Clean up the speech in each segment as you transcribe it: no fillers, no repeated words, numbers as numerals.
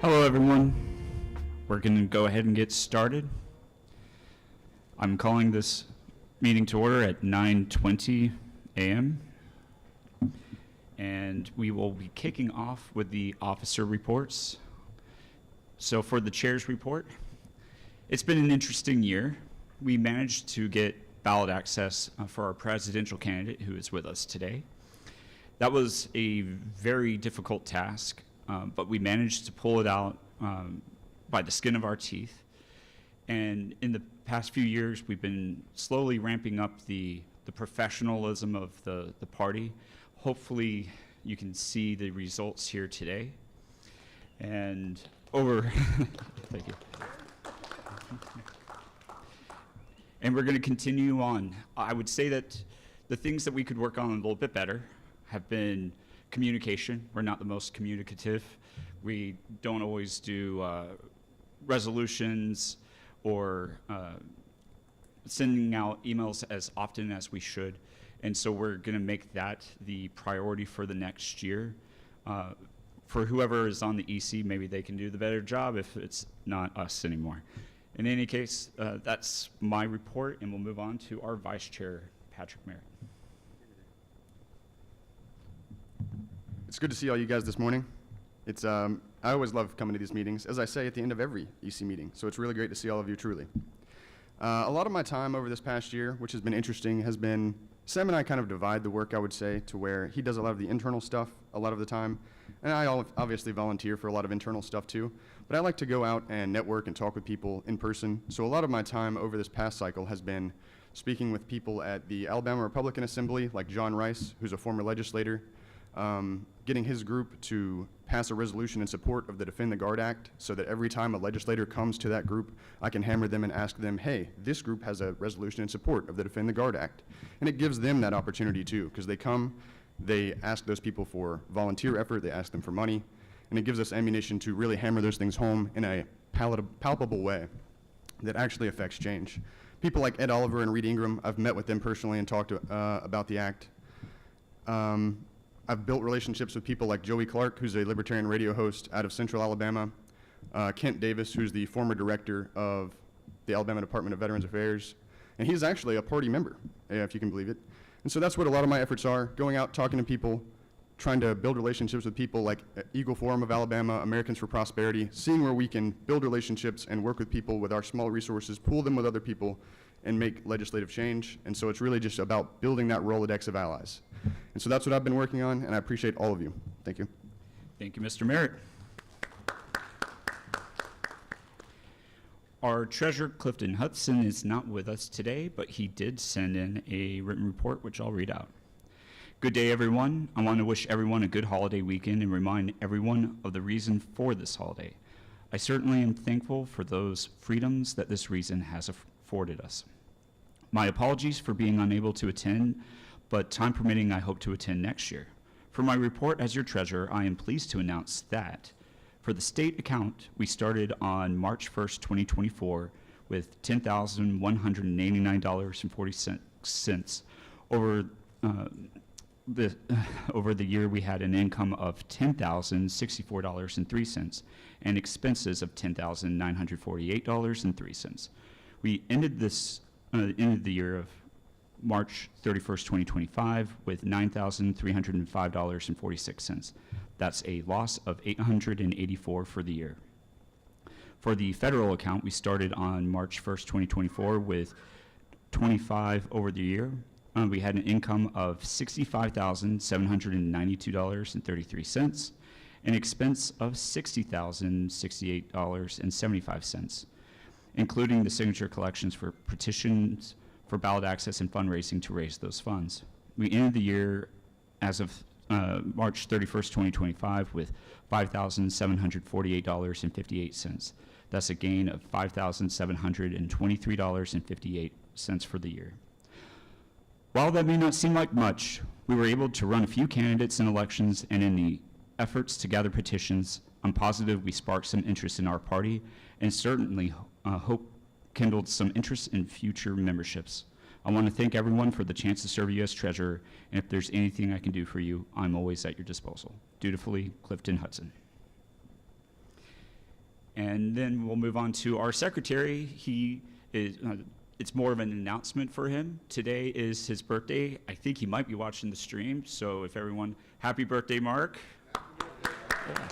Hello, everyone. We're going to go ahead and get started. I'm calling this meeting to order at 9:20 a.m. And we will be kicking off with the officer reports. So for the chair's report, it's been an interesting year. We managed to get ballot access for our presidential candidate who is with us today. That was a very difficult task. But we managed to pull it out by the skin of our teeth. And in the past few years, we've been slowly ramping up the professionalism of the party. Hopefully, you can see the results here today. And thank you. And we're going to continue on. I would say that the things that we could work on a little bit better have been communication. We're not the most communicative. We don't always do resolutions or sending out emails as often as we should. And so we're going to make that the priority for the next year. For whoever is on the EC, maybe they can do the better job if it's not us anymore. In any case, that's my report, and we'll move on to our Vice Chair, Patrick Merritt. It's good to see all you guys this morning. I always love coming to these meetings, as I say at the end of every EC meeting, so it's really great to see all of you truly. A lot of my time over this past year, which has been interesting, has been Sam and I kind of divide the work, I would say, to where he does a lot of the internal stuff a lot of the time, and I obviously volunteer for a lot of internal stuff too, but I like to go out and network and talk with people in person, so a lot of my time over this past cycle has been speaking with people at the Alabama Republican Assembly, like John Rice, who's a former legislator, getting his group to pass a resolution in support of the Defend the Guard Act so that every time a legislator comes to that group, I can hammer them and ask them, hey, this group has a resolution in support of the Defend the Guard Act. And it gives them that opportunity too, because they come, they ask those people for volunteer effort, they ask them for money, and it gives us ammunition to really hammer those things home in a palpable way that actually affects change. People like Ed Oliver and Reed Ingram, I've met with them personally and talked about the act. I've built relationships with people like Joey Clark, who's a Libertarian radio host out of Central Alabama, Kent Davis, who's the former director of the Alabama Department of Veterans Affairs, and he's actually a party member, if you can believe it. And so that's what a lot of my efforts are, going out, talking to people, trying to build relationships with people like Eagle Forum of Alabama, Americans for Prosperity, seeing where we can build relationships and work with people with our small resources, pool them with other people, and make legislative change. And so it's really just about building that Rolodex of allies. And so that's what I've been working on, and I appreciate all of you. Thank you. Thank you, Mr. Merritt. Our treasurer, Clifton Hudson, is not with us today, but he did send in a written report, which I'll read out. Good day, everyone. I want to wish everyone a good holiday weekend and remind everyone of the reason for this holiday. I certainly am thankful for those freedoms that this reason has afforded us. My apologies for being unable to attend, but time permitting, I hope to attend next year. For my report as your treasurer, I am pleased to announce that for the state account, we started on March 1st, 2024 with $10,189.46. Over the year, we had an income of $10,064.03 and expenses of $10,948.03. We ended the year of March 31st, 2025 with $9,305.46. That's a loss of $884 for the year. For the federal account, we started on March 1st, 2024 with 25 over the year. We had an income of $65,792.33, an expense of $60,068.75, including the signature collections for petitions for ballot access and fundraising to raise those funds. We ended the year as of March 31st, 2025 with $5,748.58. That's a gain of $5,723.58 for the year. While that may not seem like much, we were able to run a few candidates in elections, and in the efforts to gather petitions, I'm positive we sparked some interest in our party and certainly hope kindled some interest in future memberships. I want to thank everyone for the chance to serve you as treasurer, and if there's anything I can do for you, I'm always at your disposal. Dutifully, Clifton Hudson. And then we'll move on to our secretary. He is, it's more of an announcement for him. Today is his birthday. I think he might be watching the stream. So if everyone, happy birthday, Mark. Yeah.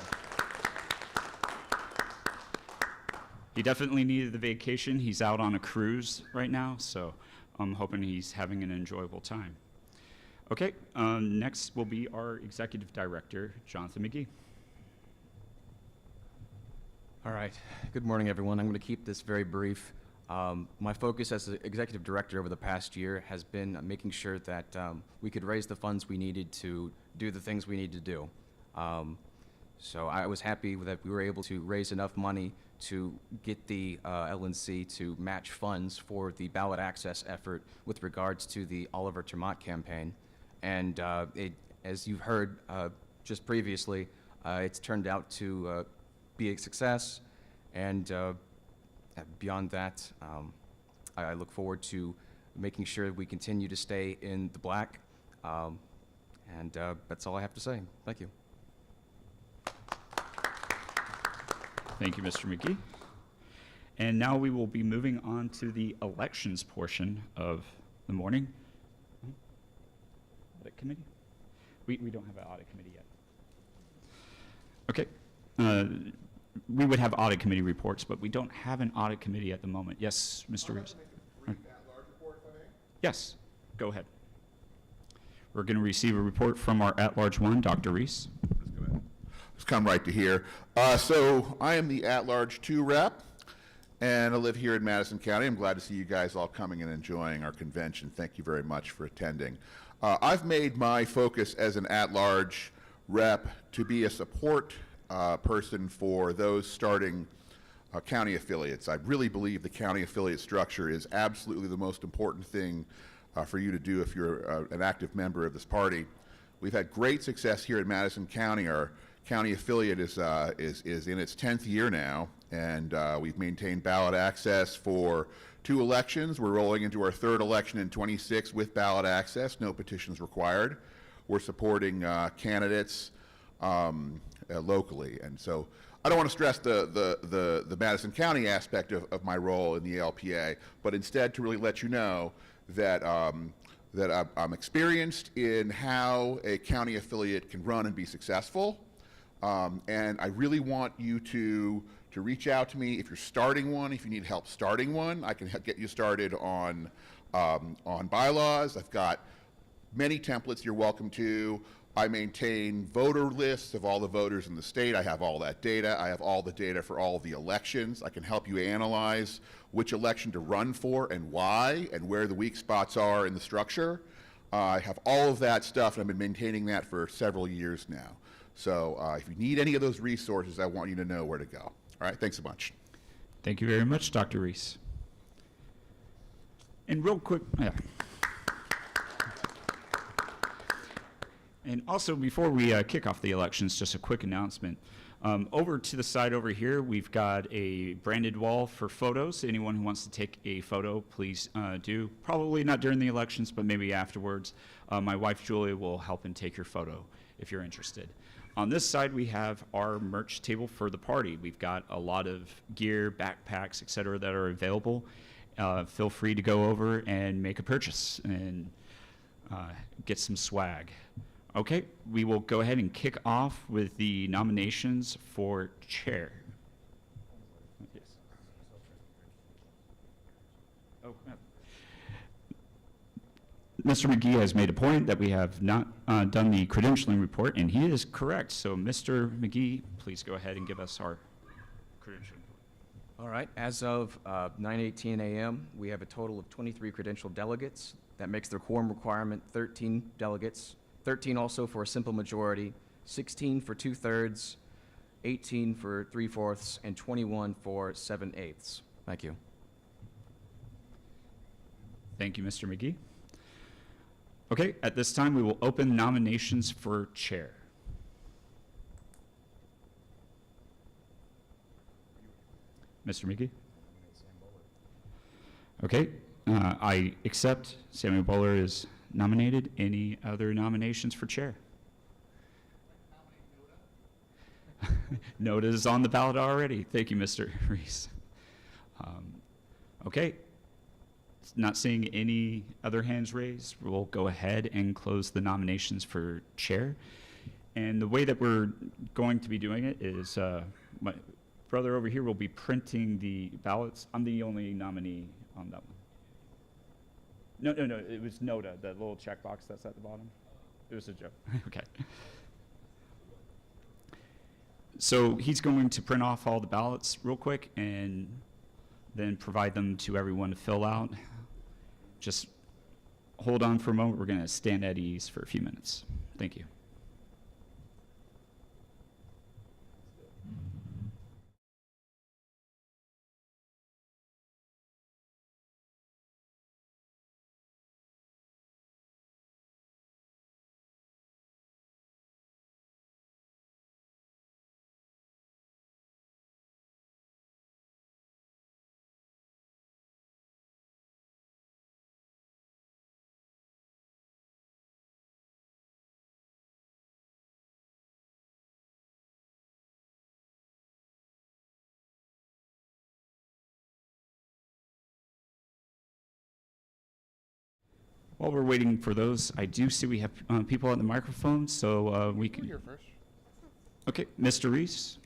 He definitely needed the vacation. He's out on a cruise right now, so I'm hoping he's having an enjoyable time. Okay, next will be our executive director, Jonathan McGee. All right. Good morning, everyone. I'm going to keep this very brief. My focus as the executive director over the past year has been making sure that we could raise the funds we needed to do the things we need to do. So I was happy that we were able to raise enough money to get the LNC to match funds for the ballot access effort with regards to the Oliver Tremont campaign. And as you've heard just previously, it's turned out to be a success, and beyond that, I look forward to making sure we continue to stay in the black, and that's all I have to say. Thank you. Thank you, Mr. McGee. And now we will be moving on to the elections portion of the morning. Audit committee? We don't have an audit committee yet. Okay. We would have audit committee reports, but we don't have an audit committee at the moment. Yes, Mr. Reese? Yes, go ahead. We're going to receive a report from our at-large one, Dr. Reese. Let's come right to here. So I am the at-large 2 rep, and I live here in Madison County. I'm glad to see you guys all coming and enjoying our convention. Thank you very much for attending. I've made my focus as an at-large rep to be a support person for those starting county affiliates. I really believe the county affiliate structure is absolutely the most important thing for you to do if you're an active member of this party. We've had great success here in Madison County. Our county affiliate is in its 10th year now, and we've maintained ballot access for 2 elections. We're rolling into our 3rd election in 26 with ballot access, no petitions required. We're supporting candidates locally, and so I don't want to stress the Madison County aspect of my role in the LPA, but instead to really let you know that that I'm experienced in how a county affiliate can run and be successful. And I really want you to reach out to me if you're starting one, if you need help starting one. I can get you started on bylaws. I've got many templates you're welcome to. I maintain voter lists of all the voters in the state. I have all that data. I have all the data for all of the elections. I can help you analyze which election to run for and why and where the weak spots are in the structure. I have all of that stuff, and I've been maintaining that for several years now. So if you need any of those resources, I want you to know where to go. All right, thanks so much. Thank you very much, Dr. Reese. And real quick, and also before we kick off the elections, just a quick announcement. Over to the side over here, we've got a branded wall for photos. Anyone who wants to take a photo, please do. Probably not during the elections, but maybe afterwards. My wife, Julia, will help and take your photo if you're interested. On this side, we have our merch table for the party. We've got a lot of gear, backpacks, et cetera, that are available. Feel free to go over and make a purchase and get some swag. Okay, we will go ahead and kick off with the nominations for chair. Yes. Oh, Mr. McGee has made a point that we have not done the credentialing report, and he is correct. So, Mr. McGee, please go ahead and give us our credentialing report. All right. As of 9:18 a.m., we have a total of 23 credentialed delegates. That makes the quorum requirement 13 delegates. 13 also for a simple majority, 16 for 2/3, 18 for 3/4, and 21 for 7/8. Thank you. Thank you, Mr. McGee. Okay, at this time, we will open nominations for chair. Mr. McGee? Okay, I accept Samuel Bowler is nominated. Any other nominations for chair? Noda is on the ballot already. Thank you, Mr. Reese. Okay. Not seeing any other hands raised, we'll go ahead and close the nominations for chair. And the way that we're going to be doing it is my brother over here will be printing the ballots. I'm the only nominee on that one. No, it was Noda, the little checkbox that's at the bottom. It was a joke. Okay. So he's going to print off all the ballots real quick and then provide them to everyone to fill out. Just hold on for a moment. We're going to stand at ease for a few minutes. Thank you. While we're waiting for those, I do see we have people at the microphone, so we can. Here first. Okay, Mr. Reese.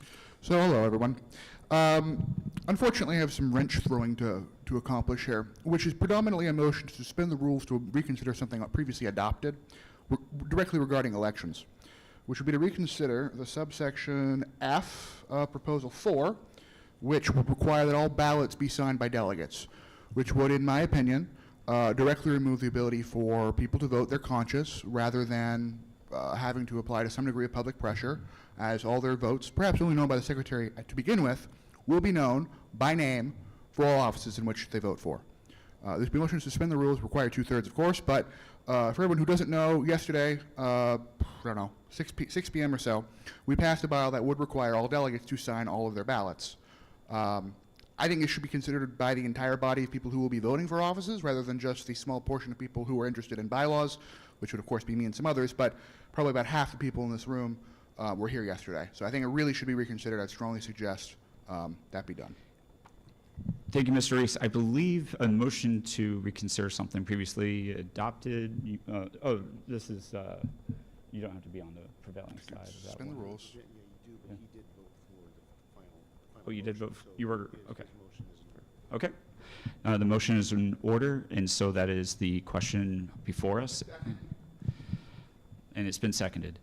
So hello, everyone. Unfortunately, I have some wrench throwing to accomplish here, which is predominantly a motion to suspend the rules to reconsider something previously adopted, directly regarding elections, which would be to reconsider the subsection F of Proposal 4, which would require that all ballots be signed by delegates, which would, in my opinion, directly remove the ability for people to vote their conscience rather than having to apply to some degree of public pressure, as all their votes, perhaps only known by the Secretary to begin with, will be known by name for all offices in which they vote for. This motion to suspend the rules require 2/3, of course, but for everyone who doesn't know, yesterday, I don't know, 6 p.m. or so, we passed a bill that would require all delegates to sign all of their ballots. I think it should be considered by the entire body of people who will be voting for offices rather than just the small portion of people who are interested in bylaws, which would of course be me and some others, but probably about half the people in this room were here yesterday. So I think it really should be reconsidered. I'd strongly suggest that be done. Thank you, Mr. Reese. I believe a motion to reconsider something previously adopted. This is, you don't have to be on the prevailing side of that Suspend the one. rules. Yeah, you do, but he did vote for the final. Oh, you did vote, motion, so you were, his- okay. his motion is in order. Okay. The motion is in order, and so that is the question before us. And it's been seconded.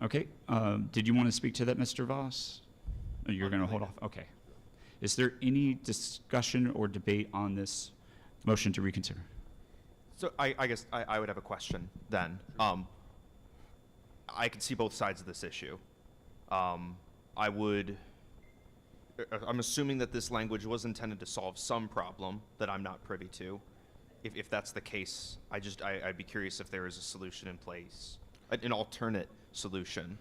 Okay. Did you want to speak to that, Mr. Voss? Or you're going to hold off? Okay. Is there any discussion or debate on this motion to reconsider? So I guess I would have a question then. I can see both sides of this issue. I'm assuming that this language was intended to solve some problem that I'm not privy to. If that's the case, I'd be curious if there is a solution in place, an alternate solution.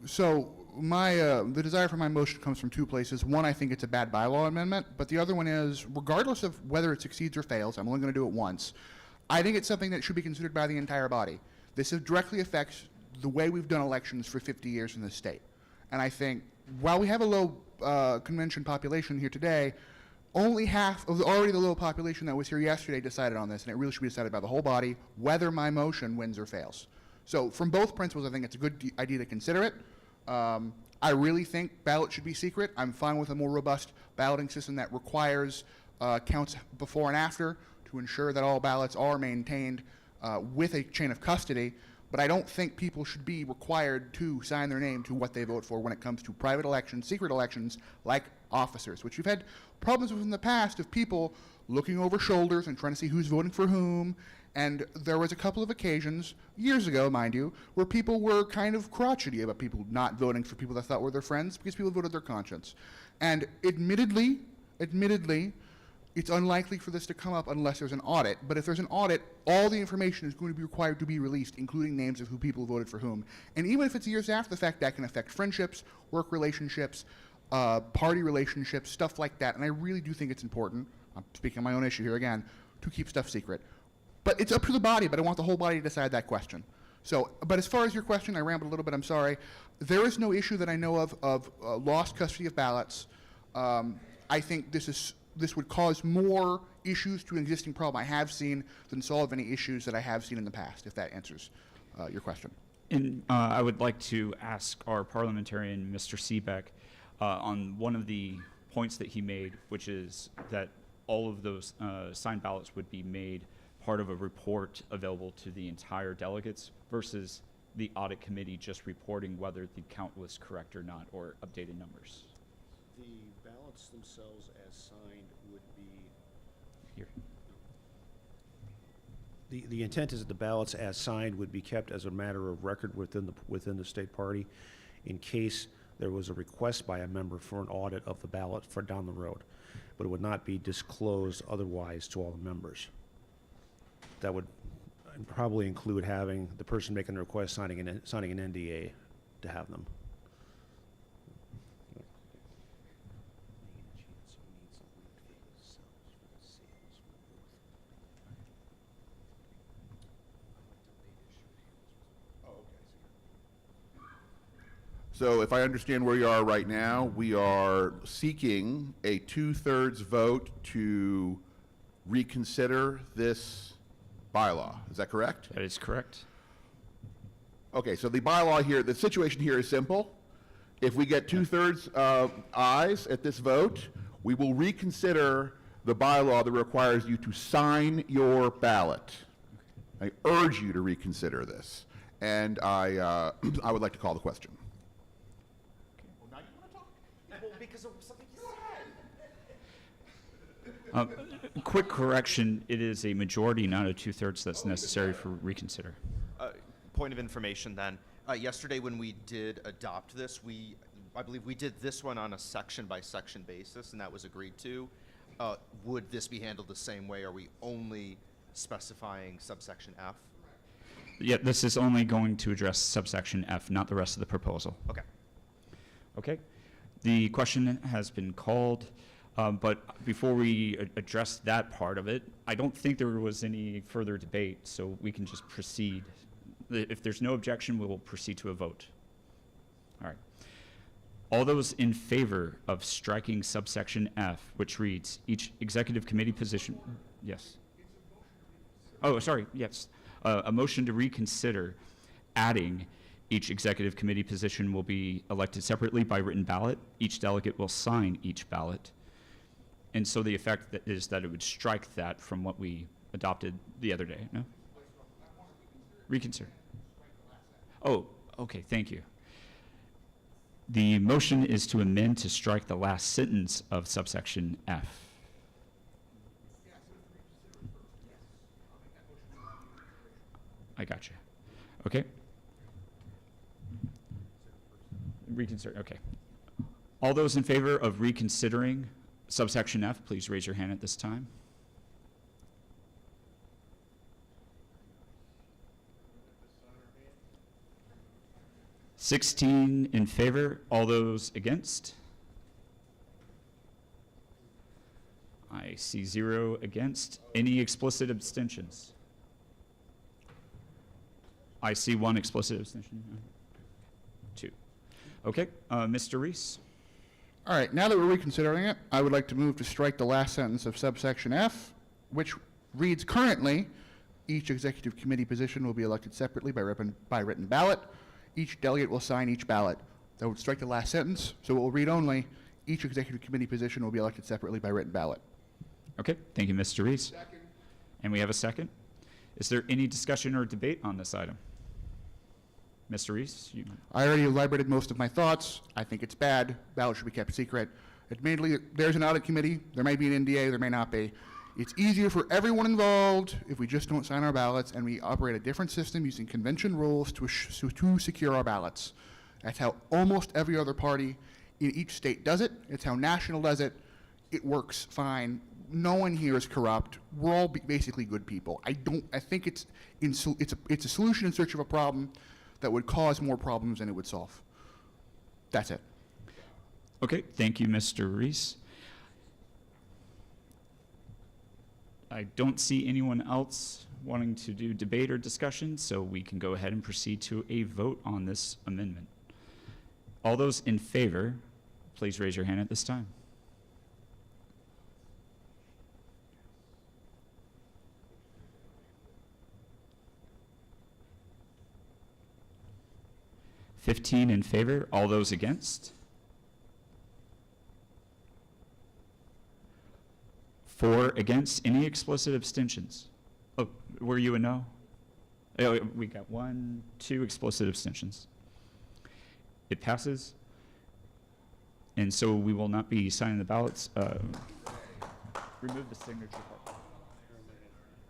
So the desire for my motion comes from two places. One, I think it's a bad bylaw amendment, but the other one is, regardless of whether it succeeds or fails, I'm only going to do it once, I think it's something that should be considered by the entire body. This directly affects the way we've done elections for 50 years in this state. And I think, while we have a low convention population here today, only half of already the low population that was here yesterday decided on this, and it really should be decided by the whole body, whether my motion wins or fails. So from both principles, I think it's a good idea to consider it. I really think ballots should be secret. I'm fine with a more robust balloting system that requires counts before and after to ensure that all ballots are maintained with a chain of custody. But I don't think people should be required to sign their name to what they vote for when it comes to private elections, secret elections, like officers, which we've had problems with in the past of people looking over shoulders and trying to see who's voting for whom. And there was a couple of occasions, years ago, mind you, where people were kind of crotchety about people not voting for people they thought were their friends because people voted their conscience. And admittedly, it's unlikely for this to come up unless there's an audit. But if there's an audit, all the information is going to be required to be released, including names of who people voted for whom. And even if it's years after the fact, that can affect friendships, work relationships, party relationships, stuff like that. And I really do think it's important, I'm speaking on my own issue here again, to keep stuff secret. But it's up to the body, but I want the whole body to decide that question. So, but as far as your question, I rambled a little bit, I'm sorry. There is no issue that I know of lost custody of ballots. I think this would cause more issues to an existing problem I have seen than solve any issues that I have seen in the past, if that answers your question. And I would like to ask our parliamentarian, Mr. Seebeck, on one of the points that he made, which is that all of those signed ballots would be made part of a report available to the entire delegates versus the audit committee just reporting whether the count was correct or not, or updated numbers. The ballots themselves as signed would be, Here. the intent is that the ballots as signed would be kept as a matter of record within the state party in case there was a request by a member for an audit of the ballot for down the road. But it would not be disclosed otherwise to all the members. That would probably include having the person making the request signing an NDA to have them. So if I understand where you are right now, we are seeking a 2/3 vote to reconsider this bylaw. Is that correct? That is correct. Okay, so the bylaw here, the situation here is simple. If we get 2/3 ayes at this vote, we will reconsider the bylaw that requires you to sign your ballot. I urge you to reconsider this. And I would like to call the question. Because of something you said. Quick correction, it is a majority, not a 2/3 that's necessary for reconsider. Point of information then. Yesterday when we did adopt this, I believe we did this one on a section by section basis, and that was agreed to. Would this be handled the same way? Are we only specifying subsection F? Yeah, this is only going to address subsection F, not the rest of the proposal. Okay. Okay. The question has been called, but before we address that part of it, I don't think there was any further debate, so we can just proceed. If there's no objection, we will proceed to a vote. All right. All those in favor of striking subsection F, which reads, each executive committee position, yes. Oh, sorry, yes. A motion to reconsider adding each executive committee position will be elected separately by written ballot. Each delegate will sign each ballot. And so the effect is that it would strike that from what we adopted the other day, no? Reconsider. Oh, okay, thank you. The motion is to amend to strike the last sentence of subsection F. I got you. Okay. Reconsider, okay. All those in favor of reconsidering subsection F, please raise your hand at this time. (16) in favor. All those against? I see 0 against. Any explicit abstentions? I see 1 explicit abstention. 2. Okay, Mr. Reese. All right, now that we're reconsidering it, I would like to move to strike the last sentence of subsection F, which reads currently, each executive committee position will be elected separately by written ballot. Each delegate will sign each ballot. That would strike the last sentence, so it will read only, each executive committee position will be elected separately by written ballot. Okay, thank you, Mr. Reese. Second. And we have a second. Is there any discussion or debate on this item? Mr. Reese? I already elaborated most of my thoughts. I think it's bad. Ballot should be kept secret. Admittedly, there's an audit committee. There may be an NDA. There may not be. It's easier for everyone involved if we just don't sign our ballots and we operate a different system using convention rules to secure our ballots. That's how almost every other party in each state does it. It's how National does it. It works fine. No one here is corrupt. We're all basically good people. I think it's a solution in search of a problem that would cause more problems than it would solve. That's it. Okay, thank you, Mr. Reese. I don't see anyone else wanting to do debate or discussion, so we can go ahead and proceed to a vote on this amendment. All those in favor, please raise your hand at this time. (15) in favor. All those against? 4 against. Any explicit abstentions? Oh, were you a no? Oh, we got 1, 2 explicit abstentions. It passes. And so we will not be signing the ballots. Remove the signature part.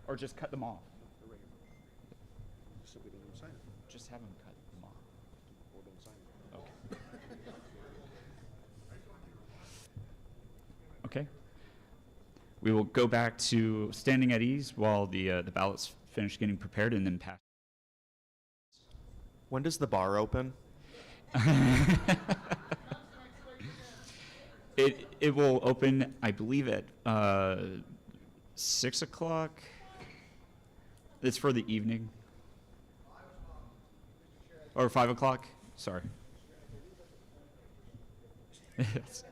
Or just cut them off. So we don't even sign it, Just have them cut them off. or don't sign it. Okay. Okay. We will go back to standing at ease while the ballots finish getting prepared and then pass. When does the bar open? It will open, I believe, at 6 o'clock. It's for the evening. Or 5 o'clock. Sorry. Yes.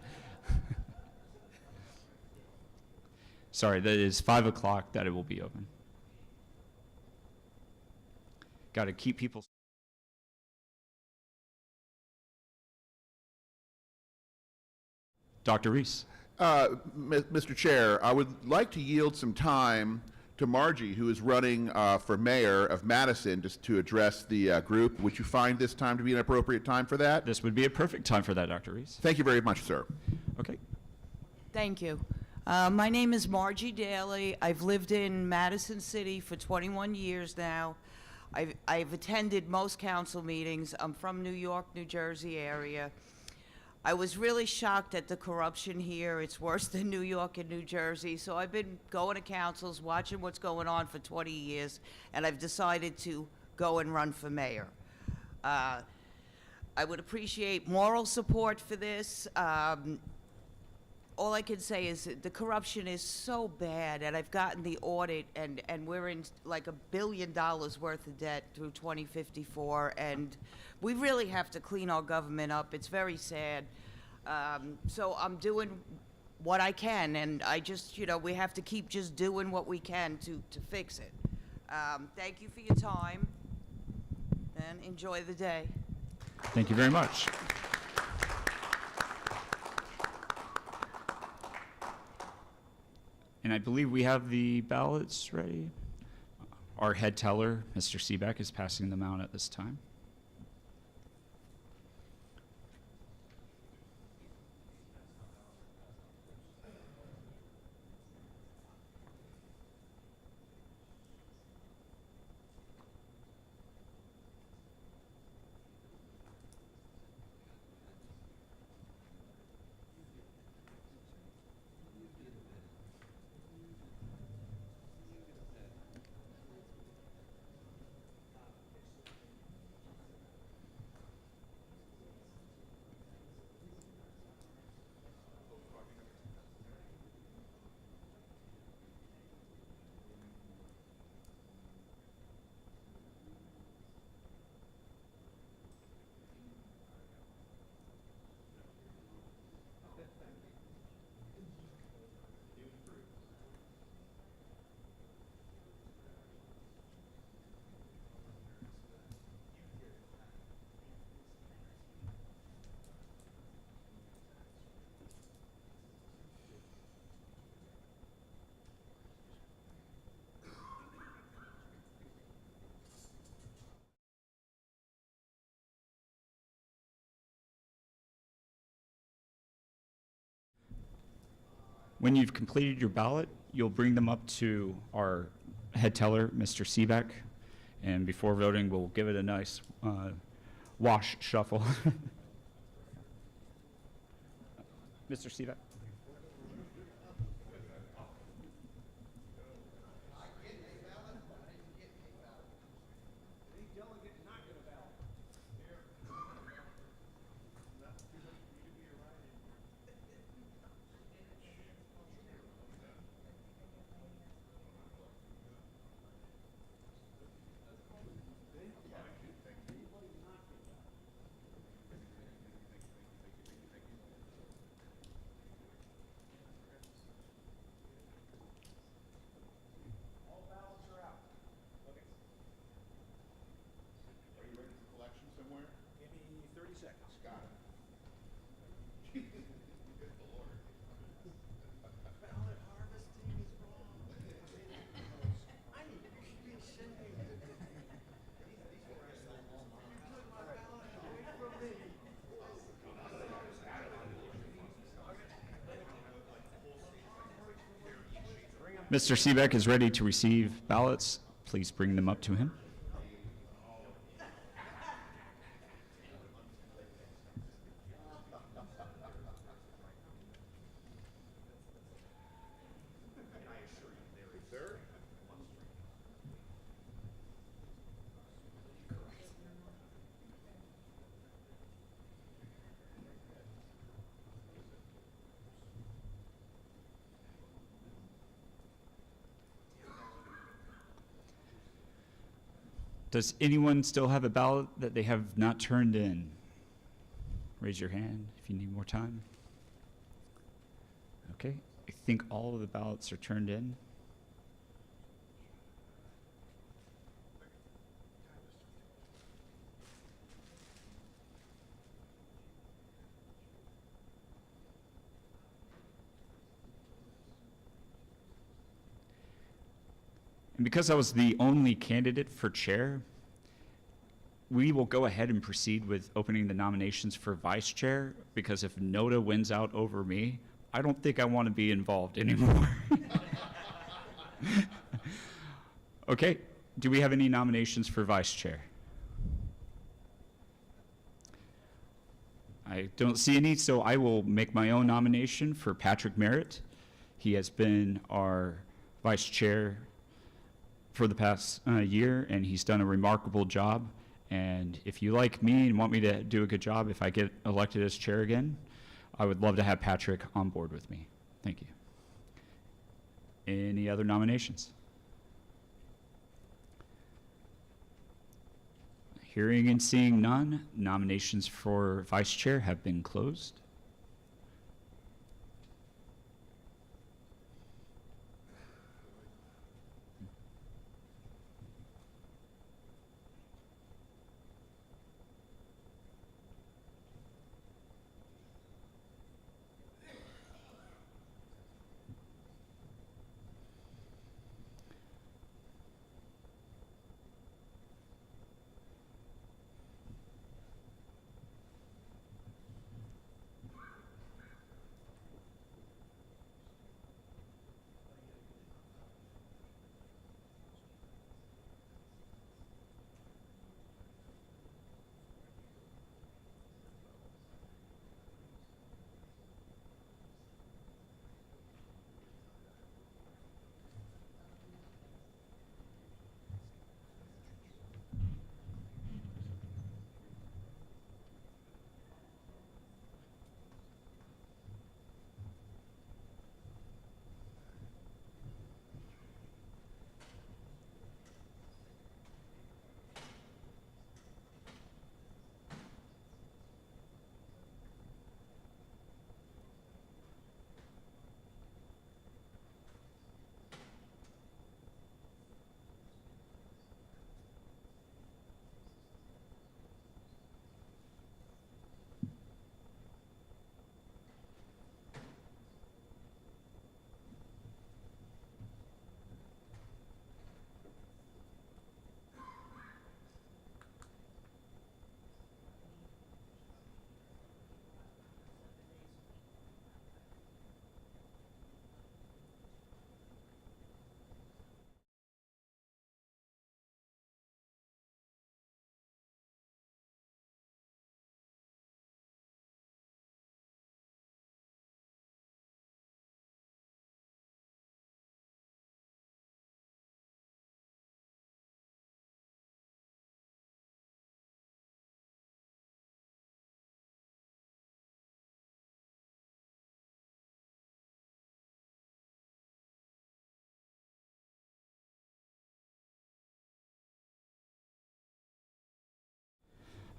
Sorry, that is 5 o'clock that it will be open. Got to keep people. Dr. Reese. Mr. Chair, I would like to yield some time to Margie, who is running for mayor of Madison, just to address the group. Would you find this time to be an appropriate time for that? This would be a perfect time for that, Dr. Reese. Thank you very much, sir. Okay. Thank you. My name is Margie Daly. I've lived in Madison City for 21 years now. I've attended most council meetings. I'm from New York, New Jersey area. I was really shocked at the corruption here. It's worse than New York and New Jersey. So I've been going to councils, watching what's going on for 20 years, and I've decided to go and run for mayor. I would appreciate moral support for this. All I can say is that the corruption is so bad, and I've gotten the audit, and we're in like $1 billion worth of debt through 2054, and we really have to clean our government up. It's very sad. So I'm doing what I can, and I just, we have to keep just doing what we can to fix it. Thank you for your time, and enjoy the day. Thank you very much. And I believe we have the ballots ready. Our head teller, Mr. Seebeck, is passing them out at this time. When you've completed your ballot, you'll bring them up to our head teller, Mr. Seebeck, and before voting, we'll give it a nice wash shuffle. Mr. Seebeck. Mr. Seebeck is ready to receive ballots. Please bring them up to him. Does anyone still have a ballot that they have not turned in? Raise your hand if you need more time. Okay, I think all of the ballots are turned in. And because I was the only candidate for chair, we will go ahead and proceed with opening the nominations for vice chair, because if Noda wins out over me, I don't think I want to be involved anymore. Okay, do we have any nominations for vice chair? I don't see any, so I will make my own nomination for Patrick Merritt. He has been our vice chair for the past year, and he's done a remarkable job. And if you like me and want me to do a good job, if I get elected as chair again, I would love to have Patrick on board with me. Thank you. Any other nominations? Hearing and seeing none, nominations for vice chair have been closed.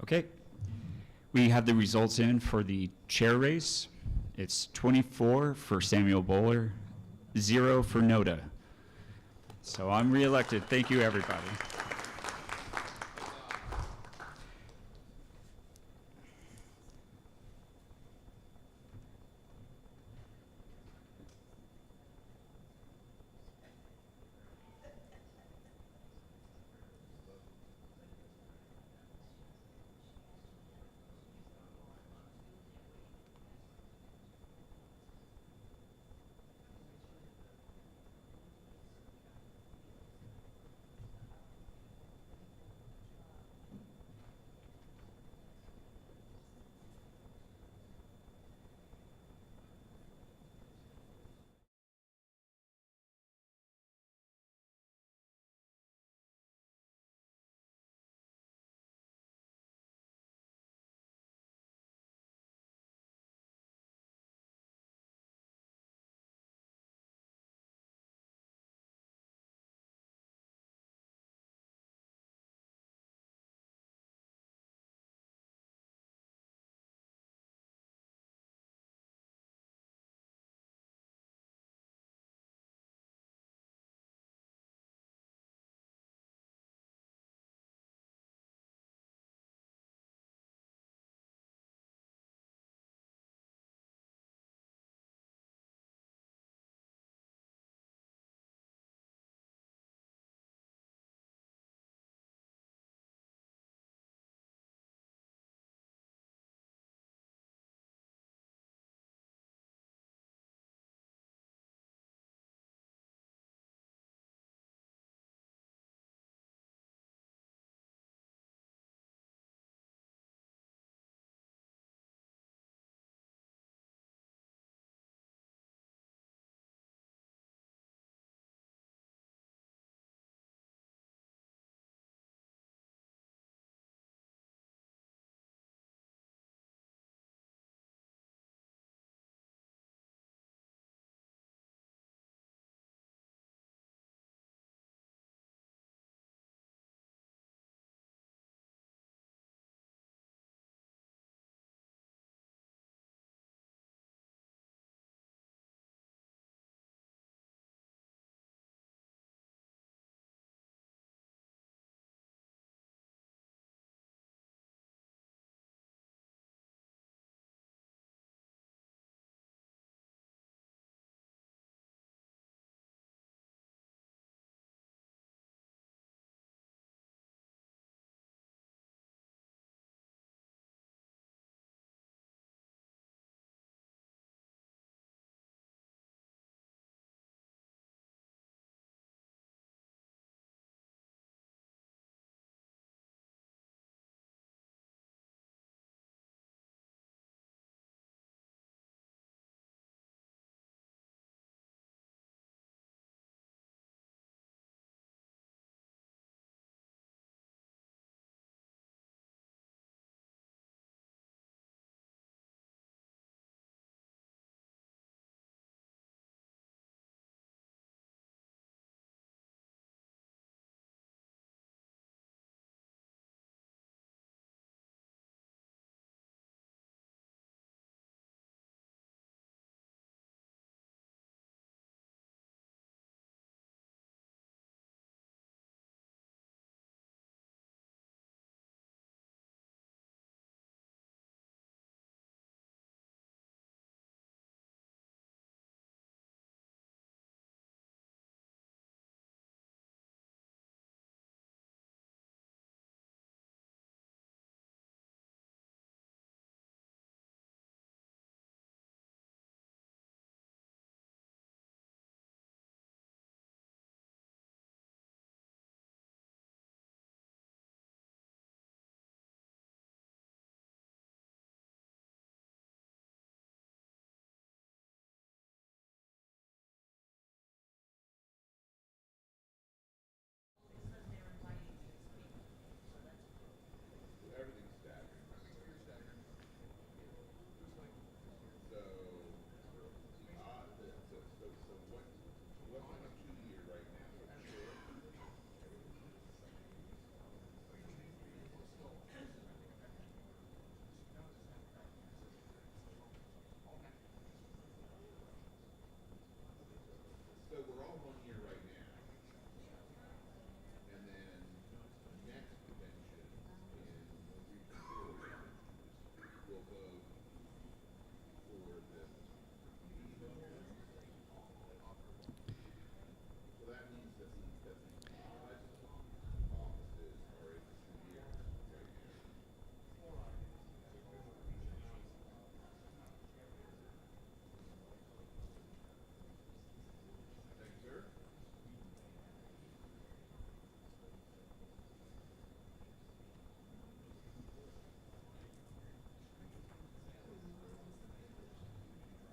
Okay, we have the results in for the chair race. It's 24 for Samuel Bowler, 0 for Noda. So I'm reelected. Thank you, everybody.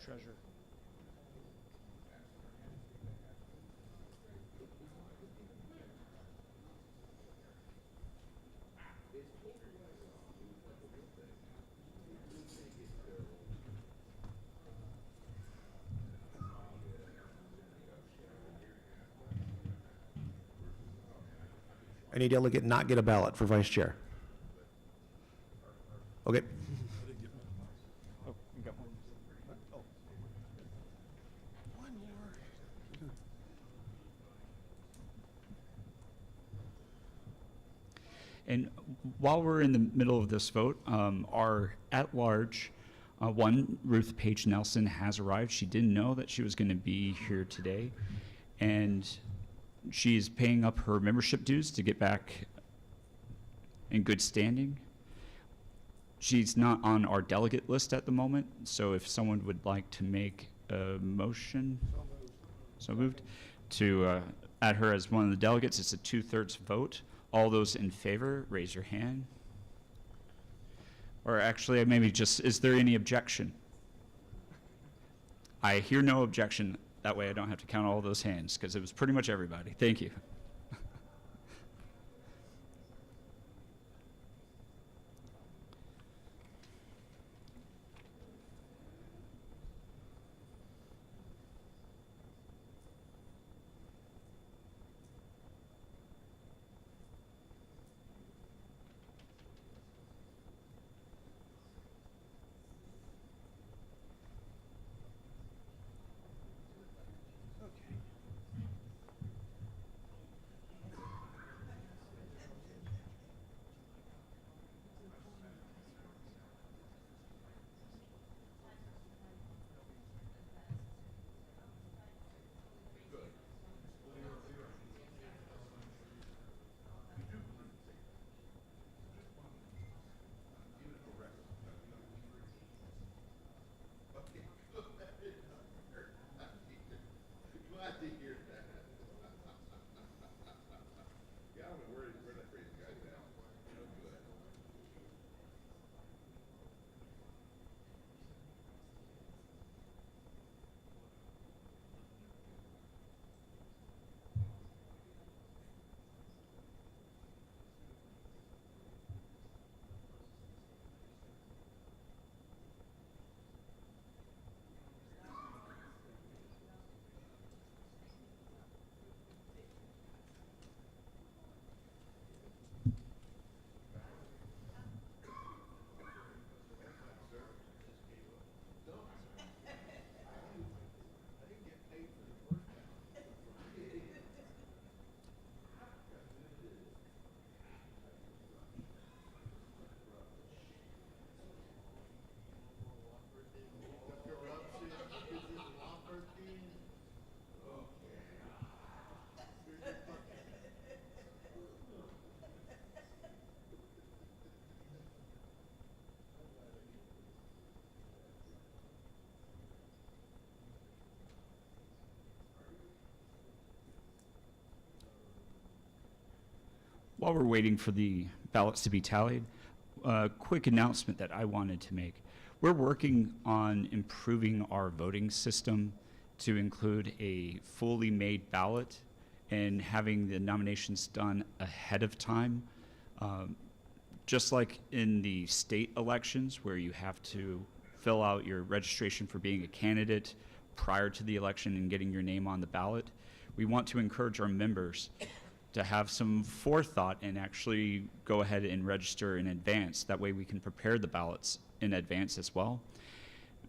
treasurer. Any delegate not get a ballot for vice chair? Okay. Oh, you got one. And while we're in the middle of this vote, our at-large, one, Ruth Page Nelson, has arrived. She didn't know that she was going to be here today, and she is paying up her membership dues to get back in good standing. She's not on our delegate list at the moment, so if someone would like to make a motion, so moved, to add her as one of the delegates, it's a 2/3 vote. All those in favor, raise your hand. Or actually, maybe just, is there any objection? I hear no objection. That way I don't have to count all those hands, because it was pretty much everybody. Thank you. While we're waiting for the ballots to be tallied, a quick announcement that I wanted to make. We're working on improving our voting system to include a fully made ballot and having the nominations done ahead of time. Just like in the state elections where you have to fill out your registration for being a candidate prior to the election and getting your name on the ballot, we want to encourage our members to have some forethought and actually go ahead and register in advance. That way we can prepare the ballots in advance as well.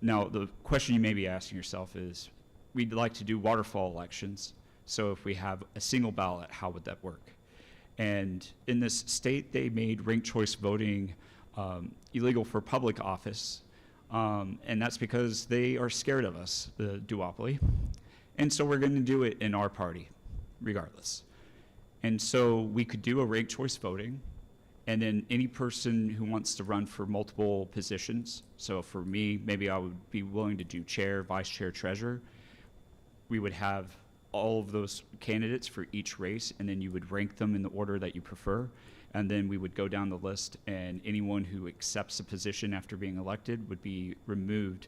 Now, the question you may be asking yourself is, we'd like to do waterfall elections, so if we have a single ballot, how would that work? And in this state, they made ranked choice voting illegal for public office, and that's because they are scared of us, the duopoly. And so we're going to do it in our party, regardless. And so we could do a ranked choice voting, and then any person who wants to run for multiple positions, so for me, maybe I would be willing to do chair, vice chair, treasurer, we would have all of those candidates for each race, and then you would rank them in the order that you prefer, and then we would go down the list, and anyone who accepts a position after being elected would be removed,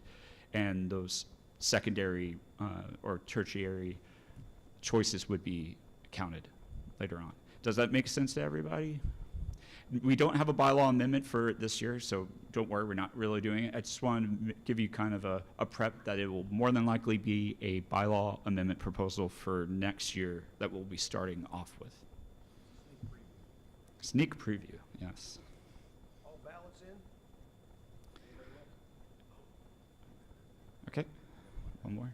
and those secondary or tertiary choices would be counted later on. Does that make sense to everybody? We don't have a bylaw amendment for this year, so don't worry, we're not really doing it. I just wanted to give you kind of a prep that it will more than likely be a bylaw amendment proposal for next year that we'll be starting off with. Sneak preview, yes. All ballots in? Okay, one more.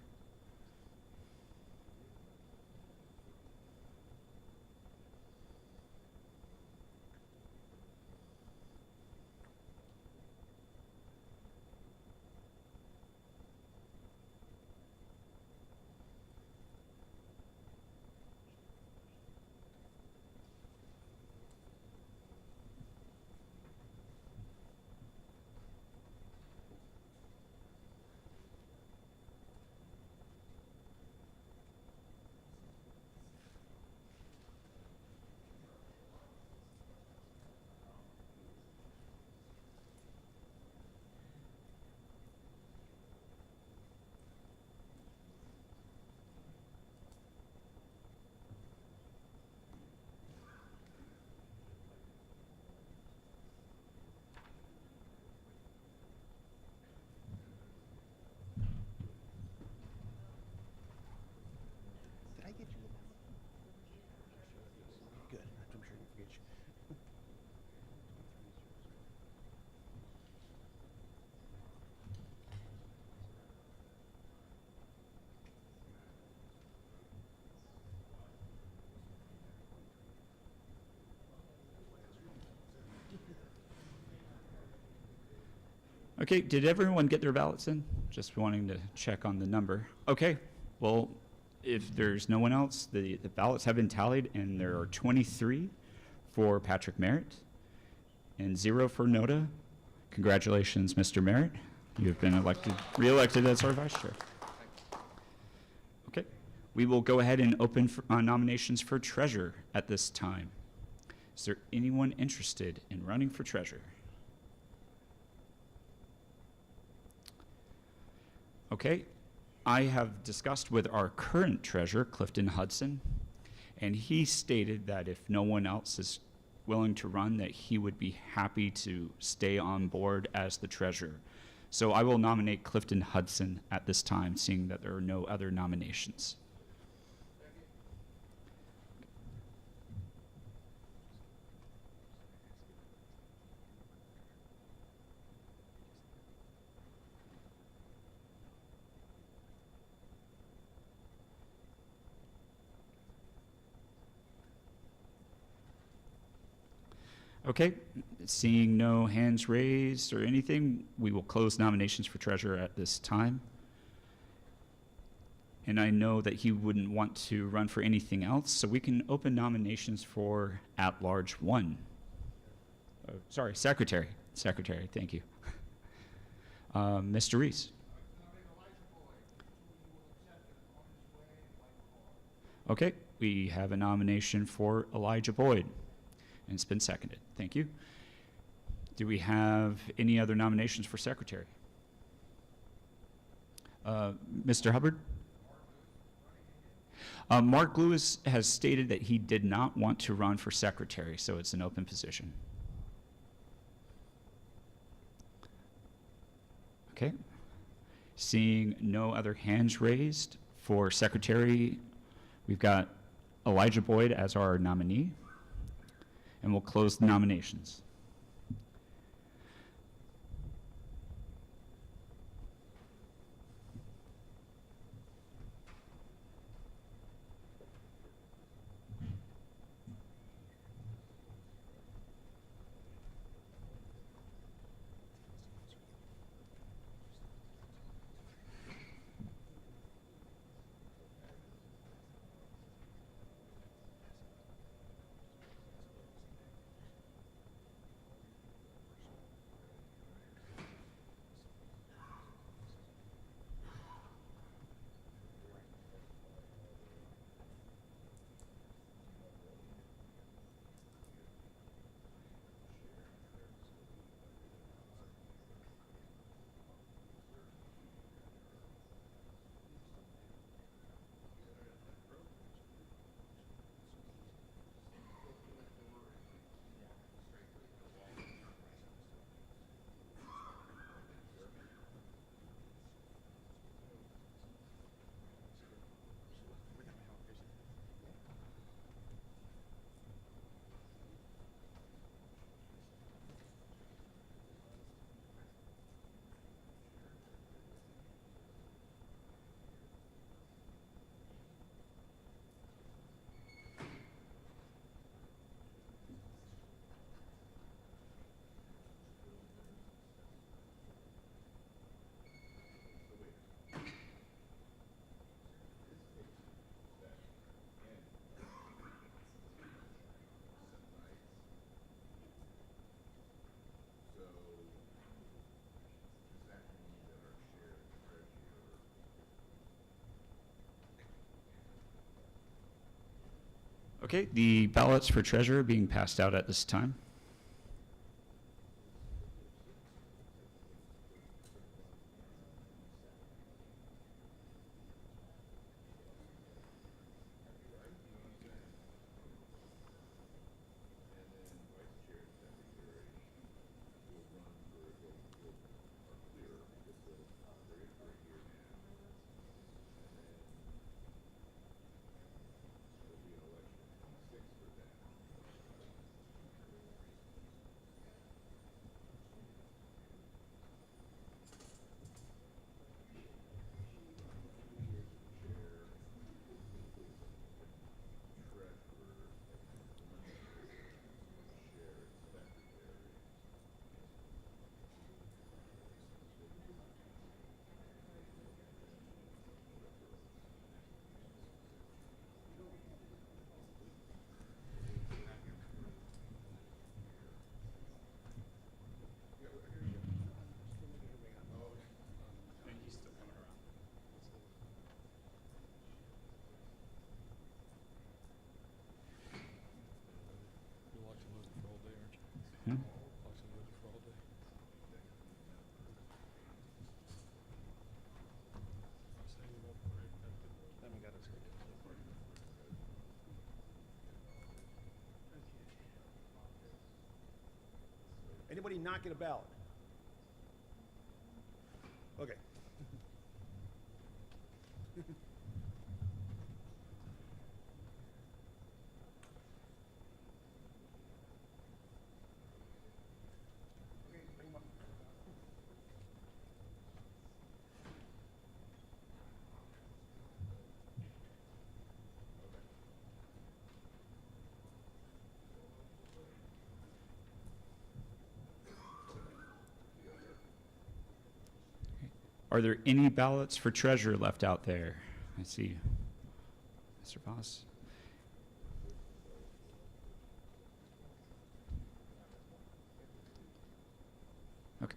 Did I get you the ballot? Good. I'm sure I didn't forget you. Okay, did everyone get their ballots in? Just wanting to check on the number. Okay, well, if there's no one else, the ballots have been tallied, and there are 23 for Patrick Merritt and 0 for Noda. Congratulations, Mr. Merritt. You have been re-elected as our vice chair. Okay, we will go ahead and open for, nominations for treasurer at this time. Is there anyone interested in running for treasurer? Okay, I have discussed with our current treasurer, Clifton Hudson, and he stated that if no one else is willing to run, that he would be happy to stay on board as the treasurer. So I will nominate Clifton Hudson at this time, seeing that there are no other nominations. Okay, seeing no hands raised or anything, we will close nominations for treasurer at this time. And I know that he wouldn't want to run for anything else, so we can open nominations for at-large 1. Sorry, secretary. Secretary, thank you. Mr. Reese. Okay, we have a nomination for Elijah Boyd, and it's been seconded. Thank you. Do we have any other nominations for secretary? Mr. Hubbard? Mark Lewis has stated that he did not want to run for secretary, so it's an open position. Okay. Seeing no other hands raised for secretary, we've got Elijah Boyd as our nominee, and we'll close the nominations. Okay, the ballots for treasurer being passed out at this time. Hmm? Anybody not get a ballot? Okay. Are there any ballots for treasurer left out there? I see Mr. Voss. Okay.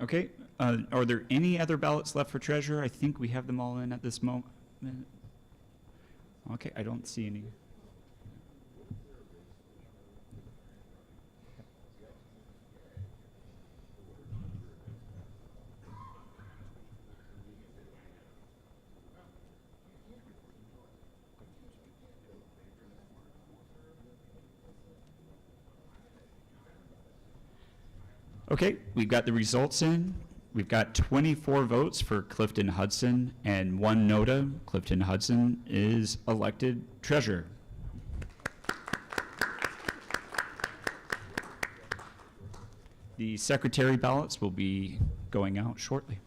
Okay, are there any other ballots left for treasurer? I think we have them all in at this moment. Okay, I don't see any. Okay, we've got the results in. We've got 24 votes for Clifton Hudson and 1 nota. Clifton Hudson is elected treasurer. The secretary ballots will be going out shortly.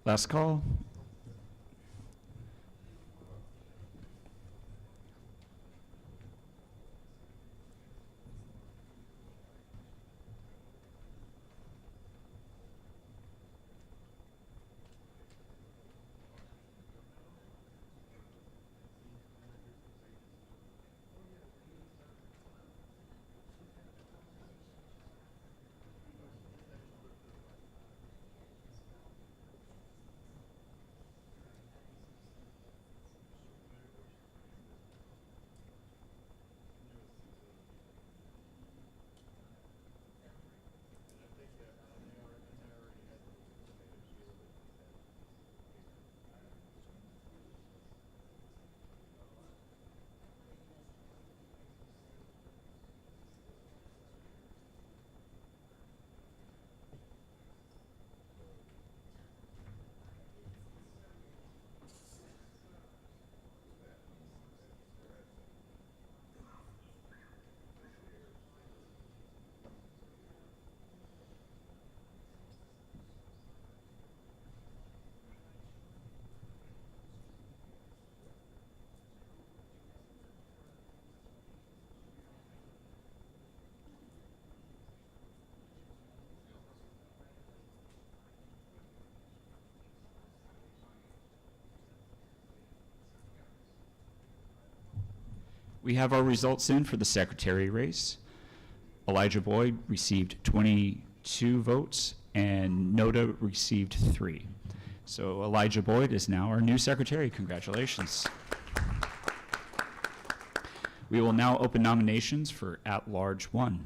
Last call. We have our results in for the secretary race. Elijah Boyd received 22 votes and Noda received 3. So Elijah Boyd is now our new secretary. Congratulations. We will now open nominations for at-large 1.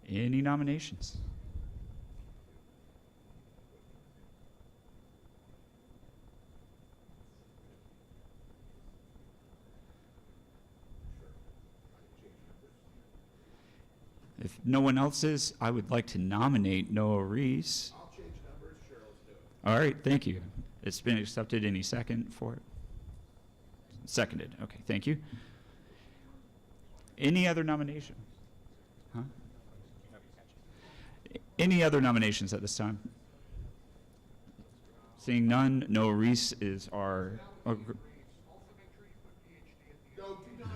Any nominations? If no one else is, I would like to nominate Noah Reese. I'll change numbers. Sure, let's do it. All right, thank you. It's been accepted. Any second for it? Seconded. Okay, thank you. Any other nomination? Huh? Any other nominations at this time? Seeing none, Noah Reese is our... No, do not.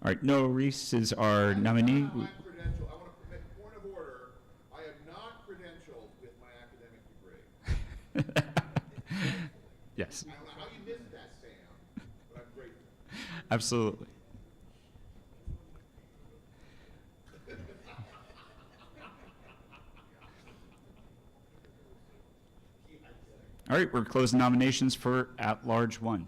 All right, Noah Reese is our nominee. I'm credentialed. I want to permit point of order. I am not credentialed with my academic degree. Yes, I don't know how you missed that, Sam, but I'm grateful. absolutely. All right, we're closing nominations for at-large 1.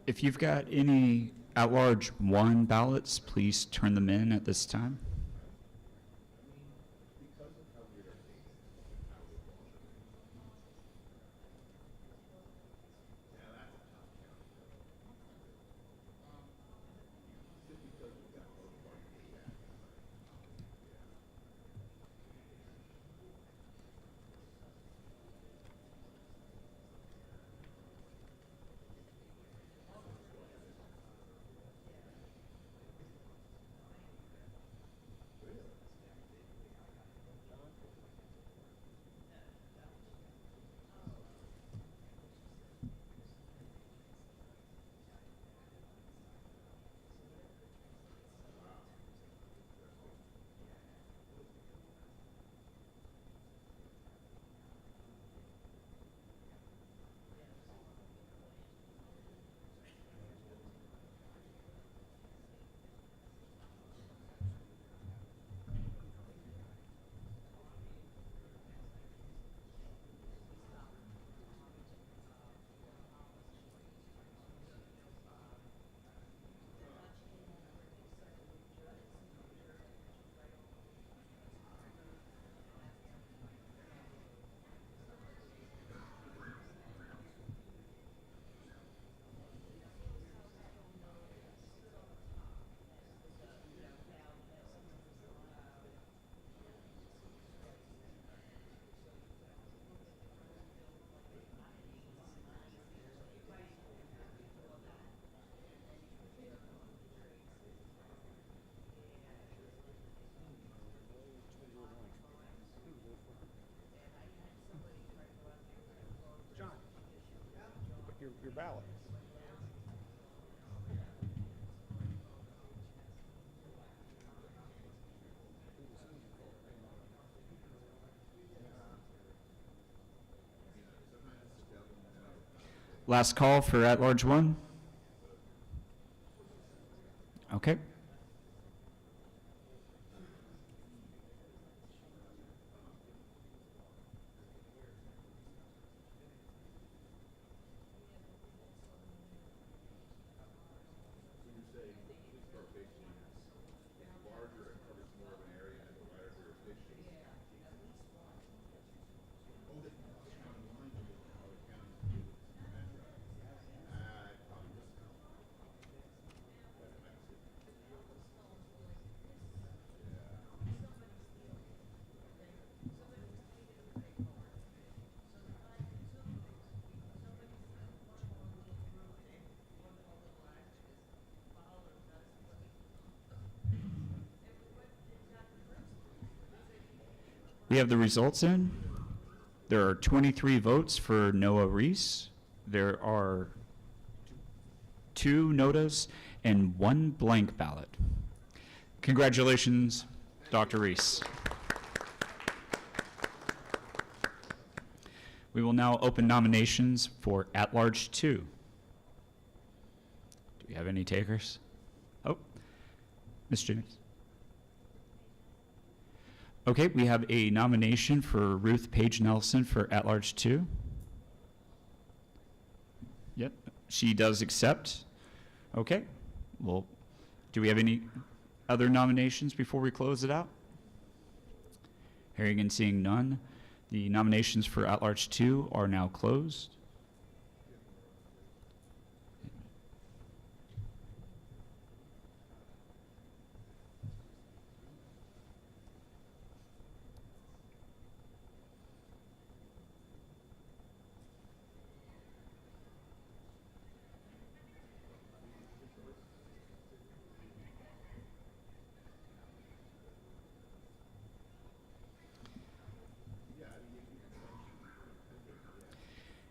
If you've got any at-large 1 ballots, please turn them in at this time. Your ballot. Last call for at-large 1. Okay. We have the results in. There are 23 votes for Noah Reese. There are 2 notas and 1 blank ballot. Congratulations, Dr. Reese. We will now open nominations for at-large 2. Do we have any takers? Oh, Ms. Jennings. Okay, we have a nomination for Ruth Page Nelson for at-large 2. Yep, she does accept. Okay, well, do we have any other nominations before we close it out? Hearing and seeing none, the nominations for at-large 2 are now closed.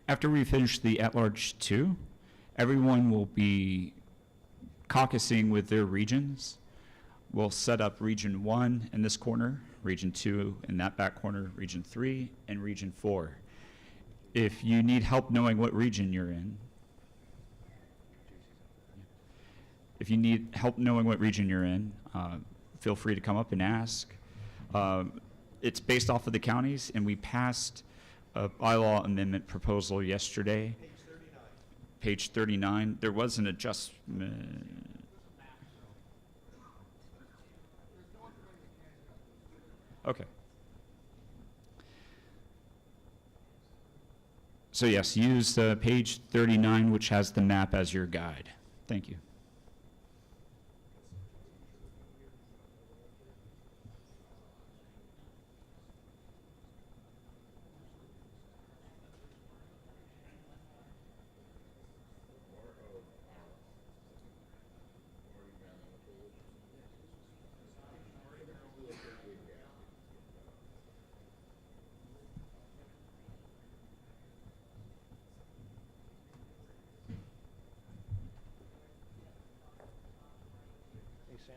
After we finish the at-large 2, everyone will be caucusing with their regions. We'll set up Region 1 in this corner, Region 2 in that back corner, Region 3, and Region 4. If you need help knowing what region you're in, feel free to come up and ask. It's based off of the counties, and we passed a bylaw amendment proposal yesterday. page 39, there was an adjustment. Okay. So yes, use page 39, which has the map as your guide. Thank you. Hey, Sam?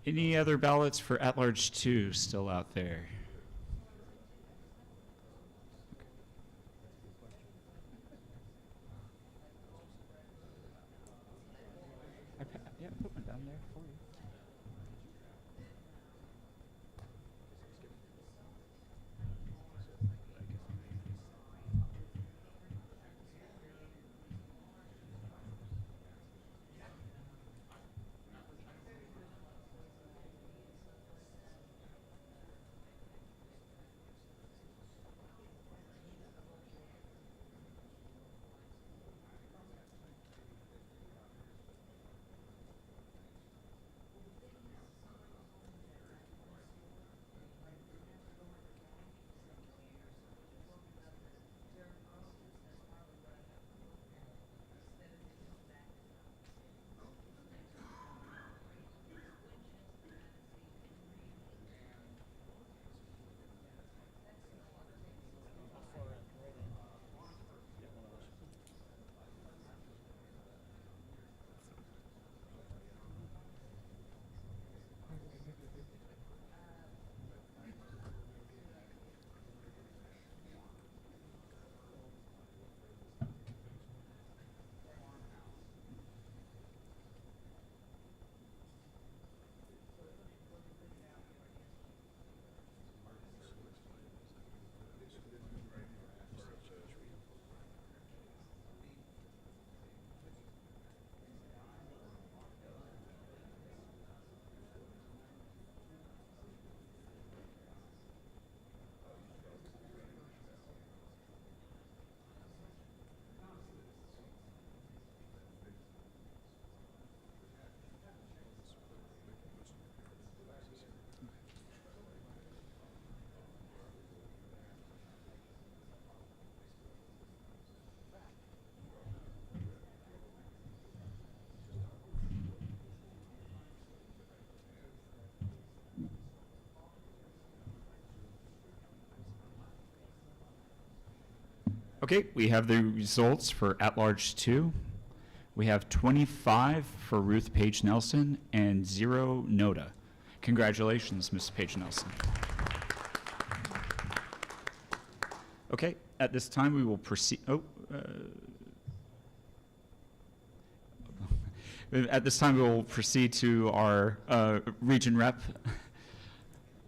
Any other ballots for at-large 2 still out there? Yeah, put one down there for you. Okay, we have the results for at-large 2. We have 25 for Ruth Page Nelson and 0 Noda. Congratulations, Ms. Page Nelson. Okay, at this time we will proceed. At this time we will proceed to our region rep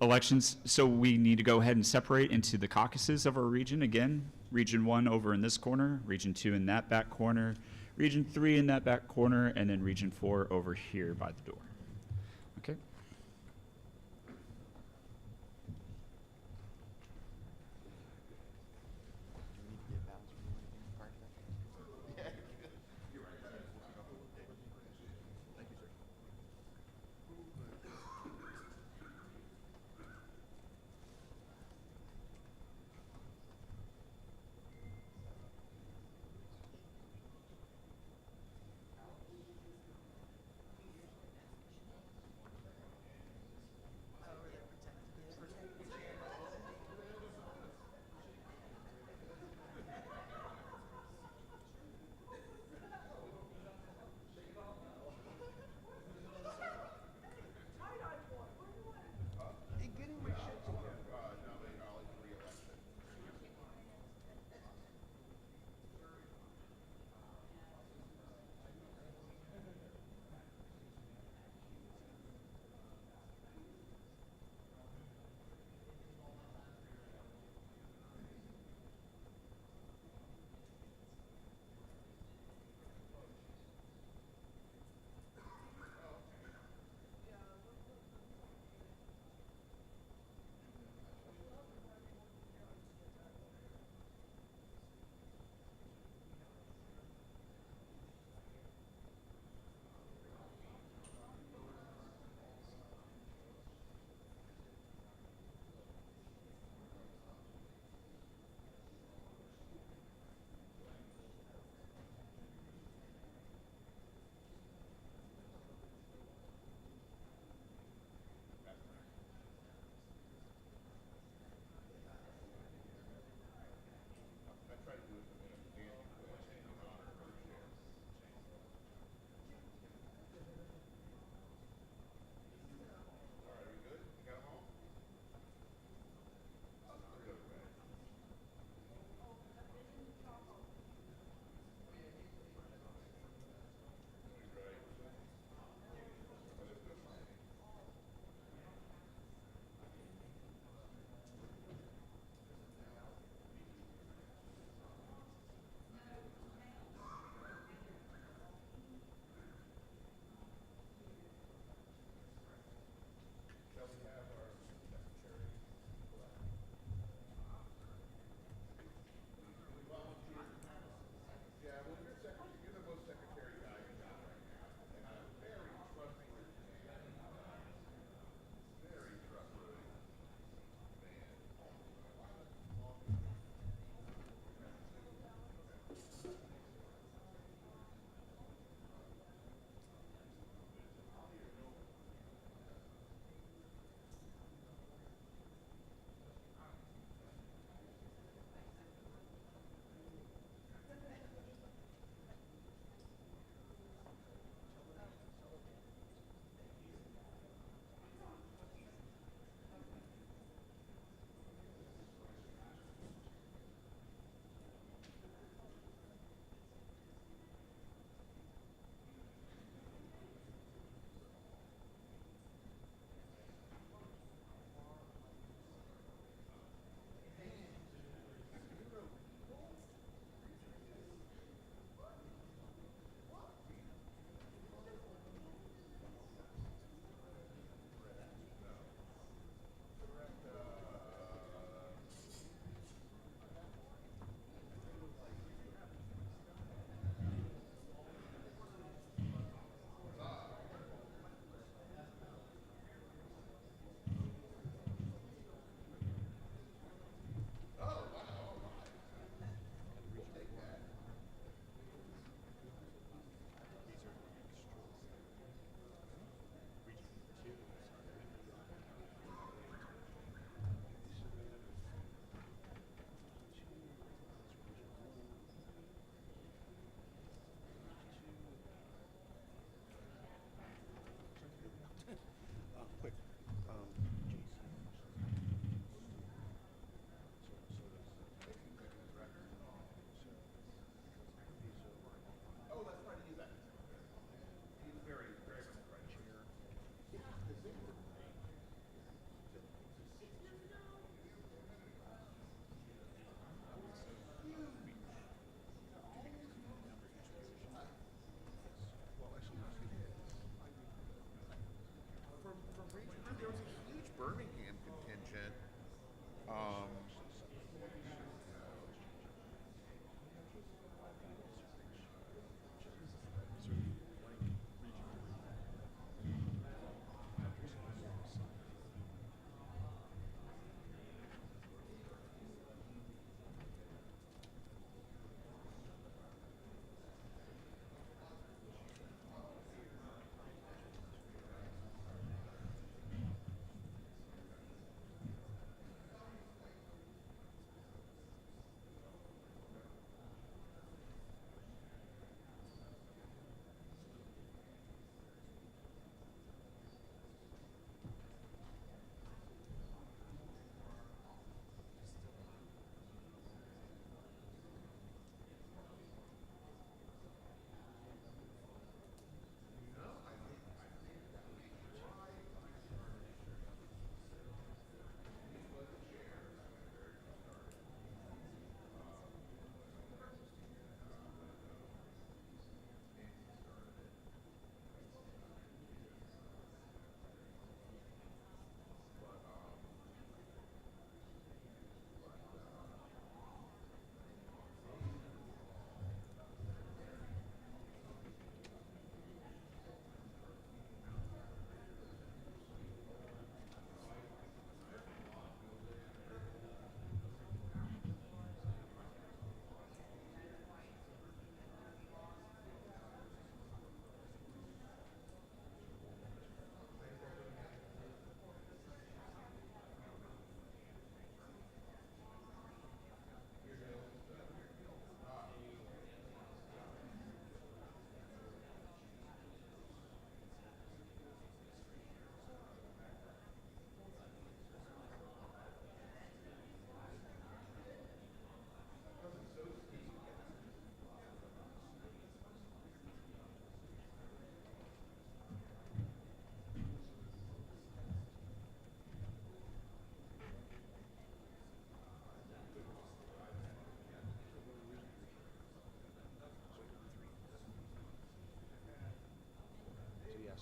elections. So we need to go ahead and separate into the caucuses of our region again. Region 1 over in this corner, Region 2 in that back corner, Region 3 in that back corner, and then Region 4 over here by the door. Okay.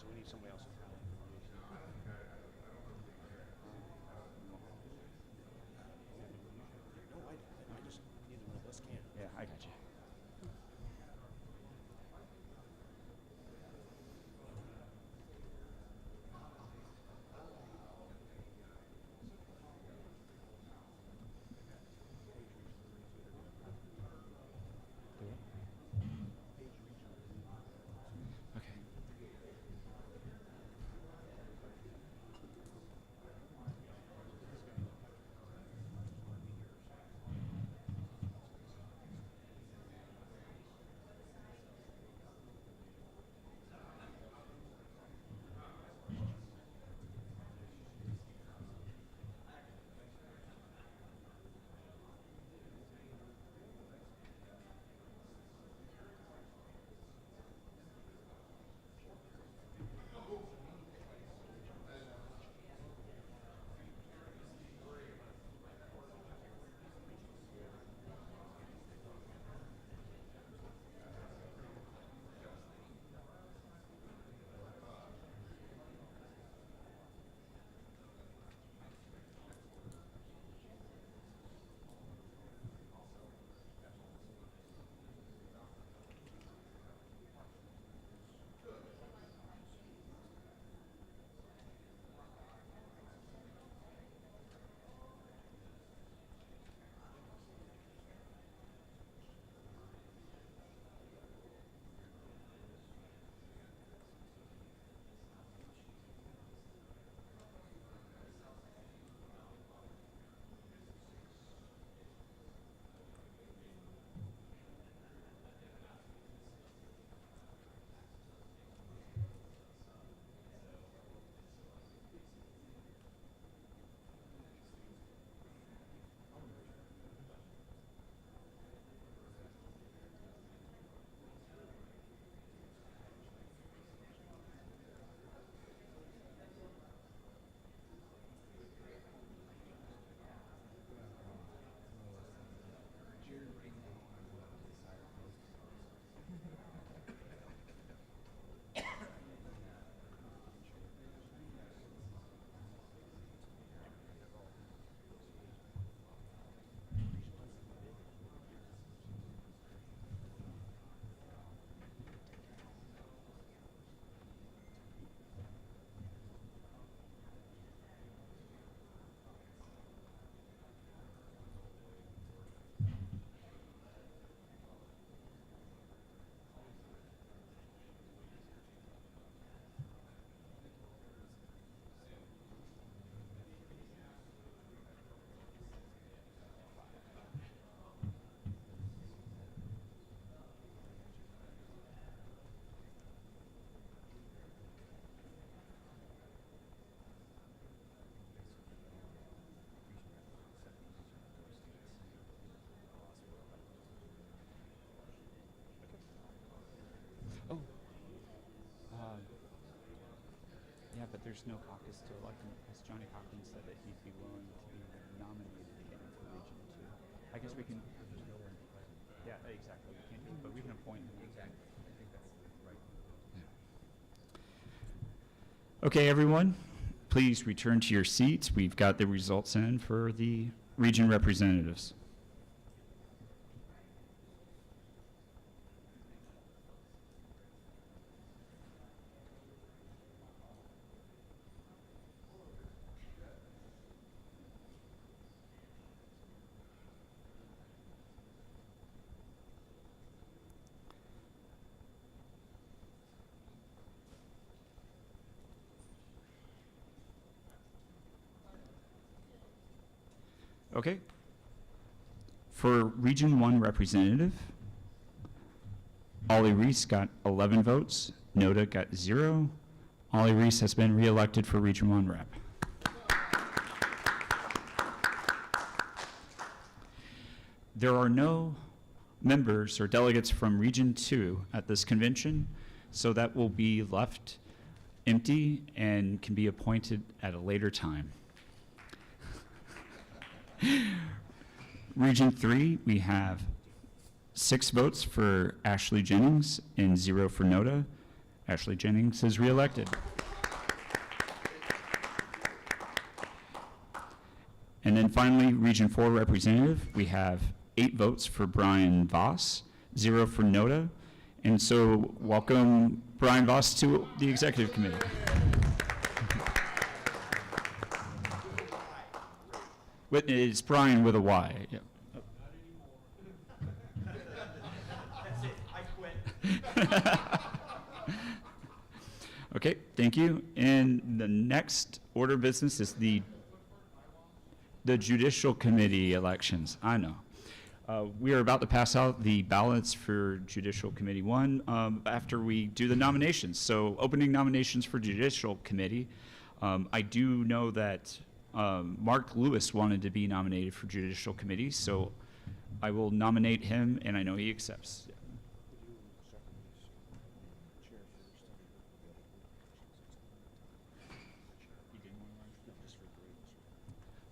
So we need somebody else. No, I just, neither one of us can. Yeah, I got you. Okay. Yeah, but there's no caucus to elect him, because Johnny Cochran said that he'd be willing to be nominated again for Region 2. I guess we can. Yeah, exactly. We can't, but we can appoint him. Exactly. I think that's right. Yeah. Okay, everyone, please return to your seats. We've got the results in for the region representatives. Okay. For Region 1 representative, Ollie Reese got 11 votes. Noda got 0. Ollie Reese has been reelected for Region 1 rep. There are no members or delegates from Region 2 at this convention, so that will be left empty and can be appointed at a later time. Region 3, we have 6 votes for Ashley Jennings and 0 for Noda. Ashley Jennings is reelected. And then finally, Region 4 representative, we have 8 votes for Brian Voss, 0 for Noda. And so welcome Brian Voss to the executive committee. It's Brian with a Y. Yep. Okay, thank you. And the next order of business is the judicial committee elections. I know. We are about to pass out the ballots for Judicial Committee 1 after we do the nominations. So opening nominations for Judicial Committee. I do know that Mark Lewis wanted to be nominated for Judicial Committee, so I will nominate him, and I know he accepts.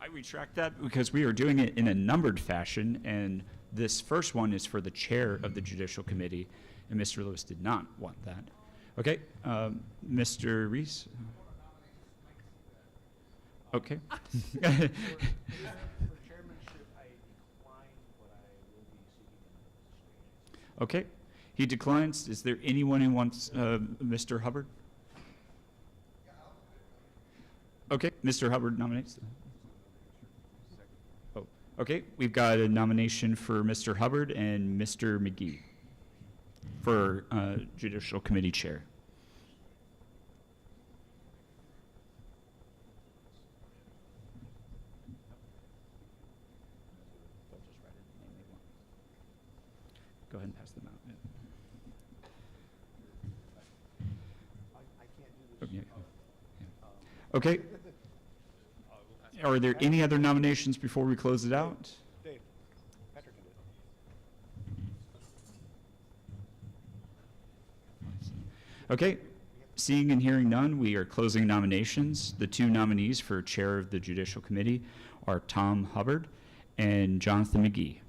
I retract that because we are doing it in a numbered fashion, and this first one is for the chair of the Judicial Committee, and Mr. Lewis did not want that. Okay, Mr. Reese? Okay. Okay, he declines. Is there anyone who wants Mr. Hubbard? Okay, Mr. Hubbard nominates. Oh, okay, we've got a nomination for Mr. Hubbard and Mr. McGee for Judicial Committee Chair. Go ahead and pass them out. Yeah. Okay. Are there any other nominations before we close it out? Dave, Patrick can do it. Okay. Seeing and hearing none, we are closing nominations. The 2 nominees for chair of the Judicial Committee are Tom Hubbard and Jonathan McGee.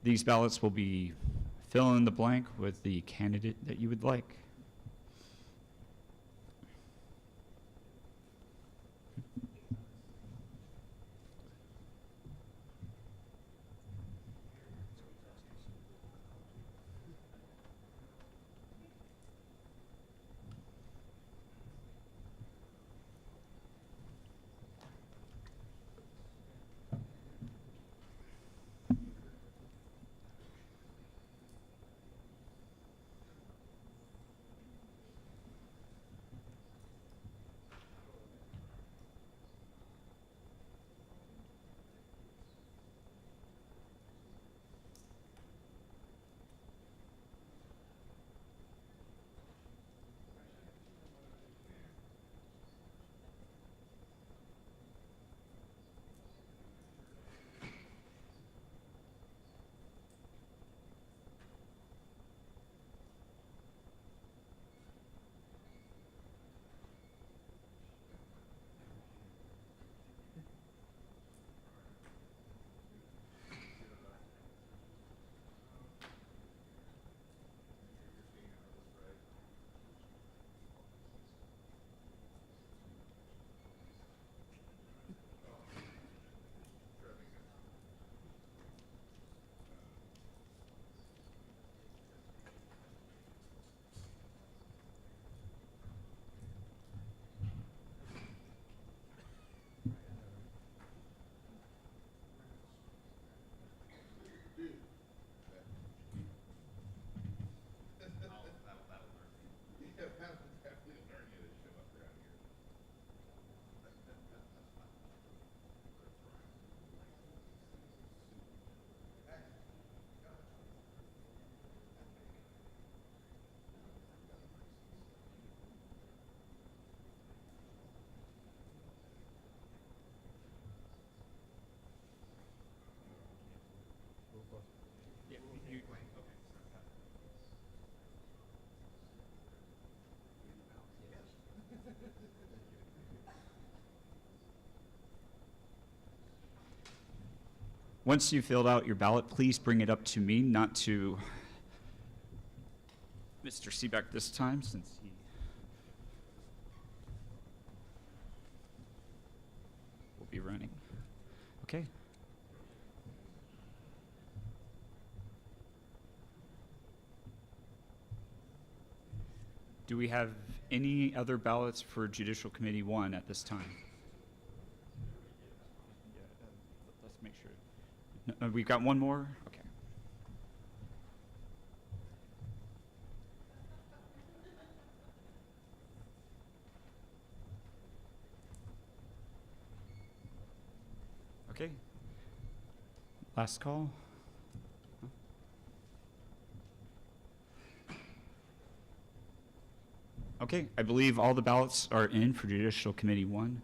These ballots will be fill in the blank with the candidate that you would like. Once you filled out your ballot, please bring it up to me, not to Mr. Seebeck this time, since he will be running. Okay. Do we have any other ballots for Judicial Committee 1 at this time? Let's make sure. No, we've got one more? Okay. Okay. Last call. Okay, I believe all the ballots are in for Judicial Committee 1.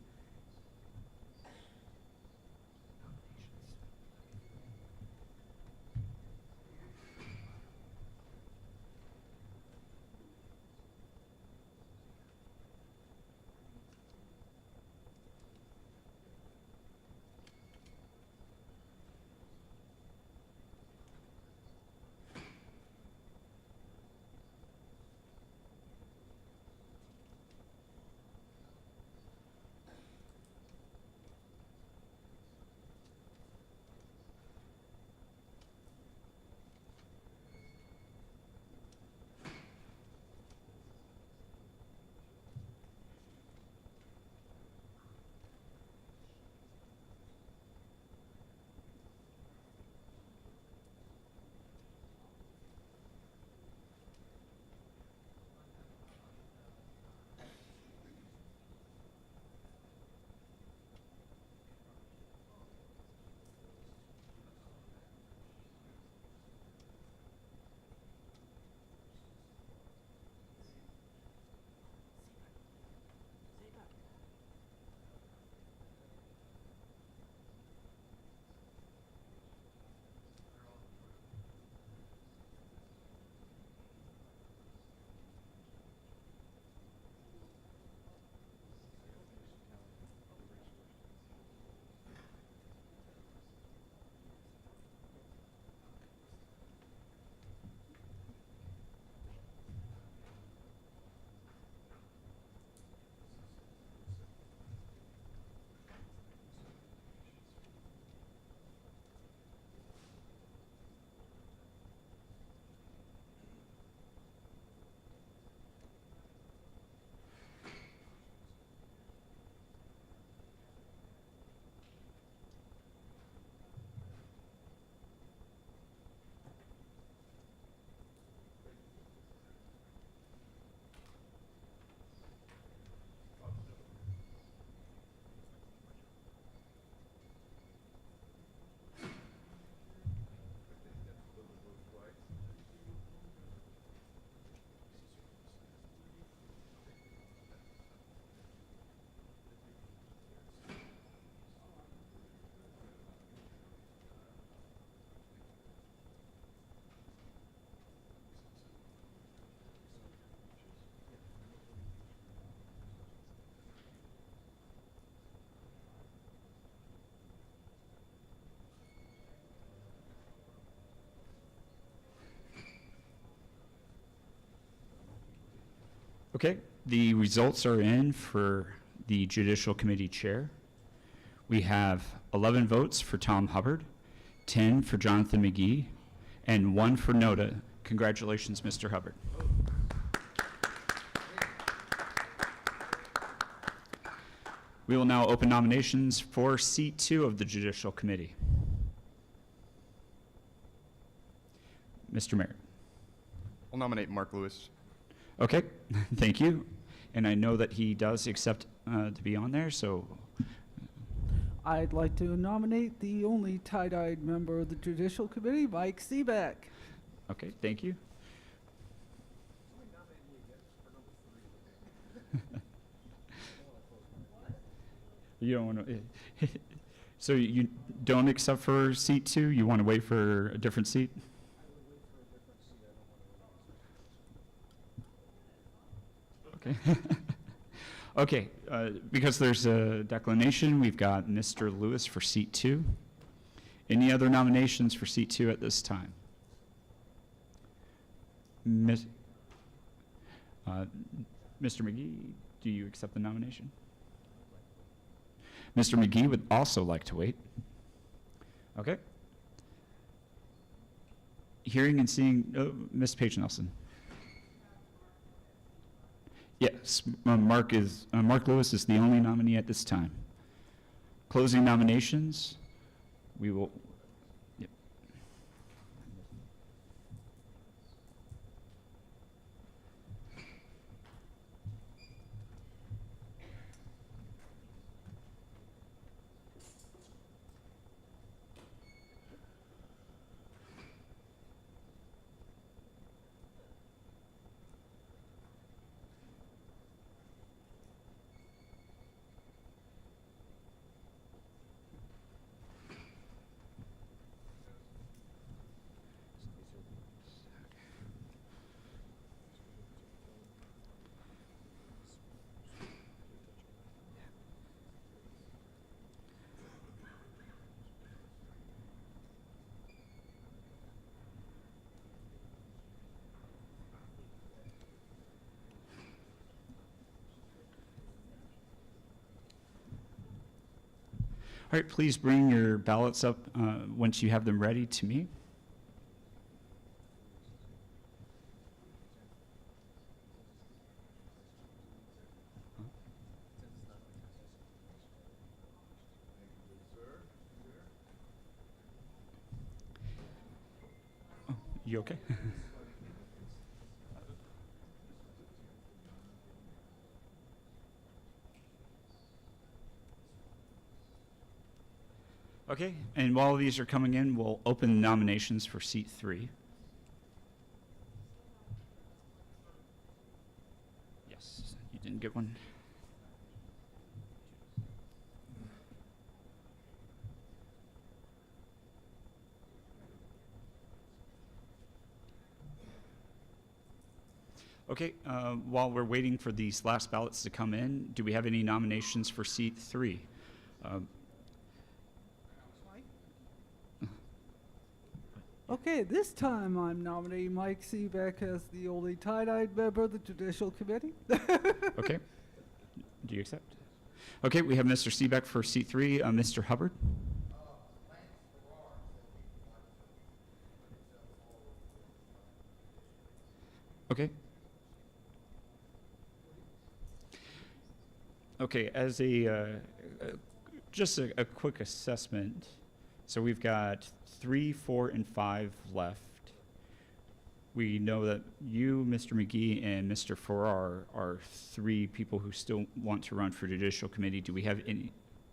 Okay, the results are in for the Judicial Committee Chair. We have 11 votes for Tom Hubbard, 10 for Jonathan McGee, and 1 for Noda. Congratulations, Mr. Hubbard. We will now open nominations for seat 2 of the Judicial Committee. Mr. Merritt. I'll nominate Mark Lewis. Okay, thank you. And I know that he does accept to be on there, so I'd like to nominate the only tie-dyed member of the Judicial Committee, Mike Seebeck. okay, thank you. You don't want to, so you don't accept for seat 2? You want to wait for a different seat? Okay. Okay, because there's a declination, we've got Mr. Lewis for seat 2. Any other nominations for seat 2 at this time? Uh, Mr. McGee, do you accept the nomination? Mr. McGee would also like to wait. Okay. Hearing and seeing, Ms. Paige Nelson. Yes, Mark Lewis is the only nominee at this time. Closing nominations, we will, yep. All right, please bring your ballots up once you have them ready to me. Oh, you okay? Okay, and while these are coming in, we'll open nominations for seat 3. Yes, you didn't get one. Okay, while we're waiting for these last ballots to come in, do we have any nominations for seat 3? Okay, this time I'm nominating Mike Seebeck as the only tie-dyed member of the Judicial Committee. Okay. Do you accept? Okay, we have Mr. Seebeck for seat 3. Mr. Hubbard? Okay. Okay, as just a quick assessment, so we've got 3, 4, and 5 left. We know that you, Mr. McGee, and Mr. Farrar are 3 people who still want to run for Judicial Committee. Do we have any?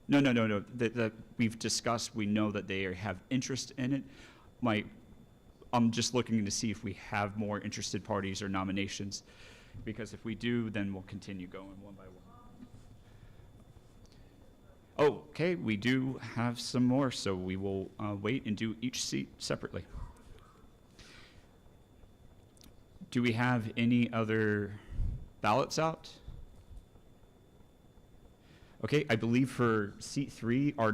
No. That we've discussed. We know that they have interest in it. I'm just looking to see if we have more interested parties or nominations, because if we do, then we'll continue going one by one. Oh, okay, we do have some more, so we will wait and do each seat separately. Do we have any other ballots out? Okay, I believe for seat 3, our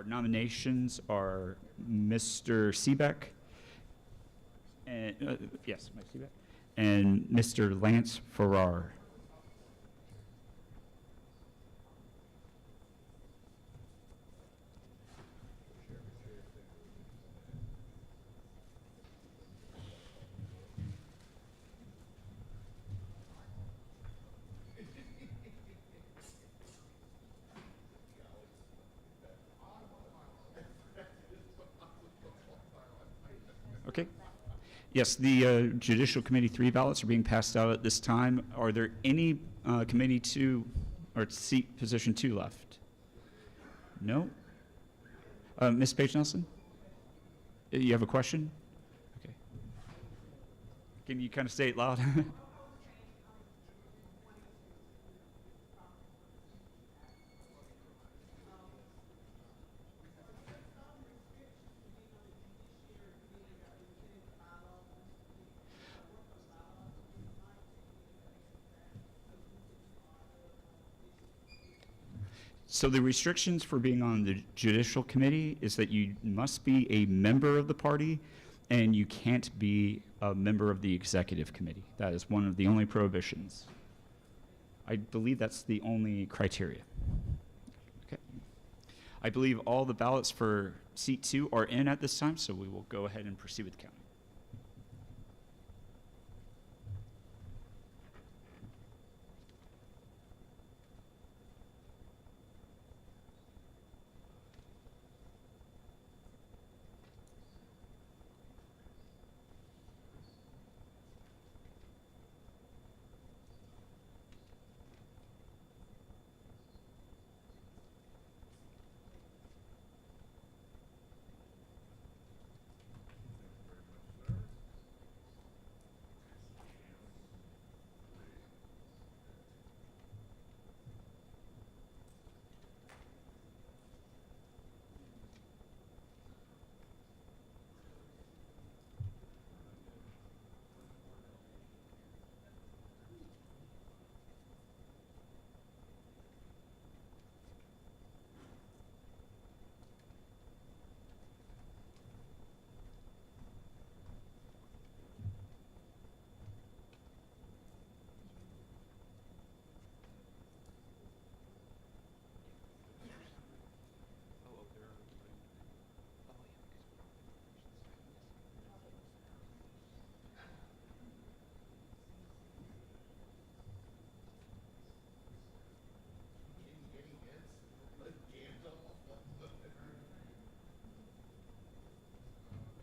nominations are Mr. Seebeck, and yes, Mike Seebeck, and Mr. Lance Farrar. Okay. Yes, the Judicial Committee 3 ballots are being passed out at this time. Are there any Committee 2 or seat position 2 left? No? Ms. Paige Nelson? You have a question? Okay. Can you kind of say it loud? So the restrictions for being on the Judicial Committee is that you must be a member of the party and you can't be a member of the executive committee. That is one of the only prohibitions. I believe that's the only criteria. Okay. I believe all the ballots for seat 2 are in at this time, so we will go ahead and proceed with counting.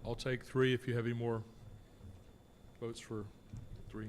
I'll take 3 if you have any more votes for 3.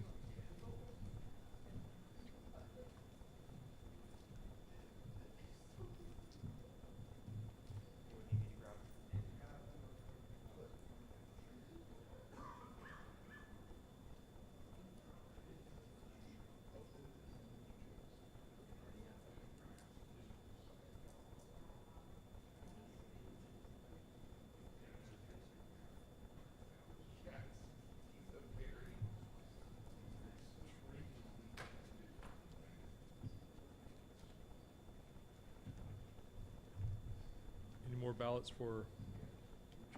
Any more ballots for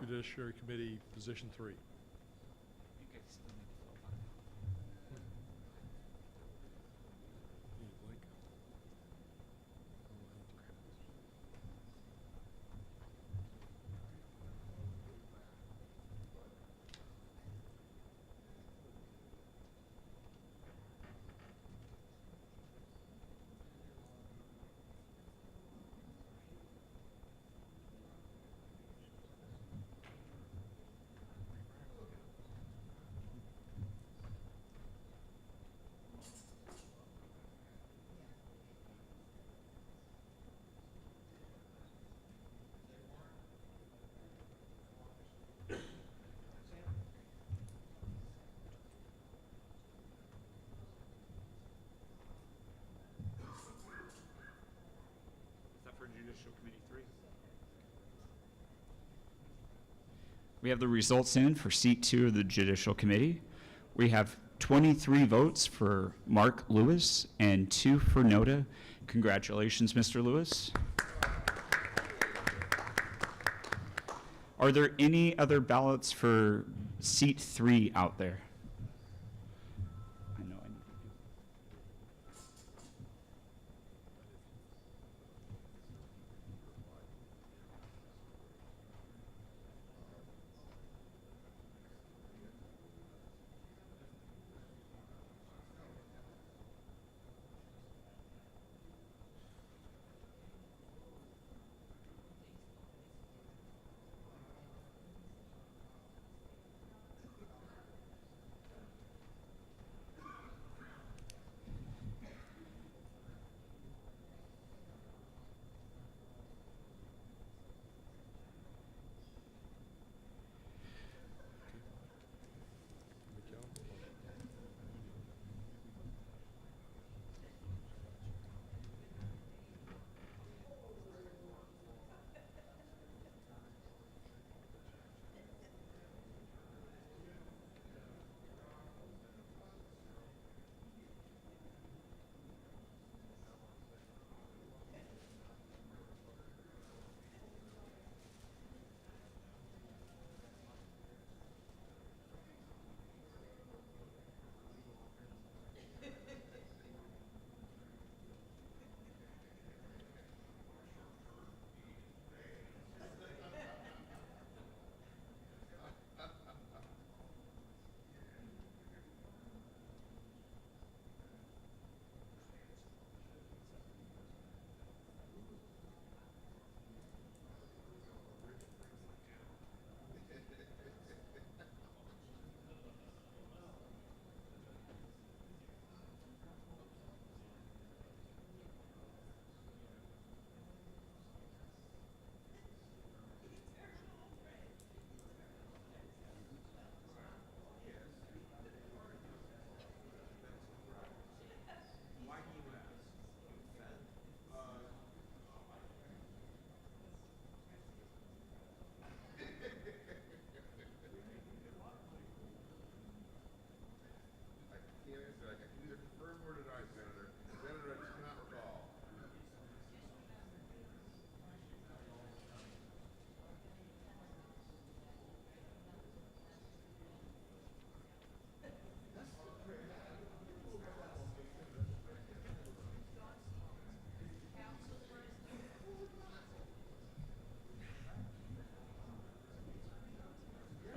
Judiciary Committee Position 3? Is that for Judicial Committee 3? We have the results in for seat 2 of the Judicial Committee. We have 23 votes for Mark Lewis and 2 for Noda. Congratulations, Mr. Lewis. Are there any other ballots for seat 3 out there? I know I need to do.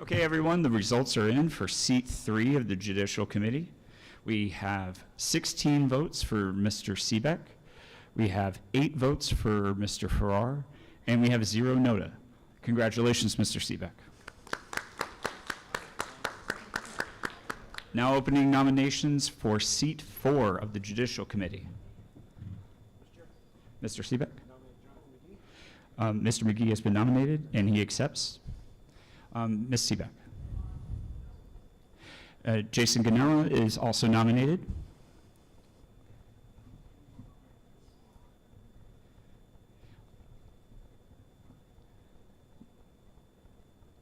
Okay, everyone, the results are in for seat 3 of the Judicial Committee. We have 16 votes for Mr. Seebeck. We have 8 votes for Mr. Farrar, and we have 0 nota. Congratulations, Mr. Seebeck. Now opening nominations for seat 4 of the Judicial Committee. Mr. Seebeck? Mr. McGee has been nominated, and he accepts. Ms. Seebeck? Jason Ganella is also nominated.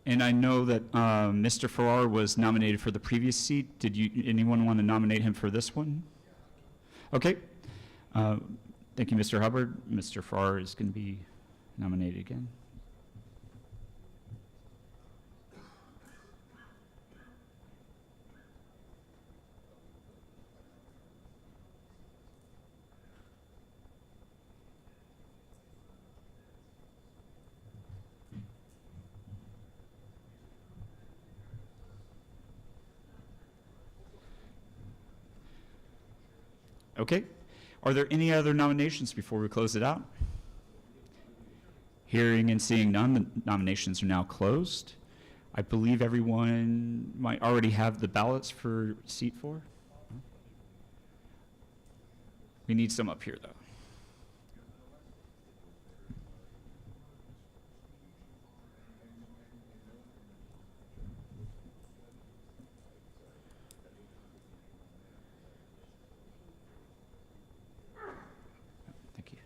And I know that Mr. Farrar was nominated for the previous seat. Did anyone want to nominate him for this one? Okay. Thank you, Mr. Hubbard. Mr. Farrar is going to be nominated again. Okay. Are there any other nominations before we close it out? Hearing and seeing none, the nominations are now closed. I believe everyone might already have the ballots for seat 4. We need some up here, though. Thank you.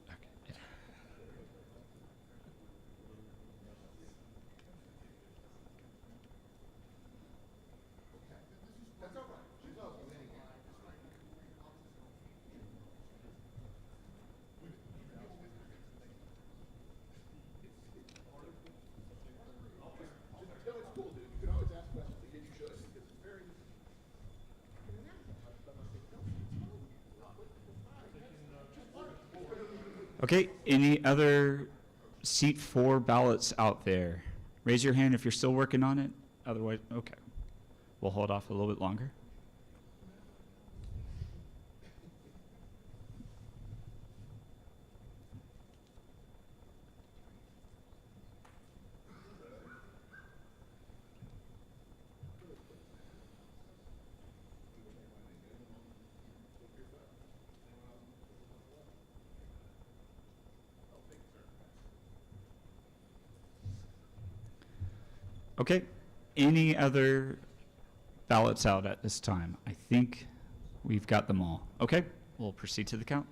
Okay. Okay, any other seat 4 ballots out there? Raise your hand if you're still working on it. Otherwise, okay. We'll hold off a little bit longer. Okay, any other ballots out at this time? I think we've got them all. Okay, we'll proceed to the count.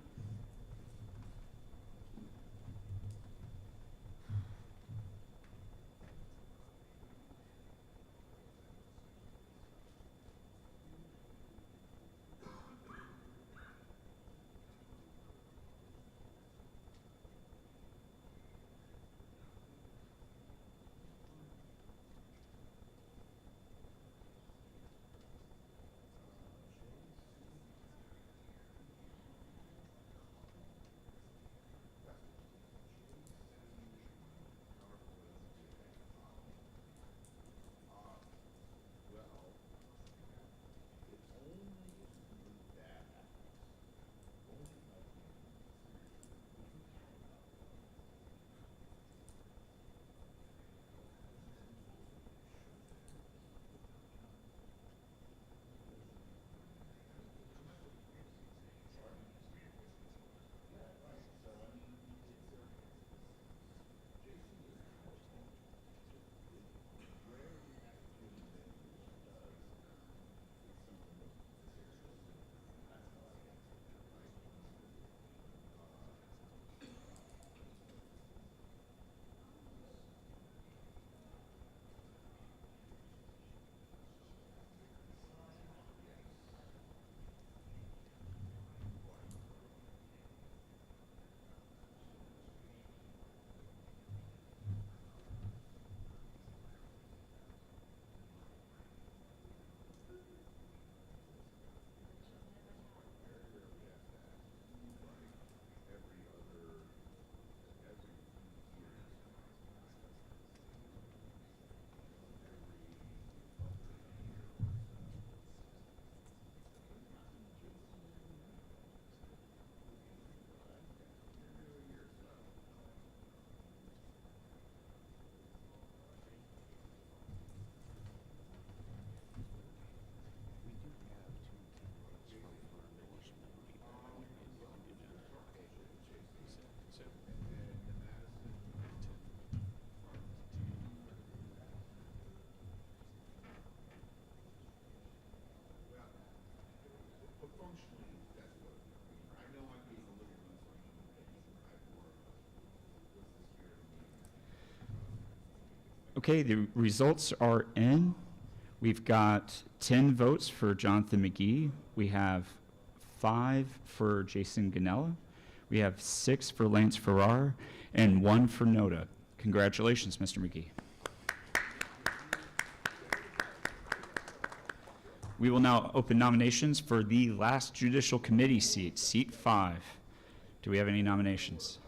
Okay, the results are in. We've got 10 votes for Jonathan McGee. We have 5 for Jason Ganella. We have 6 for Lance Farrar and 1 for Noda. Congratulations, Mr. McGee. We will now open nominations for the last judicial committee seat, seat 5. Do we have any nominations?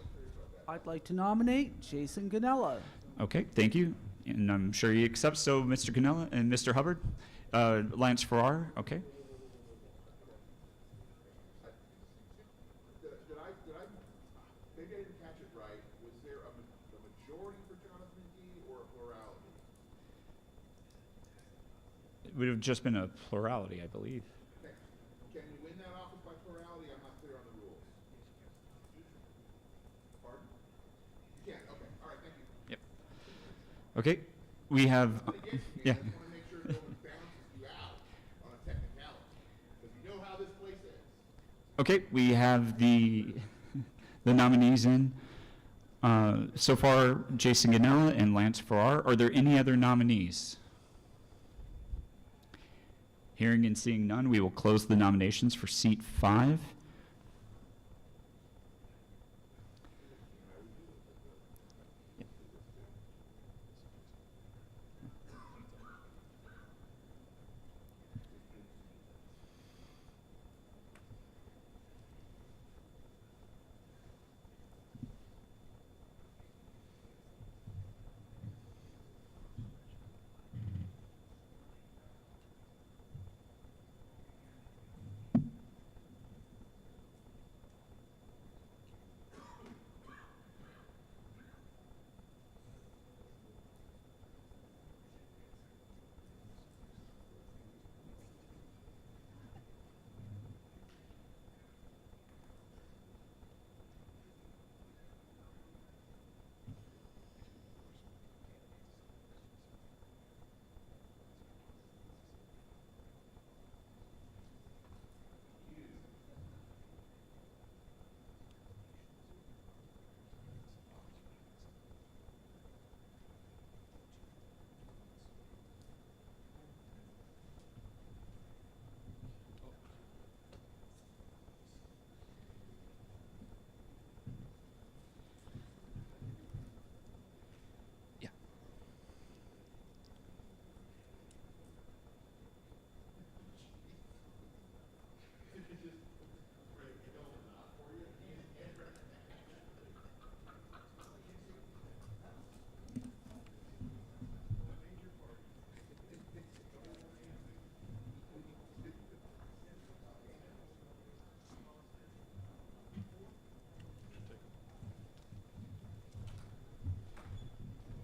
I'd like to nominate Jason Ganella. Okay, thank you. And I'm sure he accepts. So, Mr. Ganella and Mr. Hubbard, Lance Farrar, okay. Maybe I didn't catch it right. Was there a majority for Jonathan McGee or a plurality? It would have just been a plurality, I believe. Okay. Can you win that office by plurality? I'm not clear on the rules. Pardon? You can. Okay. All right. Thank you. Yep. Okay, we have, yeah. I just want to make sure no one bounces you out on a technicality, because you know how this place is. Okay, we have the nominees in. So far, Jason Ganella and Lance Farrar. Are there any other nominees? Hearing and seeing none, we will close the nominations for seat 5.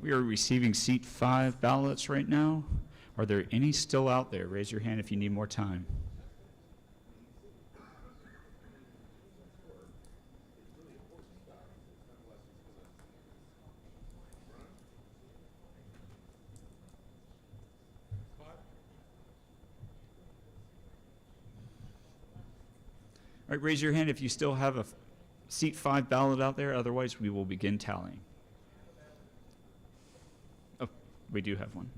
We are receiving seat 5 ballots right now. Are there any still out there? Raise your hand if you need more time. All right, raise your hand if you still have a seat 5 ballot out there. Otherwise, we will begin tallying. Oh, we do have one.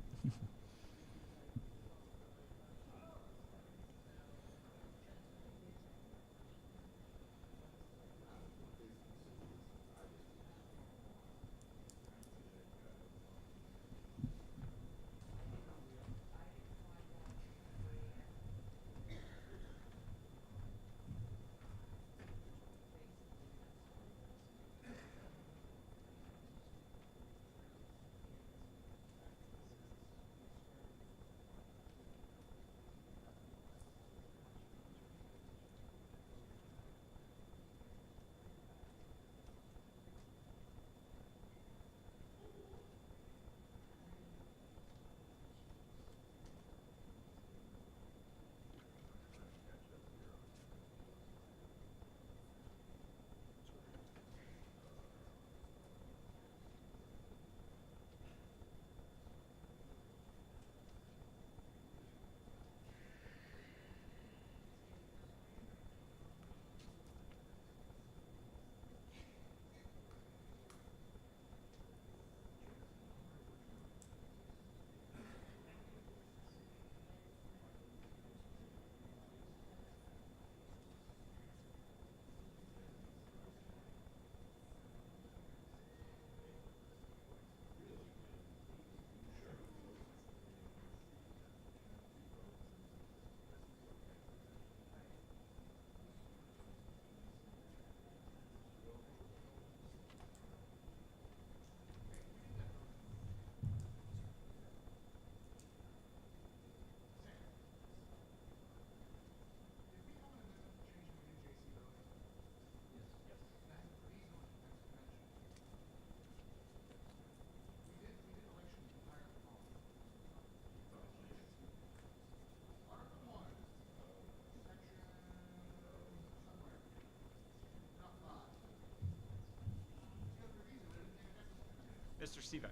Sivak.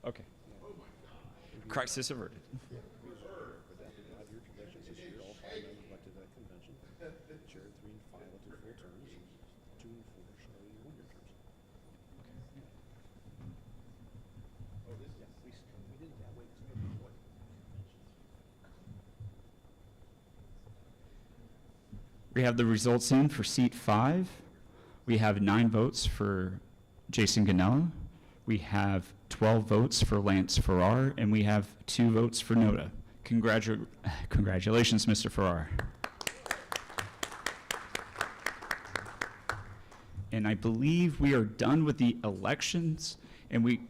Okay. Crisis averted. We have the results in for seat 5. We have 9 votes for Jason Ganella. We have 12 votes for Lance Farrar, and we have 2 votes for Noda. Congratulations, Mr. Farrar. And I believe we are done with the elections, and we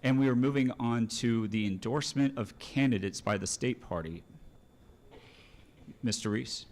are moving on to the endorsement of candidates by the state party. Mr. Reese.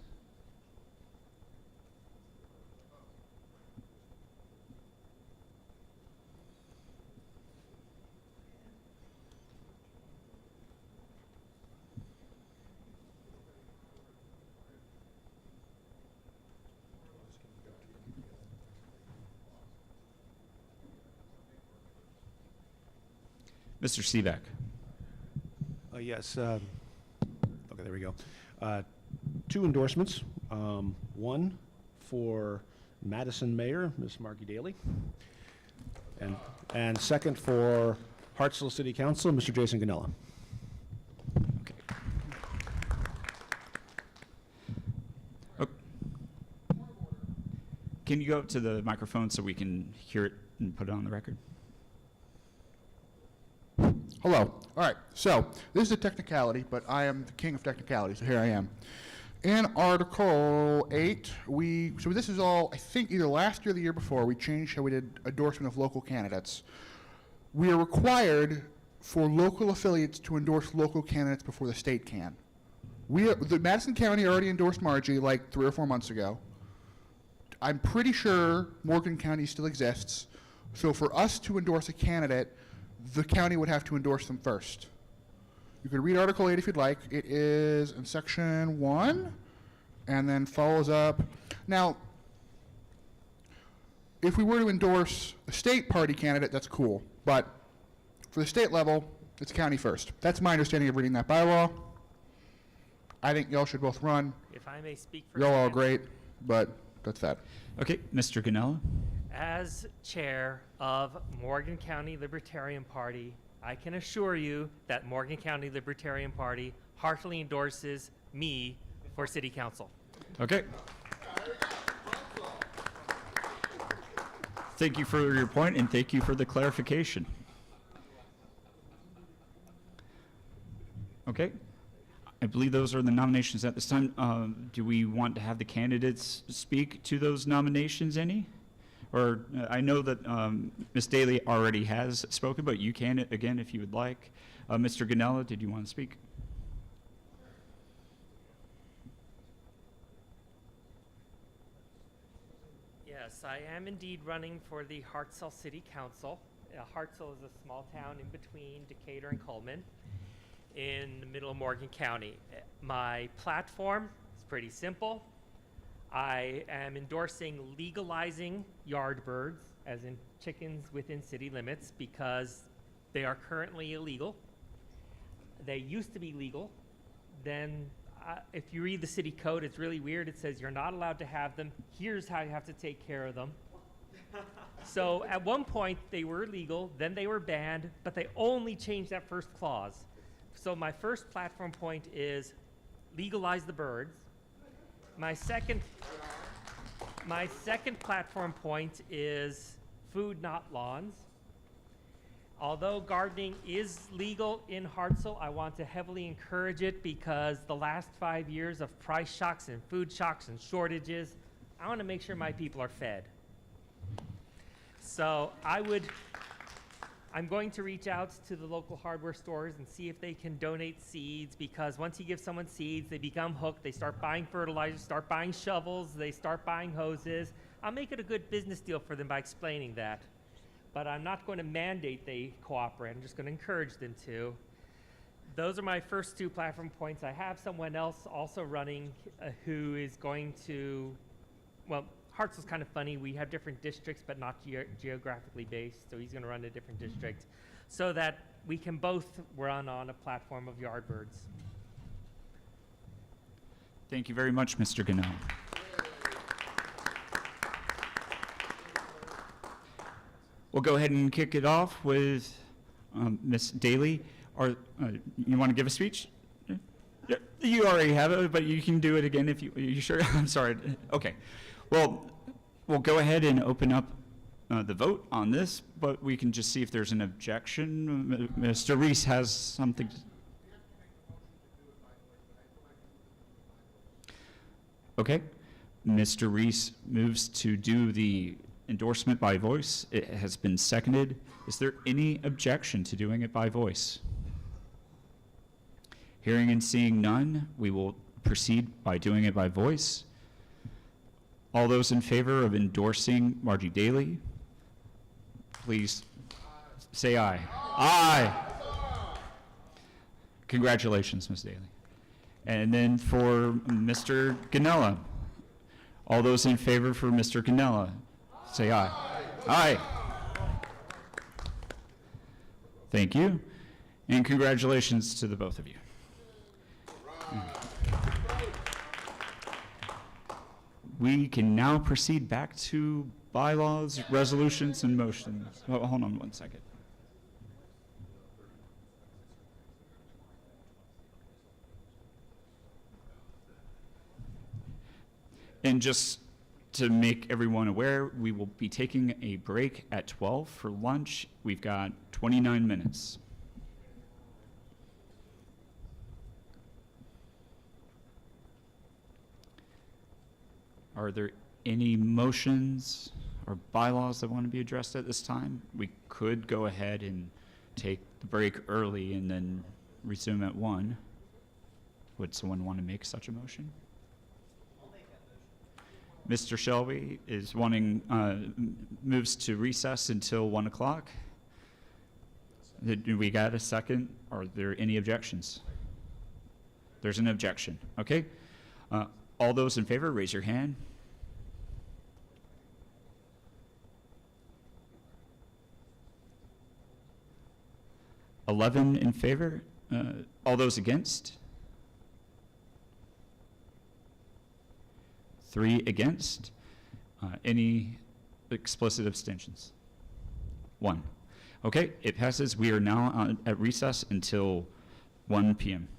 Mr. Sivak. Yes. Okay, there we go. 2 endorsements. One for Madison Mayor, Ms. Margie Daly, and second for Hartselle City Council, Mr. Jason Ganella. Okay. Oh. Can you go up to the microphone so we can hear it and put it on the record? Hello. All right. So this is a technicality, but I am the king of technicalities, so here I am. In Article 8, so this is all, I think, either last year or the year before, we changed how we did endorsement of local candidates. We are required for local affiliates to endorse local candidates before the state can. The Madison County already endorsed Margie like 3 or 4 months ago. I'm pretty sure Morgan County still exists. So for us to endorse a candidate, the county would have to endorse them first. You can read Article 8 if you'd like. It is in Section 1, and then follows up. Now, if we were to endorse a state party candidate, that's cool. But for the state level, it's county first. That's my understanding of reading that bylaw. I think y'all should both run. If I may speak for Y'all are a second. great, but that's that. Okay, Mr. Ganella. As chair of Morgan County Libertarian Party, I can assure you that Morgan County Libertarian Party heartily endorses me for city council. Okay. Thank you for your point, and thank you for the clarification. Okay. I believe those are the nominations at this time. Do we want to have the candidates speak to those nominations any? Or I know that Ms. Daly already has spoken, but you can again if you would like. Mr. Ganella, did you want to speak? Yes, I am indeed running for the Hartselle City Council. Hartselle is a small town in between Decatur and Coleman in the middle of Morgan County. My platform is pretty simple. I am endorsing legalizing yard birds, as in chickens within city limits, because they are currently illegal. They used to be legal. Then if you read the city code, it's really weird. It says you're not allowed to have them. Here's how you have to take care of them. So at one point they were legal, then they were banned, but they only changed that first clause. So my first platform point is legalize the birds. My second platform point is food, not lawns. Although gardening is legal in Hartselle, I want to heavily encourage it because the last 5 years of price shocks and food shocks and shortages, I want to make sure my people are fed. So I I'm going to reach out to the local hardware stores and see if they can donate seeds, because once you give someone seeds, they become hooked. They start buying fertilizer, start buying shovels, they start buying hoses. I'll make it a good business deal for them by explaining that. But I'm not going to mandate they cooperate. I'm just going to encourage them to. Those are my first two platform points. I have someone else also running who is going to, well, Hartsville's kind of funny. We have different districts, but not geographically based. So he's going to run a different district so that we can both run on a platform of Yardbirds. Thank you very much, Mr. Gannell. We'll go ahead and kick it off with Ms. Daly. You want to give a speech? Yeah, you already have it, but you can do it again if you sure? I'm sorry. Okay. Well, we'll go ahead and open up the vote on this, but we can just see if there's an objection. Mr. Reese has something. Okay. Mr. Reese moves to do the endorsement by voice. It has been seconded. Is there any objection to doing it by voice? Hearing and seeing none, we will proceed by doing it by voice. All those in favor of endorsing Margie Daly, please say aye. Aye. Congratulations, Ms. Daly. And then for Mr. Ganella, all those in favor for Mr. Ganella, say aye. Aye. Thank you. And congratulations to the both of you. We can now proceed back to bylaws, resolutions, and motions. Oh, hold on one second. And just to make everyone aware, we will be taking a break at 12 for lunch. We've got 29 minutes. Are there any motions or bylaws that want to be addressed at this time? We could go ahead and take the break early and then resume at 1. Would someone want to make such a motion? I'll make that motion. Mr. Shelby is wanting, moves to recess until 1 o'clock. Do we got a second? Are there any objections? There's an objection. Okay. All those in favor, raise your hand. $11 in favor. All those against? 3 against. Any explicit abstentions? 1. Okay, it passes. We are now at recess until 1 p.m.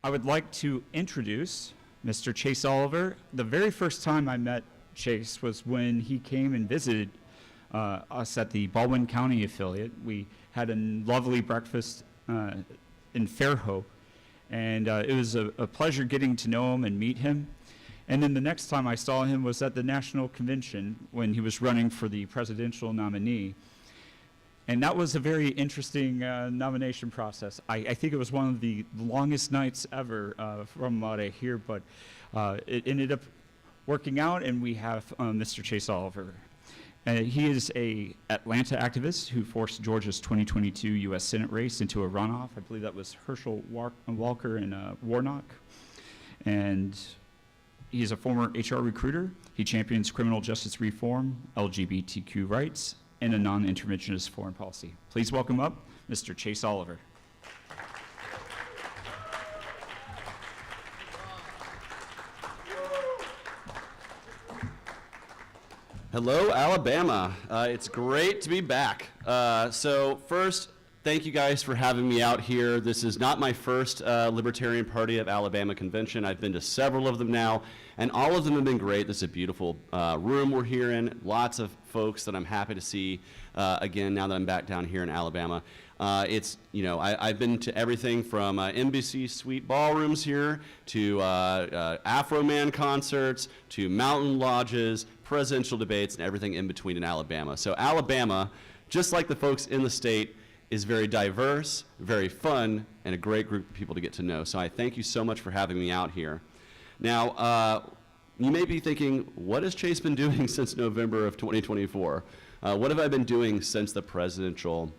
I would like to introduce Mr. Chase Oliver. The very first time I met Chase was when he came and visited us at the Baldwin County affiliate. We had a lovely breakfast in Fairhope, and it was a pleasure getting to know him and meet him. And then the next time I saw him was at the National Convention when he was running for the presidential nominee. And that was a very interesting nomination process. I think it was one of the longest nights ever from what I hear, but it ended up working out, and we have Mr. Chase Oliver. He is a Atlanta activist who forced Georgia's 2022 U.S. Senate race into a runoff. I believe that was Herschel Walker and Warnock. And he is a former HR recruiter. He champions criminal justice reform, LGBTQ rights, and a non-interventionist foreign policy. Please welcome up Mr. Chase Oliver. Hello, Alabama. It's great to be back. So first, thank you guys for having me out here. This is not my first Libertarian Party of Alabama convention. I've been to several of them now, and all of them have been great. This is a beautiful room we're here in. Lots of folks that I'm happy to see again now that I'm back down here in Alabama. I've been to everything from NBC suite ballrooms here to Afro Man concerts to mountain lodges, presidential debates, and everything in between in Alabama. So Alabama, just like the folks in the state, is very diverse, very fun, and a great group of people to get to know. So I thank you so much for having me out here. Now, you may be thinking, what has Chase been doing since November of 2024? What have I been doing since the presidential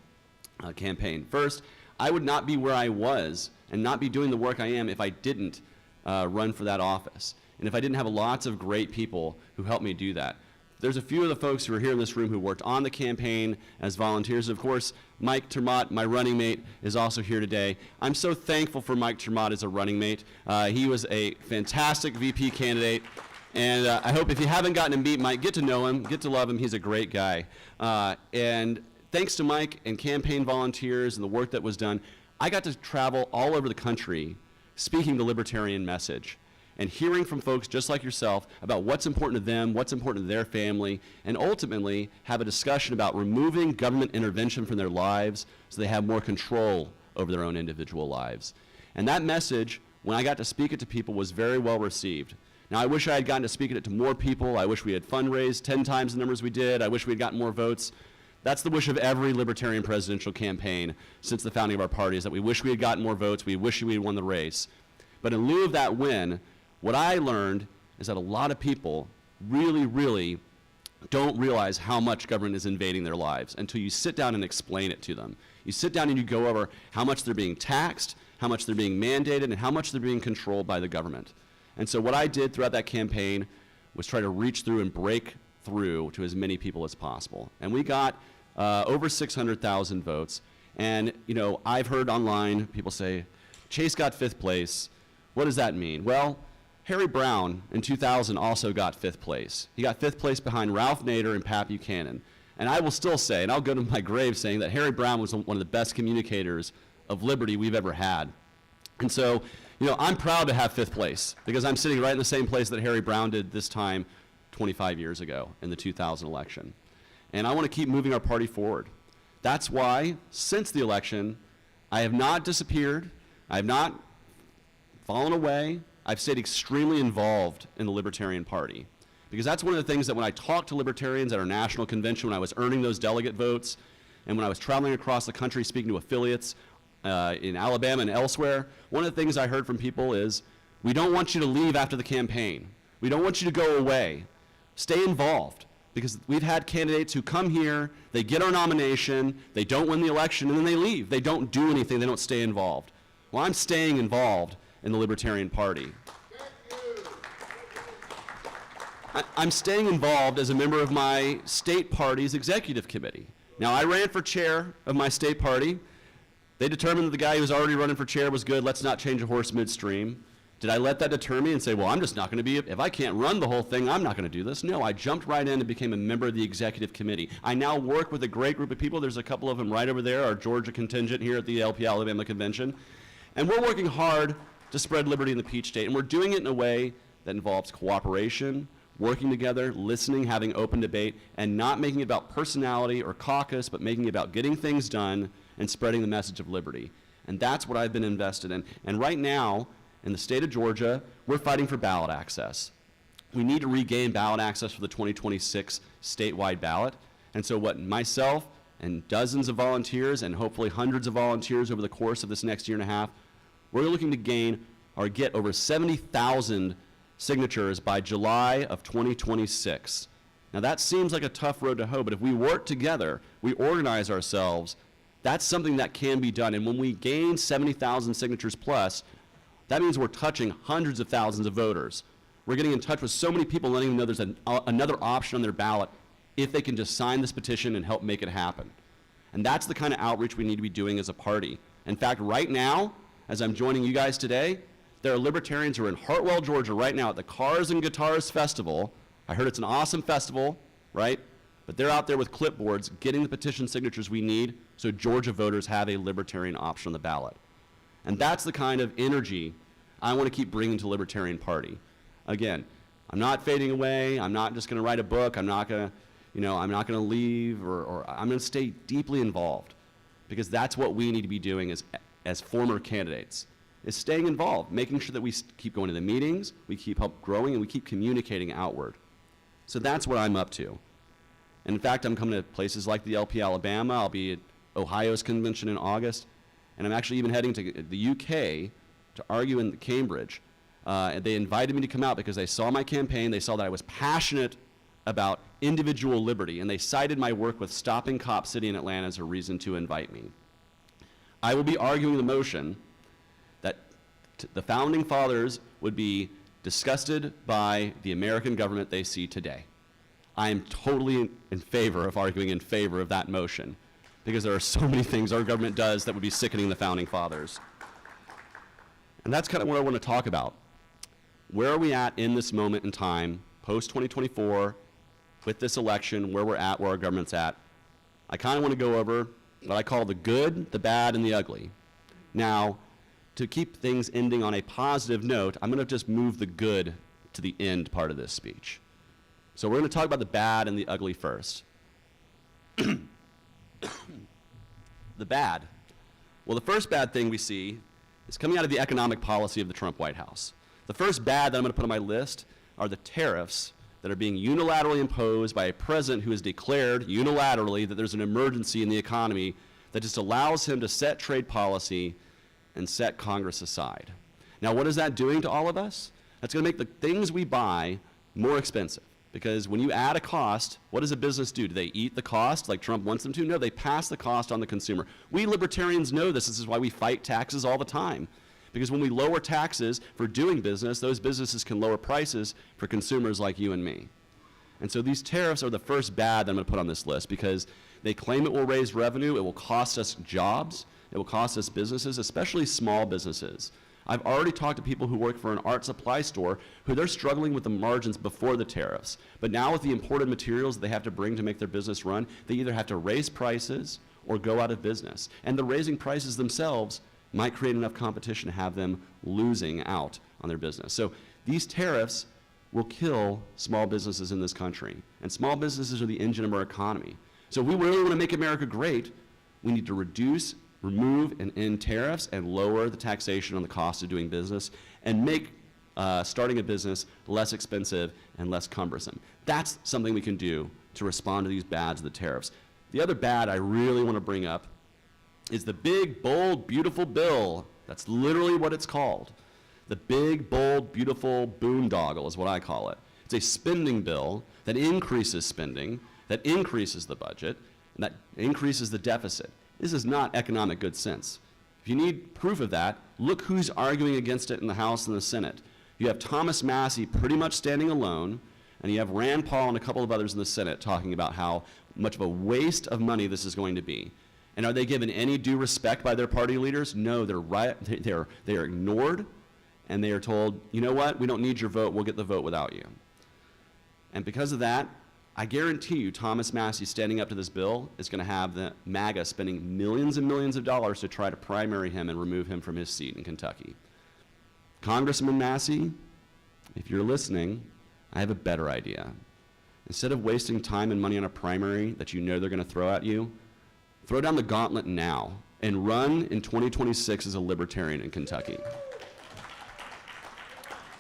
campaign? First, I would not be where I was and not be doing the work I am if I didn't run for that office, and if I didn't have lots of great people who helped me do that. There's a few of the folks who are here in this room who worked on the campaign as volunteers. Of course, Mike Termott, my running mate, is also here today. I'm so thankful for Mike Termott as a running mate. He was a fantastic VP candidate, and I hope if you haven't gotten to meet Mike, get to know him, get to love him. He's a great guy. And thanks to Mike and campaign volunteers and the work that was done, I got to travel all over the country speaking the libertarian message and hearing from folks just like yourself about what's important to them, what's important to their family, and ultimately have a discussion about removing government intervention from their lives so they have more control over their own individual lives. And that message, when I got to speak it to people, was very well received. Now, I wish I had gotten to speak it to more people. I wish we had fundraised 10 times the numbers we did. I wish we had gotten more votes. That's the wish of every Libertarian presidential campaign since the founding of our party, is that we wish we had gotten more votes. We wish we had won the race. But in lieu of that win, what I learned is that a lot of people really, really don't realize how much government is invading their lives until you sit down and explain it to them. You sit down and you go over how much they're being taxed, how much they're being mandated, and how much they're being controlled by the government. And so what I did throughout that campaign was try to reach through and break through to as many people as possible. And we got over 600,000 votes. And, I've heard online people say, Chase got 5th place. What does that mean? Well, Harry Brown in 2000 also got 5th place. He got 5th place behind Ralph Nader and Pat Buchanan. And I will still say, and I'll go to my grave saying that Harry Brown was one of the best communicators of liberty we've ever had. And so, I'm proud to have 5th place because I'm sitting right in the same place that Harry Brown did this time 25 years ago in the 2000 election. And I want to keep moving our party forward. That's why, since the election, I have not disappeared. I have not fallen away. I've stayed extremely involved in the Libertarian Party. Because that's one of the things that when I talked to libertarians at our national convention, when I was earning those delegate votes, and when I was traveling across the country speaking to affiliates in Alabama and elsewhere, one of the things I heard from people is, we don't want you to leave after the campaign. We don't want you to go away. Stay involved. Because we've had candidates who come here, they get our nomination, they don't win the election, and then they leave. They don't do anything, they don't stay involved. Well, I'm staying involved in the Libertarian Party. I'm staying involved as a member of my state party's executive committee. Now, I ran for chair of my state party. They determined that the guy who was already running for chair was good. Let's not change a horse midstream. Did I let that deter me and say, well, I'm just not going to be, if I can't run the whole thing, I'm not going to do this? No, I jumped right in and became a member of the executive committee. I now work with a great group of people. There's a couple of them right over there, our Georgia contingent here at the LP Alabama Convention. And we're working hard to spread liberty in the Peach State. And we're doing it in a way that involves cooperation, working together, listening, having open debate, and not making it about personality or caucus, but making it about getting things done and spreading the message of liberty. And that's what I've been invested in. And right now, in the state of Georgia, we're fighting for ballot access. We need to regain ballot access for the 2026 statewide ballot. And so what myself and dozens of volunteers and hopefully hundreds of volunteers over the course of this next year and a half, we're looking to gain or get over 70,000 signatures by July of 2026. Now that seems like a tough road to hoe, but if we work together, we organize ourselves, that's something that can be done. And when we gain 70,000 signatures plus, that means we're touching hundreds of thousands of voters. We're getting in touch with so many people letting them know there's another option on their ballot if they can just sign this petition and help make it happen. And that's the kind of outreach we need to be doing as a party. In fact, right now, as I'm joining you guys today, there are libertarians who are in Hartwell, Georgia right now at the Cars and Guitars Festival. I heard it's an awesome festival, right? But they're out there with clipboards getting the petition signatures we need so Georgia voters have a libertarian option on the ballot. And that's the kind of energy I want to keep bringing to the Libertarian Party. Again, I'm not fading away. I'm not just going to write a book. I'm not going to, I'm not going to leave, or I'm going to stay deeply involved, because that's what we need to be doing as former candidates, is staying involved, making sure that we keep going to the meetings, we keep help growing, and we keep communicating outward. So that's what I'm up to. And in fact, I'm coming to places like the LP Alabama. I'll be at Ohio's convention in August, and I'm actually even heading to the UK to argue in Cambridge. And they invited me to come out because they saw my campaign, they saw that I was passionate about individual liberty, and they cited my work with Stopping Cop City in Atlanta as a reason to invite me. I will be arguing the motion that the Founding Fathers would be disgusted by the American government they see today. I am totally in favor of arguing in favor of that motion, because there are so many things our government does that would be sickening the Founding Fathers. And that's kind of what I want to talk about. Where are we at in this moment in time, post-2024, with this election, where we're at, where our government's at? I kind of want to go over what I call the good, the bad, and the ugly. Now, to keep things ending on a positive note, I'm going to just move the good to the end part of this speech. So we're going to talk about the bad and the ugly first. The bad. Well, the first bad thing we see is coming out of the economic policy of the Trump White House. The first bad that I'm going to put on my list are the tariffs that are being unilaterally imposed by a president who has declared unilaterally that there's an emergency in the economy that just allows him to set trade policy and set Congress aside. Now, what is that doing to all of us? That's going to make the things we buy more expensive. Because when you add a cost, what does a business do? Do they eat the cost like Trump wants them to? No, they pass the cost on the consumer. We libertarians know this. This is why we fight taxes all the time. Because when we lower taxes for doing business, those businesses can lower prices for consumers like you and me. And so these tariffs are the first bad that I'm going to put on this list, because they claim it will raise revenue, it will cost us jobs, it will cost us businesses, especially small businesses. I've already talked to people who work for an art supply store who they're struggling with the margins before the tariffs. But now with the imported materials they have to bring to make their business run, they either have to raise prices or go out of business. And the raising prices themselves might create enough competition to have them losing out on their business. So these tariffs will kill small businesses in this country. And small businesses are the engine of our economy. So if we really want to make America great, we need to reduce, remove, and end tariffs and lower the taxation on the cost of doing business and make starting a business less expensive and less cumbersome. That's something we can do to respond to these bads of the tariffs. The other bad I really want to bring up is the big, bold, beautiful bill. That's literally what it's called. The big, bold, beautiful boondoggle is what I call it. It's a spending bill that increases spending, that increases the budget, and that increases the deficit. This is not economic good sense. If you need proof of that, look who's arguing against it in the House and the Senate. You have Thomas Massie pretty much standing alone, and you have Rand Paul and a couple of others in the Senate talking about how much of a waste of money this is going to be. And are they given any due respect by their party leaders? No, they are ignored, and they are told, you know what, we don't need your vote, we'll get the vote without you. And because of that, I guarantee you Thomas Massie standing up to this bill is going to have the MAGA spending millions and millions of dollars to try to primary him and remove him from his seat in Kentucky. Congressman Massey, if you're listening, I have a better idea. Instead of wasting time and money on a primary that you know they're going to throw at you, throw down the gauntlet now and run in 2026 as a Libertarian in Kentucky.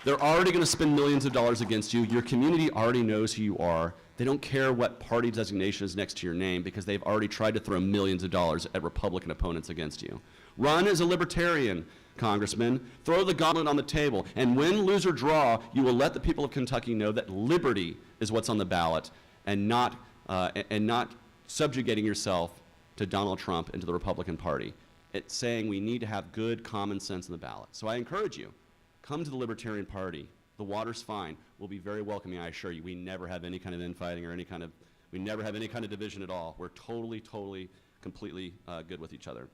They're already going to spend millions of dollars against you. Your community already knows who you are. They don't care what party designation is next to your name because they've already tried to throw millions of dollars at Republican opponents against you. Run as a Libertarian, Congressman. Throw the gauntlet on the table. And win, lose, or draw, you will let the people of Kentucky know that liberty is what's on the ballot and not subjugating yourself to Donald Trump and to the Republican Party. It's saying we need to have good common sense in the ballot. So I encourage you, come to the Libertarian Party. The water's fine. We'll be very welcoming, I assure you. We never have any kind of infighting or we never have any kind of division at all. We're totally, completely good with each other.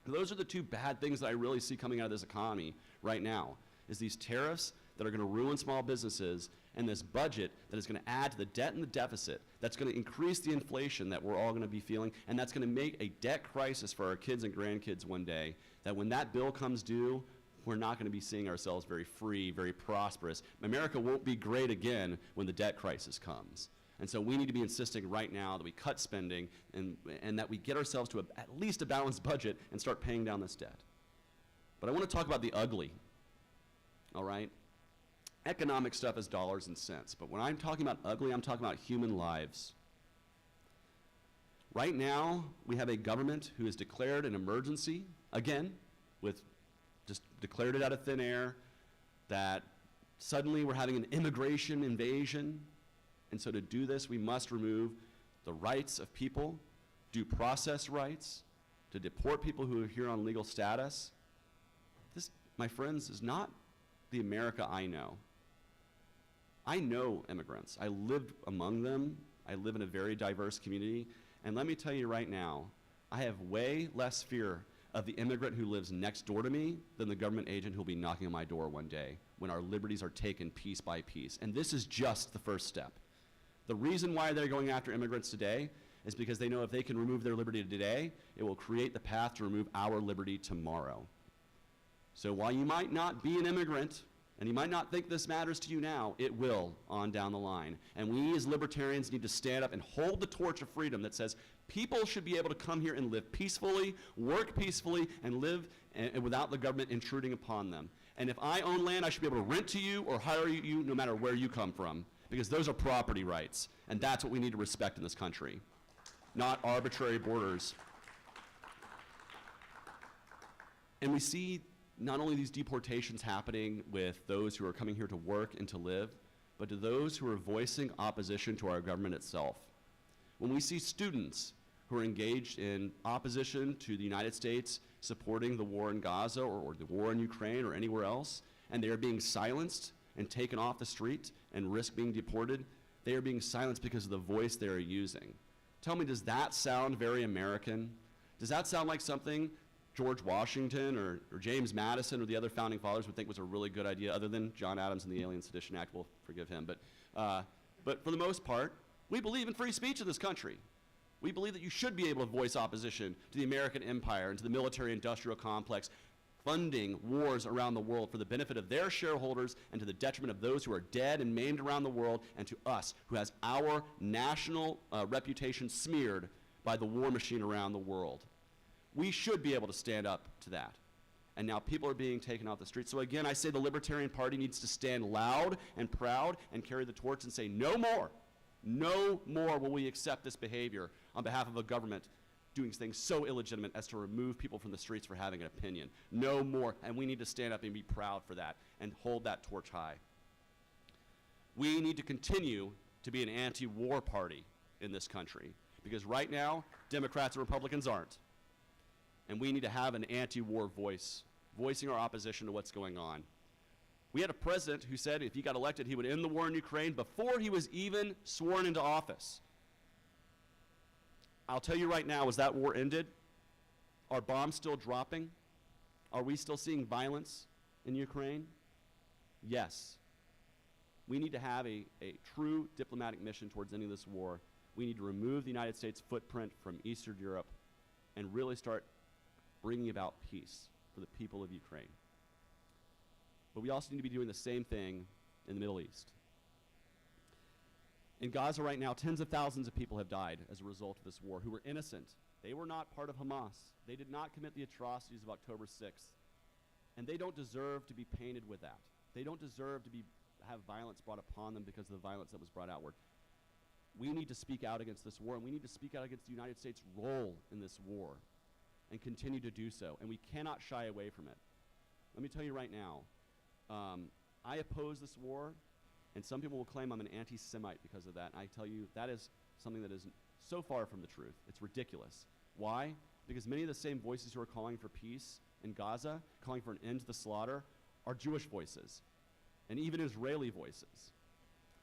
Those are the two bad things that I really see coming out of this economy right now, is these tariffs that are going to ruin small businesses and this budget that is going to add to the debt and the deficit, that's going to increase the inflation that we're all going to be feeling, and that's going to make a debt crisis for our kids and grandkids one day, that when that bill comes due, we're not going to be seeing ourselves very free, very prosperous. America won't be great again when the debt crisis comes. And so we need to be insisting right now that we cut spending and that we get ourselves to at least a balanced budget and start paying down this debt. But I want to talk about the ugly, all right? Economic stuff is dollars and cents, but when I'm talking about ugly, I'm talking about human lives. Right now, we have a government who has declared an emergency, again, just declared it out of thin air, that suddenly we're having an immigration invasion. And so to do this, we must remove the rights of people, due process rights, to deport people who are here on legal status. This, my friends, is not the America I know. I know immigrants. I lived among them. I live in a very diverse community. And let me tell you right now, I have way less fear of the immigrant who lives next door to me than the government agent who'll be knocking on my door one day when our liberties are taken piece by piece. And this is just the first step. The reason why they're going after immigrants today is because they know if they can remove their liberty today, it will create the path to remove our liberty tomorrow. So while you might not be an immigrant, and you might not think this matters to you now, it will on down the line. And we as libertarians need to stand up and hold the torch of freedom that says people should be able to come here and live peacefully, work peacefully, and live without the government intruding upon them. And if I own land, I should be able to rent to you or hire you no matter where you come from, because those are property rights. And that's what we need to respect in this country, not arbitrary borders. And we see not only these deportations happening with those who are coming here to work and to live, but to those who are voicing opposition to our government itself. When we see students who are engaged in opposition to the United States supporting the war in Gaza or the war in Ukraine or anywhere else, and they are being silenced and taken off the street and risk being deported, they are being silenced because of the voice they are using. Tell me, does that sound very American? Does that sound like something George Washington or James Madison or the other founding fathers would think was a really good idea, other than John Adams and the Alien Sedition Act? We'll forgive him. But for the most part, we believe in free speech in this country. We believe that you should be able to voice opposition to the American empire and to the military-industrial complex, funding wars around the world for the benefit of their shareholders and to the detriment of those who are dead and maimed around the world, and to us, who has our national reputation smeared by the war machine around the world. We should be able to stand up to that. And now people are being taken off the streets. So again, I say the Libertarian Party needs to stand loud and proud and carry the torch and say, no more will we accept this behavior on behalf of a government doing things so illegitimate as to remove people from the streets for having an opinion. No more. And we need to stand up and be proud for that and hold that torch high. We need to continue to be an anti-war party in this country, because right now, Democrats and Republicans aren't. And we need to have an anti-war voice, voicing our opposition to what's going on. We had a president who said if he got elected, he would end the war in Ukraine before he was even sworn into office. I'll tell you right now, as that war ended, are bombs still dropping? Are we still seeing violence in Ukraine? Yes. We need to have a true diplomatic mission towards ending this war. We need to remove the United States' footprint from Eastern Europe and really start bringing about peace for the people of Ukraine. but we also need to be doing the same thing in the Middle East. In Gaza right now, tens of thousands of people have died as a result of this war who were innocent. They were not part of Hamas. They did not commit the atrocities of October 6th. And they don't deserve to be painted with that. They don't deserve to have violence brought upon them because of the violence that was brought outward. We need to speak out against this war, and we need to speak out against the United States' role in this war and continue to do so. And we cannot shy away from it. Let me tell you right now, I oppose this war, and some people will claim I'm an anti-Semite because of that. And I tell you, that is something that is so far from the truth. It's ridiculous. Why? Because many of the same voices who are calling for peace in Gaza, calling for an end to the slaughter, are Jewish voices, and even Israeli voices.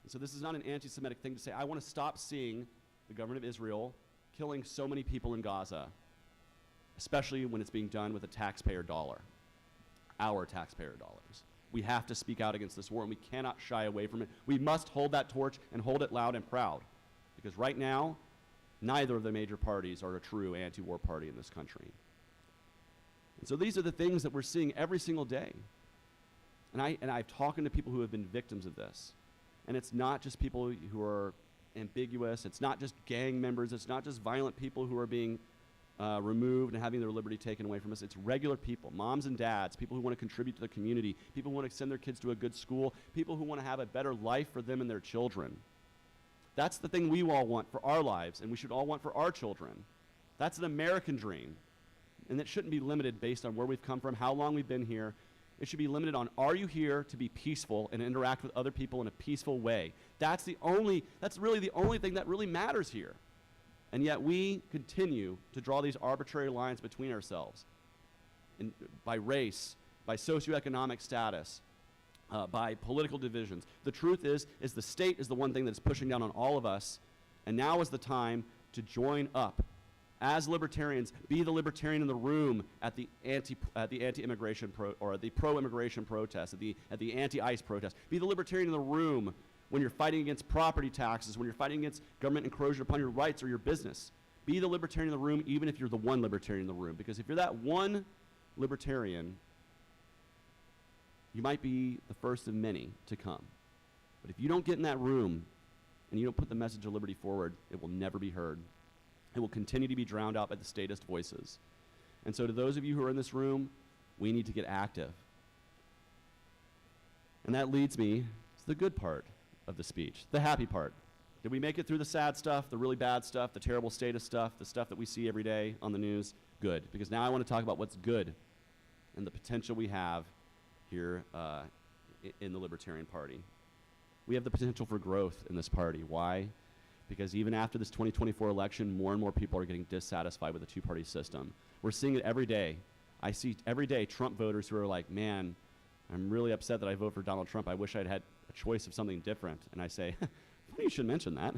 And so this is not an anti-Semitic thing to say, I want to stop seeing the government of Israel killing so many people in Gaza, especially when it's being done with a taxpayer dollar, our taxpayer dollars. We have to speak out against this war, and we cannot shy away from it. We must hold that torch and hold it loud and proud, because right now, neither of the major parties are a true anti-war party in this country. And so these are the things that we're seeing every single day. And I've talked to people who have been victims of this. And it's not just people who are ambiguous. It's not just gang members. It's not just violent people who are being removed and having their liberty taken away from us. It's regular people, moms and dads, people who want to contribute to the community, people who want to send their kids to a good school, people who want to have a better life for them and their children. That's the thing we all want for our lives, and we should all want for our children. That's an American dream. And it shouldn't be limited based on where we've come from, how long we've been here. It should be limited on, are you here to be peaceful and interact with other people in a peaceful way? That's really the only thing that really matters here. And yet we continue to draw these arbitrary lines between ourselves by race, by socioeconomic status, by political divisions. The truth is the state is the one thing that is pushing down on all of us, and now is the time to join up. As libertarians, be the libertarian in the room at the anti-immigration or the pro-immigration protest, at the anti-ICE protest. Be the libertarian in the room when you're fighting against property taxes, when you're fighting against government encroachment upon your rights or your business. Be the libertarian in the room, even if you're the one libertarian in the room. Because if you're that one libertarian, you might be the first of many to come. But if you don't get in that room and you don't put the message of liberty forward, it will never be heard. It will continue to be drowned out by the statist voices. And so to those of you who are in this room, we need to get active. And that leads me to the good part of the speech, the happy part. Did we make it through the sad stuff, the really bad stuff, the terrible statist stuff, the stuff that we see every day on the news? Good, because now I want to talk about what's good and the potential we have here in the Libertarian Party. We have the potential for growth in this party. Why? Because even after this 2024 election, more and more people are getting dissatisfied with the two-party system. We're seeing it every day. I see every day Trump voters who are like, man, I'm really upset that I vote for Donald Trump. I wish I'd had a choice of something different. And I say, you should mention that.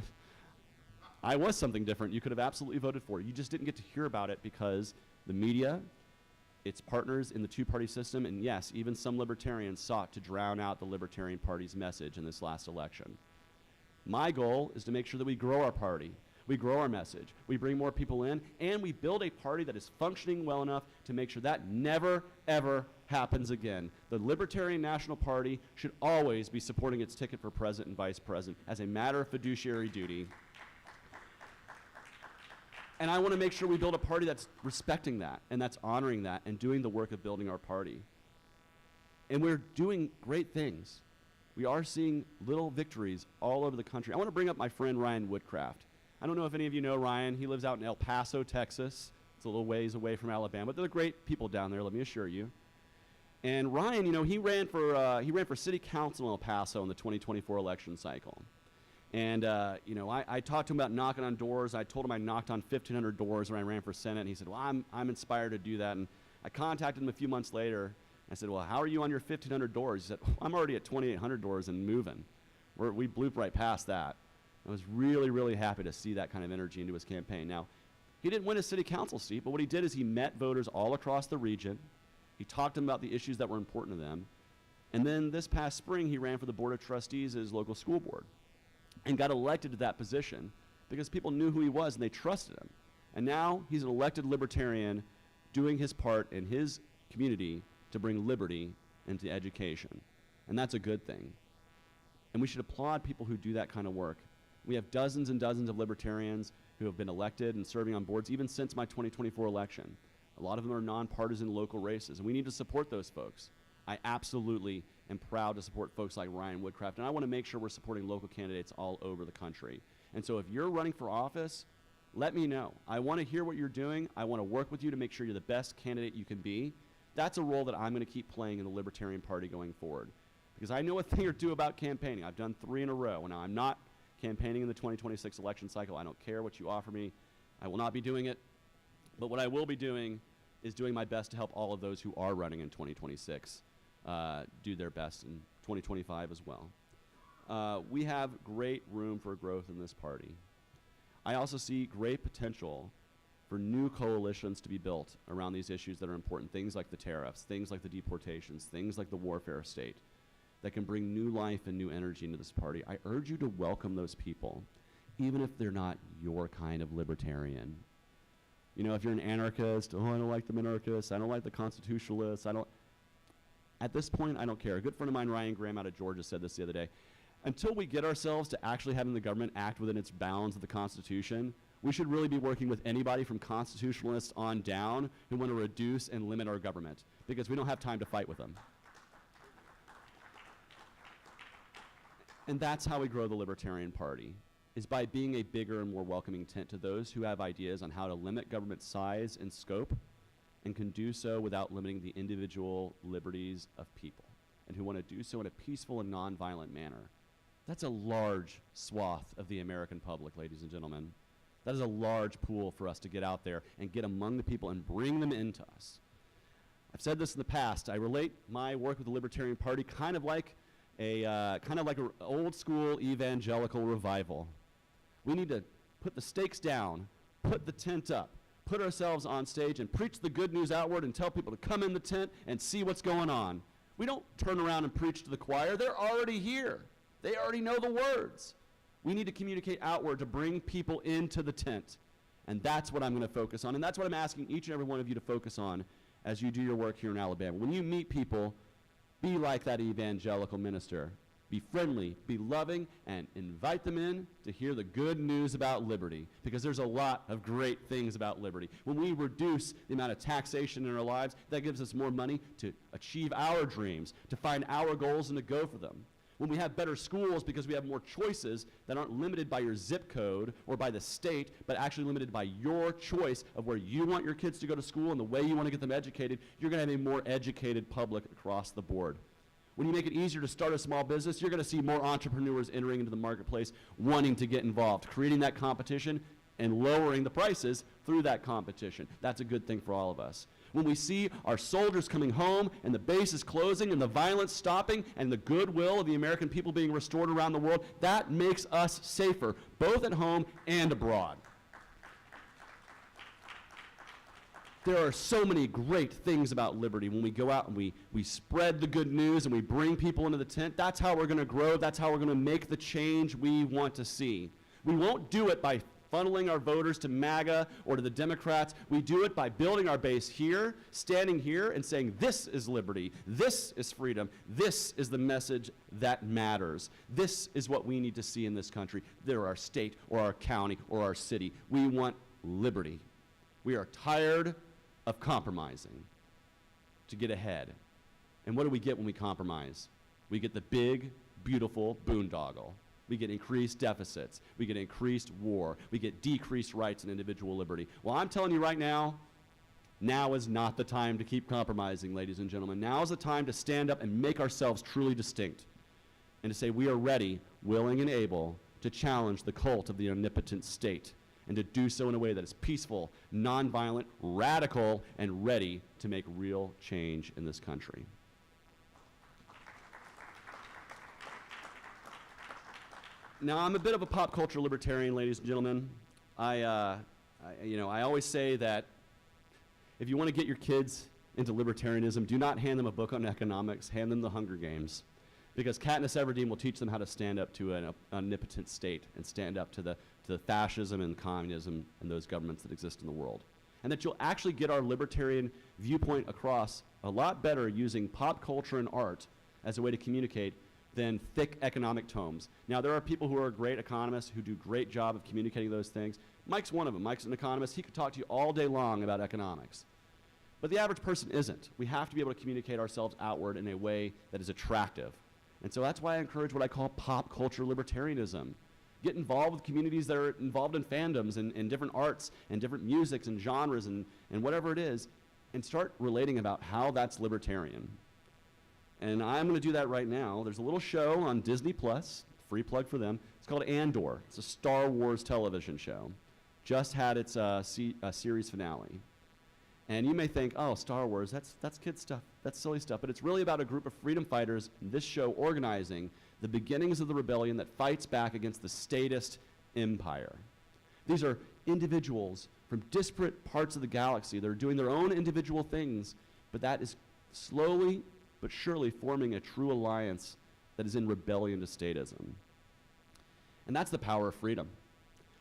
I was something different you could have absolutely voted for. You just didn't get to hear about it because the media, its partners in the two-party system, and yes, even some libertarians sought to drown out the Libertarian Party's message in this last election. My goal is to make sure that we grow our party, we grow our message, we bring more people in, and we build a party that is functioning well enough to make sure that never, ever happens again. The Libertarian National Party should always be supporting its ticket for president and vice president as a matter of fiduciary duty. And I want to make sure we build a party that's respecting that, and that's honoring that, and doing the work of building our party. And we're doing great things. We are seeing little victories all over the country. I want to bring up my friend Ryan Woodcraft. I don't know if any of you know Ryan. He lives out in El Paso, Texas. It's a little ways away from Alabama, but they're great people down there, let me assure you. And Ryan, he ran for city council in El Paso in the 2024 election cycle. And I talked to him about knocking on doors. I told him I knocked on 1,500 doors when I ran for Senate, and he said, well, I'm inspired to do that. And I contacted him a few months later. I said, well, how are you on your 1,500 doors? He said, I'm already at 2,800 doors and moving. We blew right past that. I was really, really happy to see that kind of energy into his campaign. Now, he didn't win a city council seat, but what he did is he met voters all across the region. He talked to them about the issues that were important to them. And then this past spring, he ran for the Board of Trustees at his local school board and got elected to that position because people knew who he was and they trusted him. And now he's an elected libertarian doing his part in his community to bring liberty into education. And that's a good thing. And we should applaud people who do that kind of work. We have dozens and dozens of libertarians who have been elected and serving on boards even since my 2024 election. A lot of them are nonpartisan local races, and we need to support those folks. I absolutely am proud to support folks like Ryan Woodcraft, and I want to make sure we're supporting local candidates all over the country. And so if you're running for office, let me know. I want to hear what you're doing. I want to work with you to make sure you're the best candidate you can be. That's a role that I'm going to keep playing in the Libertarian Party going forward. Because I know a thing or two about campaigning. I've done 3 in a row. Now, I'm not campaigning in the 2026 election cycle. I don't care what you offer me. I will not be doing it. But what I will be doing is doing my best to help all of those who are running in 2026 do their best in 2025 as well. We have great room for growth in this party. I also see great potential for new coalitions to be built around these issues that are important, things like the tariffs, things like the deportations, things like the warfare state, that can bring new life and new energy into this party. I urge you to welcome those people, even if they're not your kind of libertarian. You know, if you're an anarchist, oh, I don't like the minarchists, I don't like the constitutionalists, at this point, I don't care. A good friend of mine, Ryan Graham out of Georgia, said this the other day. Until we get ourselves to actually having the government act within its bounds of the Constitution, we should really be working with anybody from constitutionalists on down who want to reduce and limit our government, because we don't have time to fight with them. And that's how we grow the Libertarian Party, is by being a bigger and more welcoming tent to those who have ideas on how to limit government size and scope, and can do so without limiting the individual liberties of people, and who want to do so in a peaceful and nonviolent manner. That's a large swath of the American public, ladies and gentlemen. That is a large pool for us to get out there and get among the people and bring them into us. I've said this in the past. I relate my work with the Libertarian Party kind of like an old school evangelical revival. We need to put the stakes down, put the tent up, put ourselves on stage and preach the good news outward and tell people to come in the tent and see what's going on. We don't turn around and preach to the choir. They're already here. They already know the words. We need to communicate outward to bring people into the tent. And that's what I'm going to focus on. And that's what I'm asking each and every one of you to focus on as you do your work here in Alabama. When you meet people, be like that evangelical minister. Be friendly, be loving, and invite them in to hear the good news about liberty, because there's a lot of great things about liberty. When we reduce the amount of taxation in our lives, that gives us more money to achieve our dreams, to find our goals and to go for them. When we have better schools because we have more choices that aren't limited by your zip code or by the state, but actually limited by your choice of where you want your kids to go to school and the way you want to get them educated, you're going to have a more educated public across the board. When you make it easier to start a small business, you're going to see more entrepreneurs entering into the marketplace, wanting to get involved, creating that competition and lowering the prices through that competition. That's a good thing for all of us. When we see our soldiers coming home and the base is closing and the violence stopping and the goodwill of the American people being restored around the world, that makes us safer, both at home and abroad. There are so many great things about liberty when we go out and we spread the good news and we bring people into the tent. That's how we're going to grow. That's how we're going to make the change we want to see. We won't do it by funneling our voters to MAGA or to the Democrats. We do it by building our base here, standing here and saying, this is liberty, this is freedom, this is the message that matters. This is what we need to see in this country. They're our state or our county or our city. We want liberty. We are tired of compromising to get ahead. And what do we get when we compromise? We get the big, beautiful boondoggle. We get increased deficits. We get increased war. We get decreased rights and individual liberty. Well, I'm telling you right now, now is not the time to keep compromising, ladies and gentlemen. Now is the time to stand up and make ourselves truly distinct and to say we are ready, willing, and able to challenge the cult of the omnipotent state, and to do so in a way that is peaceful, nonviolent, radical, and ready to make real change in this country. Now, I'm a bit of a pop culture libertarian, ladies and gentlemen. I always say that if you want to get your kids into libertarianism, do not hand them a book on economics, hand them the Hunger Games. Because Katniss Everdeen will teach them how to stand up to an omnipotent state and stand up to the fascism and communism and those governments that exist in the world. and that you'll actually get our libertarian viewpoint across a lot better using pop culture and art as a way to communicate than thick economic tomes. Now, there are people who are great economists who do a great job of communicating those things. Mike's one of them. Mike's an economist. He could talk to you all day long about economics. But the average person isn't. We have to be able to communicate ourselves outward in a way that is attractive. And so that's why I encourage what I call pop culture libertarianism. Get involved with communities that are involved in fandoms and different arts and different musics and genres and whatever it is, and start relating about how that's libertarian. And I'm going to do that right now. There's a little show on Disney Plus, free plug for them. It's called Andor. It's a Star Wars television show. Just had its series finale. And you may think, oh, Star Wars, that's kid stuff, that's silly stuff. But it's really about a group of freedom fighters in this show organizing the beginnings of the rebellion that fights back against the statist empire. These are individuals from disparate parts of the galaxy that are doing their own individual things, but that is slowly but surely forming a true alliance that is in rebellion to statism. And that's the power of freedom.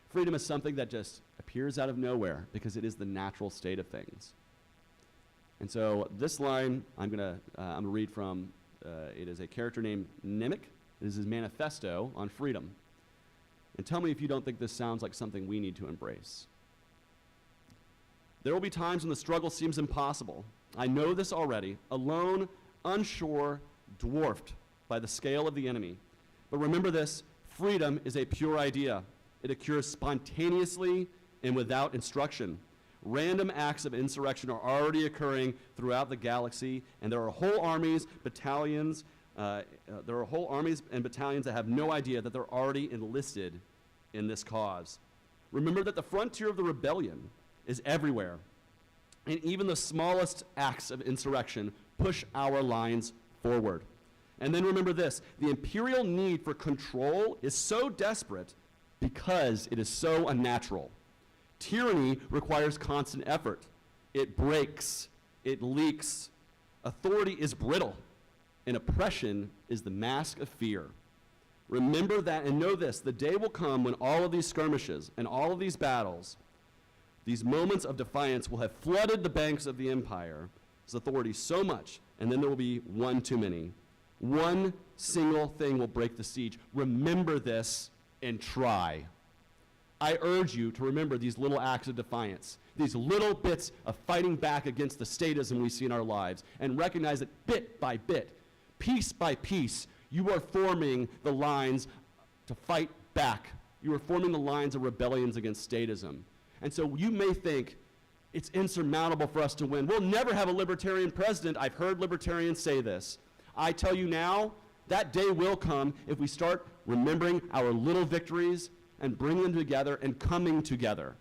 Freedom is something that just appears out of nowhere because it is the natural state of things. And so this line I'm gonna read from, it is a character named Nimic. It is his manifesto on freedom. And tell me if you don't think this sounds like something we need to embrace. There will be times when the struggle seems impossible. I know this already. Alone, unsure, dwarfed by the scale of the enemy. But remember this, freedom is a pure idea. It occurs spontaneously and without instruction. Random acts of insurrection are already occurring throughout the galaxy, and there are whole armies, battalions, and battalions that have no idea that they're already enlisted in this cause. Remember that the frontier of the rebellion is everywhere, and even the smallest acts of insurrection push our lines forward. And then remember this, the imperial need for control is so desperate because it is so unnatural. Tyranny requires constant effort. It breaks, it leaks. Authority is brittle, and oppression is the mask of fear. Remember that and know this, the day will come when all of these skirmishes and all of these battles, these moments of defiance will have flooded the banks of the empire's authority so much, and then there will be one too many. One single thing will break the siege. Remember this and try. I urge you to remember these little acts of defiance, these little bits of fighting back against the statism we see in our lives, and recognize that bit by bit, piece by piece, you are forming the lines to fight back. You are forming the lines of rebellions against statism. And so you may think it's insurmountable for us to win. We'll never have a libertarian president. I've heard libertarians say this. I tell you now, that day will come if we start remembering our little victories and bringing them together and coming together.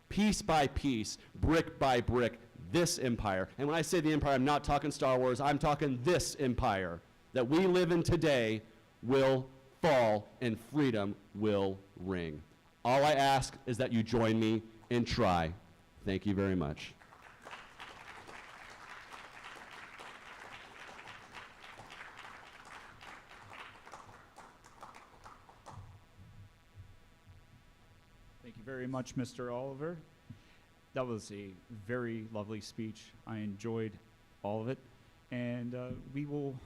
Piece by piece, brick by brick, this empire. And when I say the empire, I'm not talking Star Wars, I'm talking this empire that we live in today will fall and freedom will ring. All I ask is that you join me and try. Thank you very much. Thank you very much, Mr. Oliver. That was a very lovely speech. I enjoyed all of it. And we will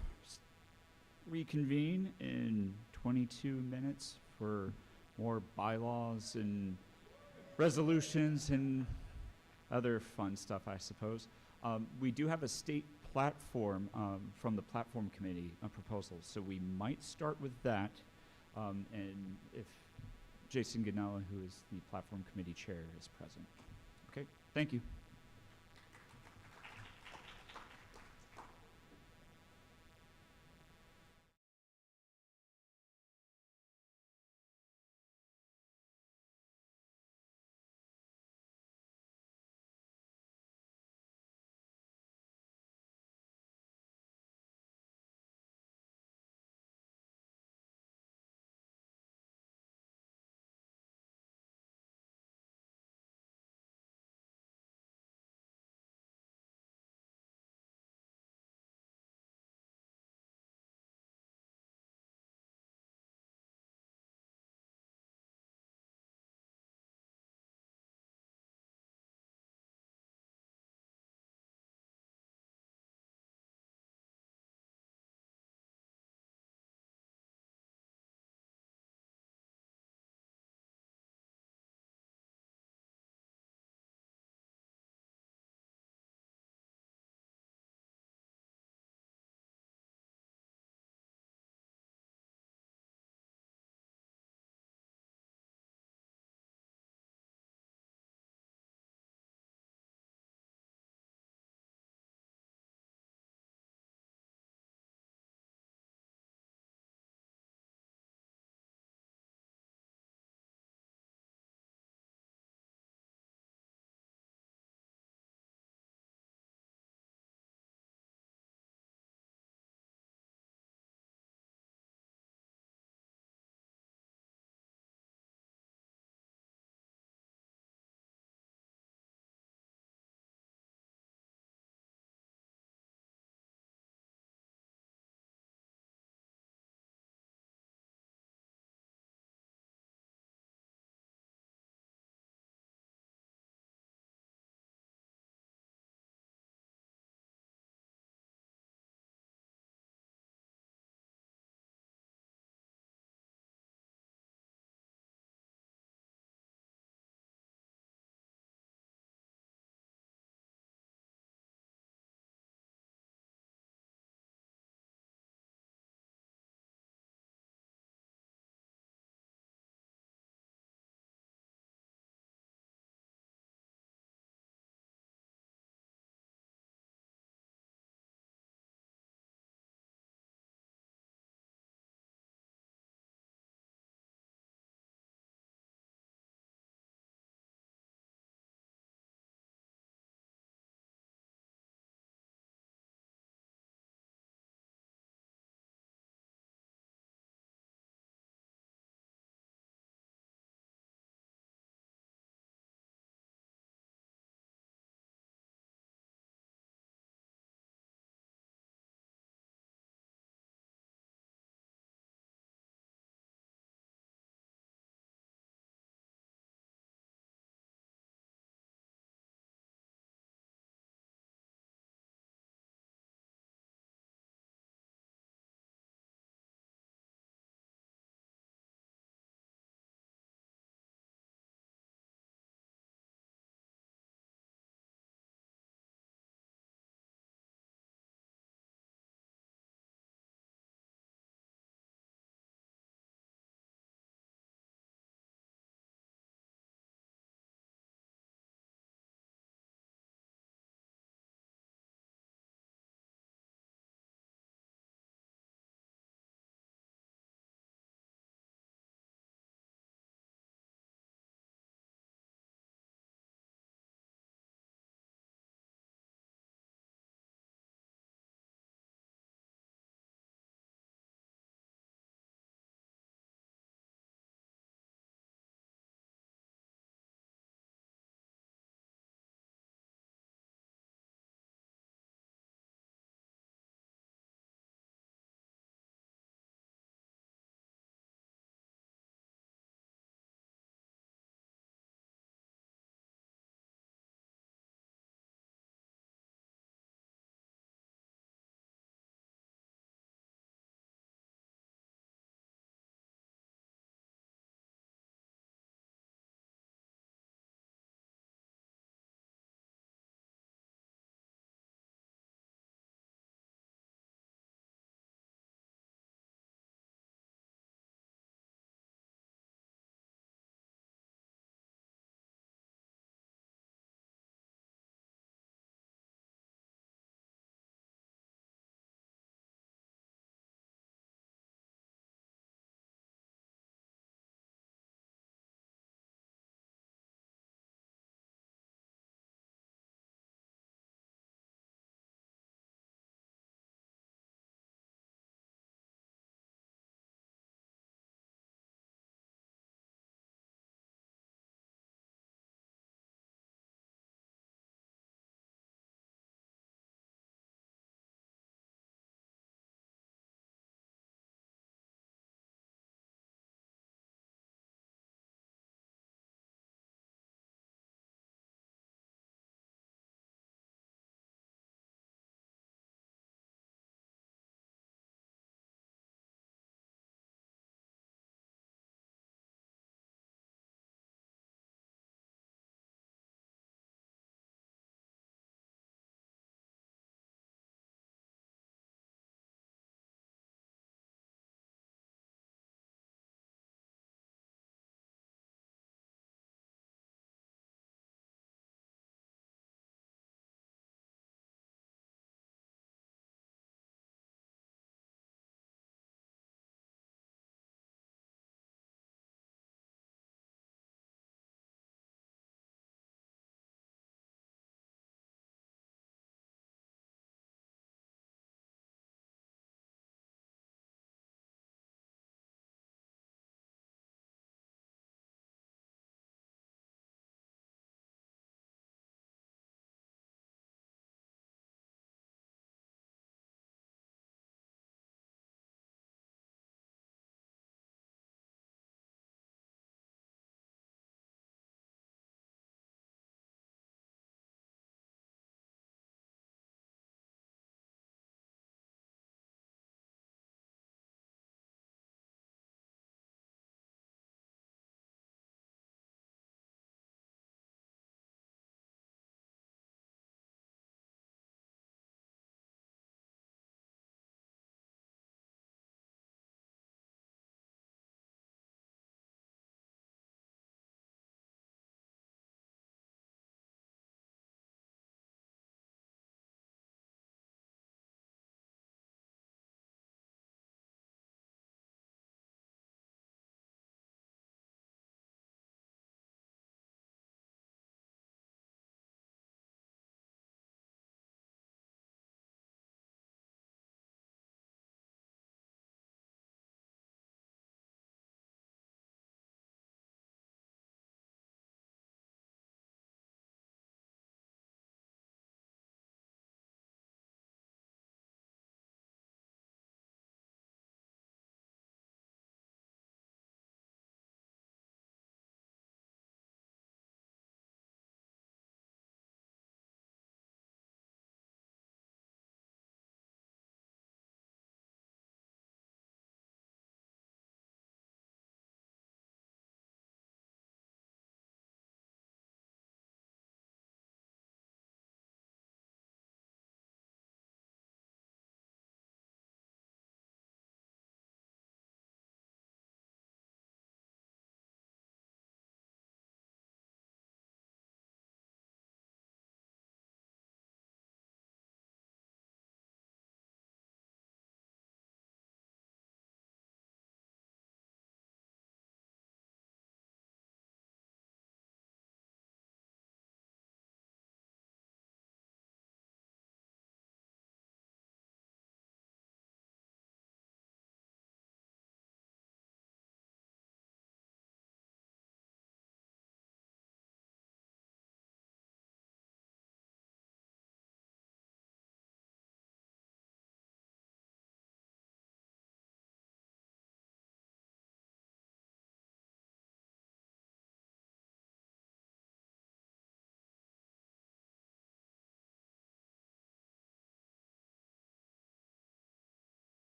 reconvene in 22 minutes for more bylaws and resolutions and other fun stuff, I suppose. We do have a state platform from the platform committee proposal, so we might start with that. And if Jason Ganella, who is the platform committee chair, is present. Okay, thank you.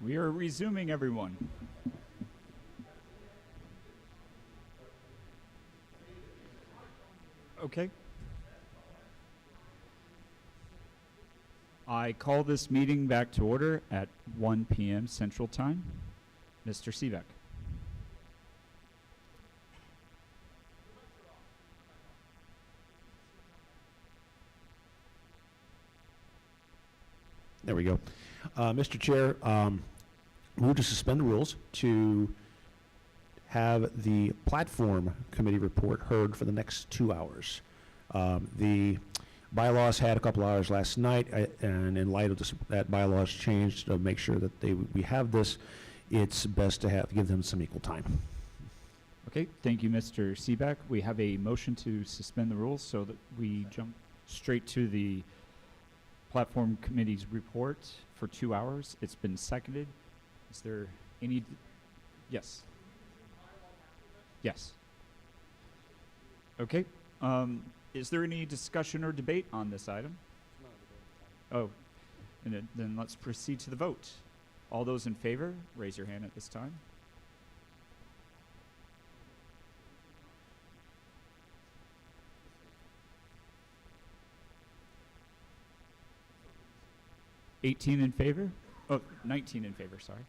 We are resuming, everyone. Okay. I call this meeting back to order at 1 p.m. Central Time. Mr. Sivak. There we go. Mr. Chair, move to suspend the rules to have the platform committee report heard for the next 2 hours. The bylaws had a couple hours last night, and in light of that bylaws changed to make sure that we have this, it's best to give them some equal time. Okay, thank you, Mr. Seaback. We have a motion to suspend the rules so that we jump straight to the platform committee's report for 2 hours. It's been seconded. Is there any? Yes. Yes. Okay. Is there any discussion or debate on this item? Oh, and then let's proceed to the vote. All those in favor, raise your hand at this time. $18 in favor? Oh, 19 in favor, sorry.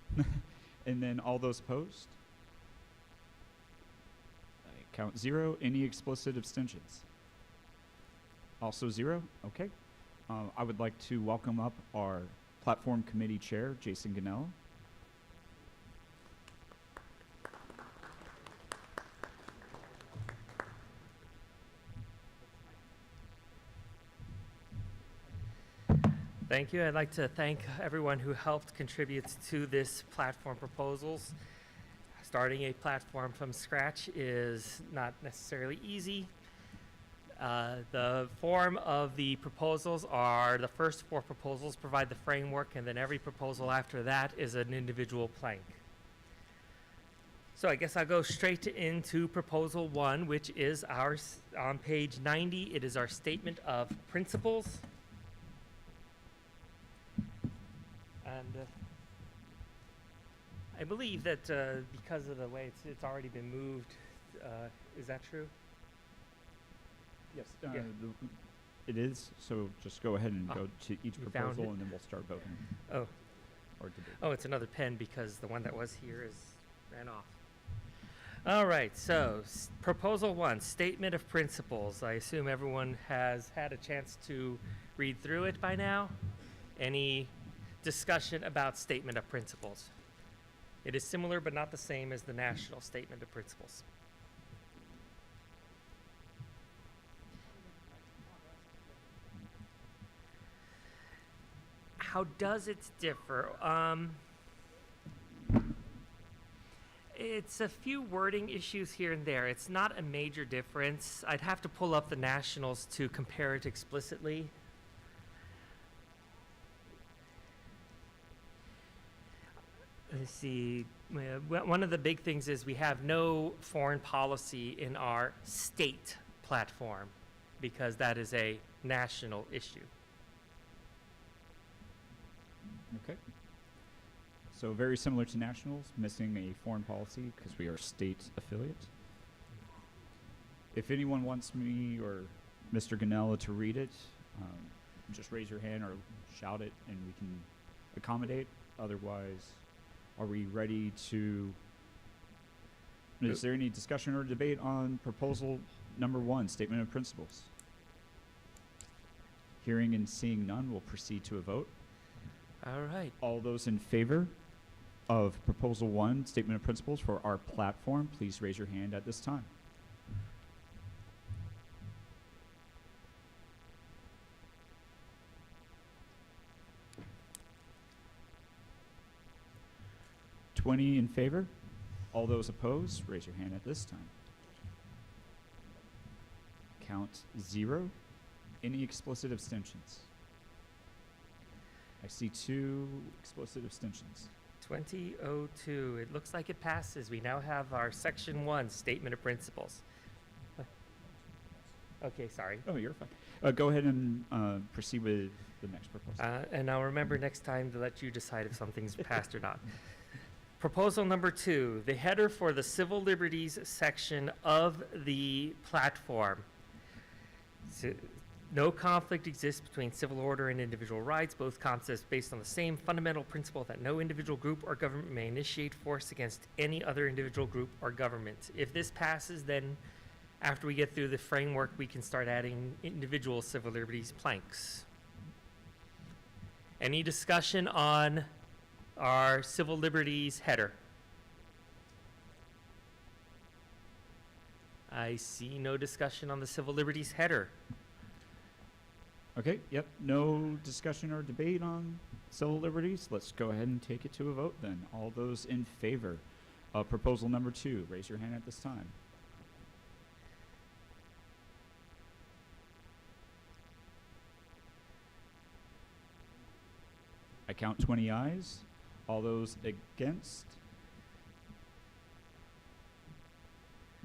And then all those opposed? I count 0. Any explicit abstentions? Also 0? Okay. I would like to welcome up our Platform Committee Chair, Jason Ganell. Thank you. I'd like to thank everyone who helped contribute to this platform proposals. Starting a platform from scratch is not necessarily easy. The form of the proposals are the first 4 proposals provide the framework, and then every proposal after that is an individual plank. So I guess I'll go straight into proposal 1, which is ours on page 90. It is our statement of principles. And I believe that because of the way it's already been moved, is that true? Yes. Yeah. It is, so just go ahead and go to each You found proposal it? and then we'll start voting. Oh. Or debate. Oh, it's another pen because the one that was here ran off. All right, so proposal 1, statement of principles. I assume everyone has had a chance to read through it by now. Any discussion about statement of principles? It is similar but not the same as the national statement of principles. How does it differ? It's a few wording issues here and there. It's not a major difference. I'd have to pull up the nationals to compare it explicitly. Let's see. One of the big things is we have no foreign policy in our state platform because that is a national issue. Okay. So very similar to nationals, missing a foreign policy because we are state affiliate. If anyone wants me or Mr. Ganella to read it, just raise your hand or shout it and we can accommodate. Otherwise, are we ready to, is there any discussion or debate on proposal number 1, statement of principles? Hearing and seeing none, we'll proceed to a vote. All right. All those in favor of proposal 1, statement of principles for our platform, please raise your hand at this time. $20 in favor. All those opposed, raise your hand at this time. Count 0. Any explicit abstentions? I see 2 explicit abstentions. 2002. It looks like it passes. We now have our section 1, statement of principles. Okay, sorry. Oh, you're fine. Go ahead and proceed with the next proposal. And I'll remember next time to let you decide if something's passed or not. Proposal number 2, the header for the civil liberties section of the platform. So, no conflict exists between civil order and individual rights, both concepts based on the same fundamental principle that no individual group or government may initiate force against any other individual group or government. If this passes, then after we get through the framework, we can start adding individual civil liberties planks. Any discussion on our civil liberties header? I see no discussion on the civil liberties header. Okay, yep, no discussion or debate on civil liberties. Let's go ahead and take it to a vote then. All those in favor of proposal number 2, raise your hand at this time. I count 20 ayes. All those against?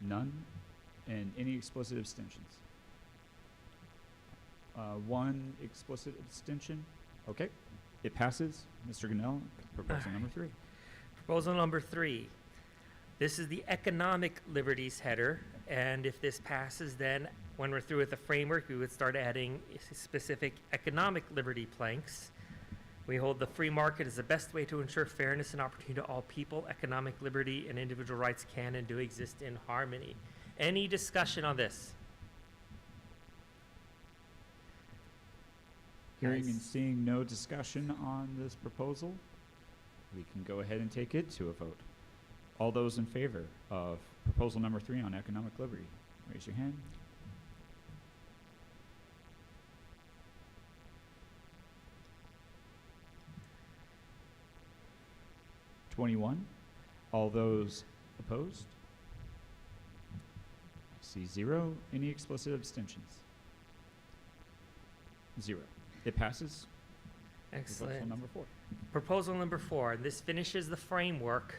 None. And any explicit abstentions? One explicit abstention. Okay, it passes. Mr. Gunnell, proposal number 3. Proposal number 3. This is the economic liberties header, and if this passes, then when we're through with the framework, we would start adding specific economic liberty planks. We hold the free market as the best way to ensure fairness and opportunity to all people. Economic liberty and individual rights can and do exist in harmony. Any discussion on this? Hearing Yes. and seeing no discussion on this proposal, we can go ahead and take it to a vote. All those in favor of proposal number 3 on economic liberty, raise your hand. (21). All those opposed? I see 0. Any explicit abstentions? 0. It passes. Proposal Excellent. number 4. Proposal number 4, and this finishes the framework.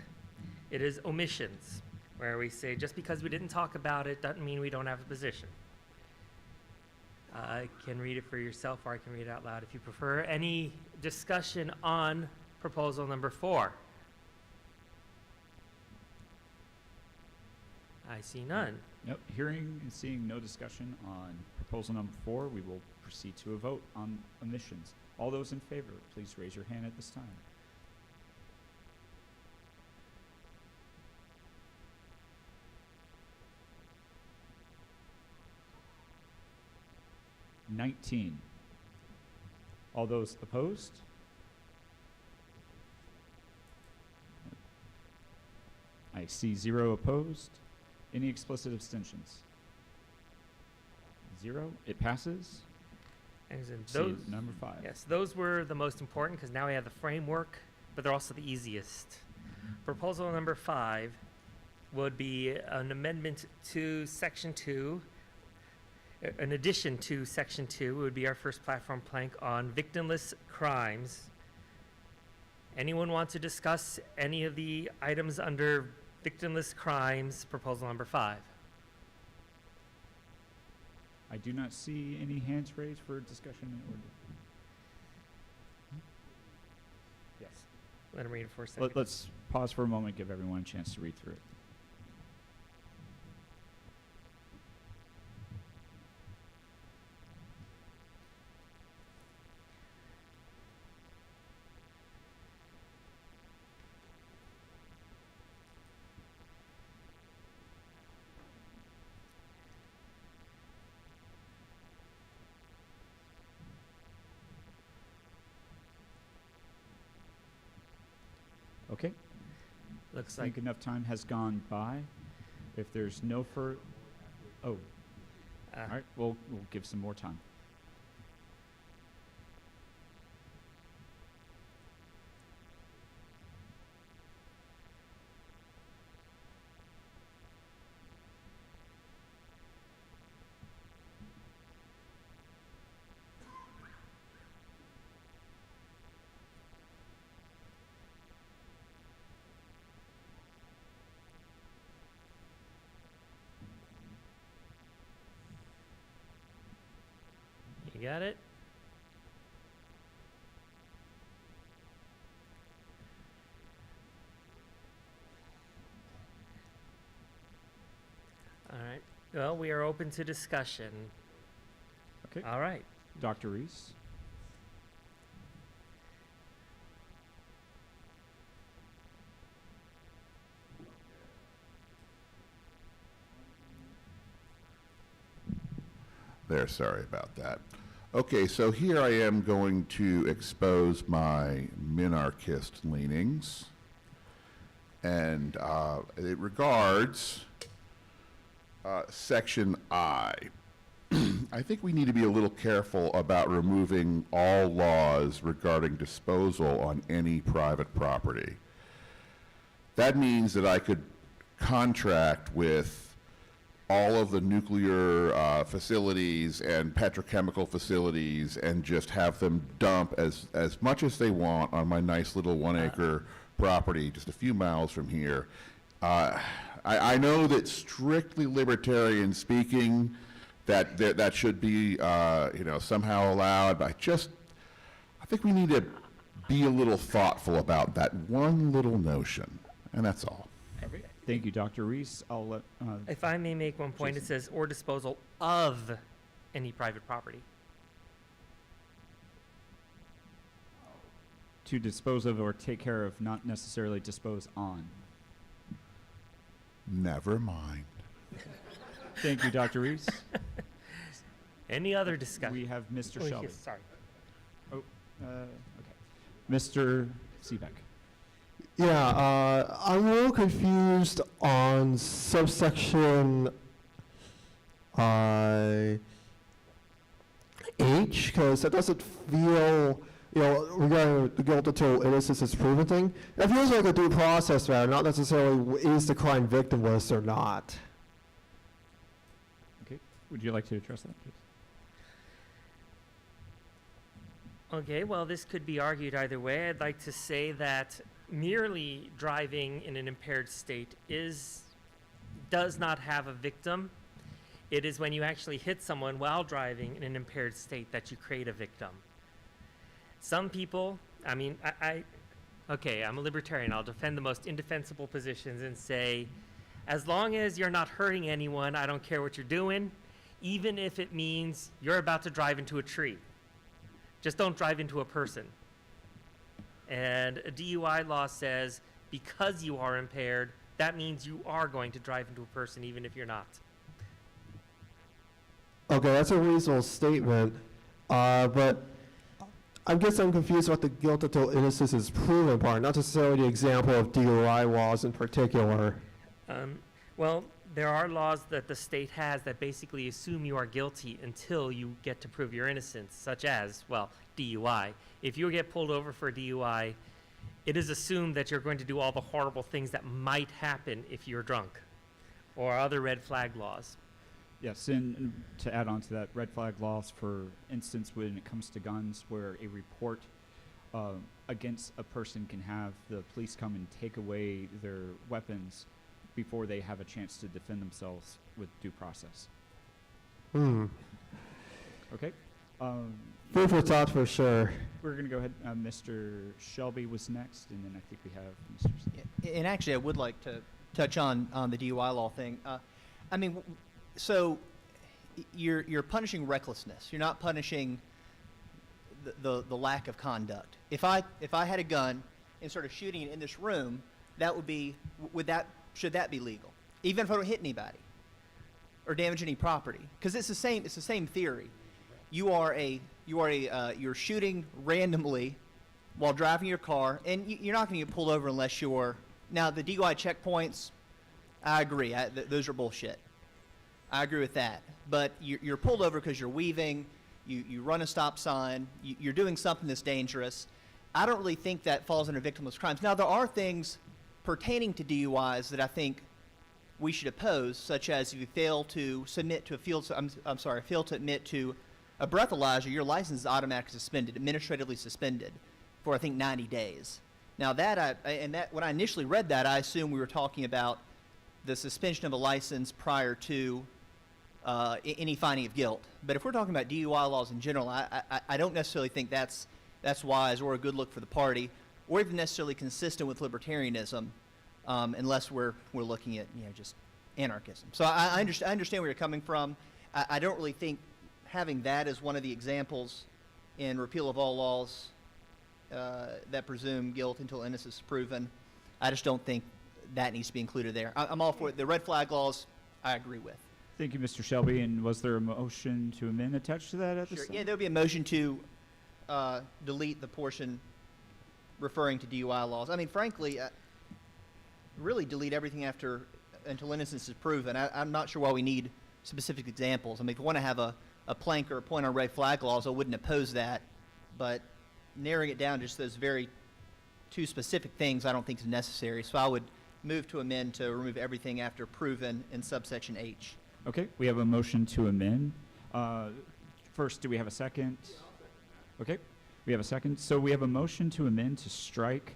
It is omissions, where we say just because we didn't talk about it doesn't mean we don't have a position. I can read it for yourself, or I can read it out loud if you prefer. Any discussion on proposal number 4? I see none. Nope. Hearing and seeing no discussion on proposal number 4, we will proceed to a vote on omissions. All those in favor, please raise your hand at this time. (19). All those opposed? I see 0 opposed. Any explicit abstentions? 0. It passes. Excellent. See number 5. Yes, those were the most important because now we have the framework, but they're also the easiest. Proposal number 5 would be an amendment to Section 2. An addition to Section 2 would be our first platform plank on victimless crimes. Anyone want to discuss any of the items under victimless crimes, proposal number 5? I do not see any hands raised for discussion in order. Yes. Let him read it for a second. Let's pause for a moment, give everyone a chance to read through it. Okay, Looks I like think enough time has gone by. If there's no all right, we'll give some more time. you got it. Well, we are open to discussion. Okay. All right. Dr. Reese? There, sorry about that. Okay, so here I am going to expose my minarchist leanings. And it regards Section I. I think we need to be a little careful about removing all laws regarding disposal on any private property. That means that I could contract with all of the nuclear facilities and petrochemical facilities and just have them dump as much as they want on my nice little 1 acre property just a few miles from here. I know that strictly libertarian speaking, that should be somehow allowed, but I think we need to be a little thoughtful about that one little notion, and that's all. Okay. Thank you, Dr. Reese. I'll let, If I may make one point, it says, or disposal of any private property. to dispose of or take care of, not necessarily dispose on. Never mind. Thank you, Dr. Reese. Any other discussion? We have Mr. Oh, Shelby. yes, sorry. Oh, okay. Mr. Seebeck. Yeah, I'm a little confused on subsection H, because that doesn't feel, regarding the guilt until innocence is proven thing, it feels like a due process matter, not necessarily is the crime victimless or not. Okay. Would you like to address that, please? Okay, well, this could be argued either way. I'd like to say that merely driving in an impaired state does not have a victim. It is when you actually hit someone while driving in an impaired state that you create a victim. Some people, I'm a libertarian. I'll defend the most indefensible positions and say, as long as you're not hurting anyone, I don't care what you're doing, even if it means you're about to drive into a tree. Just don't drive into a person. And a DUI law says because you are impaired, that means you are going to drive into a person even if you're not. Okay, that's a reasonable statement, but I guess I'm confused about the guilt until innocence is proven part, not necessarily the example of DUI laws in particular. Well, there are laws that the state has that basically assume you are guilty until you get to prove your innocence, such as, well, DUI. If you get pulled over for a DUI, it is assumed that you're going to do all the horrible things that might happen if you're drunk, or other red flag laws. Yes, and to add on to that, red flag laws, for instance, when it comes to guns, where a report against a person can have the police come and take away their weapons before they have a chance to defend themselves with due process. Okay. Food for thought for sure. We're going to go ahead. Mr. Shelby was next, and then I think we have Mr. And actually, I would like to touch on the DUI law thing. So you're punishing recklessness. You're not punishing the lack of conduct. If I had a gun and started shooting it in this room, should that be legal? Even if I don't hit anybody or damage any property, because it's the same theory. You're shooting randomly while driving your car, and you're not going to get pulled over unless now the DUI checkpoints. I agree. Those are bullshit. I agree with that. But you're pulled over because you're weaving, you run a stop sign, you're doing something that's dangerous. I don't really think that falls under victimless crimes. Now, there are things pertaining to DUIs that I think we should oppose, such as if you fail to submit to fail to admit to a breathalyzer, your license is automatically suspended, administratively suspended for, I think, 90 days. Now, when I initially read that, I assumed we were talking about the suspension of a license prior to any finding of guilt. But if we're talking about DUI laws in general, I don't necessarily think that's wise or a good look for the party, or even necessarily consistent with libertarianism, unless we're looking at just anarchism. So I understand where you're coming from. I don't really think having that as one of the examples in repeal of all laws that presume guilt until innocence is proven, I just don't think that needs to be included there. I'm all for it. The red flag laws, I agree with. Thank you, Mr. Shelby. And was there a motion to amend attached to that at this Sure. time? Yeah, there'll be a motion to delete the portion referring to DUI laws. I mean, frankly, really delete everything after until innocence is proven. I'm not sure why we need specific examples. I mean, if we want to have a plank or a point on red flag laws, I wouldn't oppose that. But narrowing it down to just those very two specific things, I don't think is necessary. So I would move to amend to remove everything after proven in subsection H. Okay, we have a motion to amend. First, do we have a second? Okay, we have a second. So we have a motion to amend to strike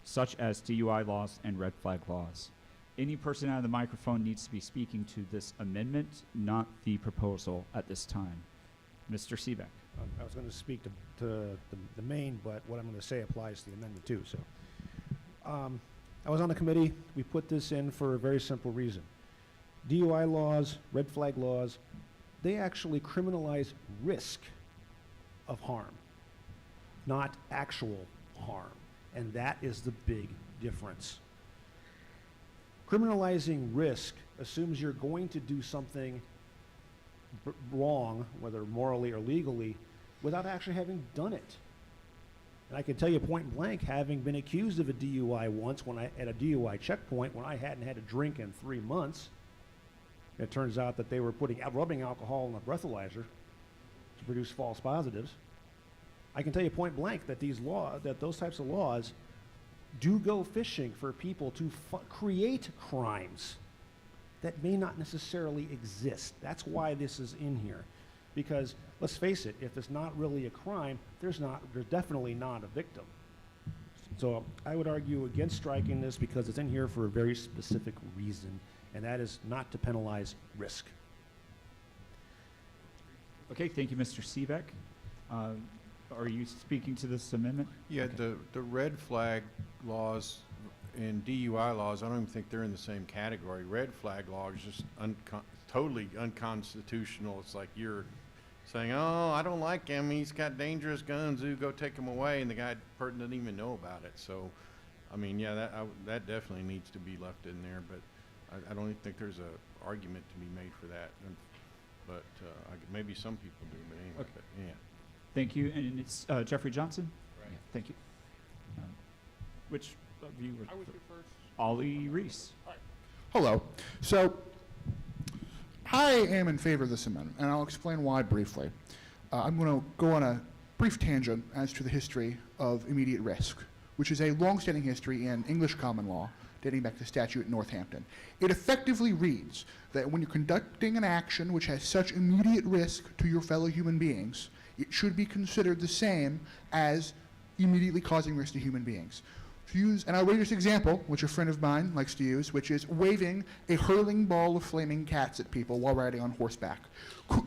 such as DUI laws and red flag laws. Any person out of the microphone needs to be speaking to this amendment, not the proposal at this time. Mr. Seebeck. I was going to speak to the main, but what I'm going to say applies to the amendment too. So, I was on the committee. We put this in for a very simple reason. DUI laws, red flag laws, they actually criminalize risk of harm, not actual harm. And that is the big difference. Criminalizing risk assumes you're going to do something wrong, whether morally or legally, without actually having done it. And I can tell you point blank, having been accused of a DUI once at a DUI checkpoint when I hadn't had a drink in 3 months, it turns out that they were rubbing alcohol in a breathalyzer to produce false positives. I can tell you point blank that those types of laws do go fishing for people to create crimes that may not necessarily exist. That's why this is in here. Because let's face it, if it's not really a crime, there's definitely not a victim. So I would argue against striking this because it's in here for a very specific reason, and that is not to penalize risk. Okay, thank you, Mr. Seebeck. Are you speaking to this amendment? Yeah, Okay. the red flag laws and DUI laws, I don't even think they're in the same category. Red flag law is just totally unconstitutional. It's like you're saying, oh, I don't like him, he's got dangerous guns, ooh, go take him away, and the person doesn't even know about it. So, I mean, yeah, that definitely needs to be left in there, but I don't even think there's an argument to be made for that. But maybe some people do, but anyway, Okay. but yeah. Thank you, and it's Jeffrey Johnson? Right. Yeah, thank you. Which of you were? I was here first. Ollie Reese. Hello. So I am in favor of this amendment, and I'll explain why briefly. I'm going to go on a brief tangent as to the history of immediate risk, which is a long-standing history in English common law dating back to statute in Northampton. It effectively reads that when you're conducting an action which has such immediate risk to your fellow human beings, it should be considered the same as immediately causing risk to human beings. And I'll raise this example, which a friend of mine likes to use, which is waving a hurling ball of flaming cats at people while riding on horseback. Are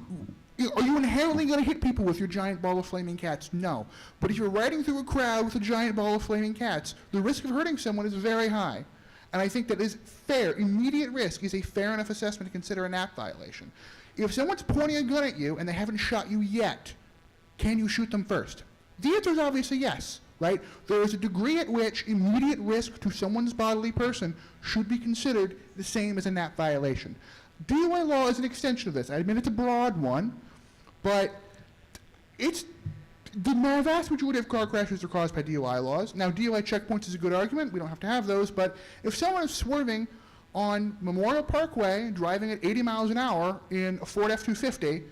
you inherently going to hit people with your giant ball of flaming cats? No. But if you're riding through a crowd with a giant ball of flaming cats, the risk of hurting someone is very high. And I think that is fair. Immediate risk is a fair enough assessment to consider an act violation. If someone's pointing a gun at you and they haven't shot you yet, can you shoot them first? The answer is obviously yes, right? There is a degree at which immediate risk to someone's bodily person should be considered the same as a NAP violation. DUI law is an extension of this. I admit it's a broad one, but it's the vast majority of car crashes are caused by DUI laws. Now, DUI checkpoints is a good argument. We don't have to have those, but if someone is swerving on Memorial Parkway, driving at 80 miles an hour in a Ford F-250,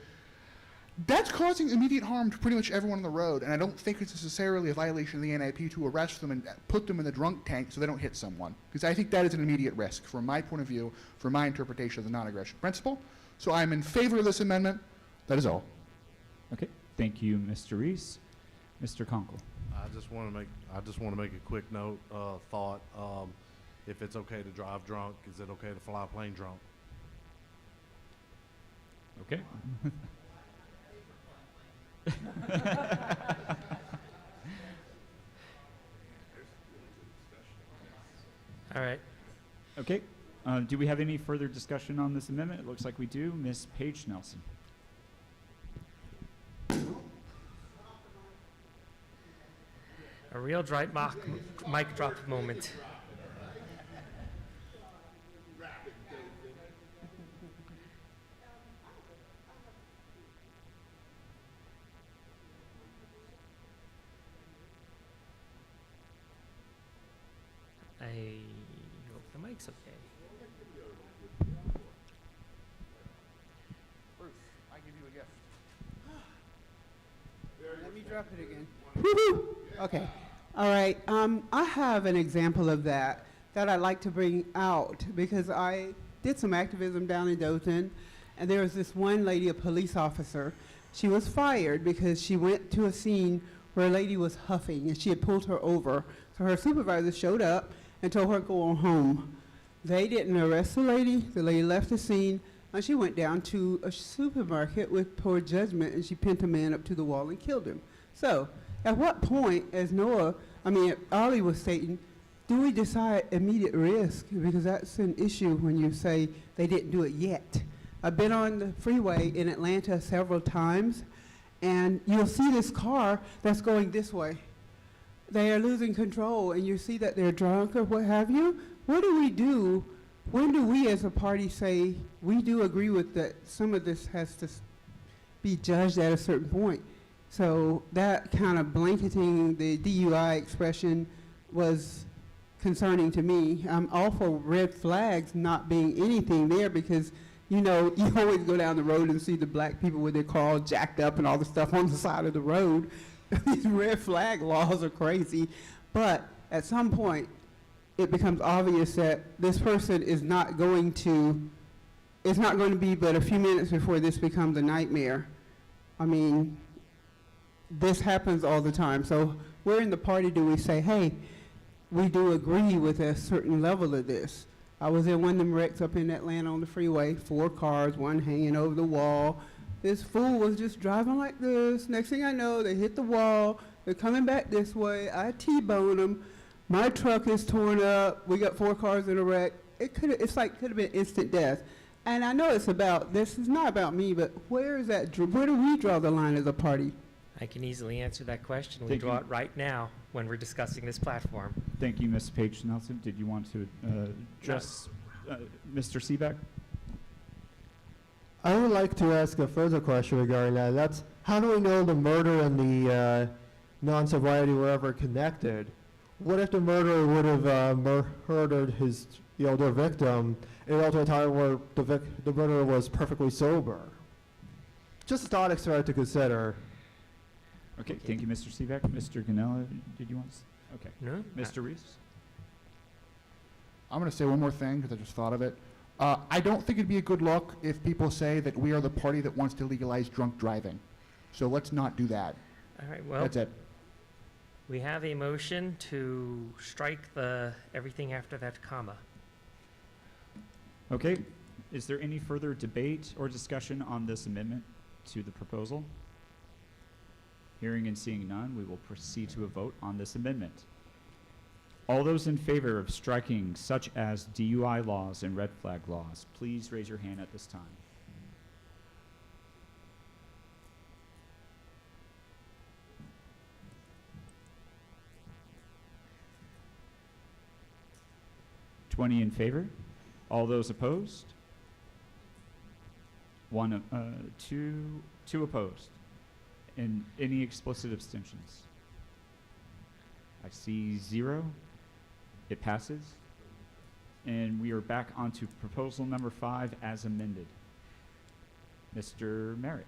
that's causing immediate harm to pretty much everyone on the road, and I don't think it's necessarily a violation of the NIP to arrest them and put them in the drunk tank so they don't hit someone, because I think that is an immediate risk from my point of view, from my interpretation of the non-aggression principle. So I'm in favor of this amendment. That is all. Okay, thank you, Mr. Reese. Mr. Conkle. I just want to make a quick note, thought. If it's okay to drive drunk, is it okay to fly a plane drunk? Okay. All right. Okay. Do we have any further discussion on this amendment? It looks like we do. Ms. Paige Nelson. A real dry mic drop moment. I hope the mic's okay. Bruce, I give you a gift. Let me drop it again. Woo-hoo! Okay. All right. I have an example of that I'd like to bring out because I did some activism down in Dothan, and there was this one lady, a police officer. She was fired because she went to a scene where a lady was huffing, and she had pulled her over. So her supervisor showed up and told her to go on home. They didn't arrest the lady. The lady left the scene, and she went down to a supermarket with poor judgment, and she pinned a man up to the wall and killed him. So at what point, as Ollie was stating, do we decide immediate risk? Because that's an issue when you say they didn't do it yet. I've been on the freeway in Atlanta several times, and you'll see this car that's going this way. They are losing control, and you see that they're drunk or what have you. What do we do? When do we as a party say we do agree with that some of this has to be judged at a certain point? So that kind of blanketing the DUI expression was concerning to me. I'm all for red flags not being anything there because, you know, you always go down the road and see the black people with their car all jacked up and all the stuff on the side of the road. These red flag laws are crazy. But at some point, it becomes obvious that this person is not going to, it's not going to be but a few minutes before this becomes a nightmare. I mean, this happens all the time. So where in the party do we say, hey, we do agree with a certain level of this? I was in one of them wrecks up in Atlanta on the freeway, 4 cars, one hanging over the wall. This fool was just driving like this. Next thing I know, they hit the wall. They're coming back this way. I T-boned them. My truck is torn up. We got 4 cars in a wreck. It could have been instant death. And I know it's about, this is not about me, but where is that, where do we draw the line as a party? I can easily answer that question. We Thank draw you. it right now when we're discussing this platform. Thank you, Ms. Paige Nelson. Did you want to address Mr. Seebeck? I would like to ask a further question regarding that. That's how do we know the murder and the non-sobriety were ever connected? What if the murderer would have murdered his, their victim at an alternate time where the murderer was perfectly sober? Just a thought experiment to consider. Okay, thank you, Mr. Seebeck. Mr. Ganella, did you want to? Okay. No? Mr. Reeves? I'm going to say one more thing because I just thought of it. I don't think it'd be a good look if people say that we are the party that wants to legalize drunk driving. So let's not do that. All right, well, That's it. we have a motion to strike the everything after that comma. Okay. Is there any further debate or discussion on this amendment to the proposal? Hearing and seeing none, we will proceed to a vote on this amendment. All those in favor of striking such as DUI laws and red flag laws, please raise your hand at this time. (20) in favor. All those opposed? Two opposed. And any explicit abstentions? I see 0. It passes. And we are back onto proposal number 5 as amended. Mr. Merritt.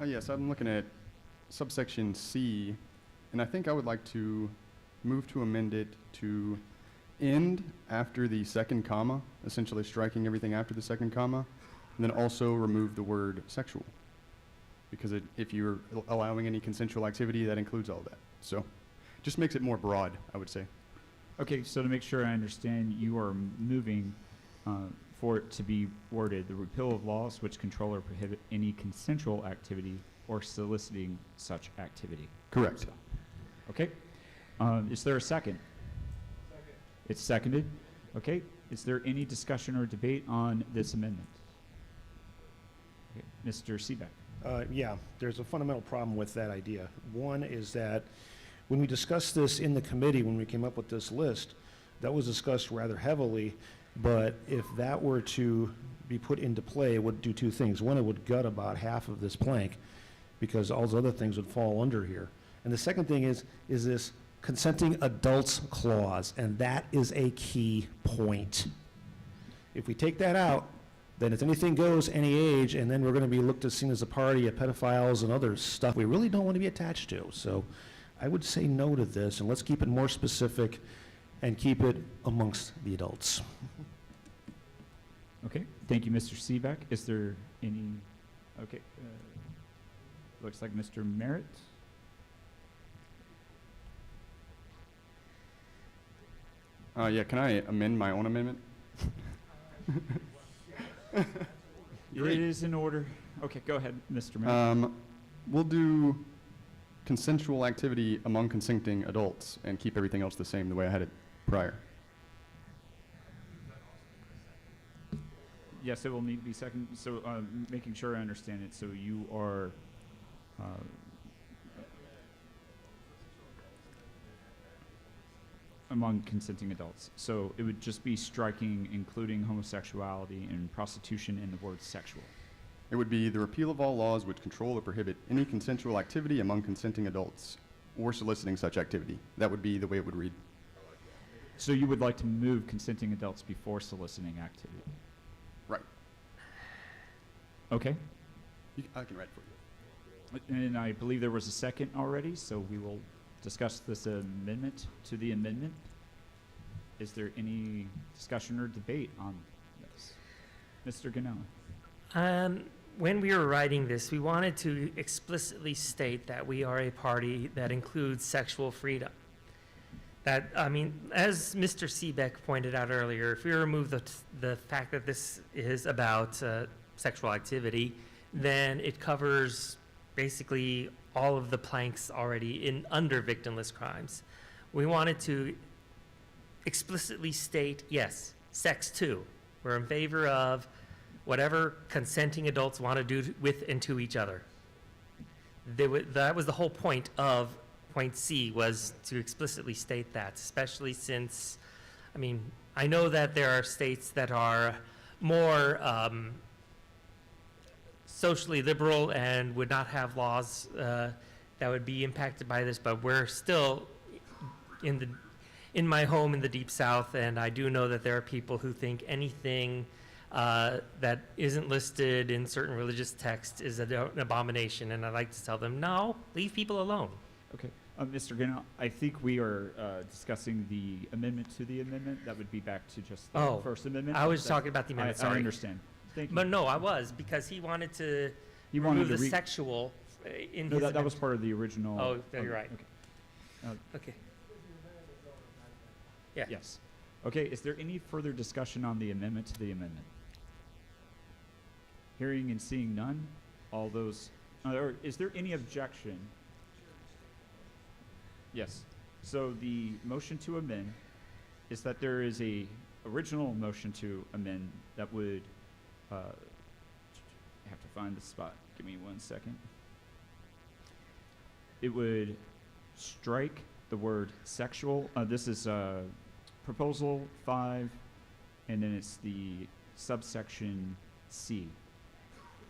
Yes, I'm looking at subsection C, and I think I would like to move to amend it to end after the second comma, essentially striking everything after the second comma, and then also remove the word sexual. Because if you're allowing any consensual activity, that includes all that. So just makes it more broad, I would say. Okay, so to make sure I understand, you are moving for it to be worded, the repeal of laws which control or prohibit any consensual activity or soliciting such activity. Correct. Okay. Is there a second? Second. It's seconded. Okay, is there any discussion or debate on this amendment? Okay, Mr. Seebeck. Yeah, there's a fundamental problem with that idea. One is that when we discussed this in the committee, when we came up with this list, that was discussed rather heavily, but if that were to be put into play, it would do two things. One, it would gut about half of this plank, because all those other things would fall under here. And the second thing is this consenting adults clause, and that is a key point. If we take that out, then if anything goes, any age, and then we're going to be looked at, seen as a party of pedophiles and other stuff we really don't want to be attached to. So I would say no to this, and let's keep it more specific and keep it amongst the adults. Okay, thank you, Mr. Seebeck. Is there any, okay, looks like Mr. Merritt. Yeah, can I amend my own amendment? It is in order. Okay, go ahead, Mr. Merritt. We'll do consensual activity among consenting adults and keep everything else the same the way I had it prior. Yes, it will need to be second. So making sure I understand it. So you are among consenting adults. So it would just be striking including homosexuality and prostitution in the word sexual. It would be the repeal of all laws which control or prohibit any consensual activity among consenting adults or soliciting such activity. That would be the way it would read. So you would like to move consenting adults before soliciting activity? Right. Okay. I can write for you. And I believe there was a second already, so we will discuss this amendment to the amendment. Is there any discussion or debate on this? Mr. Ganella. When we were writing this, we wanted to explicitly state that we are a party that includes sexual freedom. That, I mean, as Mr. Seebeck pointed out earlier, if we remove the fact that this is about sexual activity, then it covers basically all of the planks already in under victimless crimes. We wanted to explicitly state, yes, sex too. We're in favor of whatever consenting adults want to do with and to each other. That was the whole point of point C, was to explicitly state that, especially since, I mean, I know that there are states that are more socially liberal and would not have laws that would be impacted by this, but we're still in my home in the Deep South, and I do know that there are people who think anything that isn't listed in certain religious texts is an abomination, and I like to tell them, no, leave people alone. Okay. Mr. Ganell, I think we are discussing the amendment to the amendment. That would be back to just the first amendment. I was talking about the amendment, sorry. I understand. Thank you. But no, I was, because he wanted to wanted remove to the sexual in no, his that was part of the original. Oh, no, you're right. Okay. Okay. Yeah. Yes. Okay, is there any further discussion on the amendment to the amendment? Hearing and seeing none, all those, or is there any objection? Yes. So the motion to amend is that there is a original motion to amend that would, have to find the spot. Give me 1 second. It would strike the word sexual. This is proposal 5, and then it's the subsection C.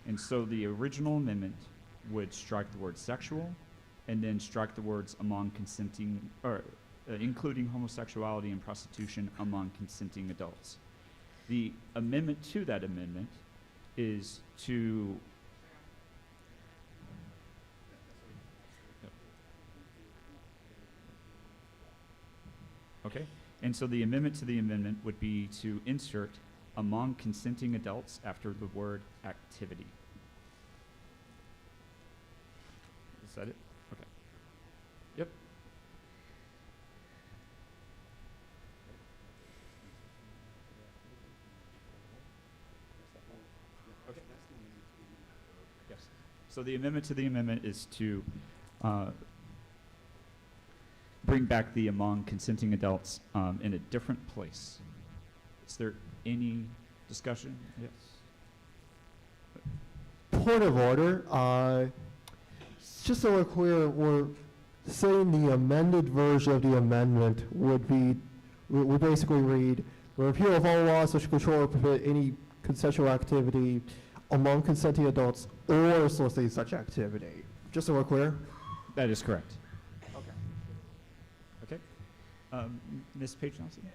And so the original amendment would strike the word sexual, and then strike the words among consenting, or including homosexuality and prostitution among consenting adults. The amendment to that amendment is to okay, and so the amendment to the amendment would be to insert among consenting adults after the word activity. Is that it? Okay. Yep. Okay. Yes. So the amendment to the amendment is to bring back the among consenting adults in a different place. Is there any discussion? Yes. Point of order, just so we're clear, we're saying the amended version of the amendment would basically read, the repeal of all laws which control or prohibit any consensual activity among consenting adults or soliciting such activity. Just so we're clear? That is correct. Okay. Okay. Ms. Page Nelson?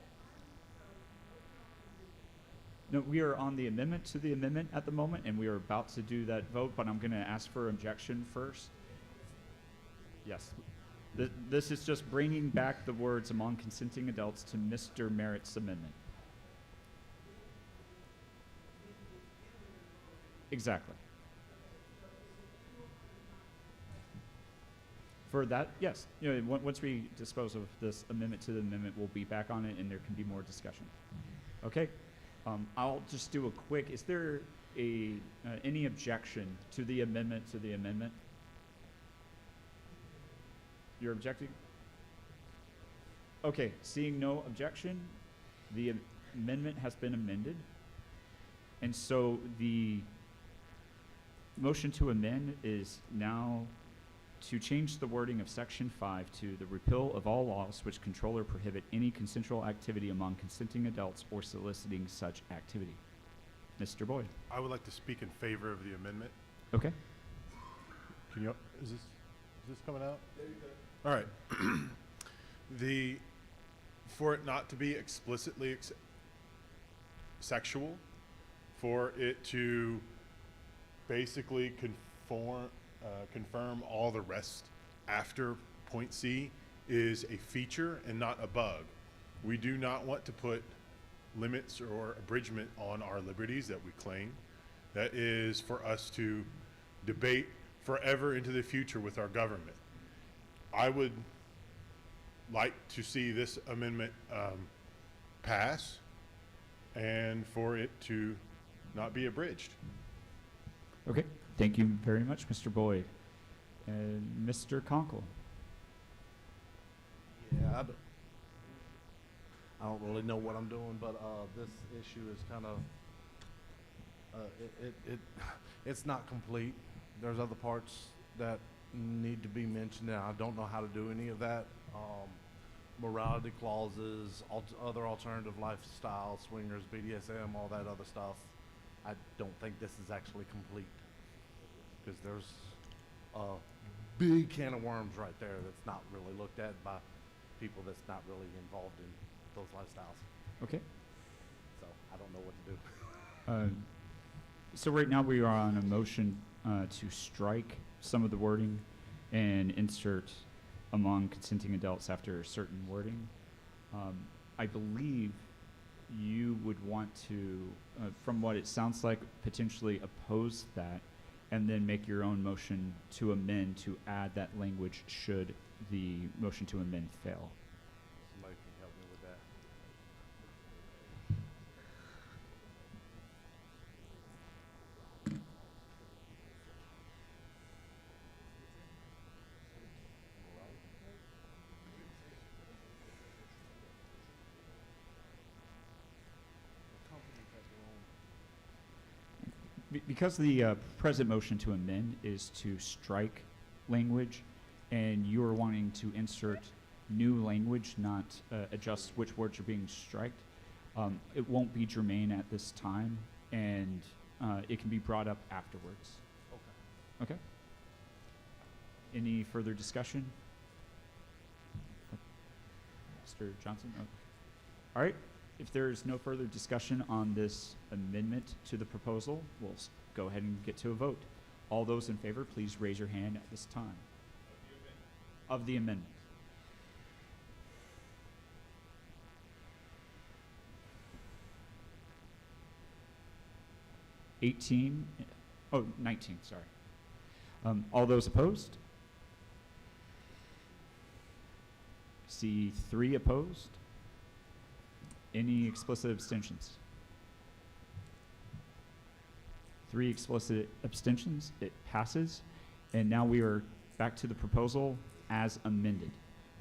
No, we are on the amendment to the amendment at the moment, and we are about to do that vote, but I'm going to ask for objection first. Yes. This is just bringing back the words among consenting adults to Mr. Merritt's amendment. Exactly. For that, yes. You know, once we dispose of this amendment to the amendment, we'll be back on it, and there can be more discussion. Okay. I'll just do a quick. Is there any objection to the amendment to the amendment? You're objecting? Okay. Seeing no objection, the amendment has been amended, and so the motion to amend is now to change the wording of Section 5 to the repeal of all laws which control or prohibit any consensual activity among consenting adults or soliciting such activity. Mr. Boyd. I would like to speak in favor of the amendment. Okay. Can you, is this coming out? There you go. All right. For it not to be explicitly sexual, for it to basically confirm all the rest after point C is a feature and not a bug. We do not want to put limits or abridgment on our liberties that we claim. That is for us to debate forever into the future with our government. I would like to see this amendment pass and for it to not be abridged. Okay. Thank you very much, Mr. Boyd. And Mr. Conkle. Yeah, I don't really know what I'm doing, but this issue is kind of it's not complete. There's other parts that need to be mentioned, and I don't know how to do any of that. Morality clauses, other alternative lifestyle, swingers, BDSM, all that other stuff. I don't think this is actually complete, because there's a big can of worms right there that's not really looked at by people that's not really involved in those lifestyles. Okay. So I don't know what to do. So right now we are on a motion to strike some of the wording and insert among consenting adults after certain wording. I believe you would want to, from what it sounds like, potentially oppose that and then make your own motion to amend to add that language should the motion to amend fail. Somebody can help me with that. Because the present motion to amend is to strike language, and you are wanting to insert new language, not adjust which words are being striked, it won't be germane at this time, and it can be brought up afterwards. Okay. Okay. Any further discussion? Mr. Johnson? Okay. All right. If there's no further discussion on this amendment to the proposal, we'll go ahead and get to a vote. All those in favor, please raise your hand at this time. Of the amendment. Oh, 19, sorry. All those opposed? See 3 opposed. Any explicit abstentions? 3 explicit abstentions. It passes. And now we are back to the proposal as amended.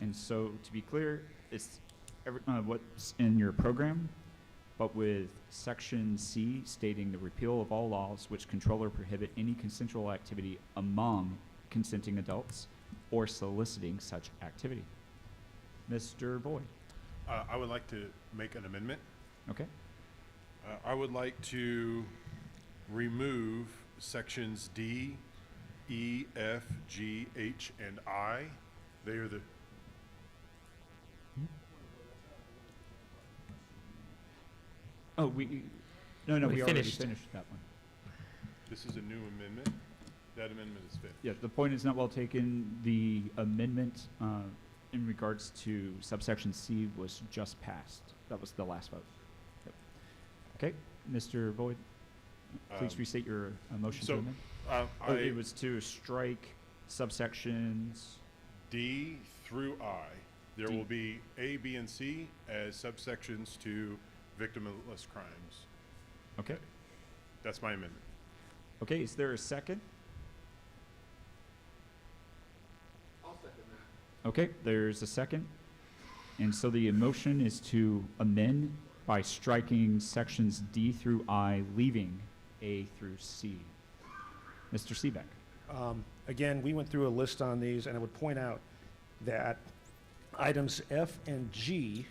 And so, to be clear, it's what's in your program. but with section C stating the repeal of all laws which control or prohibit any consensual activity among consenting adults or soliciting such activity. Mr. Boyd. I would like to make an amendment. Okay. I would like to remove sections D, E, F, G, H, and I. They are the, Oh, no, We we already finished. finished that one. this is a new amendment. That amendment is finished. Yeah, the point is not well taken. The amendment in regards to subsection C was just passed. That was the last vote. Yep. Okay, Mr. Boyd, please restate your motion to so, amend. It was to strike subsections. D through I. There D. will be A, B, and C as subsections to victimless crimes. Okay. That's my amendment. Okay, is there a second? I'll second that. Okay, there's a second. And so the motion is to amend by striking sections D through I, leaving A through C. Mr. Seebeck. Again, we went through a list on these, and I would point out that items F and G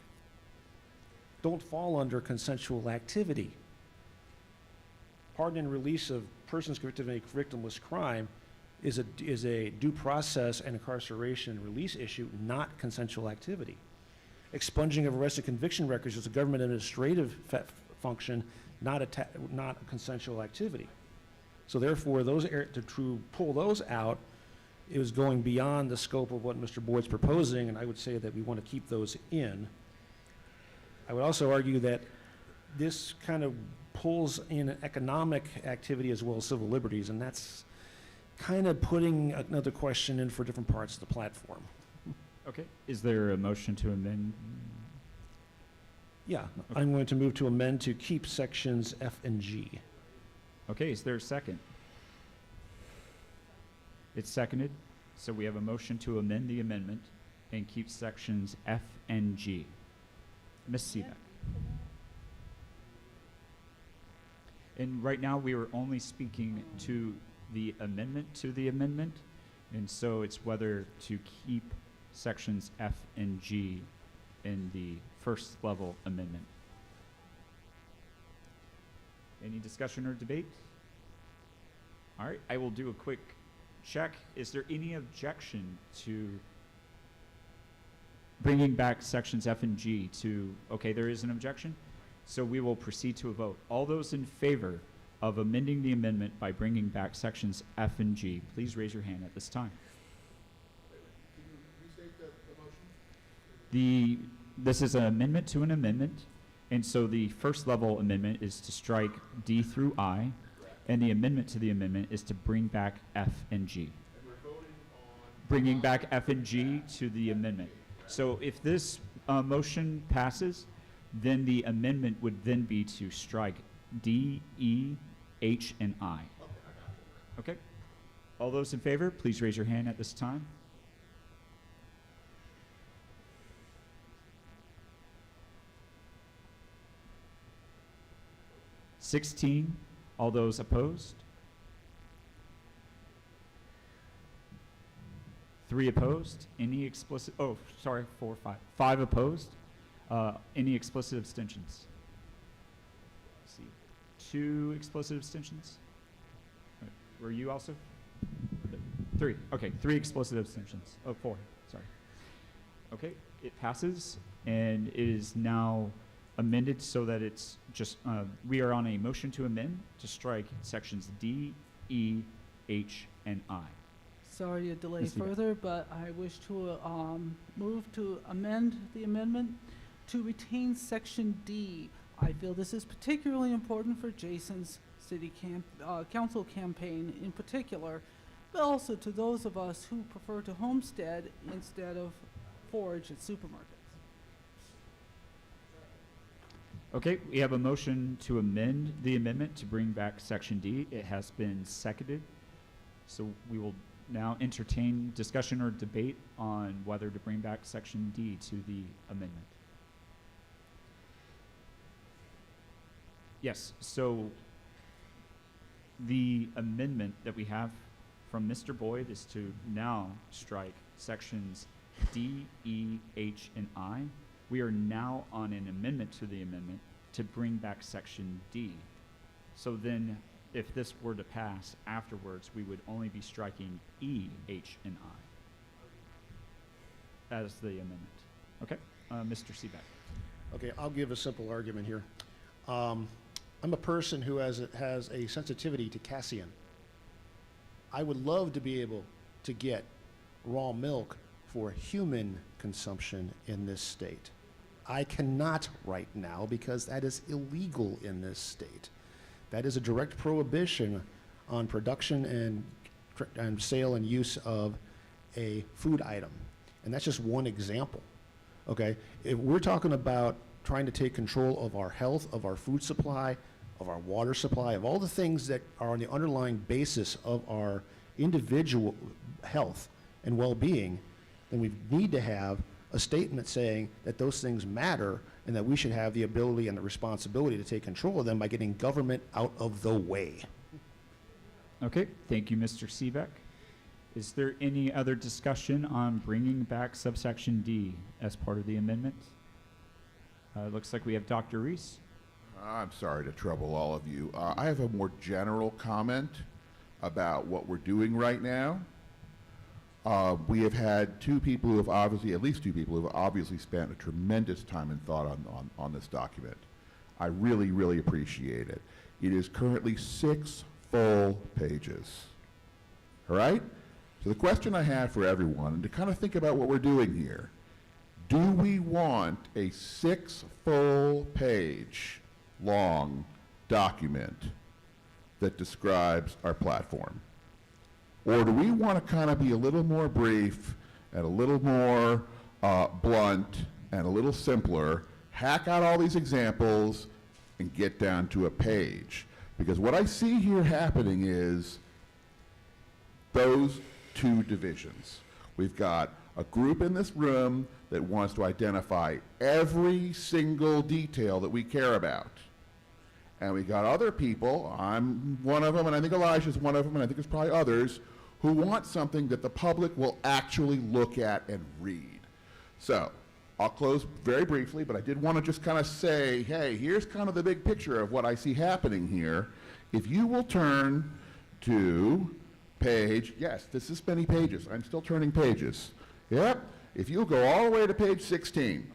don't fall under consensual activity. Pardon and release of persons convicted of a victimless crime is a due process and incarceration and release issue, not consensual activity. Expunging of arrested conviction records is a government administrative function, not a consensual activity. So therefore, to pull those out is going beyond the scope of what Mr. Boyd's proposing, and I would say that we want to keep those in. I would also argue that this kind of pulls in an economic activity as well as civil liberties, and that's kind of putting another question in for different parts of the platform. Okay, is there a motion to amend? Yeah, I'm going to move to amend to keep sections F and G. Okay, is there a second? It's seconded. So we have a motion to amend the amendment and keep sections F and G. Ms. Seebeck. And right now, we are only speaking to the amendment, and so it's whether to keep sections F and G in the first level amendment. Any discussion or debate? All right, I will do a quick check. Is there any objection to bringing back sections F and G to, okay, there is an objection? So we will proceed to a vote. All those in favor of amending the amendment by bringing back sections F and G, please raise your hand at this time. This is an amendment to an amendment, and so the first level amendment is to strike D through I, and the amendment to the amendment is to bring back F and G. And we're voting on Bringing back F and G to the amendment. So if this motion passes, then the amendment would then be to strike D, E, H, and I. Okay? All those in favor, please raise your hand at this time. $16. All those opposed? 3 opposed. Any explicit? Oh, sorry, 4, 5. 5 opposed. Any explicit abstentions? Let's see. 2 explicit abstentions. Were you also? 3. Okay, 3 explicit abstentions. Oh, 4. Sorry. Okay, it passes, and it is now amended so that it's just, we are on a motion to amend to strike sections D, E, H, and I. Sorry to delay Ms. Seebeck. further, but I wish to move to amend the amendment to retain section D. I feel this is particularly important for Jason's city council campaign in particular, but also to those of us who prefer to homestead instead of forage at supermarkets. Okay, we have a motion to amend the amendment to bring back section D. It has been seconded. So we will now entertain discussion or debate on whether to bring back section D to the amendment. Yes, so the amendment that we have from Mr. Boyd is to now strike sections D, E, H, and I. We are now on an amendment to the amendment to bring back section D. So then, if this were to pass afterwards, we would only be striking E, H, and I as the amendment. Okay, Mr. Seaback. Okay, I'll give a simple argument here. I'm a person who has a sensitivity to casein. I would love to be able to get raw milk for human consumption in this state. I cannot right now because that is illegal in this state. That is a direct prohibition on production and sale and use of a food item. And that's just one example, okay? If we're talking about trying to take control of our health, of our food supply, of our water supply, of all the things that are on the underlying basis of our individual health and well-being, then we need to have a statement saying that those things matter and that we should have the ability and the responsibility to take control of them by getting government out of the way. Okay, thank you, Mr. Seebeck. Is there any other discussion on bringing back subsection D as part of the amendment? Looks like we have Dr. Reese. I'm sorry to trouble all of you. I have a more general comment about what we're doing right now. We have had two people who have obviously, at least two people who have obviously spent a tremendous time and thought on this document. I really, really appreciate it. It is currently 6 full pages. All right? So the question I have for everyone, and to kind of think about what we're doing here, do we want a 6 full page long document that describes our platform? Or do we want to kind of be a little more brief and a little more blunt and a little simpler, hack out all these examples and get down to a page? Because what I see here happening is those two divisions. We've got a group in this room that wants to identify every single detail that we care about. And we got other people, I'm one of them, and I think Elijah's one of them, and I think there's probably others, who want something that the public will actually look at and read. So, I'll close very briefly, but I did want to just kind of say, hey, here's kind of the big picture of what I see happening here. If you will turn to page, yes, this is many pages. I'm still turning pages. Yep. If you go all the way to page 16,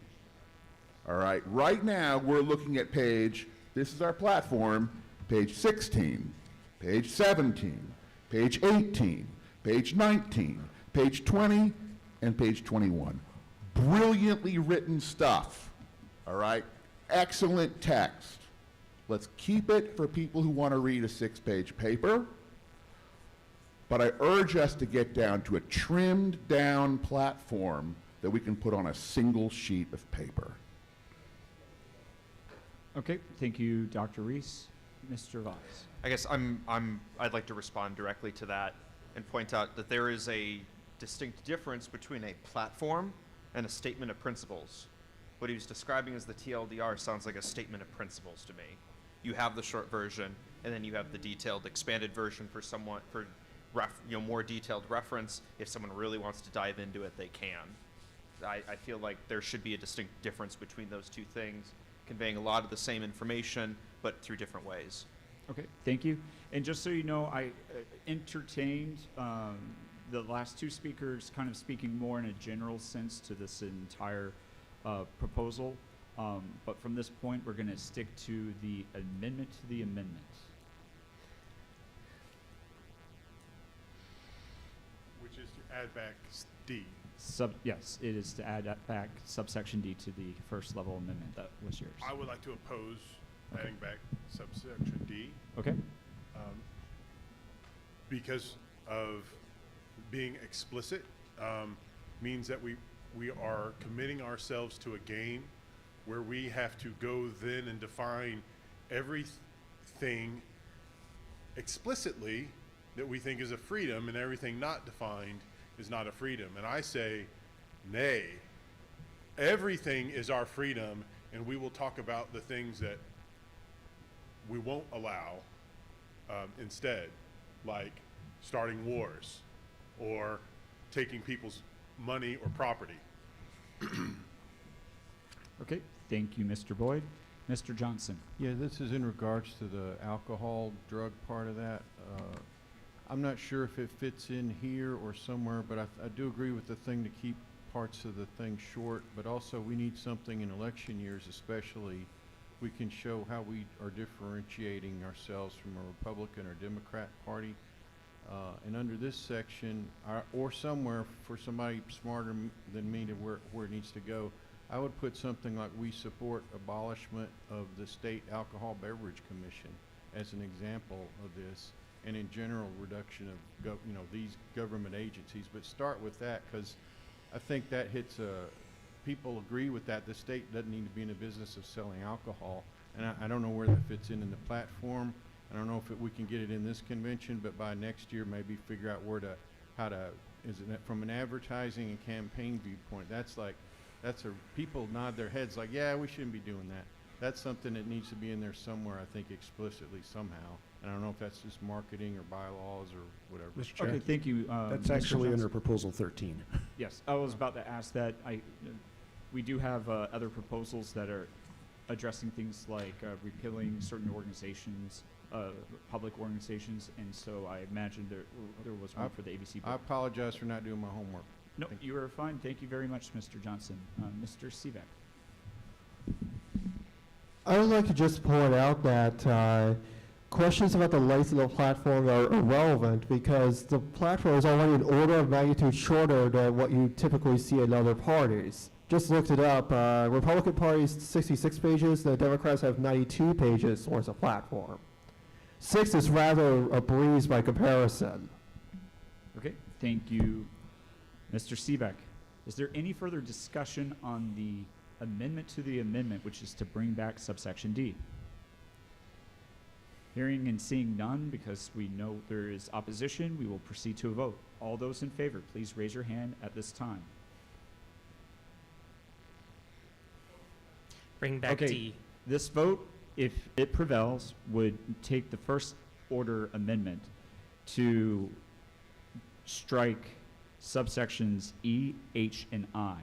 all right, right now we're looking at page, this is our platform, page 16, page 17, page 18, page 19, page 20, and page 21. Brilliantly written stuff, all right? Excellent text. Let's keep it for people who want to read a 6-page paper. But I urge us to get down to a trimmed down platform that we can put on a single sheet of paper. Okay, thank you, Dr. Reese. Mr. Voss. I guess I'd like to respond directly to that and point out that there is a distinct difference between a platform and a statement of principles. What he was describing as the TLDR sounds like a statement of principles to me. You have the short version, and then you have the detailed, expanded version for someone for more detailed reference. If someone really wants to dive into it, they can. I feel like there should be a distinct difference between those two things, conveying a lot of the same information, but through different ways. Okay, thank you. And just so you know, I entertained the last two speakers kind of speaking more in a general sense to this entire proposal. But from this point, we're going to stick to the amendment to the amendment. Which is to add back D. Yes, it is to add that back subsection D to the first level amendment that was yours. I would like to oppose Okay. adding back subsection D. Okay. Because of being explicit means that we are committing ourselves to a game where we have to go then and define everything explicitly that we think is a freedom, and everything not defined is not a freedom. And I say, nay, everything is our freedom, and we will talk about the things that we won't allow instead, like starting wars or taking people's money or property. Okay, thank you, Mr. Boyd. Mr. Johnson. Yeah, this is in regards to the alcohol drug part of that. I'm not sure if it fits in here or somewhere, but I do agree with the thing to keep parts of the thing short, but also we need something in election years especially. We can show how we are differentiating ourselves from a Republican or Democrat party. And under this section, or somewhere for somebody smarter than me to where it needs to go, I would put something like we support abolishment of the State Alcohol Beverage Commission as an example of this, and in general reduction of these government agencies. But start with that, because I think that hits people agree with that. The state doesn't need to be in the business of selling alcohol, and I don't know where that fits in the platform. I don't know if we can get it in this convention, but by next year maybe figure out is it from an advertising and campaign viewpoint. People nod their heads like, yeah, we shouldn't be doing that. That's something that needs to be in there somewhere, I think, explicitly somehow. And I don't know if that's just marketing or bylaws or whatever. Mr. Chair. Okay, thank you. That's Mr. actually under Johnson. Proposal 13. Yes, I was about to ask that. We do have other proposals that are addressing things like repealing certain organizations, public organizations, and so I imagine there was one for the ABC I board. apologize for not doing my homework. No, you are fine. Thank you very much, Mr. Johnson. Mr. Sivak. I would like to just point out that questions about the length of the platform are irrelevant because the platform is already an order of magnitude shorter than what you typically see in other parties. Just looked it up. Republican Party's 66 pages, the Democrats have 92 pages worth of platform. 6 is rather a breeze by comparison. Okay, thank you, Mr. Sivak. Is there any further discussion on the amendment to the amendment, which is to bring back subsection D? Hearing and seeing none, because we know there is opposition, we will proceed to a vote. All those in favor, please raise your hand at this time. Bring back Okay, D. this vote, if it prevails, would take the first order amendment to strike subsections E, H, and I.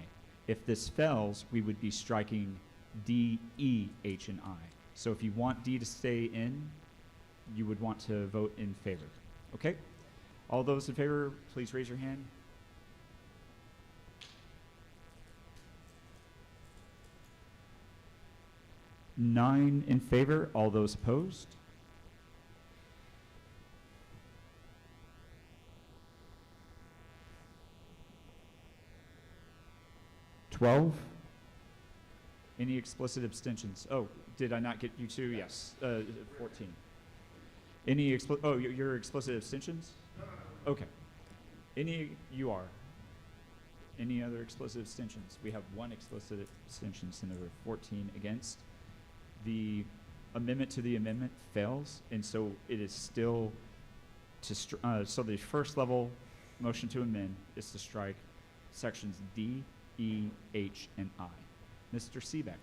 If this fails, we would be striking D, E, H, and I. So if you want D to stay in, you would want to vote in favor. Okay? All those in favor, please raise your hand. Nine in favor. All those opposed? $12. Any explicit abstentions? Oh, did I not get you two? Yes. 14. Any your explicit abstentions? Okay. You are. Any other explicit abstentions? We have one explicit abstention, and there were 14 against. The amendment to the amendment fails, and so it is still so the first level motion to amend is to strike sections D, E, H, and I. Mr. Sivak.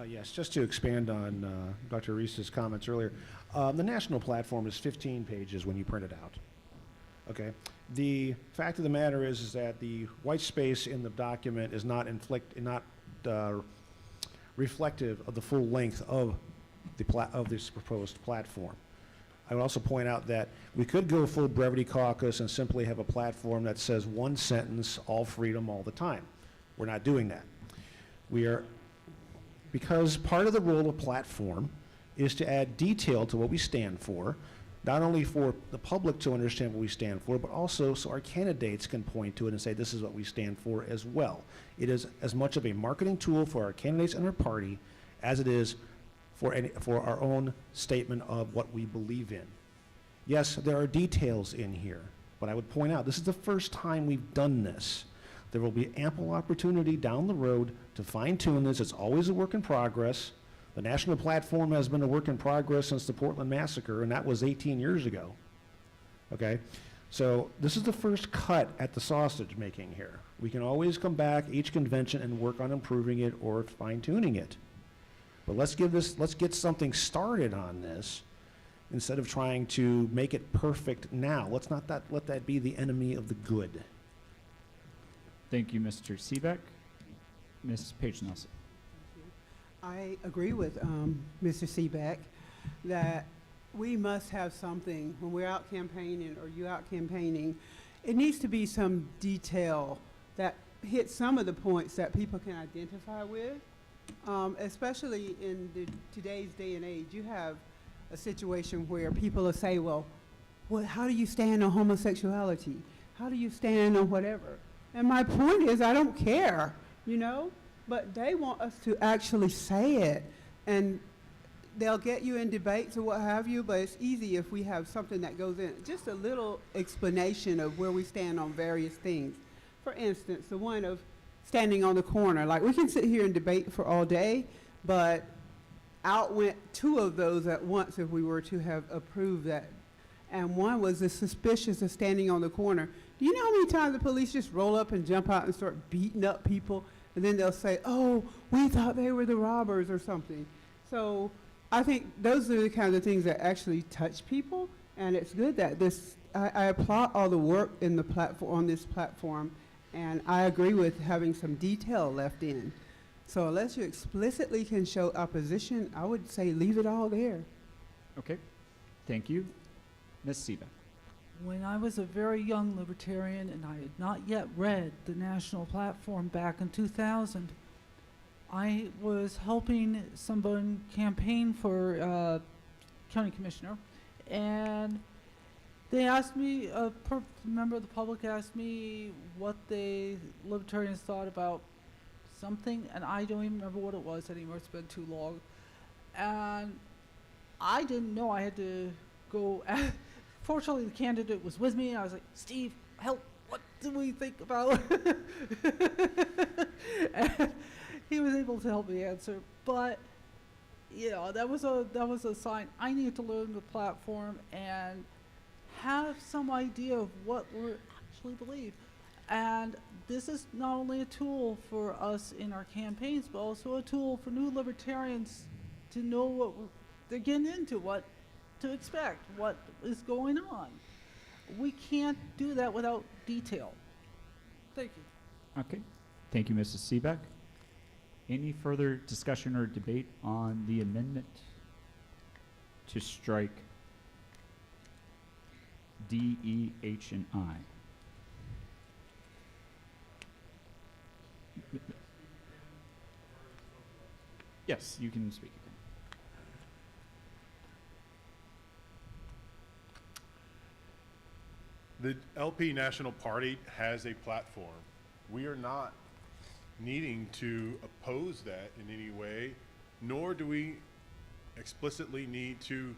Yes, just to expand on Dr. Reese's comments earlier, the national platform is 15 pages when you print it out. Okay. The fact of the matter is that the white space in the document is not reflective of the full length of this proposed platform. I would also point out that we could go full brevity caucus and simply have a platform that says one sentence, all freedom, all the time. We're not doing that. Because part of the role of platform is to add detail to what we stand for, not only for the public to understand what we stand for, but also so our candidates can point to it and say this is what we stand for as well. It is as much of a marketing tool for our candidates and our party as it is for our own statement of what we believe in. Yes, there are details in here, but I would point out this is the first time we've done this. There will be ample opportunity down the road to fine-tune this. It's always a work in progress. The national platform has been a work in progress since the Portland Massacre, and that was 18 years ago. Okay? So this is the first cut at the sausage making here. We can always come back each convention and work on improving it or fine-tuning it. But let's get something started on this instead of trying to make it perfect now. Let's not let that be the enemy of the good. Thank you, Mr. Seebeck. Ms. Page Nelson. I agree with Mr. Seebeck that we must have something when we're out campaigning or you out campaigning. It needs to be some detail that hits some of the points that people can identify with, especially in today's day and age. You have a situation where people will say, well, how do you stand on homosexuality? How do you stand on whatever? And my point is, I don't care, you know? But they want us to actually say it. And they'll get you in debates or what have you, but it's easy if we have something that goes in. Just a little explanation of where we stand on various things. For instance, the one of standing on the corner. Like, we can sit here and debate for all day, but out went 2 of those at once if we were to have approved that. And one was the suspicious of standing on the corner. Do you know how many times the police just roll up and jump out and start beating up people? And then they'll say, oh, we thought they were the robbers or something. So I think those are the kinds of things that actually touch people. And it's good that I applaud all the work in the platform, on this platform. And I agree with having some detail left in. So unless you explicitly can show opposition, I would say leave it all there. Okay, thank you. Ms. Seebeck. When I was a very young libertarian and I had not yet read the national platform back in 2000, I was helping someone campaign for county commissioner, and they asked me, a member of the public asked me what the libertarians thought about something, and I don't even remember what it was anymore. It's been too long. And I didn't know I had to go. Fortunately, the candidate was with me, and I was like, Steve, help, what do we think about? And he was able to help me answer. But, you know, that was a sign. I needed to learn the platform and have some idea of what we actually believe. And this is not only a tool for us in our campaigns, but also a tool for new libertarians to know what they're getting into, what to expect, what is going on. We can't do that without detail. Thank you. Okay, thank you, Mrs. Seebeck. Any further discussion or debate on the amendment to strike D, E, H, and I? Yes, you can speak again. The LP National Party has a platform. We are not needing to oppose that in any way, nor do we explicitly need to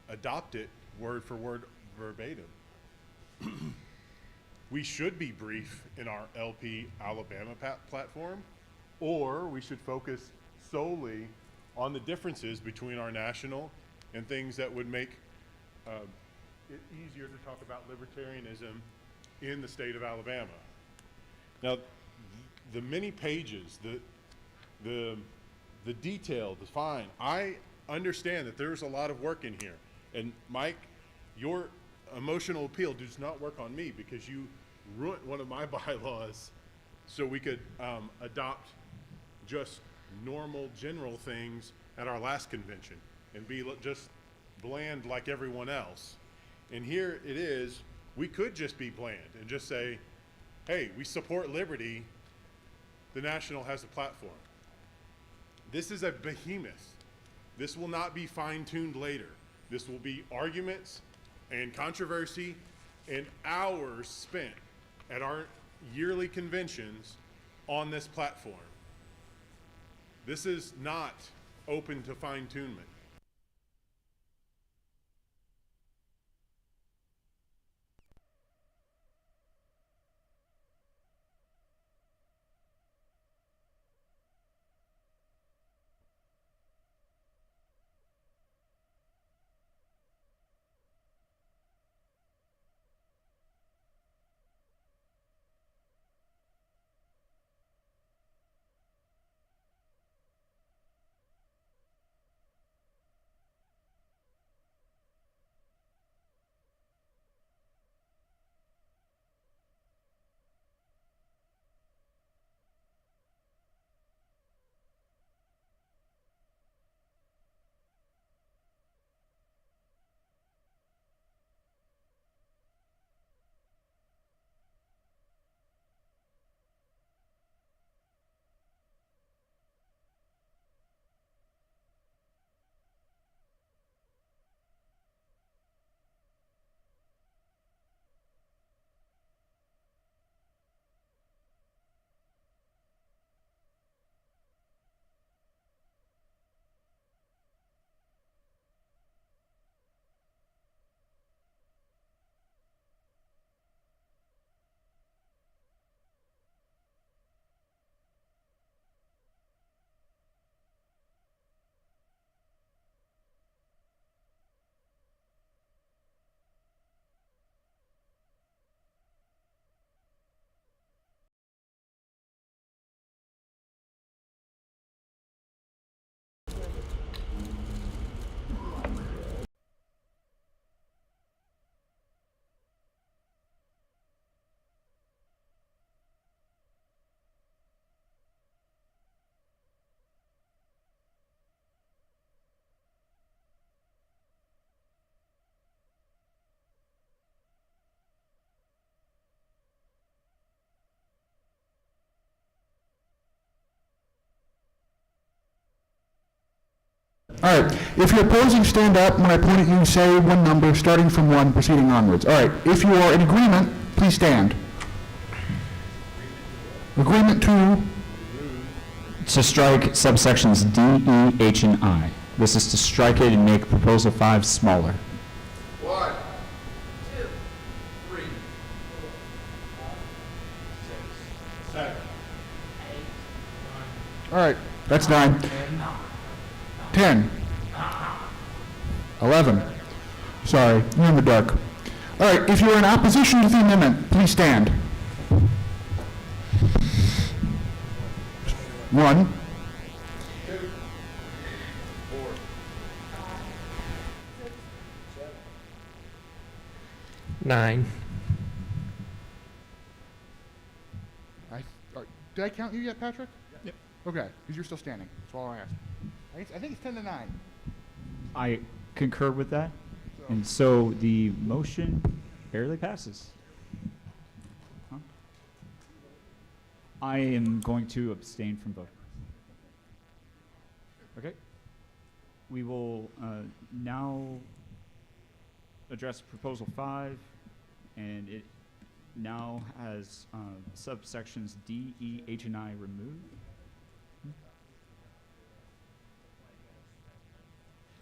adopt it word for word verbatim. We should be brief in our LP Alabama platform, or we should focus solely on the differences between our national and things that would make it easier to talk about libertarianism in the state of Alabama. Now, the many pages, the detail, the fine, I understand that there's a lot of work in here. And Mike, your emotional appeal does not work on me because you ruined one of my bylaws so we could adopt just normal general things at our last convention and be just bland like everyone else. And here it is, we could just be bland and just say, hey, we support liberty. The National has a platform. This is a behemoth. This will not be fine-tuned later. This will be arguments and controversy and hours spent at our yearly conventions on this platform. This is not open to fine-tunement. All right. If you're opposing, stand up. When I point at you, say one number, starting from 1, proceeding onwards. All right. If you are in agreement, please stand. Agreement To strike subsections D, E, H, and I. This is to strike it and make Proposal 5 smaller. 1, 2, 3, 4, 5, 6, 7, 8, 9. All right. That's 9. 10. 11. Sorry, you're in the dark. All right. If you're in opposition to the amendment, please stand. 1. 2, 4, 9. Did I count you yet, Patrick? Yep. Okay, because you're still standing. That's all I asked. I think it's 10 to 9. I concur with that. And so the motion barely passes. Huh? I am going to abstain from voting. Okay. We will now address Proposal 5, and it now has subsections D, E, H, and I removed.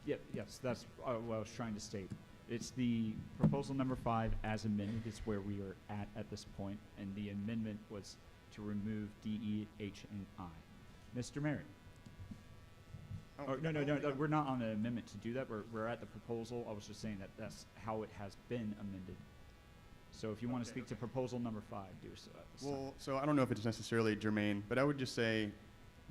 Yep, yes, that's what I was trying to state. It's the proposal number 5 as amended is where we are at this point, and the amendment was to remove D, E, H, and I. Mr. Merritt? Oh, no, we're not on the amendment to do that. We're at the proposal. I was just saying that that's how it has been amended. So if you want to speak to proposal number 5, do so at this time. Well, so I don't know if it's necessarily germane, but I would just say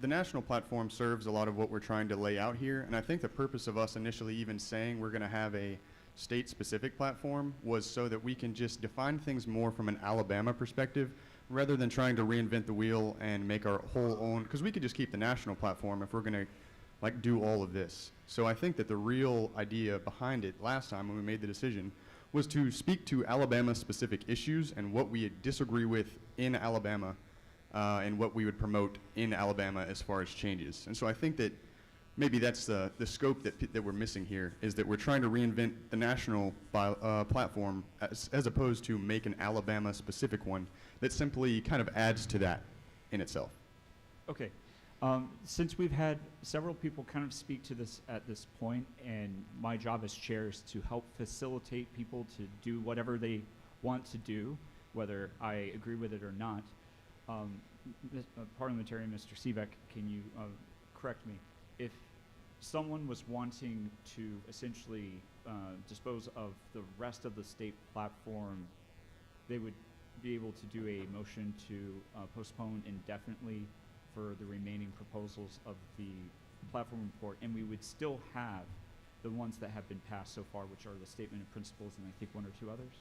the national platform serves a lot of what we're trying to lay out here, and I think the purpose of us initially even saying we're going to have a state-specific platform was so that we can just define things more from an Alabama perspective rather than trying to reinvent the wheel and make our whole own, because we could just keep the national platform if we're going to like do all of this. So I think that the real idea behind it last time when we made the decision was to speak to Alabama-specific issues and what we disagree with in Alabama and what we would promote in Alabama as far as changes. And so I think that maybe that's the scope that we're missing here, is that we're trying to reinvent the national platform as opposed to make an Alabama-specific one that simply kind of adds to that in itself. Okay. Since we've had several people kind of speak to this at this point, and my job as chair is to help facilitate people to do whatever they want to do, whether I agree with it or not, Parliamentarian Mr. Seebeck, can you correct me? If someone was wanting to essentially dispose of the rest of the state platform, they would be able to do a motion to postpone indefinitely for the remaining proposals of the platform report, and we would still have the ones that have been passed so far, which are the statement of principles and I think 1 or 2 others.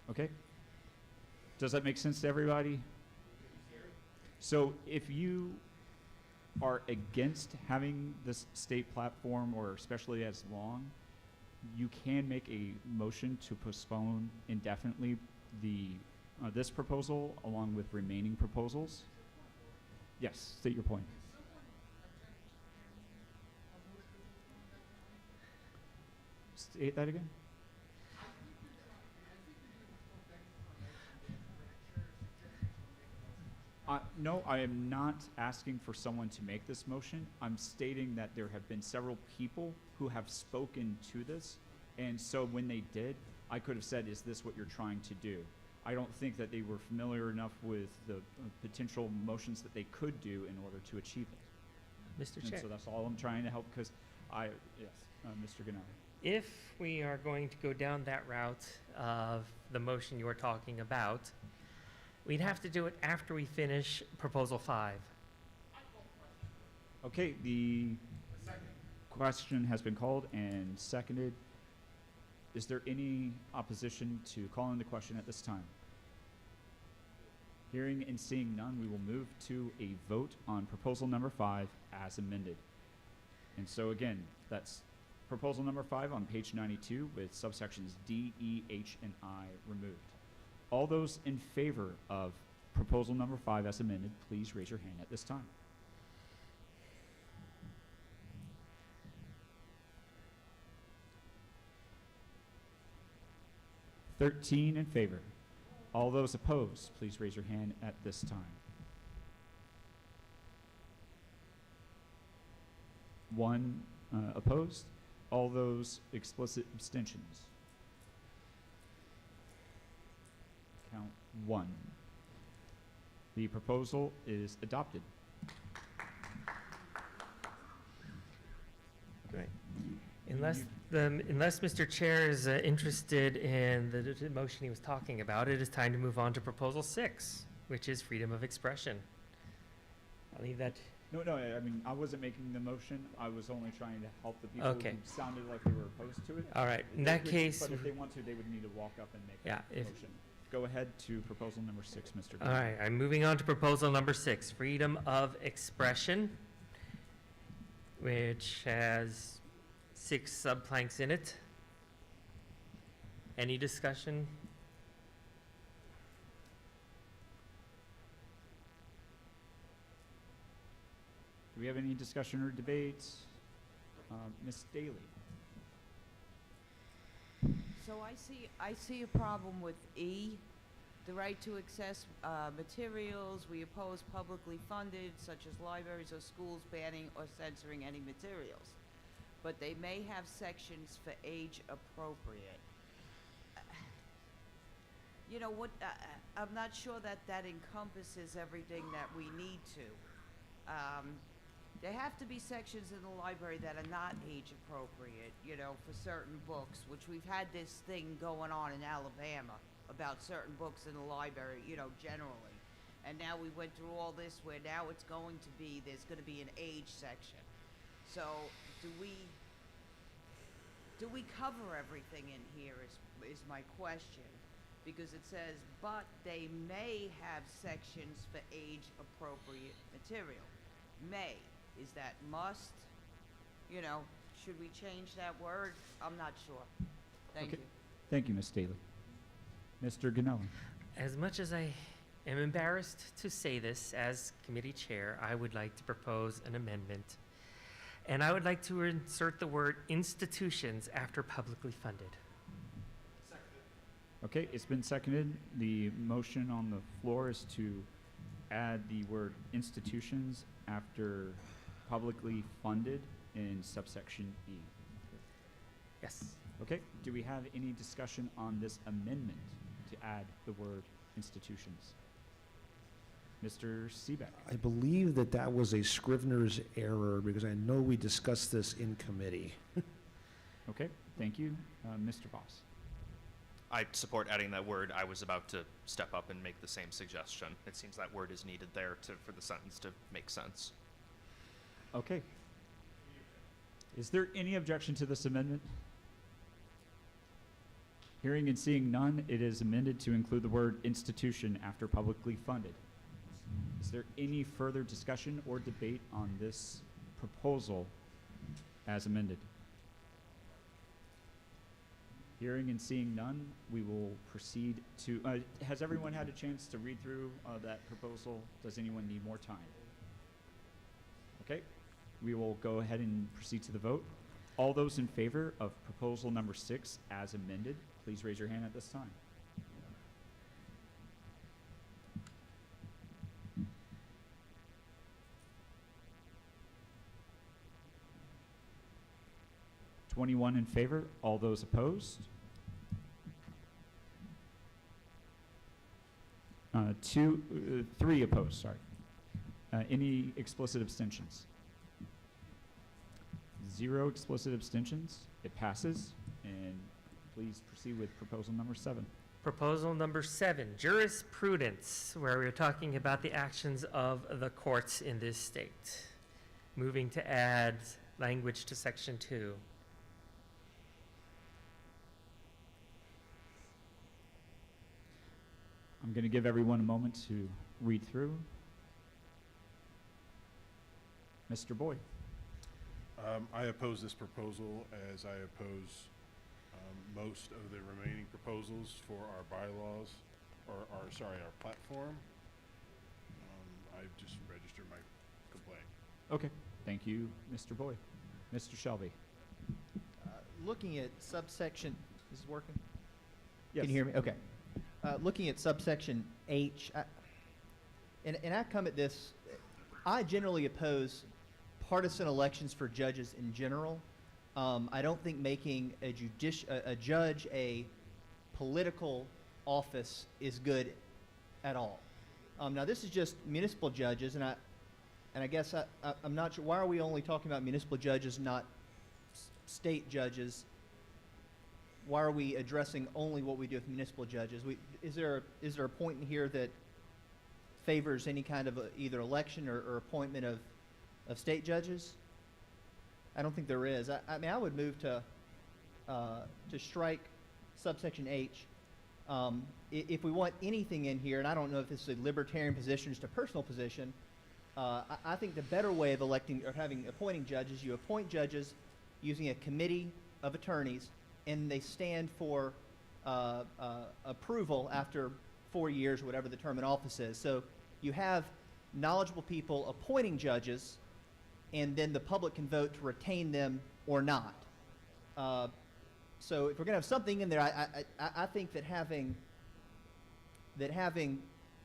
Okay. Does that make sense to everybody? So if you are against having this state platform, or especially as long, you can make a motion to postpone indefinitely this proposal along with remaining proposals. Yes, state your point. State that again. No, I am not asking for someone to make this motion. I'm stating that there have been several people who have spoken to this, and so when they did, I could have said, is this what you're trying to do? I don't think that they were familiar enough with the potential motions that they could do in order to achieve it. Mr. And Chair. so that's all I'm trying to help, because Mr. Ganari. If we are going to go down that route of the motion you were talking about, we'd have to do it after we finish Proposal 5. Okay, the question has been called and seconded. Is there any opposition to calling the question at this time? Hearing and seeing none, we will move to a vote on proposal number 5 as amended. And so again, that's proposal number 5 on page 92 with subsections D, E, H, and I removed. All those in favor of proposal number 5 as amended, please raise your hand at this time. Thirteen in favor. All those opposed, please raise your hand at this time. 1 opposed. All those explicit abstentions. Count 1. The proposal is adopted. Great. Unless Mr. Chair is interested in the motion he was talking about, it is time to move on to Proposal 6, which is freedom of expression. I'll leave that. No, I mean, I wasn't making the motion. I was only trying to help the people Okay. who sounded like they were opposed to it. All right. In They that would- case, But if they want to, they would need to walk up and make Yeah, a motion. Go ahead to proposal number 6, Mr. all right, I'm moving on to Proposal number 6, freedom of expression, which has 6 subplanks in it. Any discussion? Do we have any discussion or debate? Ms. Daly? So I see a problem with E, the right to access materials. We oppose publicly funded, such as libraries or schools, banning or censoring any materials. But they may have sections for age appropriate. You know what, I'm not sure that that encompasses everything that we need to. There have to be sections in the library that are not age appropriate, you know, for certain books, which we've had this thing going on in Alabama about certain books in the library, you know, generally. And now we went through all this where now it's going to be, there's gonna be an age section. So do we cover everything in here is my question. Because it says, but they may have sections for age appropriate material. May. Is that must? You know, should we change that word? I'm not sure. Thank you. Thank you, Ms. Daly. Mr. Ganelli? As much as I am embarrassed to say this as committee chair, I would like to propose an amendment. And I would like to insert the word institutions after publicly funded. Okay, it's been seconded. The motion on the floor is to add the word institutions after publicly funded in subsection E. Yes. Okay, do we have any discussion on this amendment to add the word institutions? Mr. Seebeck? I believe that that was a Scrivener's error because I know we discussed this in committee. Okay, thank you. Mr. Voss? I support adding that word. I was about to step up and make the same suggestion. It seems that word is needed there for the sentence to make sense. Okay. Is there any objection to this amendment? Hearing and seeing none, it is amended to include the word institution after publicly funded. Is there any further discussion or debate on this proposal as amended? Hearing and seeing none, we will proceed to, has everyone had a chance to read through that proposal? Does anyone need more time? Okay, we will go ahead and proceed to the vote. All those in favor of proposal number 6 as amended, please raise your hand at this time. (21) in favor. All those opposed? 3 opposed, sorry. Any explicit abstentions? 0 explicit abstentions. It passes. And please proceed with proposal number 7. Proposal number 7, jurisprudence, where we're talking about the actions of the courts in this state. Moving to add language to section 2. I'm going to give everyone a moment to read through. Mr. Boyd? I oppose this proposal as I oppose most of the remaining proposals for our bylaws, or our platform. just registered my complaint. Okay, thank you, Mr. Boyd. Mr. Shelby? Looking at subsection, is this working? Yes. Can you hear me? Okay. Looking at subsection H, and I come at this, I generally oppose partisan elections for judges in general. I don't think making a judge a political office is good at all. Now this is just municipal judges, and I guess I'm not sure, why are we only talking about municipal judges, not state judges? Why are we addressing only what we do with municipal judges? Is there a point in here that favors any kind of either election or appointment of state judges? I don't think there is. I mean, I would move to strike subsection H. If we want anything in here, and I don't know if this is a libertarian position or just a personal position, I think the better way of electing or appointing judges, you appoint judges using a committee of attorneys, and they stand for approval after 4 years or whatever the term in office is. So you have knowledgeable people appointing judges, and then the public can vote to retain them or not. So if we're going to have something in there, I think that having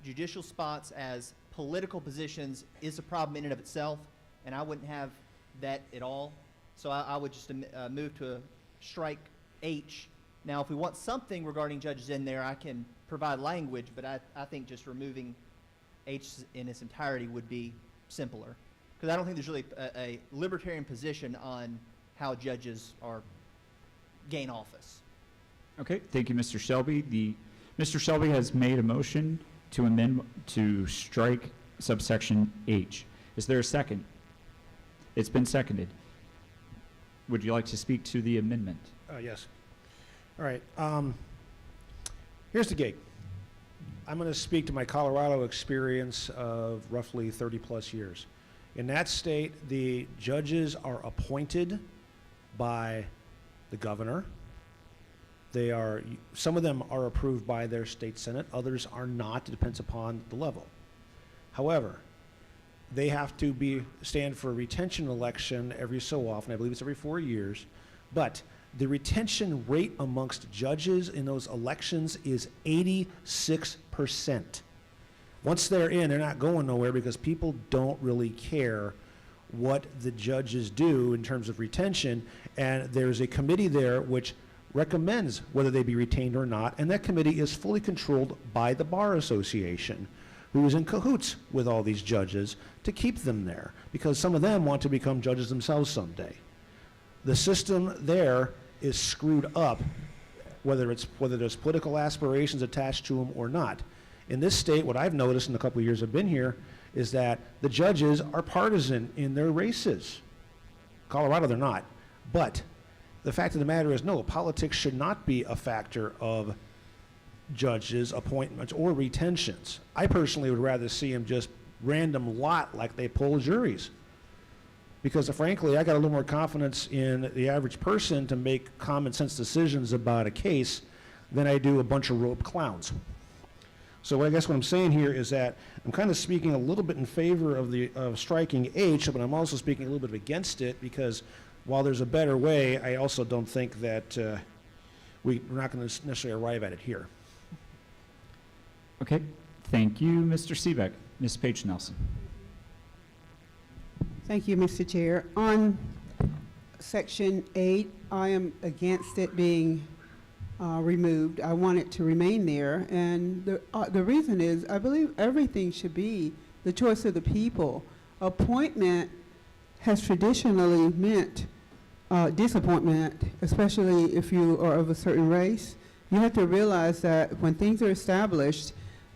judicial spots as political positions is a problem in and of itself, and I wouldn't have that at all. So I would just move to strike H. Now, if we want something regarding judges in there, I can provide language, but I think just removing H in its entirety would be simpler, because I don't think there's really a libertarian position on how judges gain office. Okay, thank you, Mr. Shelby. Mr. Shelby has made a motion to amend to strike subsection H. Is there a second? It's been seconded. Would you like to speak to the amendment? Yes. All right. Here's the gig. I'm going to speak to my Colorado experience of roughly 30-plus years. In that state, the judges are appointed by the governor. Some of them are approved by their state senate, others are not. It depends upon the level. However, they have to stand for a retention election every so often. I believe it's every 4 years. But the retention rate amongst judges in those elections is 86%. Once they're in, they're not going nowhere because people don't really care what the judges do in terms of retention. And there's a committee there which recommends whether they be retained or not. And that committee is fully controlled by the Bar Association, who is in cahoots with all these judges to keep them there, because some of them want to become judges themselves someday. The system there is screwed up, whether there's political aspirations attached to them or not. In this state, what I've noticed in the couple of years I've been here is that the judges are partisan in their races. Colorado, they're not. But the fact of the matter is, no, politics should not be a factor of judges' appointments or retentions. I personally would rather see them just random lot like they poll juries. Because frankly, I got a little more confidence in the average person to make common sense decisions about a case than I do a bunch of rope clowns. So I guess what I'm saying here is that I'm kind of speaking a little bit in favor of striking H, but I'm also speaking a little bit against it, because while there's a better way, I also don't think that we're not going to necessarily arrive at it here. Okay, thank you, Mr. Seebeck. Ms. Paige Nelson. Thank you, Mr. Chair. On Section 8, I am against it being removed. I want it to remain there. And the reason is, I believe everything should be the choice of the people. Appointment has traditionally meant disappointment, especially if you are of a certain race. You have to realize that when things are established,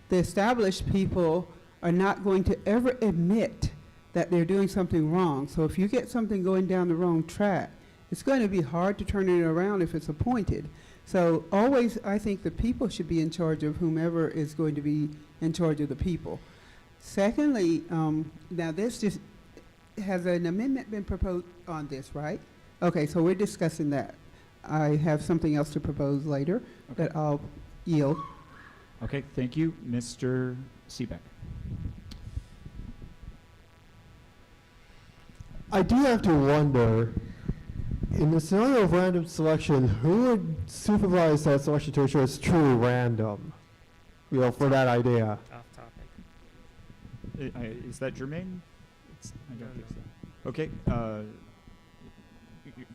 the established people are not going to ever admit that they're doing something wrong. So if you get something going down the wrong track, it's going to be hard to turn it around if it's appointed. So always, I think the people should be in charge of whomever is going to be in charge of the people. Secondly, now this just, has an amendment been proposed on this, right? Okay, so we're discussing that. I have something else to propose later, but I'll yield. Okay, thank you. Mr. Seebeck. I do have to wonder, in the scenario of random selection, who would supervise that selection to ensure it's truly random? You know, for that idea. Off topic. Is that germane? I don't think so. Okay.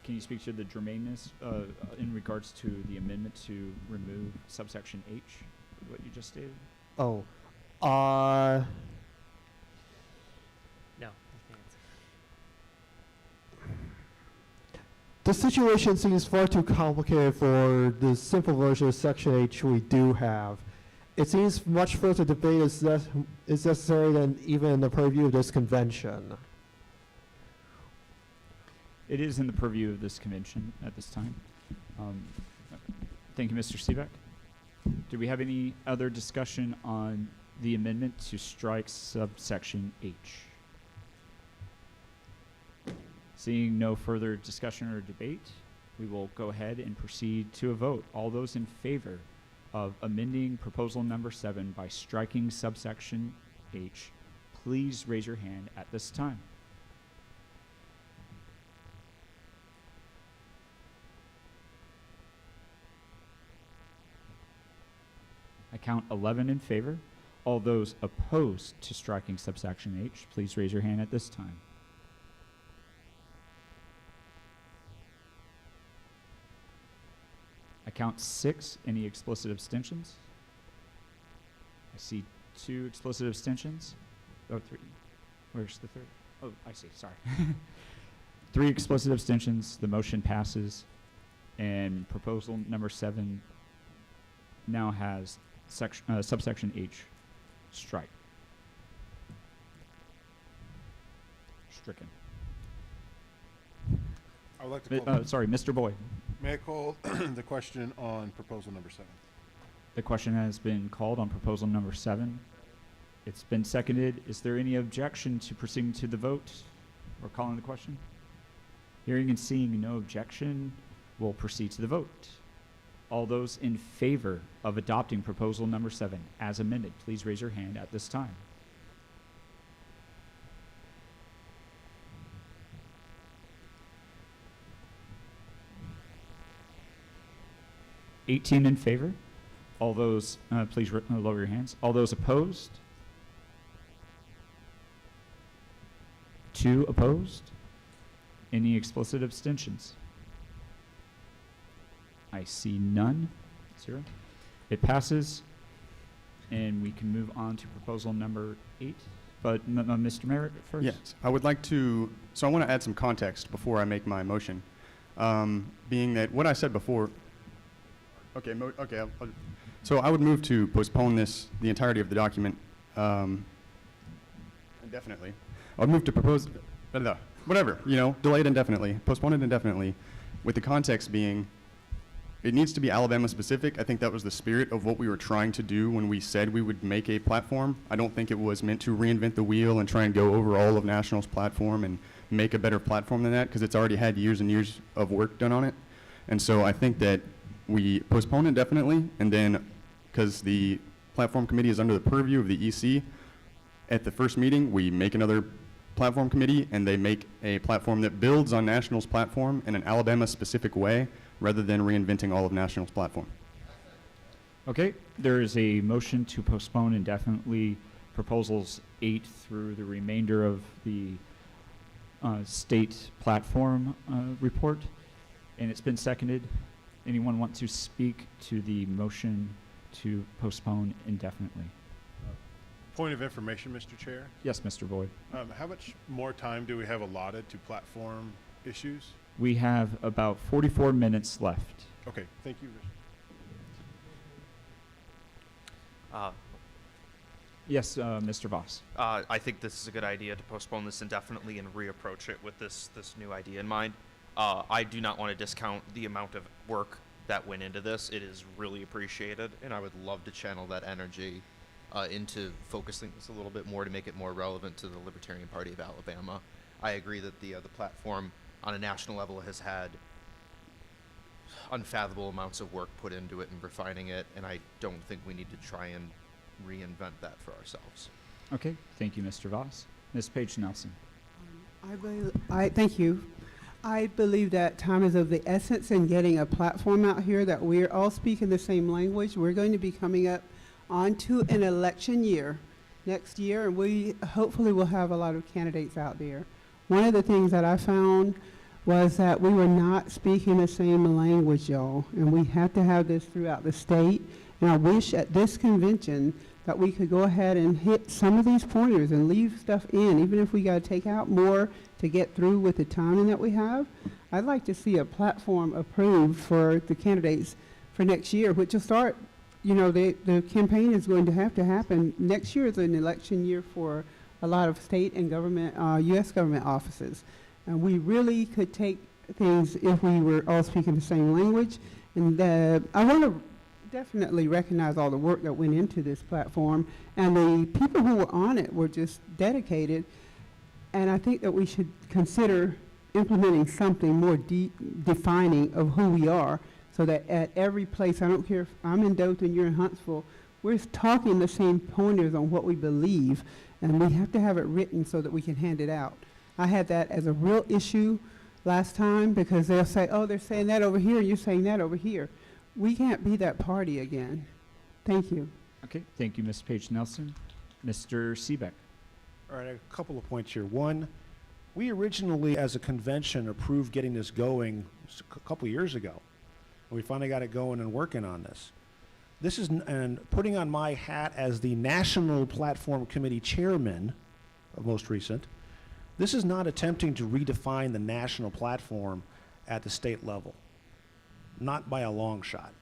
Can you speak to the germaneness in regards to the amendment to remove subsection H, what you just stated? Oh. No. You can't. The situation seems far too complicated for the simple version of Section H we do have. It seems much further debate is necessary than even in the purview of this convention. It is in the purview of this convention at this time. Thank you, Mr. Seebeck. Do we have any other discussion on the amendment to strike subsection H? Seeing no further discussion or debate, we will go ahead and proceed to a vote. All those in favor of amending proposal number 7 by striking subsection H, please raise your hand at this time. I count 11 in favor. All those opposed to striking subsection H, please raise your hand at this time. I count 6. Any explicit abstentions? I see 2 explicit abstentions. Oh, 3. Where's the third? Oh, I see. Sorry. 3 explicit abstentions. The motion passes. And proposal number 7 now has subsection H strike. Stricken. I would like to call Sorry, Mr. Boyd. May I call the question on proposal number 7? The question has been called on proposal number 7. It's been seconded. Is there any objection to proceeding to the vote or calling the question? Hearing and seeing no objection, we'll proceed to the vote. All those in favor of adopting proposal number 7 as amended, please raise your hand at this time. (18) in favor. All those, please lower your hands. All those opposed? 2 opposed. Any explicit abstentions? I see none. 0. It passes, and we can move on to proposal number 8. But Mr. Merritt first. Yes, I would like to. So I want to add some context before I make my motion, being that what I said before. Okay. So I would move to postpone the entirety of the document, indefinitely. I would move to propose, whatever, delay it indefinitely, postpone it indefinitely, with the context being, it needs to be Alabama specific. I think that was the spirit of what we were trying to do when we said we would make a platform. I don't think it was meant to reinvent the wheel and try and go over all of National's platform and make a better platform than that, because it's already had years and years of work done on it. And so I think that we postpone indefinitely, and then, because the platform committee is under the purview of the EC, at the first meeting, we make another platform committee, and they make a platform that builds on National's platform in an Alabama-specific way, rather than reinventing all of National's platform. Okay, there is a motion to postpone indefinitely proposals 8 through the remainder of the state platform report, and it's been seconded. Anyone want to speak to the motion to postpone indefinitely? Point of information, Mr. Chair. Yes, Mr. Boyd. How much more time do we have allotted to platform issues? We have about 44 minutes left. Okay, thank you. Yes, Mr. Voss. I think this is a good idea to postpone this indefinitely and reapproach it with this new idea in mind. I do not want to discount the amount of work that went into this. It is really appreciated, and I would love to channel that energy into focusing this a little bit more to make it more relevant to the Libertarian Party of Alabama. I agree that the platform on a national level has had unfathomable amounts of work put into it and refining it, and I don't think we need to try and reinvent that for ourselves. Okay, thank you, Mr. Voss. Ms. Paige Nelson. Thank you. I believe that time is of the essence in getting a platform out here that we're all speaking the same language. We're going to be coming up onto an election year next year, and we hopefully will have a lot of candidates out there. One of the things that I found was that we were not speaking the same language, y'all, and we have to have this throughout the state. And I wish at this convention that we could go ahead and hit some of these pointers and leave stuff in, even if we got to take out more to get through with the timing that we have. I'd like to see a platform approved for the candidates for next year, which will start, you know, the campaign is going to happen. Next year is an election year for a lot of state and government, U.S. government offices. And we really could take things if we were all speaking the same language. And I want to definitely recognize all the work that went into this platform. And the people who were on it were just dedicated. And I think that we should consider implementing something more defining of who we are, so that at every place, I don't care if I'm in Dothan, you're in Huntsville, we're talking the same pointers on what we believe, and we have to have it written so that we can hand it out. I had that as a real issue last time, because they'll say, oh, they're saying that over here, you're saying that over here. We can't be that party again. Thank you. Okay, thank you, Ms. Page Nelson. Mr. Seebeck. All right, a couple of points here. One, we originally, as a convention, approved getting this going a couple years ago. And we finally got it going and working on this. This is, and putting on my hat as the National Platform Committee Chairman, most recent, this is not attempting to redefine the national platform at the state level. Not by a long shot.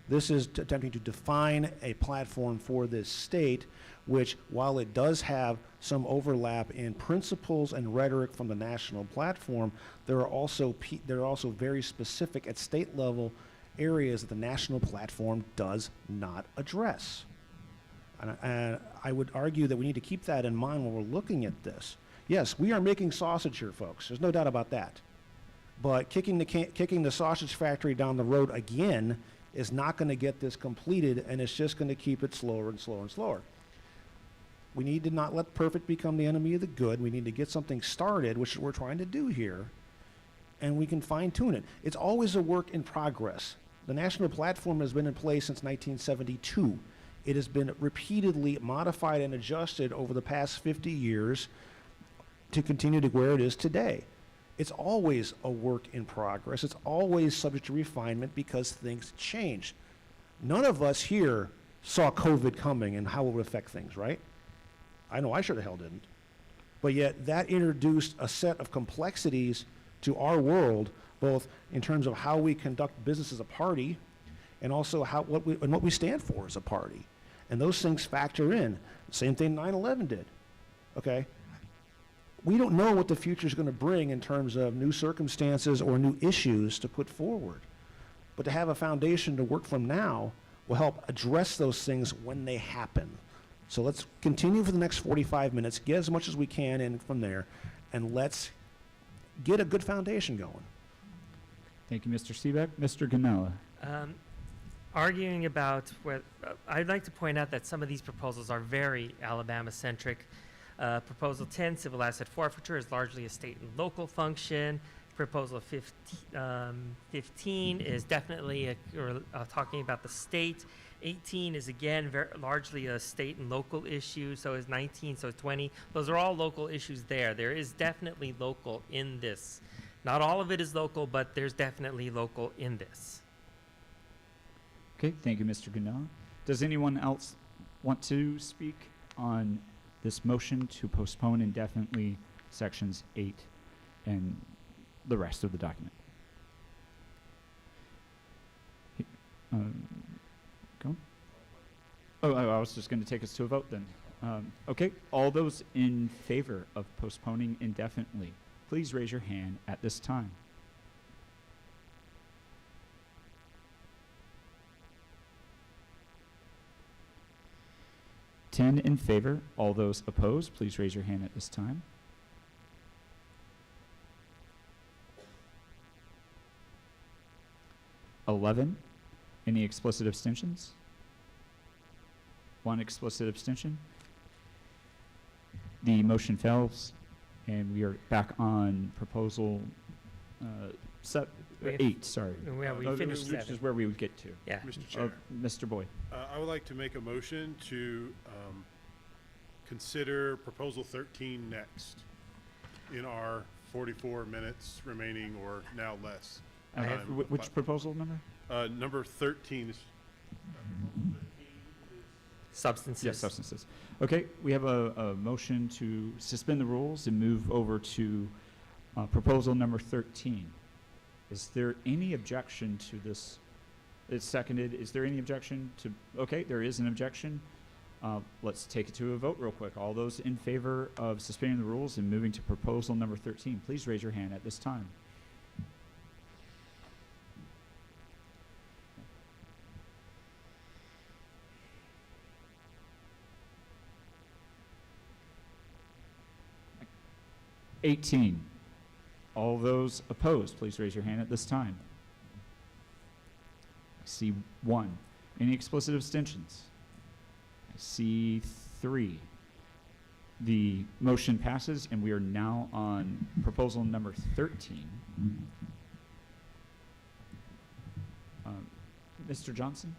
This is attempting to define a platform for this state, which, while it does have some overlap in principles and rhetoric from the national platform, there are also very specific at state level areas that the national platform does not address. And I would argue that we need to keep that in mind when we're looking at this. Yes, we are making sausage here, folks. There's no doubt about that. But kicking the sausage factory down the road again is not going to get this completed, and it's just going to keep it slower and slower and slower. We need to not let perfect become the enemy of the good. We need to get something started, which we're trying to do here, and we can fine-tune it. It's always a work in progress. The national platform has been in place since 1972. It has been repeatedly modified and adjusted over the past 50 years to continue to where it is today. It's always a work in progress. It's always subject to refinement because things change. None of us here saw COVID coming and how it would affect things, right? I know I sure the hell didn't. But yet that introduced a set of complexities to our world, both in terms of how we conduct business as a party and also what we stand for as a party. And those things factor in. Same thing 9/11 did, okay? We don't know what the future is going to bring in terms of new circumstances or new issues to put forward. But to have a foundation to work from now will help address those things when they happen. So let's continue for the next 45 minutes, get as much as we can in from there, and let's get a good foundation going. Thank you, Mr. Seebeck. Mr. Ganella. Arguing about I'd like to point out that some of these proposals are very Alabama-centric. Proposal 10, civil asset forfeiture, is largely a state and local function. Proposal 15 is definitely talking about the state. 18 is again largely a state and local issue. So is 19, so is 20. Those are all local issues there. There is definitely local in this. Not all of it is local, but there's definitely local in this. Okay, thank you, Mr. Ganella. Does anyone else want to speak on this motion to postpone indefinitely sections 8 and the rest of the document? Go. Oh, I was just going to take us to a vote then. Okay, all those in favor of postponing indefinitely, please raise your hand at this time. Ten in favor. All those opposed, please raise your hand at this time. $11. Any explicit abstentions? 1 explicit abstention. The motion fails. And we are back on proposal We have- 8, sorry. We Which finished is 7. where we would get to. Yeah. Mr. Chair, Mr. Boyd. I would like to make a motion to consider proposal 13 next in our 44 minutes remaining, or now less. time. Which proposal number? Number 13 is Substances. Yes, substances. Okay, we have a motion to suspend the rules and move over to proposal number 13. Is there any objection to this? It's seconded. Is there any objection to? Okay, there is an objection. Let's take it to a vote real quick. All those in favor of suspending the rules and moving to proposal number 13, please raise your hand at this time. $18. All those opposed, please raise your hand at this time. I see 1. Any explicit abstentions? I see 3. The motion passes, and we are now on proposal number 13. Mr. Johnson?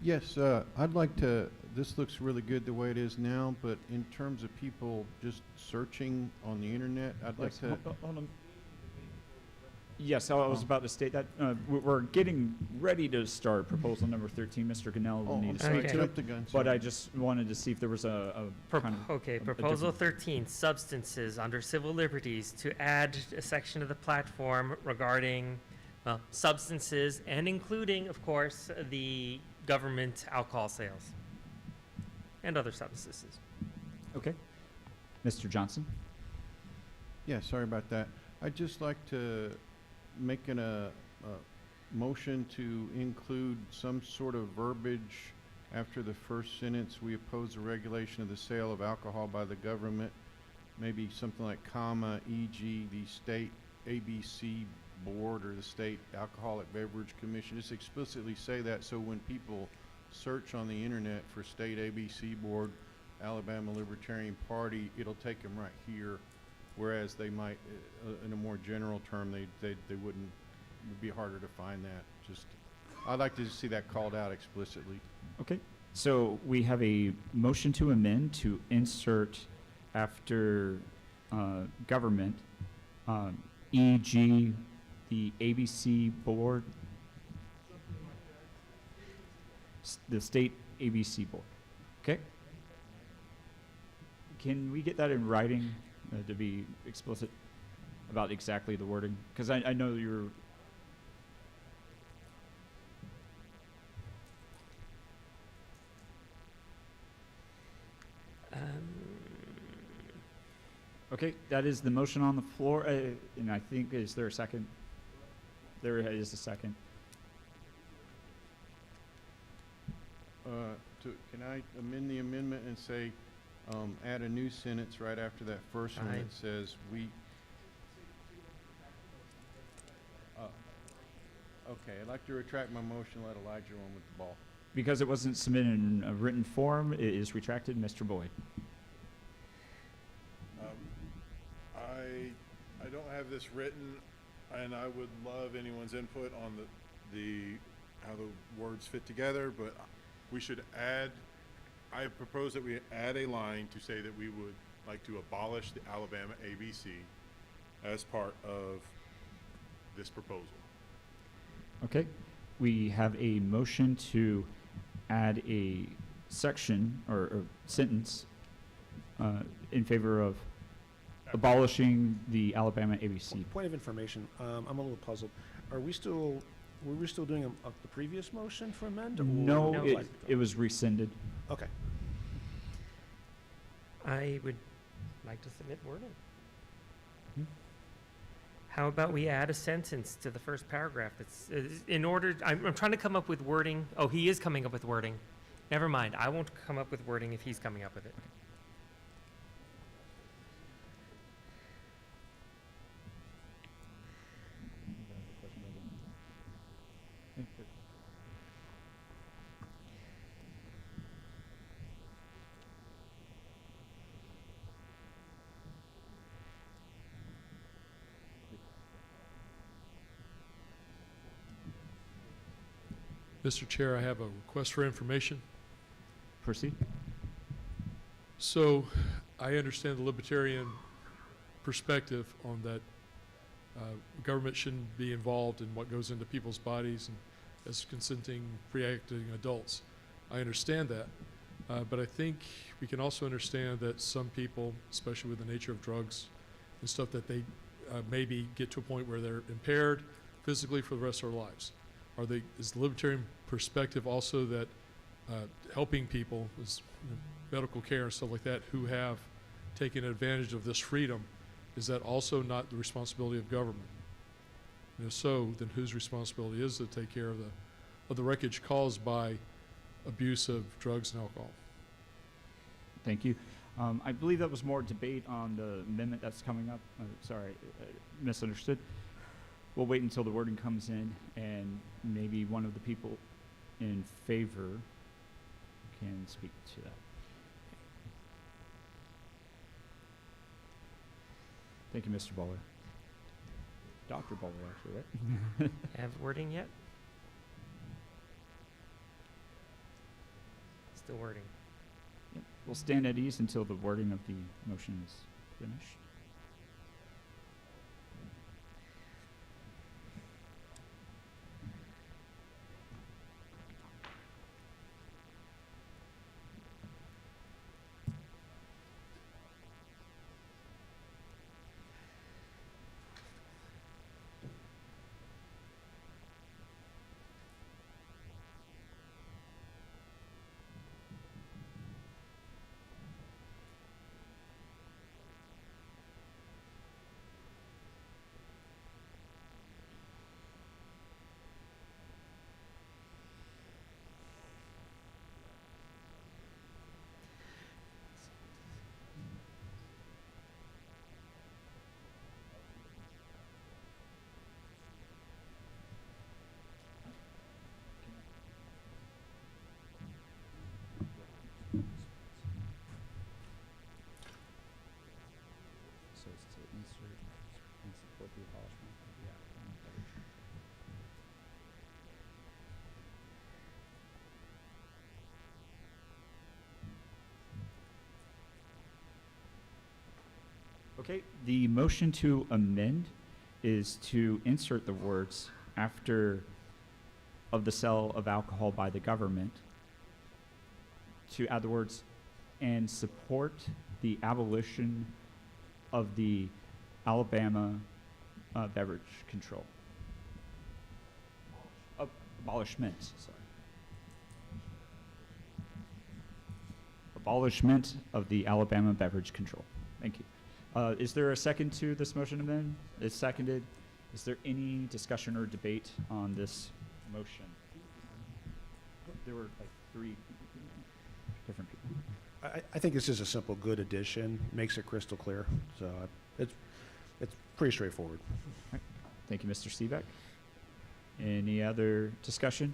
Yes, I'd like to, this looks really good the way it is now, but in terms of people just searching on the internet, I'd like to. Hold on. Yes, I was about to state that. We're getting ready to start proposal number 13. Mr. Cannell will need I'm to sorry, speak Okay. to jumped it. the gun. But sorry. I just wanted to see if there was a kind of Okay, a proposal different- 13, substances under civil liberties, to add a section of the platform regarding, well, substances and including, of course, the government alcohol sales and other substances. Okay. Mr. Johnson? Yeah, sorry about that. I'd just like to make a motion to include some sort of verbiage after the first sentence. We oppose the regulation of the sale of alcohol by the government. Maybe something like comma, e.g. the state ABC board or the state Alcoholic Beverage Commission. Just explicitly say that so when people search on the internet for state ABC board, Alabama Libertarian Party, it'll take them right here. Whereas they might, in a more general term, they wouldn't, it would be harder to find that. Just, I'd like to see that called out explicitly. Okay. So we have a motion to amend to insert after government, e.g. the ABC board, the state ABC board. Okay? Can we get that in writing to be explicit about exactly the wording? Because I know you're. Okay, that is the motion on the floor, and I think, is there a second? There is a second. Can I amend the amendment and say, add a new sentence right after that first one Fine. that says, we. Okay, I'd like to retract my motion, let Elijah run with the ball. Because it wasn't submitted in a written form, it is retracted. Mr. Boyd. I don't have this written, and I would love anyone's input on the how the words fit together, but we should add, I propose that we add a line to say that we would like to abolish the Alabama ABC as part of this proposal. Okay, we have a motion to add a section or sentence in favor of abolishing the Alabama ABC. Point of information, I'm a little puzzled. Were we still doing the previous motion for amend? Or No, No. it was rescinded. Okay. I would like to submit wording. Hmm. How about we add a sentence to the first paragraph that's, in order, I'm trying to come up with wording. Oh, he is coming up with wording. Never mind, I won't come up with wording if he's coming up with it. Mr. Chair, I have a request for information. Proceed. So I understand the libertarian perspective on that government shouldn't be involved in what goes into people's bodies and as consenting, free-acting adults. I understand that, but I think we can also understand that some people, especially with the nature of drugs and stuff, that they maybe get to a point where they're impaired physically for the rest of their lives. Is the libertarian perspective also that helping people, medical care and stuff like that, who have taken advantage of this freedom, is that also not the responsibility of government? And if so, then whose responsibility is it to take care of the wreckage caused by abuse of drugs and alcohol? Thank you. I believe that was more debate on the amendment that's coming up. Sorry, misunderstood. We'll wait until the wording comes in, and maybe one of the people in favor can speak to that. Thank you, Mr. Bowler. Dr. Bowler, actually, right? Have wording yet? Still wording. Yep. We'll stand at ease until the wording of the motion is finished. So it's to insert and support the abolishment of the alcohol beverage. Okay, the motion to amend is to insert the words after of the sale of alcohol by the government, to add the words and support the abolition of the Alabama beverage control. Abolishment, sorry. Abolishment of the Alabama beverage control. Thank you. Is there a second to this motion amendment? It's seconded. Is there any discussion or debate on this motion? There were like 3 different people. I think this is a simple, good addition, makes it crystal clear, so it's pretty straightforward. All right. Thank you, Mr. Seebeck. Any other discussion?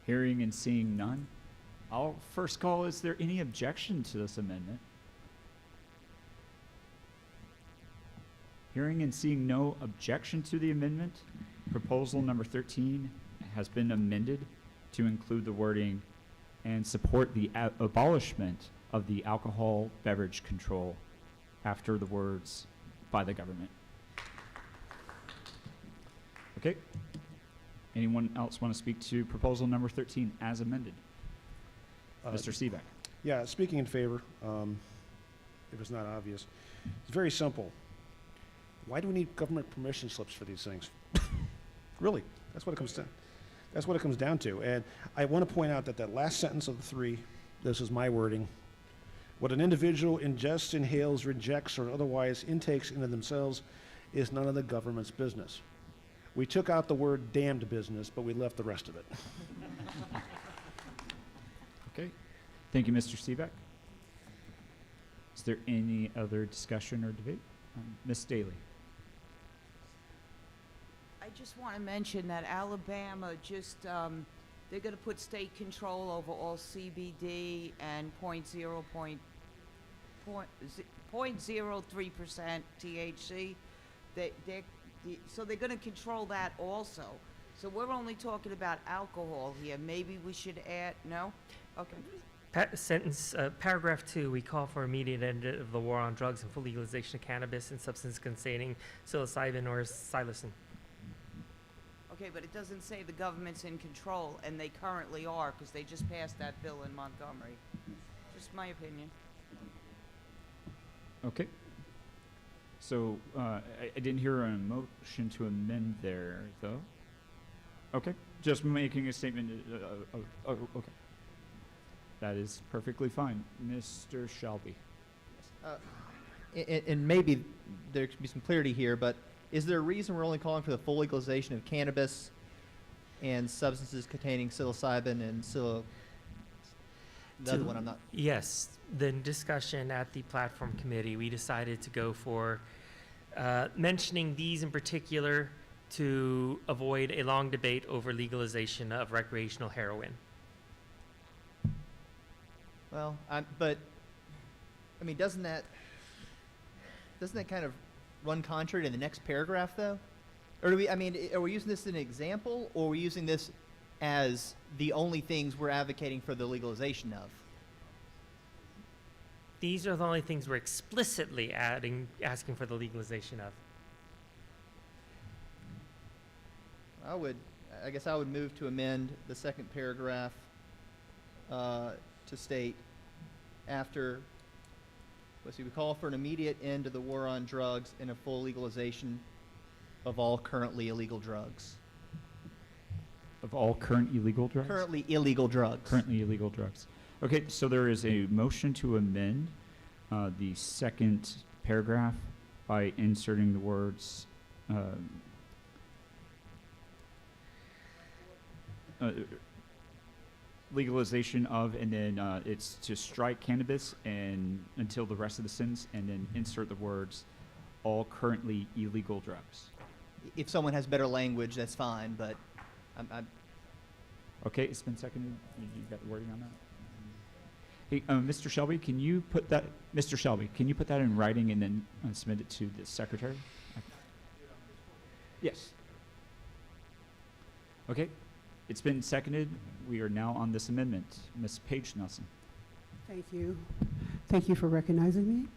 Hearing and seeing none. I'll first call, is there any objection to this amendment? Hearing and seeing no objection to the amendment, proposal number 13 has been amended to include the wording and support the abolishment of the alcohol beverage control after the words by the government. Okay. Anyone else want to speak to proposal number 13 as amended? Mr. Seebeck. Yeah, speaking in favor, if it's not obvious, it's very simple. Why do we need government permission slips for these things? Really, that's what it comes down. That's what it comes down to. And I want to point out that that last sentence of the 3, this is my wording, what an individual ingests, inhales, rejects, or otherwise intakes into themselves is none of the government's business. We took out the word damned business, but we left the rest of it. Okay. Thank you, Mr. Seebeck. Is there any other discussion or debate? Ms. Daly. I just want to mention that Alabama just, they're going to put state control over all CBD and 0.03% THC. So they're going to control that also. So we're only talking about alcohol here. Maybe we should add, no? Okay. Paragraph 2, we call for immediate end of the war on drugs and full legalization of cannabis and substances containing psilocybin or psilocin. Okay, but it doesn't say the government's in control, and they currently are, because they just passed that bill in Montgomery. Just my opinion. Okay. So, I didn't hear a motion to amend there, though. Okay, just making a statement, okay. That is perfectly fine. Mr. Shelby. And maybe there could be some clarity here, but is there a reason we're only calling for the full legalization of cannabis and substances containing psilocybin and the other one I'm not... Yes, the discussion at the platform committee, we decided to go for mentioning these in particular to avoid a long debate over legalization of recreational heroin. Well, but, I mean, doesn't that kind of run contrary to the next paragraph, though? Or do we, I mean, are we using this as an example, or are we using this as the only things we're advocating for the legalization of? These are the only things we're explicitly asking for the legalization of. I guess I would move to amend the second paragraph to state after, let's see, we call for an immediate end to the war on drugs and a full legalization of all currently illegal drugs. Of all current illegal drugs? Currently illegal drugs. Currently illegal drugs. Okay, so there is a motion to amend the second paragraph by inserting the words legalization of, and then it's to strike cannabis and until the rest of the sentence, and then insert the words all currently illegal drugs. If someone has better language, that's fine, but I'm Okay, it's been seconded. You got the wording on that? Hey, Mr. Shelby, can you put that, in writing and then submit it to the secretary? Yes. Okay, it's been seconded. We are now on this amendment. Ms. Paige Nelson. Thank you. Thank you for recognizing me.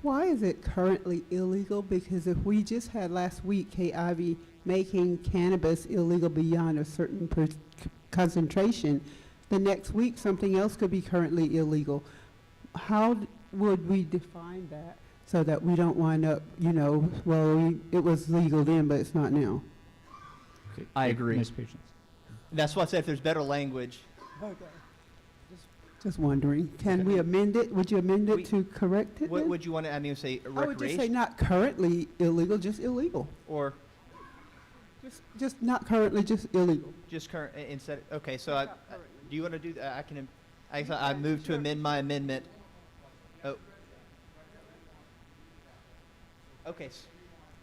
Why is it currently illegal? Because if we just had last week Kay Ivey making cannabis illegal beyond a certain concentration, the next week something else could be currently illegal. How would we define that so that we don't wind up, it was legal then, but it's not now? Okay. I agree. Ms. Paige Nelson. That's why I said if there's better language. Okay. Just wondering, can we amend it? Would you amend it to correct it? What then? would you want to, say recreation? I would just say not currently illegal, just illegal. Or Just not currently, just illegal. just current, instead, okay, so do you want to do that? I move to amend my amendment. Oh. Okay,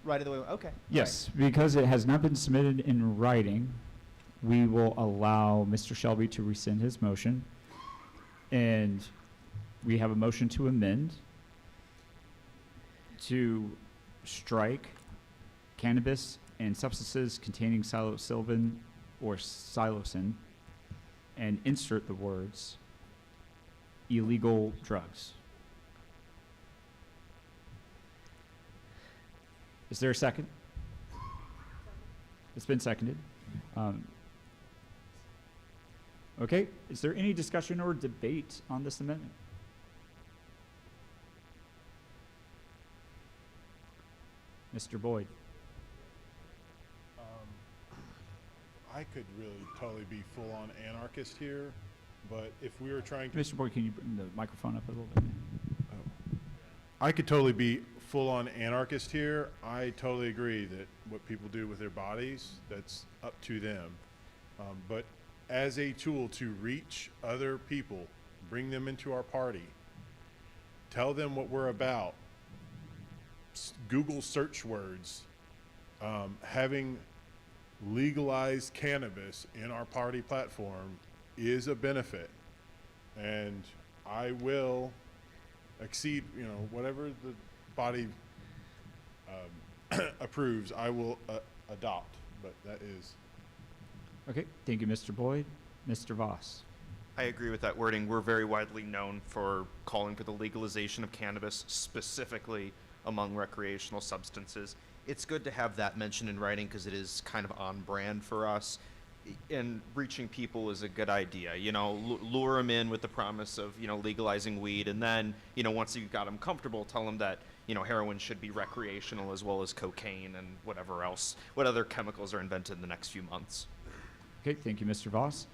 right of the way, okay. Yes, because it has not been submitted in writing, we will allow Mr. Shelby to rescind his motion. And we have a motion to amend to strike cannabis and substances containing psilocybin or psilocin and insert the words illegal drugs. Is there a second? It's been seconded. Okay, is there any discussion or debate on this amendment? Mr. Boyd. I could really totally be full-on anarchist here, but if we were trying to... Mr. Boyd, can you bring the microphone up a little bit? I could totally be full-on anarchist here. I totally agree that what people do with their bodies, that's up to them. But as a tool to reach other people, bring them into our party, tell them what we're about, Google search words, having legalized cannabis in our party platform is a benefit. And I will exceed, whatever the body approves, I will adopt. But that is Okay, thank you, Mr. Boyd. Mr. Voss. I agree with that wording. We're very widely known for calling for the legalization of cannabis, specifically among recreational substances. It's good to have that mentioned in writing because it is kind of on brand for us. And reaching people is a good idea. You know, lure them in with the promise of, you know, legalizing weed. And then, you know, once you've got them comfortable, tell them that, you know, heroin should be recreational as well as cocaine and whatever else, what other chemicals are invented in the next few months. Okay, thank you, Mr. Voss.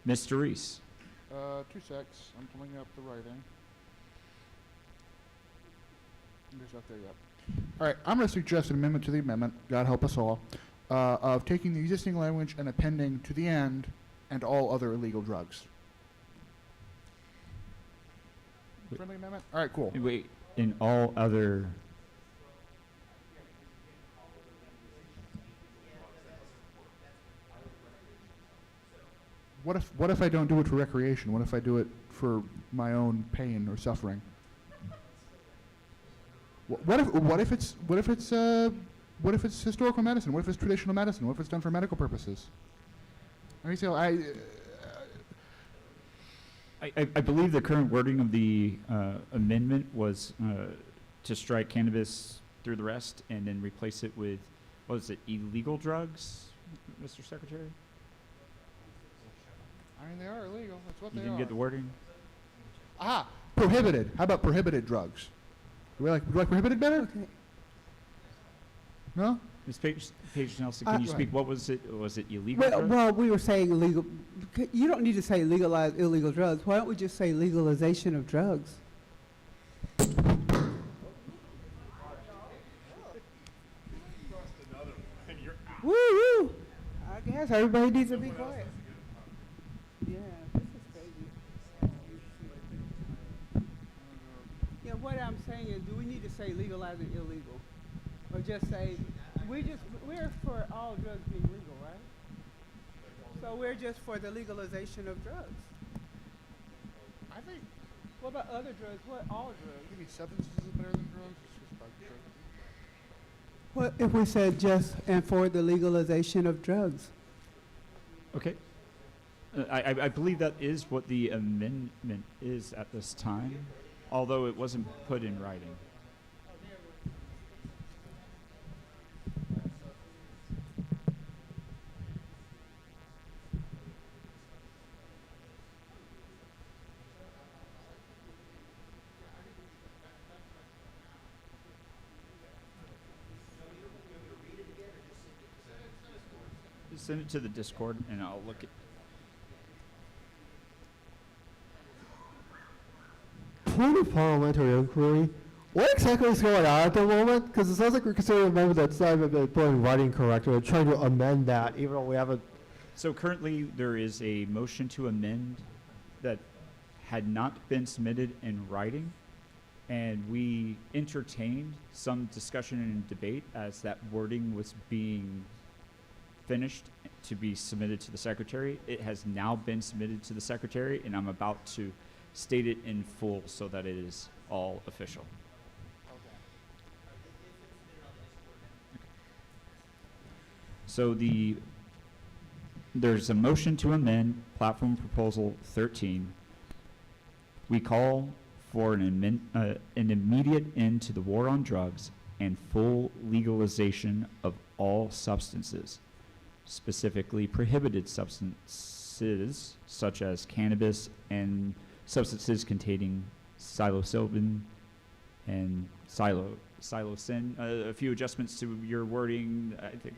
Mr. Reese. 2 secs. I'm pulling up the writing. It's not there yet. All right, I'm going to suggest an amendment to the amendment, God help us all, of taking the existing language and appending to the end and all other illegal drugs. Friendly amendment? All right, cool. Wait, in all other. What if I don't do it for recreation? What if I do it for my own pain or suffering? What if it's historical medicine? What if it's traditional medicine? What if it's done for medical purposes? I mean, so I believe the current wording of the amendment was to strike cannabis through the rest and then replace it with, what is it, illegal drugs, Mr. Secretary? I mean, they are illegal. That's what You they didn't are. get the wording? Ah, prohibited. How about prohibited drugs? Do you like prohibited better? Okay. No? Ms. Paige Nelson, can you Go speak? ahead. What was it? Was it illegal drugs? Well, we were saying legal. You don't need to say legalize illegal drugs. Why don't we just say legalization of drugs? Woo woo! I guess everybody needs to be quiet. Yeah, this is crazy. Yeah, what I'm saying is, do we need to say legalizing illegal, or just say we're for all drugs being legal, right? So we're just for the legalization of drugs. I think What about other drugs? What all drugs? maybe substances is better than drugs. It's just about drugs. What if we said just and for the legalization of drugs? Okay. I believe that is what the amendment is at this time, although it wasn't put in writing. Just send it to the Discord and I'll look at. Point of parliamentary inquiry. What exactly is going on at the moment? Because it sounds like we're considering a amendment that's not even been put in writing correctly. We're trying to amend that, even though we haven't. So currently, there is a motion to amend that had not been submitted in writing, and we entertained some discussion and debate as that wording was being finished to be submitted to the secretary. It has now been submitted to the secretary, and I'm about to state it in full so that it is all official. So there's a motion to amend platform proposal 13. We call for an immediate end to the war on drugs and full legalization of all substances, specifically prohibited substances such as cannabis and substances containing psilocybin and psilocin. A few adjustments to your wording, I think.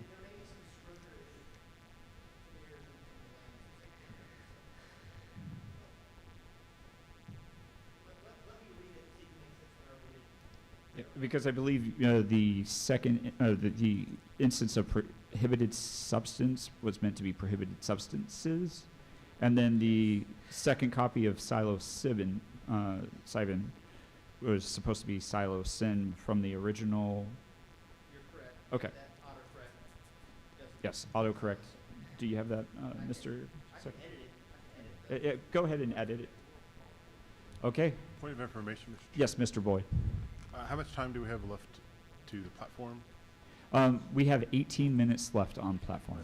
Because I believe the second, the instance of prohibited substance was meant to be prohibited substances, and then the second copy of psilocybin was supposed to be psilocin from the original. You're correct. Okay. That autocorrect. Yes, autocorrect. Do you have that, Mr. Secretary? Edit it. Go ahead and edit it. Okay. Point of information, Mr. Yes, Mr. Boyd. How much time do we have left to the platform? We have 18 minutes left on platform.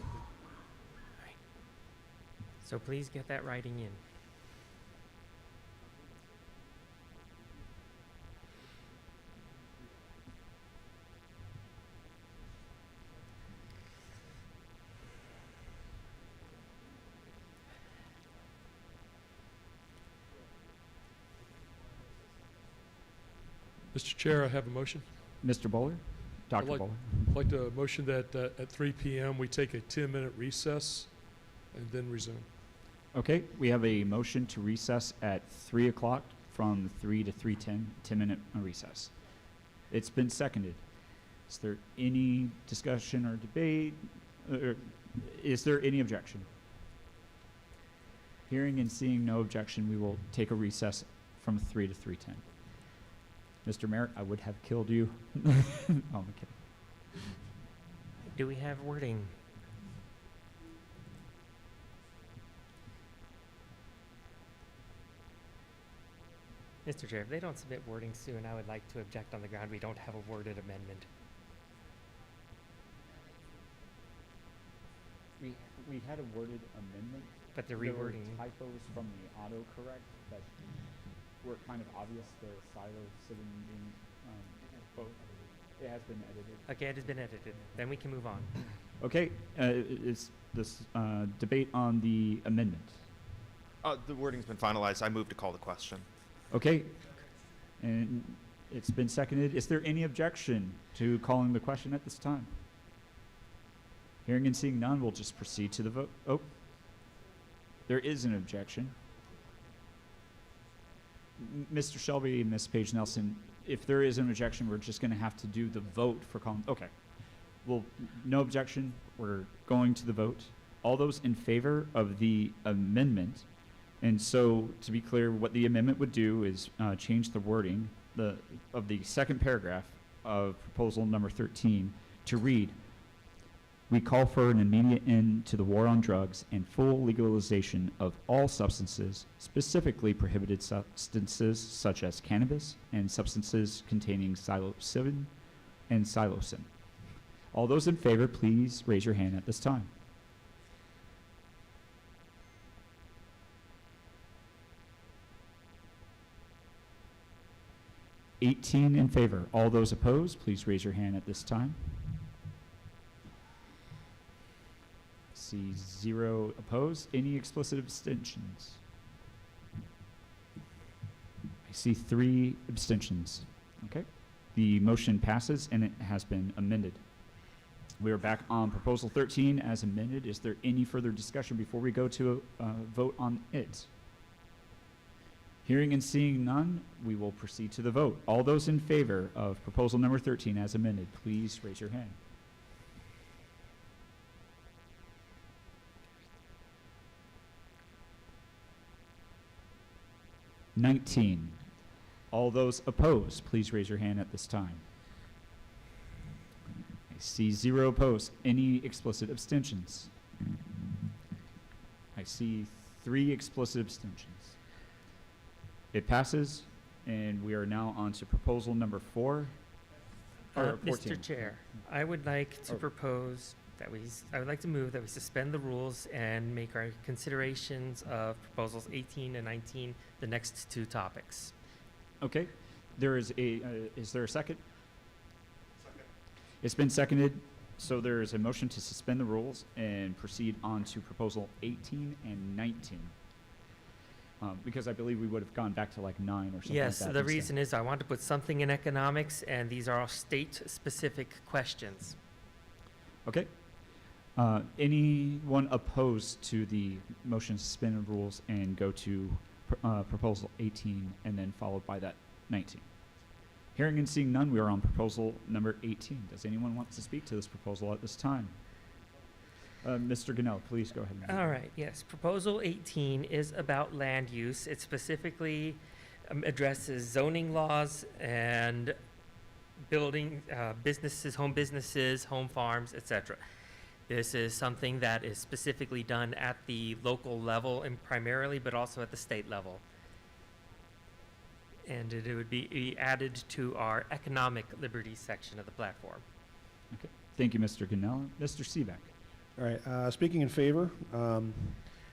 So please get that writing in. Mr. Chair, I have a motion. Mr. Bowler? Dr. I'd like- Bowler? I'd like to motion that at 3 p.m. we take a 10-minute recess and then resume. Okay, we have a motion to recess at 3 o'clock from 3 to 3:10, 10-minute recess. It's been seconded. Is there any discussion or debate? Or is there any objection? Hearing and seeing no objection, we will take a recess from 3 to 3:10. Mr. Merritt, I would have killed you. Oh, I'm kidding. Do we have wording? Mr. Chair, if they don't submit wording soon, I would like to object on the ground we don't have a worded amendment. We had a worded amendment. But the There were rewording, typos from the autocorrect that were kind of obvious, the silo being, both. It has been edited. okay, it has been edited. Then we can move on. Okay, is this debate on the amendment? The wording's been finalized. I move to call the question. Okay, and it's been seconded. Is there any objection to calling the question at this time? Hearing and seeing none, we'll just proceed to the vote. Oh, there is an objection. Mr. Shelby and Ms. Page Nelson, if there is an objection, we're just going to have to do the vote for calling. Okay. Well, no objection. We're going to the vote. All those in favor of the amendment, and so to be clear, what the amendment would do is change the wording of the second paragraph of proposal number 13 to read, "We call for an immediate end to the war on drugs and full legalization of all substances, specifically prohibited substances such as cannabis and substances containing psilocybin and psilocin." All those in favor, please raise your hand at this time. $18 in favor. All those opposed, please raise your hand at this time. See 0 opposed. Any explicit abstentions? I see 3 abstentions. Okay. The motion passes and it has been amended. We are back on proposal 13 as amended. Is there any further discussion before we go to a vote on it? Hearing and seeing none, we will proceed to the vote. All those in favor of proposal number 13 as amended, please raise your hand. $19. All those opposed, please raise your hand at this time. I see 0 opposed. Any explicit abstentions? I see 3 explicit abstentions. It passes, and we are now on to proposal number 4. Or 14. Mr. Chair, I would like to Oh. propose that I would like to move that we suspend the rules and make our considerations of proposals 18 and 19 the next 2 topics. Okay, there is is there a second? Second. It's been seconded, so there is a motion to suspend the rules and proceed on to proposal 18 and 19. Because I believe we would have gone back to like 9 or something Yes, like that. the instead. reason is I want to put something in economics, and these are all state-specific questions. Okay. Anyone opposed to the motion to suspend the rules and go to proposal 18 and then followed by that 19? Hearing and seeing none, we are on proposal number 18. Does anyone want to speak to this proposal at this time? Mr. Gunnell, please go ahead. All right, yes. Proposal 18 is about land use. It specifically addresses zoning laws and building businesses, home farms, etc. This is something that is specifically done at the local level and primarily, but also at the state level. And it would be added to our economic liberty section of the platform. Okay. Thank you, Mr. Gunnell. Mr. Sivak. All right, speaking in favor,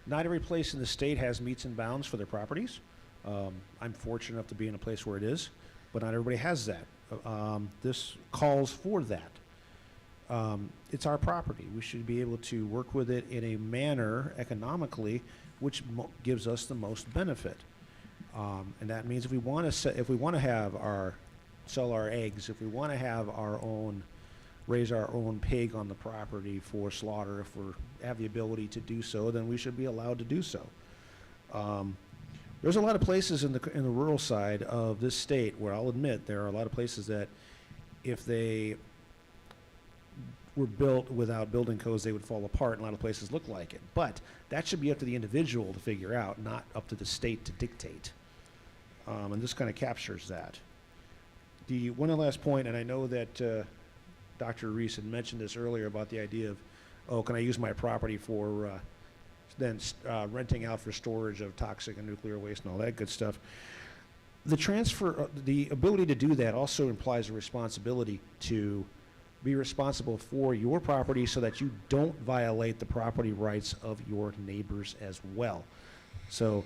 Not every place in the state has meets and bounds for their properties. I'm fortunate enough to be in a place where it is, but not everybody has that. This calls for that. It's our property. We should be able to work with it in a manner economically which gives us the most benefit. And that means if we want to have sell our eggs, if we want to have raise our own pig on the property for slaughter, if we have the ability to do so, then we should be allowed to do so. There's a lot of places in the rural side of this state where I'll admit there are a lot of places that if they were built without building codes, they would fall apart, and a lot of places look like it. But that should be up to the individual to figure out, not up to the state to dictate. And this kind of captures that. One last point, and I know that Dr. Reese had mentioned this earlier about the idea of, oh, can I use my property for renting out for storage of toxic and nuclear waste and all that good stuff. The ability to do that also implies a responsibility to be responsible for your property so that you don't violate the property rights of your neighbors as well. So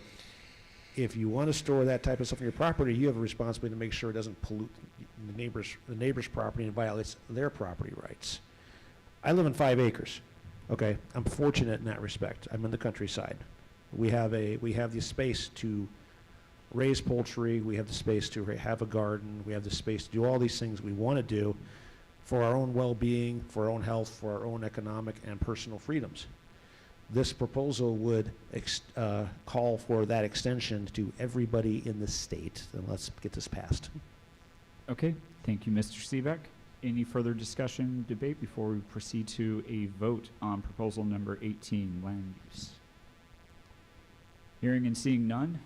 if you want to store that type of stuff on your property, you have a responsibility to make sure it doesn't pollute the neighbor's property and violates their property rights. I live in 5 acres. Okay, I'm fortunate in that respect. I'm in the countryside. We have the space to raise poultry. We have the space to have a garden. We have the space to do all these things we want to do for our own well-being, for our own health, for our own economic and personal freedoms. This proposal would call for that extension to everybody in the state. And let's get this passed. Okay, thank you, Mr. Seebeck. Any further discussion, debate before we proceed to a vote on proposal number 18, land use? Hearing and seeing none,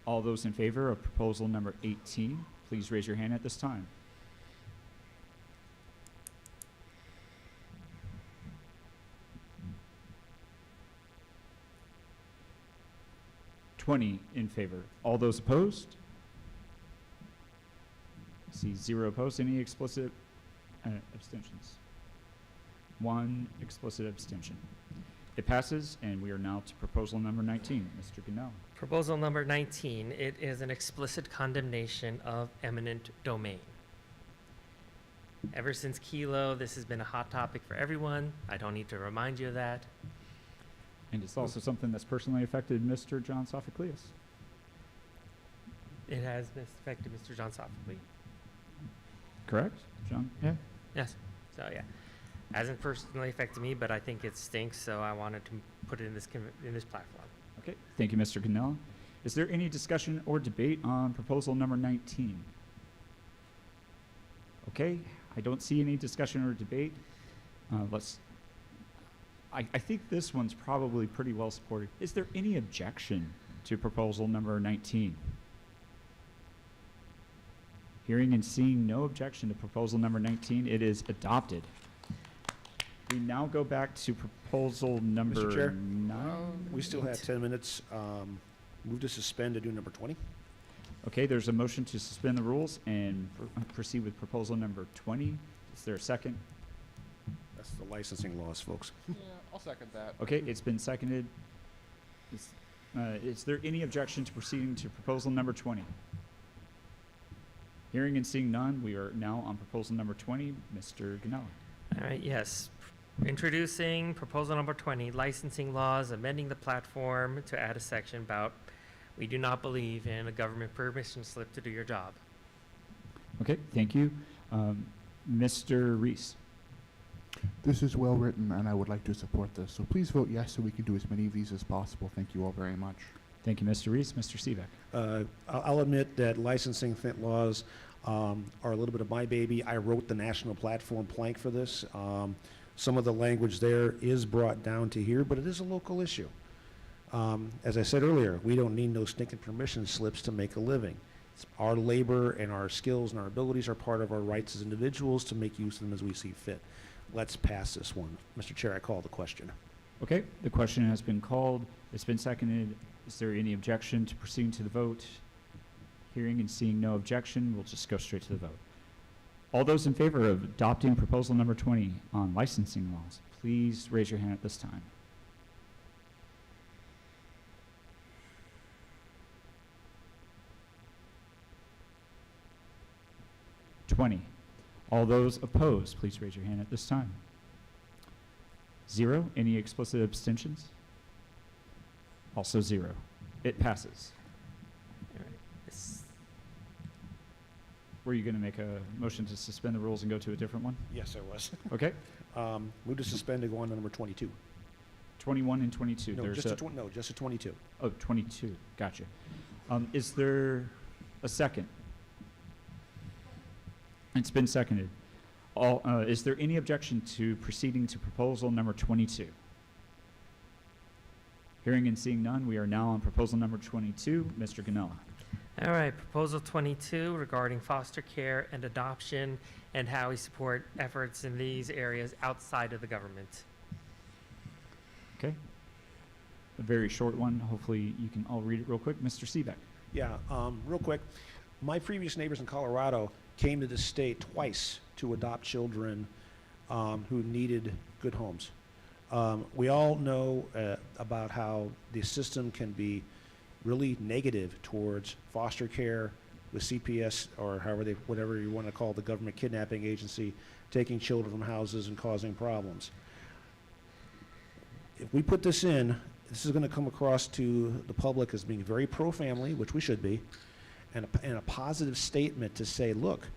all those in favor of proposal number 18, please raise your hand at this time. In favor. All those opposed? See 0 opposed. Any explicit abstentions? 1 explicit abstention. It passes, and we are now to proposal number 19. Mr. Gunnell. Proposal number 19, it is an explicit condemnation of eminent domain. Ever since Kilo, this has been a hot topic for everyone. I don't need to remind you of that. And it's also something that's personally affected Mr. John Sophocleus. It has affected Mr. John Sophocles. Correct, John? Yeah. Yes. So yeah, hasn't personally affected me, but I think it stinks. So I wanted to put it in this platform. Okay. Thank you, Mr. Gunnell. Is there any discussion or debate on proposal number 19? Okay. I don't see any discussion or debate. I think this one's probably pretty well supported. Is there any objection to proposal number 19? Hearing and seeing no objection to proposal number 19, it is adopted. We now go back to proposal number Mr. Chair? 9. We still have 10 minutes. Move to suspend to do number 20. Okay, there's a motion to suspend the rules and proceed with proposal number 20. Is there a second? That's the licensing laws, folks. Yeah, I'll second that. Okay, it's been seconded. Is there any objection to proceeding to proposal number 20? Hearing and seeing none, we are now on proposal number 20. Mr. Gunnell. All right, yes. Introducing proposal number 20, licensing laws, amending the platform to add a section about we do not believe in a government permission slip to do your job. Okay, thank you. Mr. Reese. This is well written, and I would like to support this. So please vote yes so we can do as many of these as possible. Thank you all very much. Thank you, Mr. Reese. Mr. Seebeck. I'll admit that licensing laws are a little bit of my baby. I wrote the national platform plank for this. Some of the language there is brought down to here, but it is a local issue. As I said earlier, we don't need no stinking permission slips to make a living. Our labor and our skills and our abilities are part of our rights as individuals to make use of them as we see fit. Let's pass this one. Mr. Chair, I call the question. Okay, the question has been called. It's been seconded. Is there any objection to proceeding to the vote? Hearing and seeing no objection, we'll just go straight to the vote. All those in favor of adopting proposal number 20 on licensing laws, please raise your hand at this time. 20. All those opposed, please raise your hand at this time. 0. Any explicit abstentions? Also 0. It passes. All right. Were you going to make a motion to suspend the rules and go to a different one? Yes, I was. Okay. Move to suspend and go on to number 22. 21 and 22. No, There's just a, a no, just a 22. Oh, 22. Gotcha. Is there a second? It's been seconded. Is there any objection to proceeding to proposal number 22? Hearing and seeing none, we are now on proposal number 22. Mr. Ganella. All right, proposal 22 regarding foster care and adoption and how we support efforts in these areas outside of the government. Okay. A very short one. Hopefully you can all read it real quick. Mr. Seebeck. Yeah, real quick. My previous neighbors in Colorado came to the state twice to adopt children who needed good homes. We all know about how the system can be really negative towards foster care with CPS or whatever you want to call the government kidnapping agency, taking children from houses and causing problems. If we put this in, this is going to come across to the public as being very pro-family, which we should be, and a positive statement to say, look,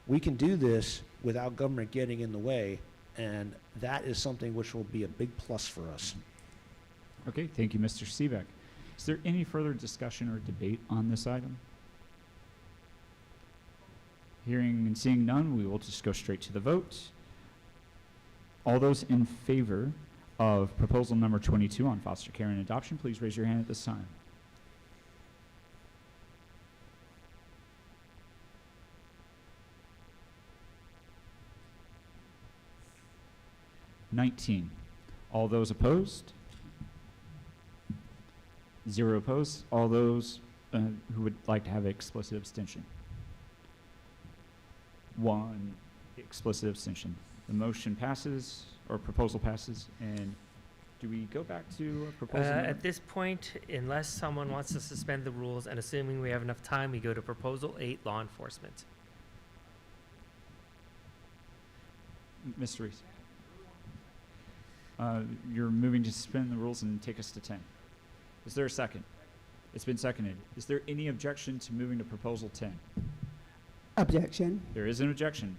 we can do this without government getting in the way, and that is something which will be a big plus for us. Okay, thank you, Mr. Seebeck. Is there any further discussion or debate on this item? Hearing and seeing none, we will just go straight to the vote. All those in favor of proposal number 22 on foster care and adoption, please raise your hand at this time. (19) All those opposed? 0 opposed. All those who would like to have explicit abstention? 1 explicit abstention. The motion passes, or proposal passes, and do we go back to proposal number? At this point, unless someone wants to suspend the rules, and assuming we have enough time, we go to proposal 8, law enforcement. Mr. Reese. You're moving to suspend the rules and take us to 10. Is there a second? It's been seconded. Is there any objection to moving to proposal 10? Objection. There is an objection.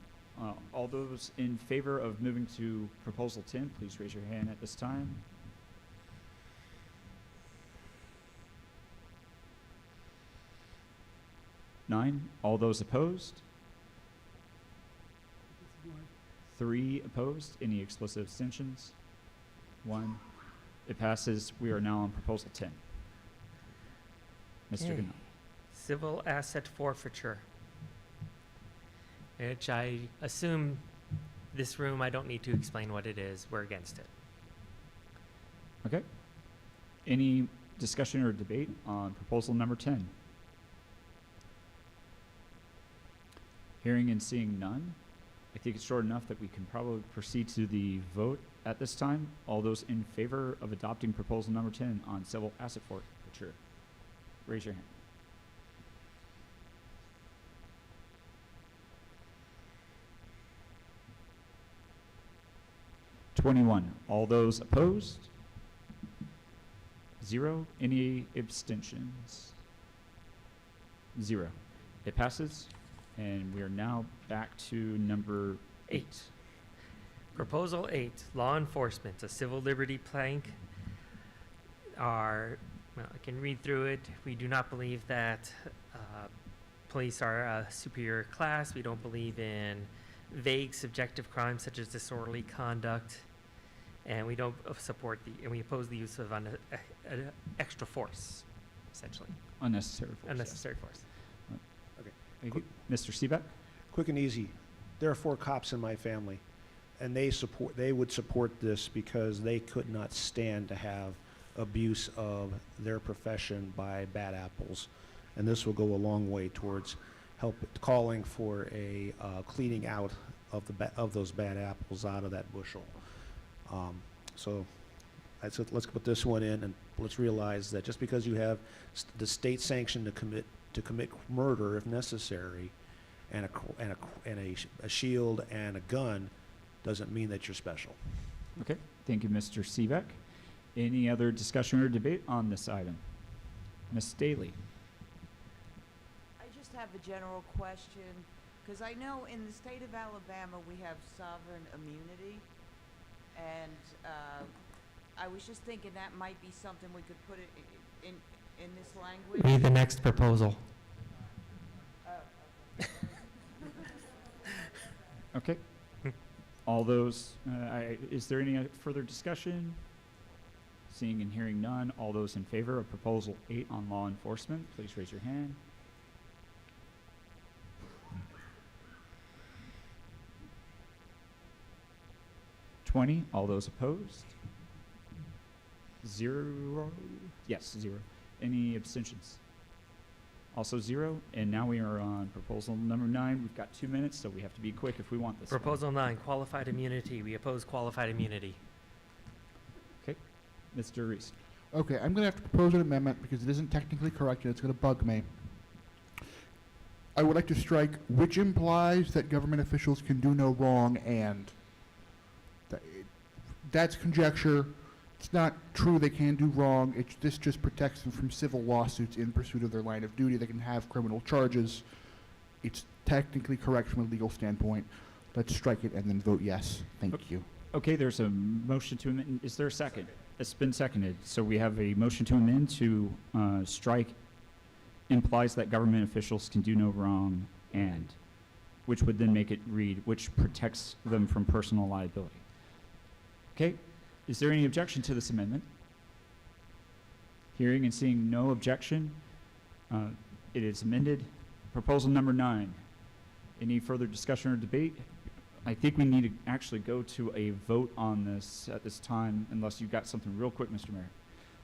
All those in favor of moving to proposal 10, please raise your hand at this time. Nine. All those opposed? 3 opposed. Any explicit abstentions? 1. It passes. We are now on proposal 10. Mr. Okay. Ganell. Civil asset forfeiture, which I assume this room, I don't need to explain what it is. We're against it. Okay. Any discussion or debate on proposal number 10? Hearing and seeing none, I think it's short enough that we can probably proceed to the vote at this time. All those in favor of adopting proposal number 10 on civil asset forfeiture, raise your hand. (21) All those opposed? 0. Any abstentions? 0. It passes, and we are now back to number 8. Proposal 8, law enforcement, a civil liberty plank. Well, I can read through it. We do not believe that police are a superior class. We don't believe in vague subjective crimes such as disorderly conduct. And we don't support and we oppose the use of extra force, essentially. Unnecessary force. Unnecessary force. Okay. Thank you. Mr. Seebeck? Quick and easy. There are 4 cops in my family, and they would support this because they could not stand to have abuse of their profession by bad apples. And this will go a long way towards calling for a cleaning out of those bad apples out of that bushel. So let's put this one in, and let's realize that just because you have the state sanction to commit murder if necessary, and a shield and a gun doesn't mean that you're special. Okay, thank you, Mr. Seebeck. Any other discussion or debate on this item? Ms. Daly? I just have a general question, because I know in the state of Alabama, we have sovereign immunity, and I was just thinking that might be something we could put it in this language. Read the next proposal. Okay. All those, is there any further discussion? Seeing and hearing none, all those in favor of Proposal 8 on law enforcement, please raise your hand. (20) All those opposed? 0? Yes, 0. Any abstentions? Also 0. And now we are on Proposal number 9. We've got 2 minutes, so we have to be quick if we want this one. Proposal 9, qualified immunity. We oppose qualified immunity. Okay. Mr. Reese. Okay, I'm going to have to propose an amendment because it isn't technically correct and it's going to bug me. I would like to strike which implies that government officials can do no wrong and. That's conjecture. It's not true they can do wrong. This just protects them from civil lawsuits in pursuit of their line of duty. They can have criminal charges. It's technically correct from a legal standpoint. Let's strike it and then vote yes. Thank you. Okay, there's a motion to amend. Is there a second? It's been seconded. So we have a motion to amend to strike implies that government officials can do no wrong and, which would then make it read, which protects them from personal liability. Okay, is there any objection to this amendment? Hearing and seeing no objection, it is amended. Proposal number 9. Any further discussion or debate? I think we need to actually go to a vote on this at this time, unless you've got something real quick, Mr. Mayor.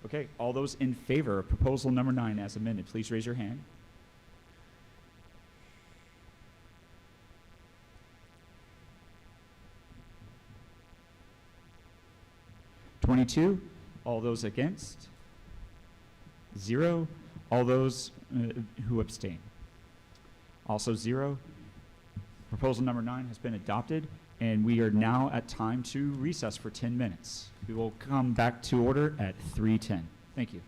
Okay, all those in favor of proposal number 9 as amended, please raise your hand. (22) All those against? 0. All those who abstain? Also 0. Proposal number 9 has been adopted, and we are now at time to recess for 10 minutes. We will come back to order at 3:10. Thank you.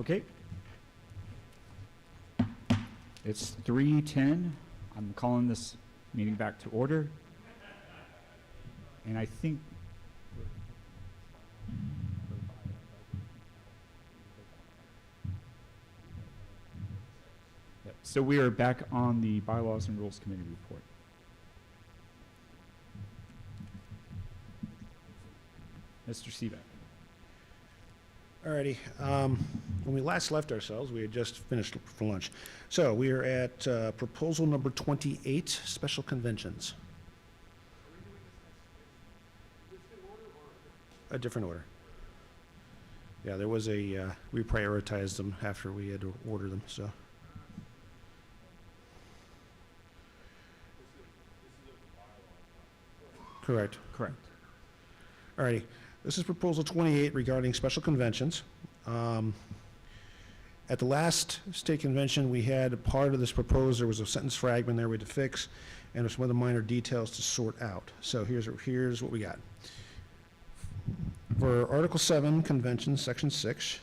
Okay. It's 3:10. I'm calling this meeting back to order. And I think Yep. So we are back on the Bylaws and Rules Committee report. Mr. Seebeck. Alrighty, when we last left ourselves, we had just finished for lunch. So we are at proposal number 28, special conventions. A different order. Yeah, there was a, we prioritized them after we had to order them, so. Correct. Correct. Alrighty, this is proposal 28 regarding special conventions. At the last state convention, we had a part of this proposal, there was a sentence fragment there we had to fix, and there's some other minor details to sort out. So here's what we got. For Article 7, Convention, Section 6,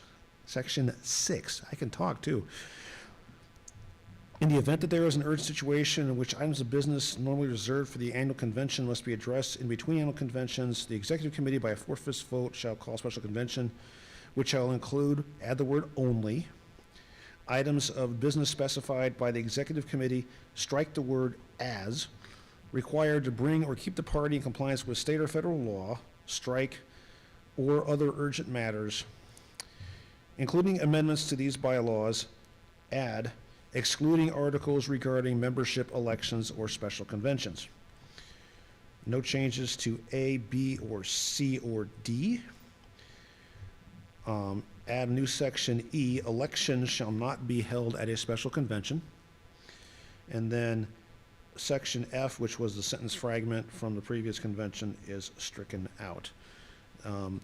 I can talk too. In the event that there is an urgent situation in which items of business normally reserved for the annual convention must be addressed in between annual conventions, the executive committee by a 4/5 vote shall call a special convention, which shall include, add the word only, items of business specified by the executive committee, strike the word as, required to bring or keep the party in compliance with state or federal law, strike, or other urgent matters, including amendments to these bylaws, add, excluding articles regarding membership elections or special conventions. No changes to A, B, or C, or D. Add new section E, elections shall not be held at a special convention. And then section F, which was the sentence fragment from the previous convention, is stricken out.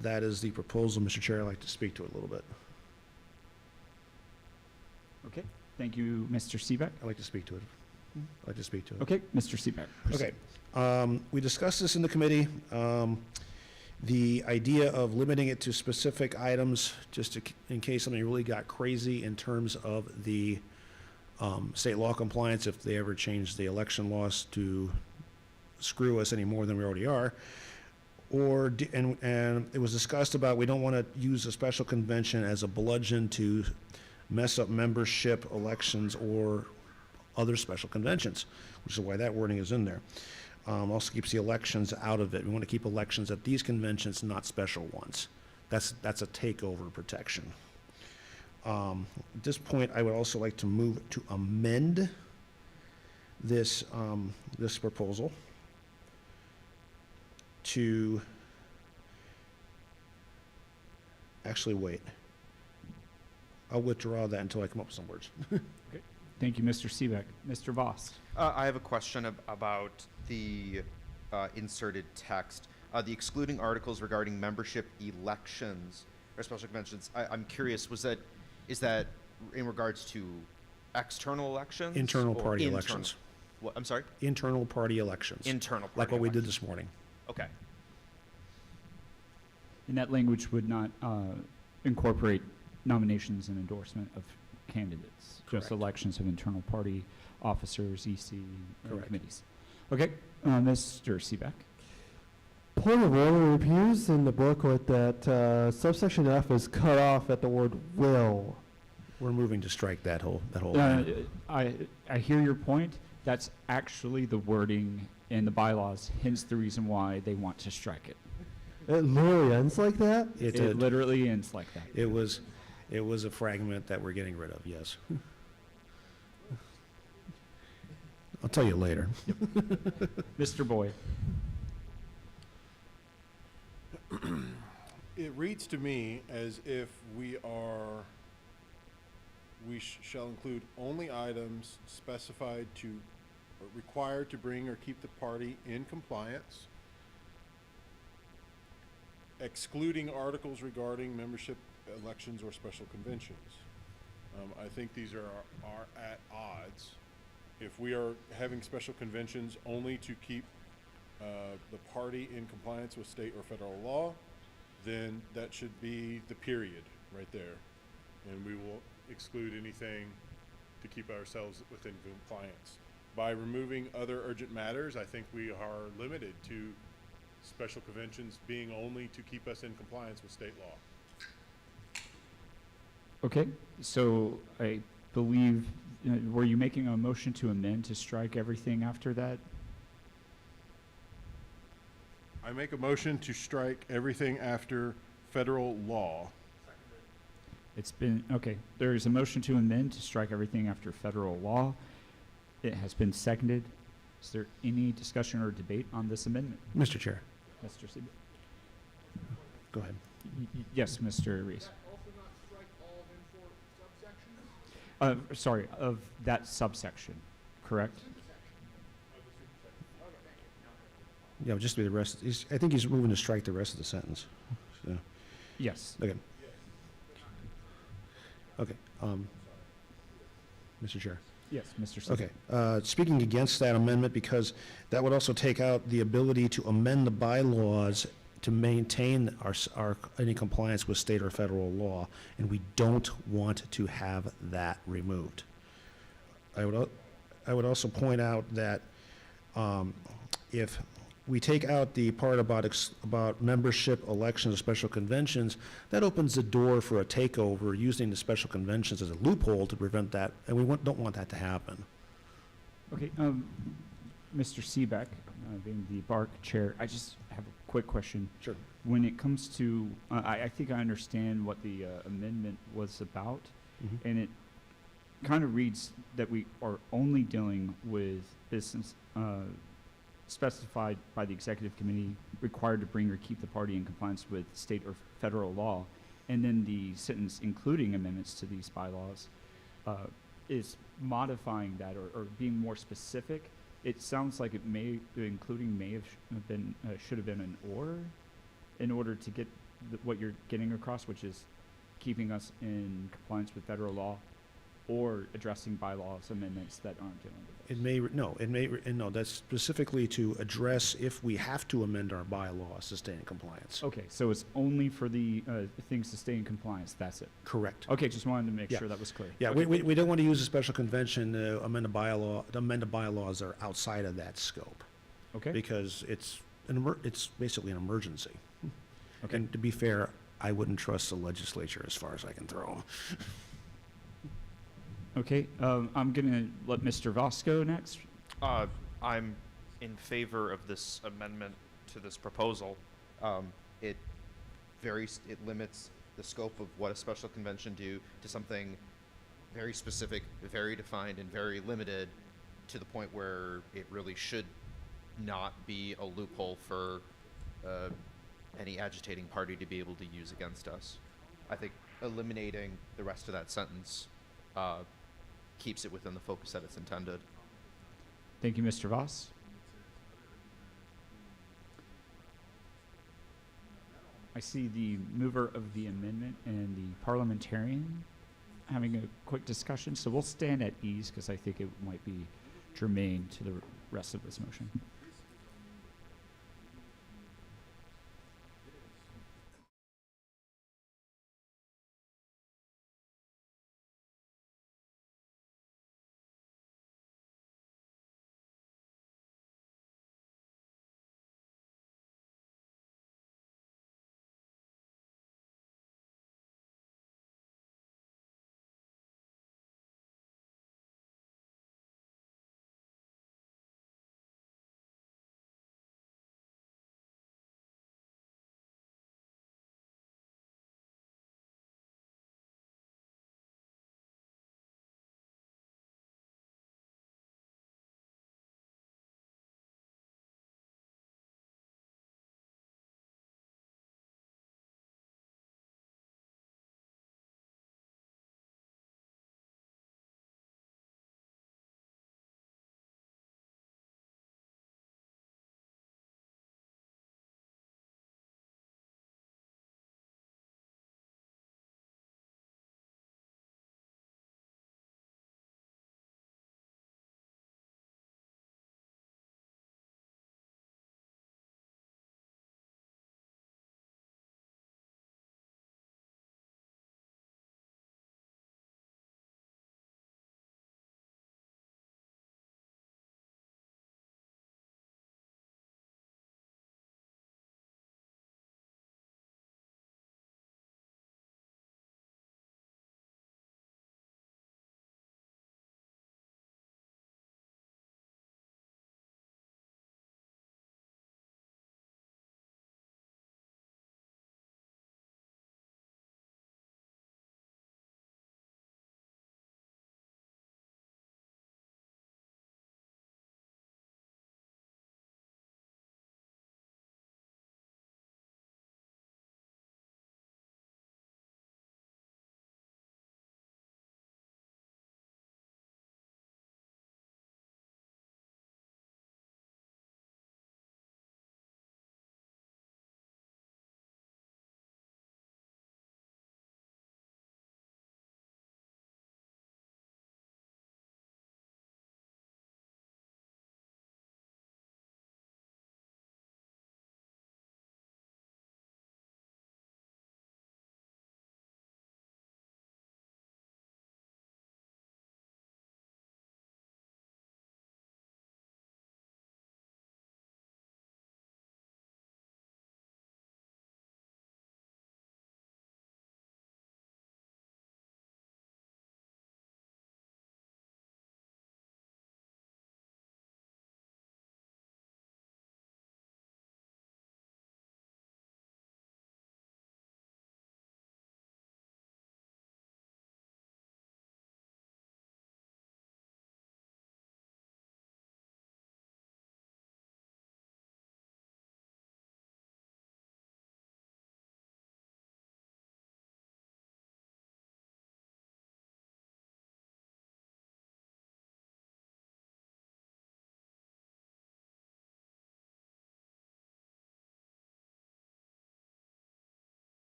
That is the proposal, Mr. Chair. I'd like to speak to it a little bit. Okay. Thank you, Mr. Seebeck. I'd like to speak to it. I'd like to speak to it. Okay, Mr. Seebeck. Okay. We discussed this in the committee. The idea of limiting it to specific items, just in case something really got crazy in terms of the state law compliance, if they ever change the election laws to screw us any more than we already are. And it was discussed about we don't want to use a special convention as a bludgeon to mess up membership elections or other special conventions, which is why that wording is in there. Also keeps the elections out of it. We want to keep elections at these conventions, not special ones. That's a takeover protection. At this point, I would also like to move to amend this, this proposal to, actually, wait. I'll withdraw that until I come up with some words. Okay. Thank you, Mr. Seebeck. Mr. Voss. I have a question about the inserted text. The excluding articles regarding membership elections or special conventions. I'm curious, is that in regards to external elections? Internal or party elections. What, I'm sorry? Internal party elections. Internal party like what we did elections. this morning. Okay. And that language would not incorporate nominations and endorsement of candidates, Correct. just elections of internal party officers, EC, and Correct. committees. Okay, Mr. Seebeck. Point of order, it appears in the booklet that subsection F is cut off at the word will. We're moving to strike that whole. I hear your point. That's actually the wording in the bylaws, hence the reason why they want to strike it. It literally ends like that? It literally ends like that. It was a fragment that we're getting rid of, yes. I'll tell you later. Mr. Boyd. It reads to me as if we shall include only items specified to, or required to bring or keep the party in compliance, excluding articles regarding membership elections or special conventions. I think these are at odds. If we are having special conventions only to keep the party in compliance with state or federal law, then that should be the period right there. and we will exclude anything to keep ourselves within compliance. By removing other urgent matters, I think we are limited to special conventions being only to keep us in compliance with state law. Okay, so I believe, were you making a motion to amend to strike everything after that? I make a motion to strike everything after federal law. It's been, okay, there is a motion to amend to strike everything after federal law. It has been seconded. Is there any discussion or debate on this amendment? Mr. Chair, Mr. Seabuck? go ahead. Yes, Mr. Reese. Also not strike all of them for subsections? Sorry, of that subsection, correct? Yeah, just be the rest, I think he's moving to strike the rest of the sentence, so, Yes. okay. Okay, Mr. Chair. Yes, Mr. Seabuck. Okay, speaking against that amendment, because that would also take out the ability to amend the bylaws to maintain any compliance with state or federal law, and we don't want to have that removed. I would also point out that if we take out the part about membership, elections, or special conventions, that opens the door for a takeover using the special conventions as a loophole to prevent that, and we don't want that to happen. Okay, Mr. Seabeck, being the BARC chair, I just have a quick question. Sure. When it comes to, I think I understand what the amendment was about, and it kind of reads that we are only dealing with business specified by the executive committee required to bring or keep the party in compliance with state or federal law, and then the sentence including amendments to these bylaws is modifying that or being more specific. It sounds like it may, including may have been, should have been an or, in order to get what you're getting across, which is keeping us in compliance with federal law, or addressing bylaws amendments that aren't dealing with those. No, that's specifically to address if we have to amend our bylaws to stay in compliance. Okay, so it's only for the things to stay in compliance, that's it? Correct. Okay, just wanted to make Yeah. sure that was clear. Yeah, Okay. we don't want to use a special convention to amend the bylaws that are outside of that scope. Okay. Because it's basically an emergency. Okay. And to be fair, I wouldn't trust the legislature as far as I can throw them. Okay, I'm gonna let Mr. Voss go next. I'm in favor of this amendment to this proposal. It limits the scope of what a special convention do to something very specific, very defined, and very limited, to the point where it really should not be a loophole for any agitating party to be able to use against us. I think eliminating the rest of that sentence keeps it within the focus that it's intended. Thank you, Mr. Voss. I see the mover of the amendment and the parliamentarian having a quick discussion, so we'll stand at ease because I think it might be germane to the rest of this motion.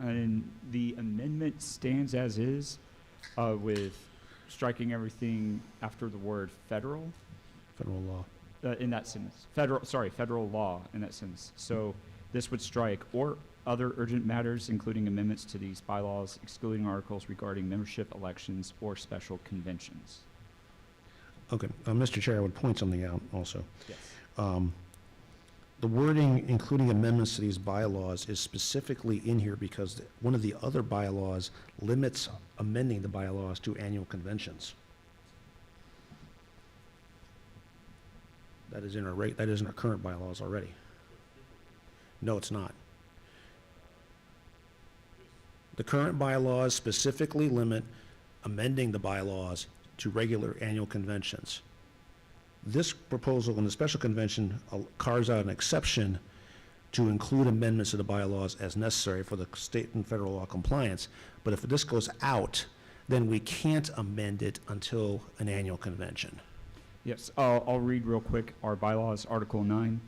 And the amendment stands as is, with striking everything after the word federal. Federal law. In that sentence. Federal law in that sentence. So this would strike or other urgent matters, including amendments to these bylaws, excluding articles regarding membership elections or special conventions. Okay, Mr. Chair, I would point something out also. Yes. The wording, including amendments to these bylaws, is specifically in here because one of the other bylaws limits amending the bylaws to annual conventions. That is in our current bylaws already. No, it's not. The current bylaws specifically limit amending the bylaws to regular annual conventions. This proposal in the special convention carves out an exception to include amendments to the bylaws as necessary for the state and federal law compliance. But if this goes out, then we can't amend it until an annual convention. Yes, I'll read real quick our bylaws, Article 9.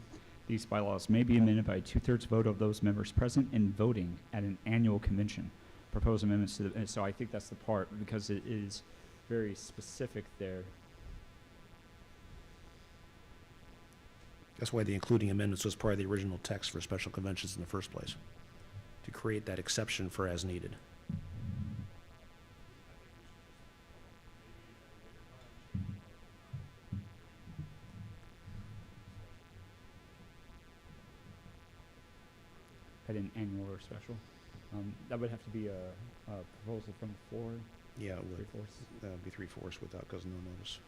These bylaws may be amended by a 2/3 vote of those members present and voting at an annual convention. Proposed amendments to the, and so I think that's the part, because it is very specific there. That's why the including amendments was part of the original text for special conventions in the first place, to create that exception for as needed. At an annual or special. That would have to be a proposal from the floor. Yeah, it would. 3/4. That would be 3/4 without cause no notice.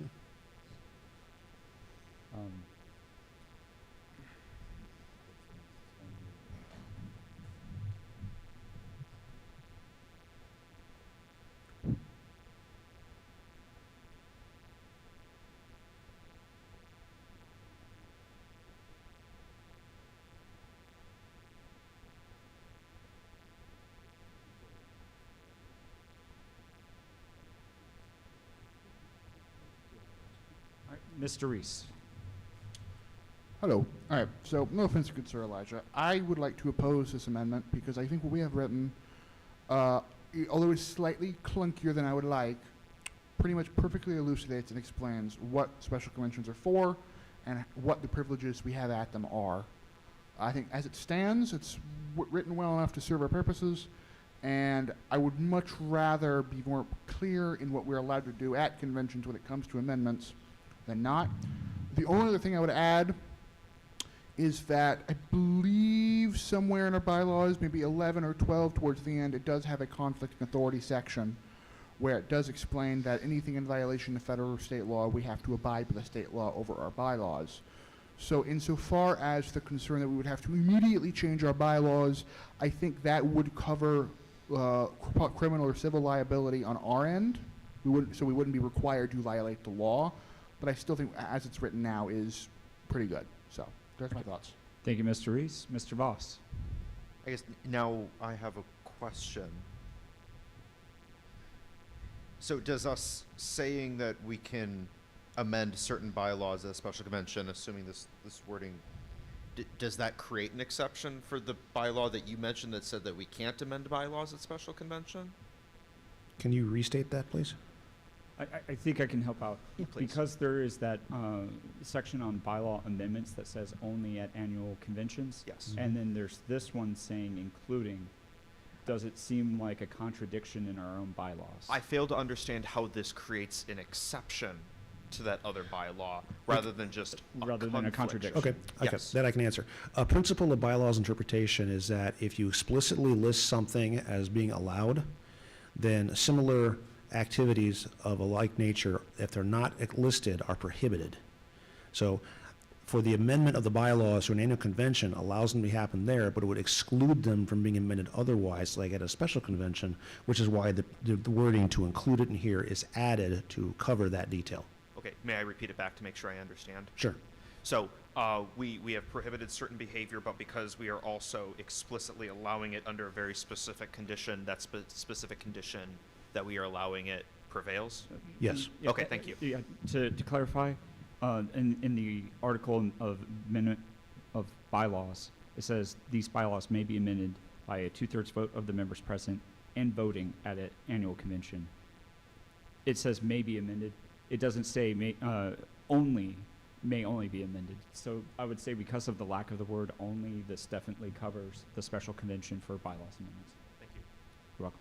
All right, Mr. Reese. Hello. All right. So, no offense to good Sir Elijah. I would like to oppose this amendment because I think what we have written, although it's slightly clunkier than I would like, pretty much perfectly elucidates and explains what special conventions are for and what the privileges we have at them are. I think as it stands, it's written well enough to serve our purposes, and I would much rather be more clear in what we're allowed to do at conventions when it comes to amendments than not. The only other thing I would add is that I believe somewhere in our bylaws, maybe 11 or 12 towards the end, it does have a conflict of authority section where it does explain that anything in violation of federal or state law, we have to abide by the state law over our bylaws. So insofar as the concern that we would have to immediately change our bylaws, I think that would cover criminal or civil liability on our end. We wouldn't be required to violate the law, but I still think as it's written now is pretty good. So there's my thoughts. Thank you, Mr. Reese. Mr. Voss. I guess now I have a question. So does us saying that we can amend certain bylaws at a special convention, assuming this wording, does that create an exception for the bylaw that you mentioned that said that we can't amend bylaws at special convention? Can you restate that, please? I think I can help out. Yeah, please. Because there is that section on bylaw amendments that says only at annual conventions. Yes. And then there's this one saying including. Does it seem like a contradiction in our own bylaws? I fail to understand how this creates an exception to that other bylaw rather than just rather than a contradiction. Okay, Yes. that I can answer. A principle of bylaws interpretation is that if you explicitly list something as being allowed, then similar activities of a like nature, if they're not listed, are prohibited. So for the amendment of the bylaws to an annual convention allows them to happen there, but it would exclude them from being amended otherwise, like at a special convention, which is why the wording to include it in here is added to cover that detail. Okay, may I repeat it back to make sure I understand? Sure. So we have prohibited certain behavior, but because we are also explicitly allowing it under a very specific condition, that specific condition that we are allowing it prevails? Yes. Yeah, Okay, thank you. Yeah, to clarify, in the article of amendment of bylaws, it says these bylaws may be amended by a 2/3 vote of the members present and voting at an annual convention. It says may be amended. It doesn't say may only be amended. So I would say because of the lack of the word only, this definitely covers the special convention for bylaws amendments. Thank you. You're welcome.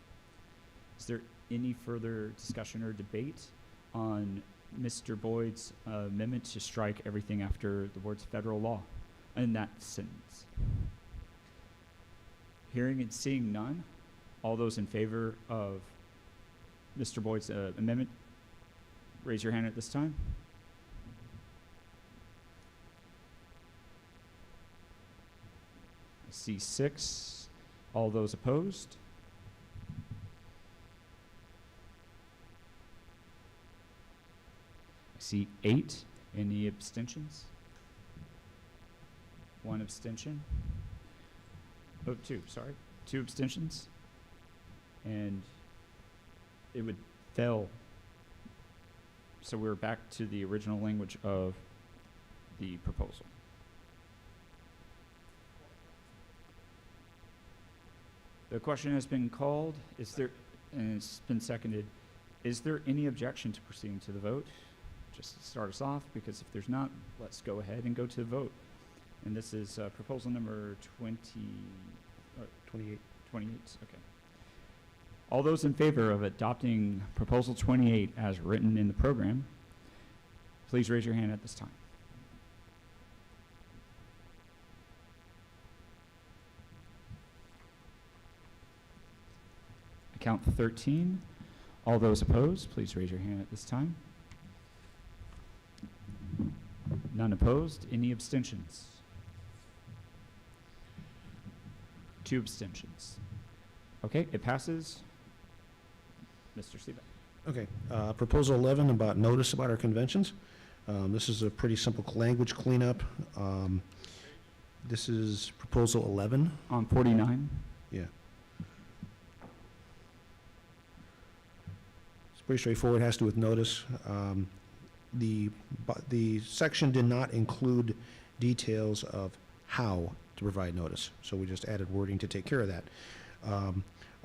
Is there any further discussion or debate on Mr. Boyd's amendment to strike everything after the words federal law in that sentence? Hearing and seeing none, all those in favor of Mr. Boyd's amendment, raise your hand at this time. I see 6. All those opposed? I see 8. Any abstentions? 1 abstention. Oh, 2, sorry. 2 abstentions. And it would fail. So we're back to the original language of the proposal. The question has been called. Is there, and it's been seconded. Is there any objection to proceeding to the vote? Just to start us off, because if there's not, let's go ahead and go to the vote. And this is proposal number 28. 28, okay. All those in favor of adopting proposal 28 as written in the program, please raise your hand at this time. I count 13. All those opposed, please raise your hand at this time. None opposed. Any abstentions? 2 abstentions. Okay, it passes. Mr. Seebeck. Okay, proposal 11 about notice about our conventions. This is a pretty simple language cleanup. This is proposal 11. On 49. Yeah. It's pretty straightforward. It has to do with notice. The section did not include details of how to provide notice, so we just added wording to take care of that.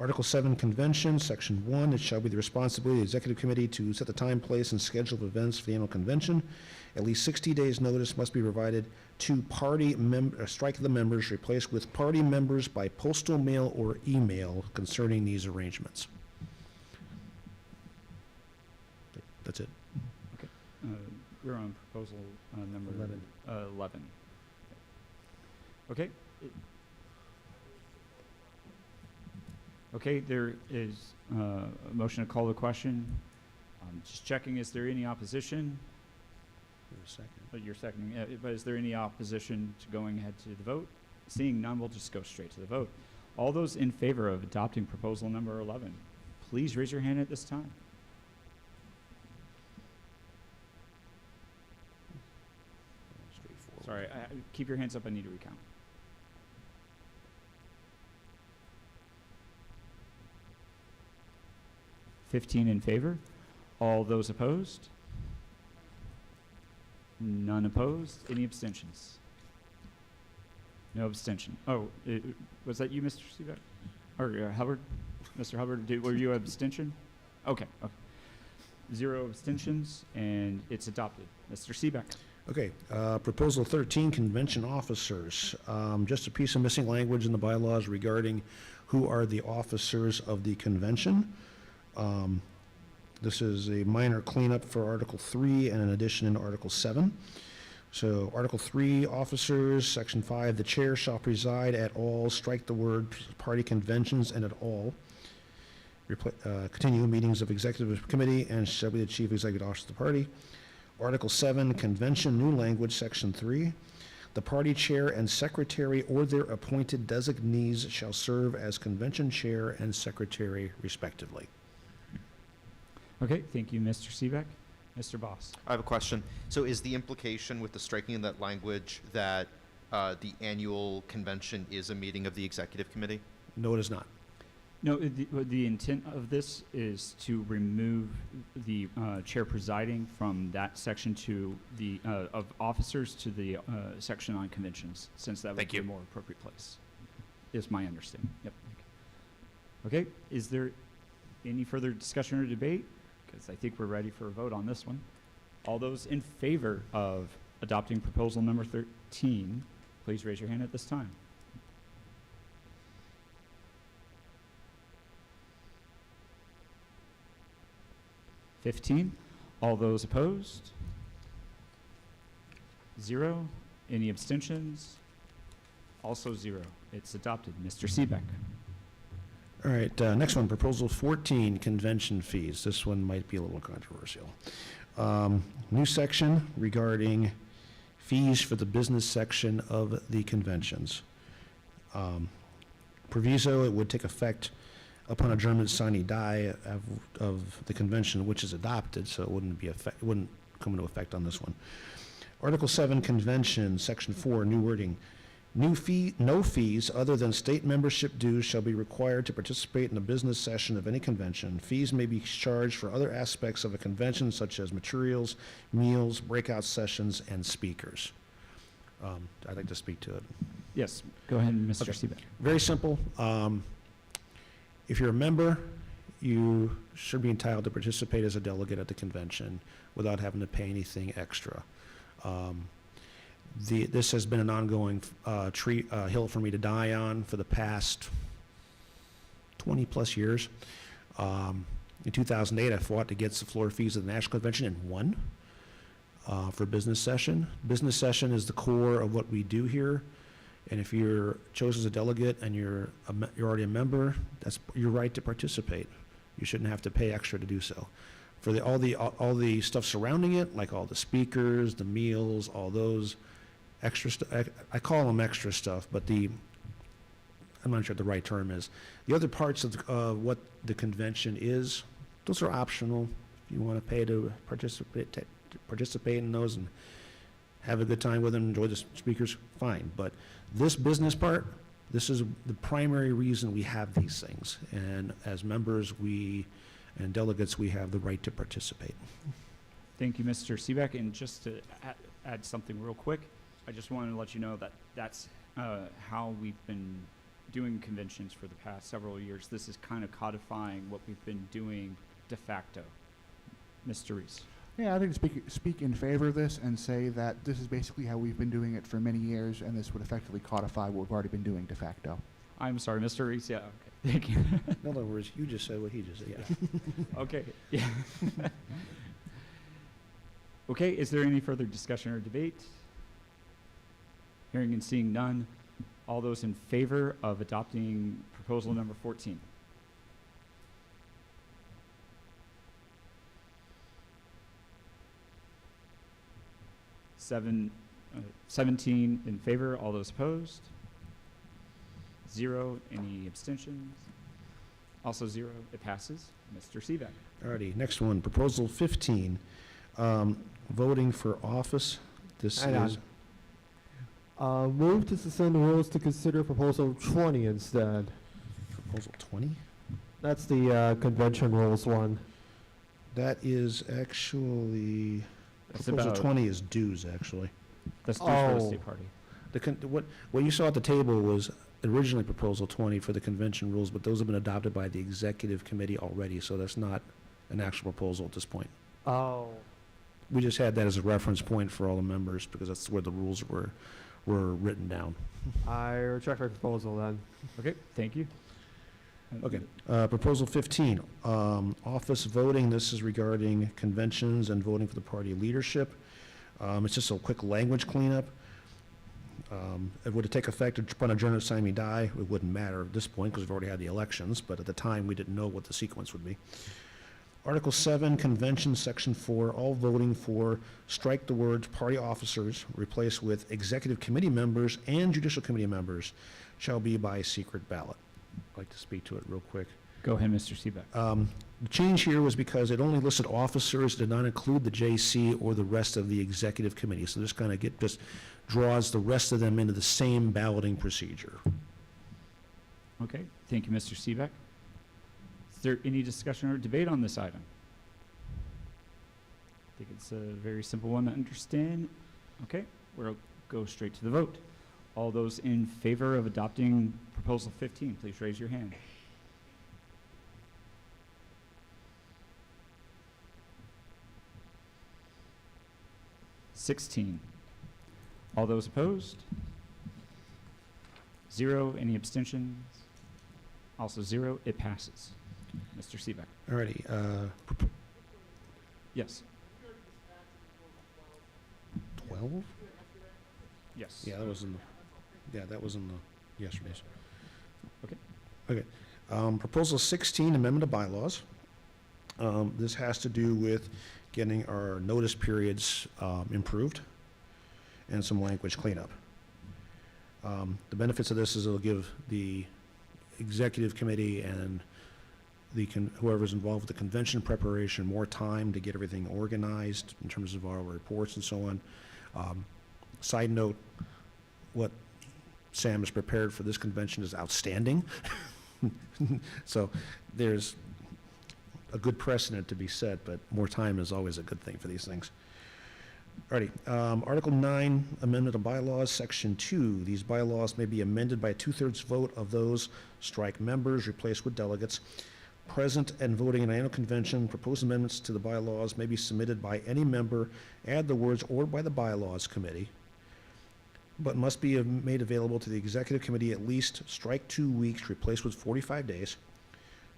Article 7, Convention, Section 1, it shall be the responsibility of the Executive Committee to set the time, place, and schedule of events for the annual convention. At least 60 days' notice must be provided to strike the members, replaced with party members by postal mail or email concerning these arrangements. That's it. Okay. We're on proposal number 11. Okay. Okay, there is a motion to call the question. Just checking, is there any opposition? You're seconding, but is there any opposition to going ahead to the vote? Seeing none, we'll just go straight to the vote. All those in favor of adopting proposal number 11, please raise your hand at this time. Sorry, keep your hands up, I need to recount. $15 in favor. All those opposed? None opposed. Any abstentions? No abstention. Oh, was that you, Mr. Seebeck? Or Hubbard? Mr. Hubbard, were you an abstention? Okay. 0 abstentions, and it's adopted. Mr. Seebeck. Okay, proposal 13, convention officers. Just a piece of missing language in the bylaws regarding who are the officers of the convention. This is a minor cleanup for Article 3 and an addition in Article 7. So Article 3, officers, Section 5, the chair shall preside at all, strike the word party conventions and at all. Continue meetings of executive committee and shall be the chief executive officer of the party. Article 7, convention, new language, Section 3. The party chair and secretary or their appointed designees shall serve as convention chair and secretary respectively. Okay, thank you, Mr. Seebeck. Mr. Boss. I have a question. So is the implication with the striking of that language that the annual convention is a meeting of the executive committee? No, it is not. No, the intent of this is to remove the chair presiding from that section to the of officers to the section on conventions, since that would be a more appropriate place. is my understanding. Yep. Okay, is there any further discussion or debate? Because I think we're ready for a vote on this one. All those in favor of adopting proposal number 13, please raise your hand at this time. All those opposed? 0. Any abstentions? Also 0. It's adopted. Mr. Seebeck. All right, next one, proposal 14, convention fees. This one might be a little controversial. New section regarding fees for the business section of the conventions. Proviso, it would take effect upon adjournment sine die of the convention which is adopted, so it wouldn't come into effect on this one. Article 7, convention, section 4, new wording. No fees other than state membership dues shall be required to participate in a business session of any convention. Fees may be charged for other aspects of a convention, such as materials, meals, breakout sessions, and speakers. I'd like to speak to it. Yes, go ahead, Mr. Okay. Seebeck. Very simple. If you're a member, you should be entitled to participate as a delegate at the convention without having to pay anything extra. This has been an ongoing hill for me to die on for the past 20 plus years. In 2008, I fought to get the floor fees of the National Convention and won for business session. Business session is the core of what we do here. And if you're chosen as a delegate and you're already a member, that's your right to participate. You shouldn't have to pay extra to do so. For all the stuff surrounding it, like all the speakers, the meals, all those extra stuff, I call them extra stuff, but I'm not sure what the right term is. The other parts of what the convention is, those are optional. If you want to pay to participate in those and have a good time with them, enjoy the speakers, fine. But this business part, this is the primary reason we have these things. And as members, and delegates, we have the right to participate. Thank you, Mr. Seebeck. And just to add something real quick, I just wanted to let you know that that's how we've been doing conventions for the past several years. This is kind of codifying what we've been doing de facto. Mr. Reese. Yeah, I think speak in favor of this and say that this is basically how we've been doing it for many years, and this would effectively codify what we've already been doing de facto. I'm sorry, Mr. Reese. Yeah, okay. Thank you. In other words, you just said what he just said. Yeah. Okay. Yeah. Okay, is there any further discussion or debate? Hearing and seeing none. All those in favor of adopting proposal number 14? Seven, 17 in favor. All those opposed? 0. Any abstentions? Also 0. It passes. Mr. Seebeck. Alrighty, next one, proposal 15, voting for office. This Hang is, Move to suspend the rules to consider proposal 20 instead. proposal 20? That's the convention rules one. That is actually, That's proposal about- 20 is dues, actually. That's due for the Oh. state party. What you saw at the table was originally proposal 20 for the convention rules, but those have been adopted by the executive committee already, so that's not an actual proposal at this point. Oh. We just had that as a reference point for all the members because that's where the rules were written down. I retract my proposal then. Okay, thank you. Okay, proposal 15, office voting. This is regarding conventions and voting for the party leadership. It's just a quick language cleanup. It would take effect upon adjournment sine die. It wouldn't matter at this point because we've already had the elections, but at the time we didn't know what the sequence would be. Article 7, convention, section 4, all voting for strike the words party officers, replace with executive committee members and judicial committee members shall be by secret ballot. I'd like to speak to it real quick. Go ahead, Mr. Seebeck. The change here was because it only listed officers, did not include the JC or the rest of the executive committee. So this kind of just draws the rest of them into the same balloting procedure. Okay, thank you, Mr. Seebeck. Is there any discussion or debate on this item? I think it's a very simple one to understand. Okay, we'll go straight to the vote. All those in favor of adopting Proposal 15, please raise your hand. (16) All those opposed? 0. Any abstentions? Also 0. It passes. Mr. Seebeck. Alrighty, Yes. 12? Yes. Yeah, that was in the yesterday's. Okay. Okay. Proposal 16, amendment of bylaws. This has to do with getting our notice periods improved and some language cleanup. The benefits of this is it'll give the executive committee and whoever's involved with the convention preparation more time to get everything organized in terms of our reports and so on. Side note, what Sam has prepared for this convention is outstanding. So there's a good precedent to be set, but more time is always a good thing for these things. Alrighty, Article 9, Amendment of Bylaws, Section 2. These bylaws may be amended by a 2/3 vote of those strike members, replaced with delegates. Present and voting in an annual convention, proposed amendments to the bylaws may be submitted by any member, add the words "or by the bylaws committee," but must be made available to the executive committee at least strike 2 weeks, replaced with 45 days,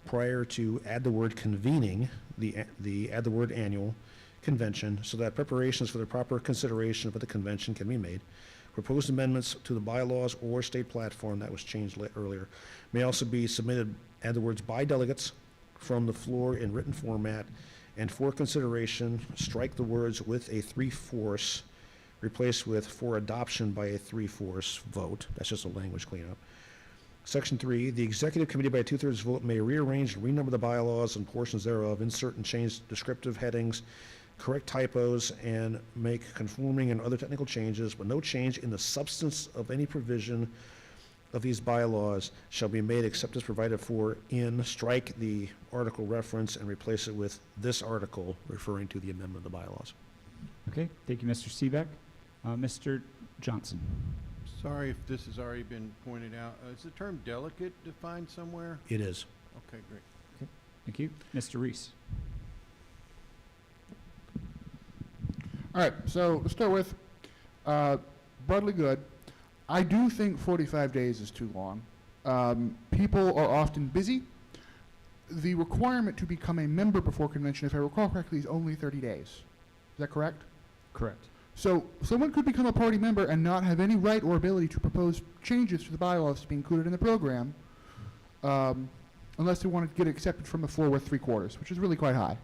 prior to add the word convening, add the word annual convention, so that preparations for the proper consideration of the convention can be made. Proposed amendments to the bylaws or state platform, that was changed earlier, may also be submitted, add the words "by delegates" from the floor in written format, and for consideration, strike the words "with a 3/4", replaced with "for adoption by a 3/4 vote." That's just a language cleanup. Section 3, the executive committee by a 2/3 vote may rearrange and renumber the bylaws and portions thereof, insert and change descriptive headings, correct typos, and make conforming and other technical changes, but no change in the substance of any provision of these bylaws shall be made except as provided for in, strike the article reference and replace it with this article, referring to the amendment of the bylaws. Okay, thank you, Mr. Seebeck. Mr. Johnson. Sorry if this has already been pointed out. Is the term delegate defined somewhere? It is. Okay, great. Okay, thank you. Mr. Reese. All right, so to start with, broadly good. I do think 45 days is too long. People are often busy. The requirement to become a member before convention, if I recall correctly, is only 30 days. Is that correct? Correct. So someone could become a party member and not have any right or ability to propose changes to the bylaws to be included in the program, unless they want to get accepted from the floor with 3/4, which is really quite high.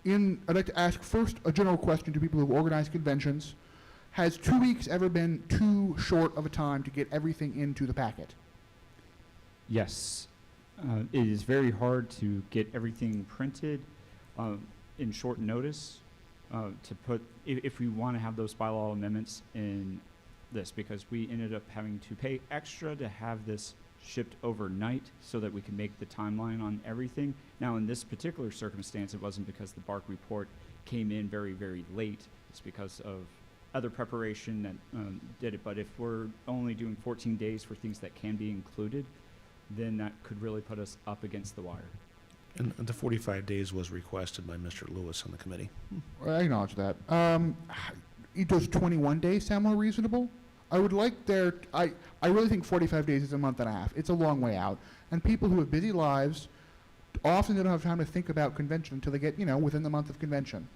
I'd like to ask first a general question to people who have organized conventions. Has 2 weeks ever been too short of a time to get everything into the packet? Yes. It is very hard to get everything printed in short notice to put, if we want to have those bylaw amendments in this, because we ended up having to pay extra to have this shipped overnight so that we can make the timeline on everything. Now, in this particular circumstance, it wasn't because the BARC report came in very, very late. It's because of other preparation that did it. But if we're only doing 14 days for things that can be included, then that could really put us up against the wire. And the 45 days was requested by Mr. Lewis on the committee. I acknowledge that. Does 21 days sound more reasonable? I would like I really think 45 days is a month and a half. It's a long way out. And people who have busy lives often don't have time to think about convention until they get, within the month of convention.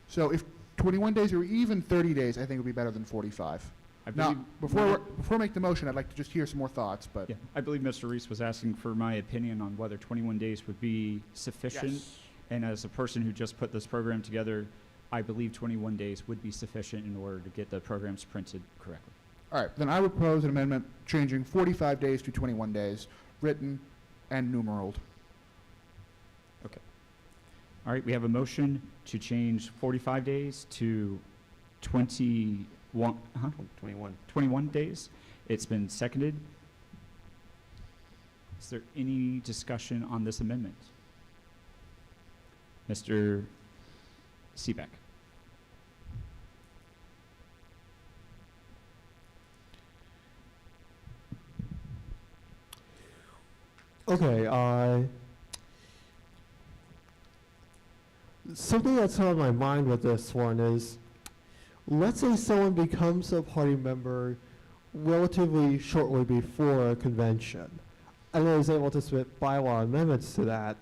So if 21 days or even 30 days, I think would be better than 45. Now, before I make the motion, I'd like to just hear some more thoughts. But yeah, I believe Mr. Reese was asking for my opinion on whether 21 days would be sufficient. Yes. And as a person who just put this program together, I believe 21 days would be sufficient in order to get the programs printed correctly. All right, then I would propose an amendment changing 45 days to 21 days, written and numeraled. Okay. All right, we have a motion to change 45 days to 21 days. It's been seconded. Is there any discussion on this amendment? Mr. Seebeck. Okay, something that's on my mind with this one is, let's say someone becomes a party member relatively shortly before a convention, and is able to submit bylaw amendments to that.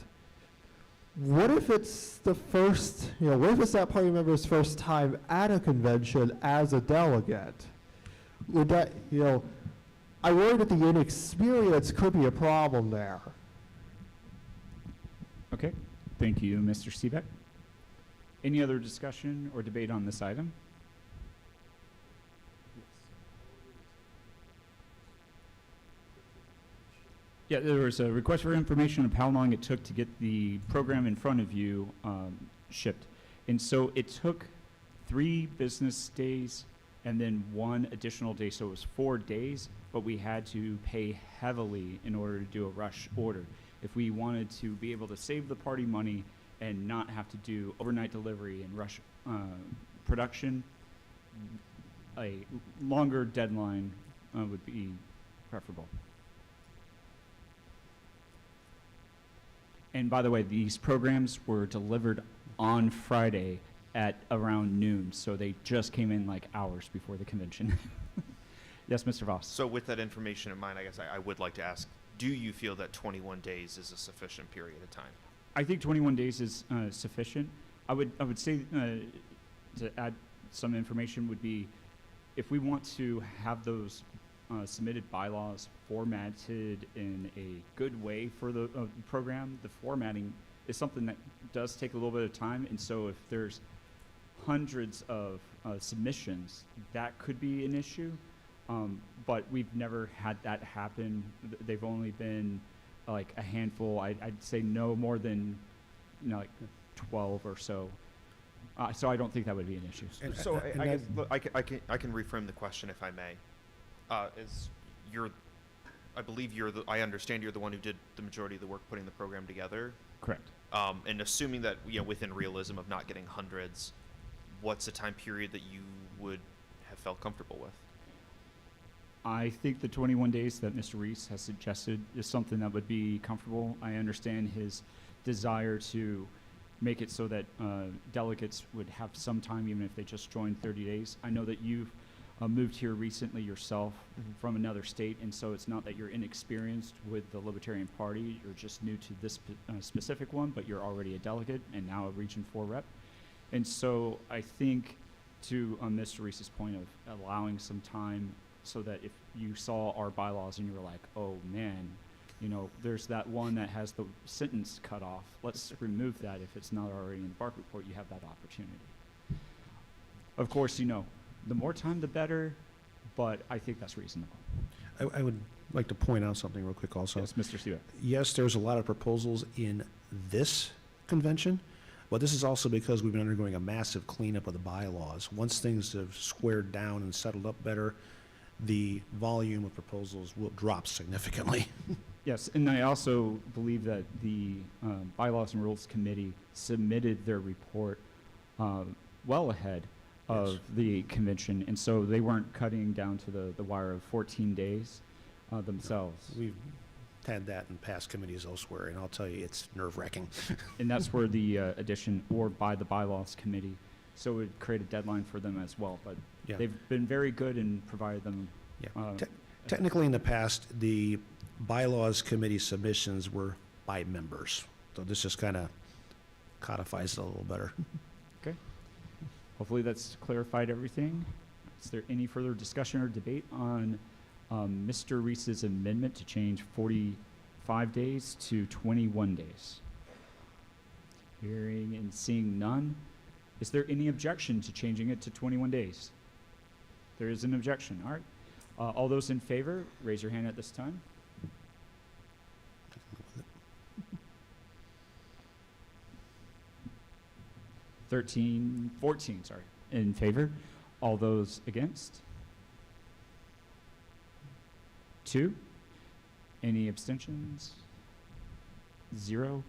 What if it's the first, what if it's that party member's first time at a convention as a delegate? Would that, I worry that the inexperience could be a problem there. Okay, thank you, Mr. Seebeck. Any other discussion or debate on this item? Yeah, there was a request for information of how long it took to get the program in front of you shipped. And so it took 3 business days and then 1 additional day, so it was 4 days, but we had to pay heavily in order to do a rush order. If we wanted to be able to save the party money and not have to do overnight delivery and rush production, a longer deadline would be preferable. And by the way, these programs were delivered on Friday at around noon, so they just came in like hours before the convention. Yes, Mr. Voss. So with that information in mind, I guess I would like to ask, do you feel that 21 days is a sufficient period of time? I think 21 days is sufficient. I would say to add some information would be, if we want to have those submitted bylaws formatted in a good way for the program, the formatting is something that does take a little bit of time. And so if there's hundreds of submissions, that could be an issue. But we've never had that happen. They've only been like a handful. I'd say no more than like 12 or so. So I don't think that would be an issue. So I guess look, I can reframe the question if I may. I believe I understand you're the one who did the majority of the work putting the program together. Correct. And assuming that within realism of not getting hundreds, what's a time period that you would have felt comfortable with? I think the 21 days that Mr. Reese has suggested is something that would be comfortable. I understand his desire to make it so that delegates would have some time, even if they just joined 30 days. I know that you've moved here recently yourself from another state, and so it's not that you're inexperienced with the Libertarian Party. You're just new to this specific one, but you're already a delegate and now a Region 4 rep. And so I think, to Mr. Reese's point of allowing some time, so that if you saw our bylaws and you were like, oh man, there's that one that has the sentence cut off. Let's remove that. If it's not already in the BARC report, you have that opportunity. Of course, the more time, the better, but I think that's reasonable. I would like to point out something real quick also. Yes, Mr. Stewart. Yes, there's a lot of proposals in this convention, but this is also because we've been undergoing a massive cleanup of the bylaws. Once things have squared down and settled up better, the volume of proposals will drop significantly. Yes, and I also believe that the Bylaws and Rules Committee submitted their report well ahead of the convention, and so they weren't cutting down to the wire of 14 days themselves. We've had that in past committees elsewhere, and I'll tell you, it's nerve-wracking. And that's where the addition or by the Bylaws Committee, so it would create a deadline for them as well. But Yeah. they've been very good and provided them. Technically, in the past, the Bylaws Committee submissions were by members, so this just kind of codifies it a little better. Okay. Hopefully that's clarified everything. Is there any further discussion or debate on Mr. Reese's amendment to change 45 days to 21 days? Hearing and seeing none. Is there any objection to changing it to 21 days? There is an objection. All right. All those in favor, raise your hand at this time. Thirteen, 14, sorry, in favor. All those against? 2. Any abstentions? 0.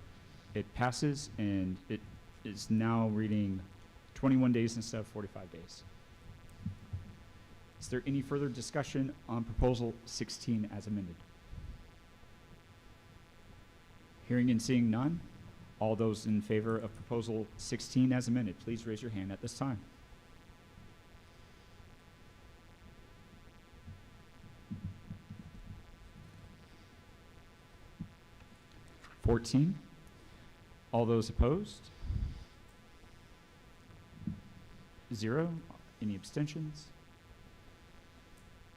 It passes, and it is now reading 21 days instead of 45 days. Is there any further discussion on Proposal 16 as amended? Hearing and seeing none, all those in favor of Proposal 16 as amended, please raise your hand at this time. (14). All those opposed? 0. Any abstentions?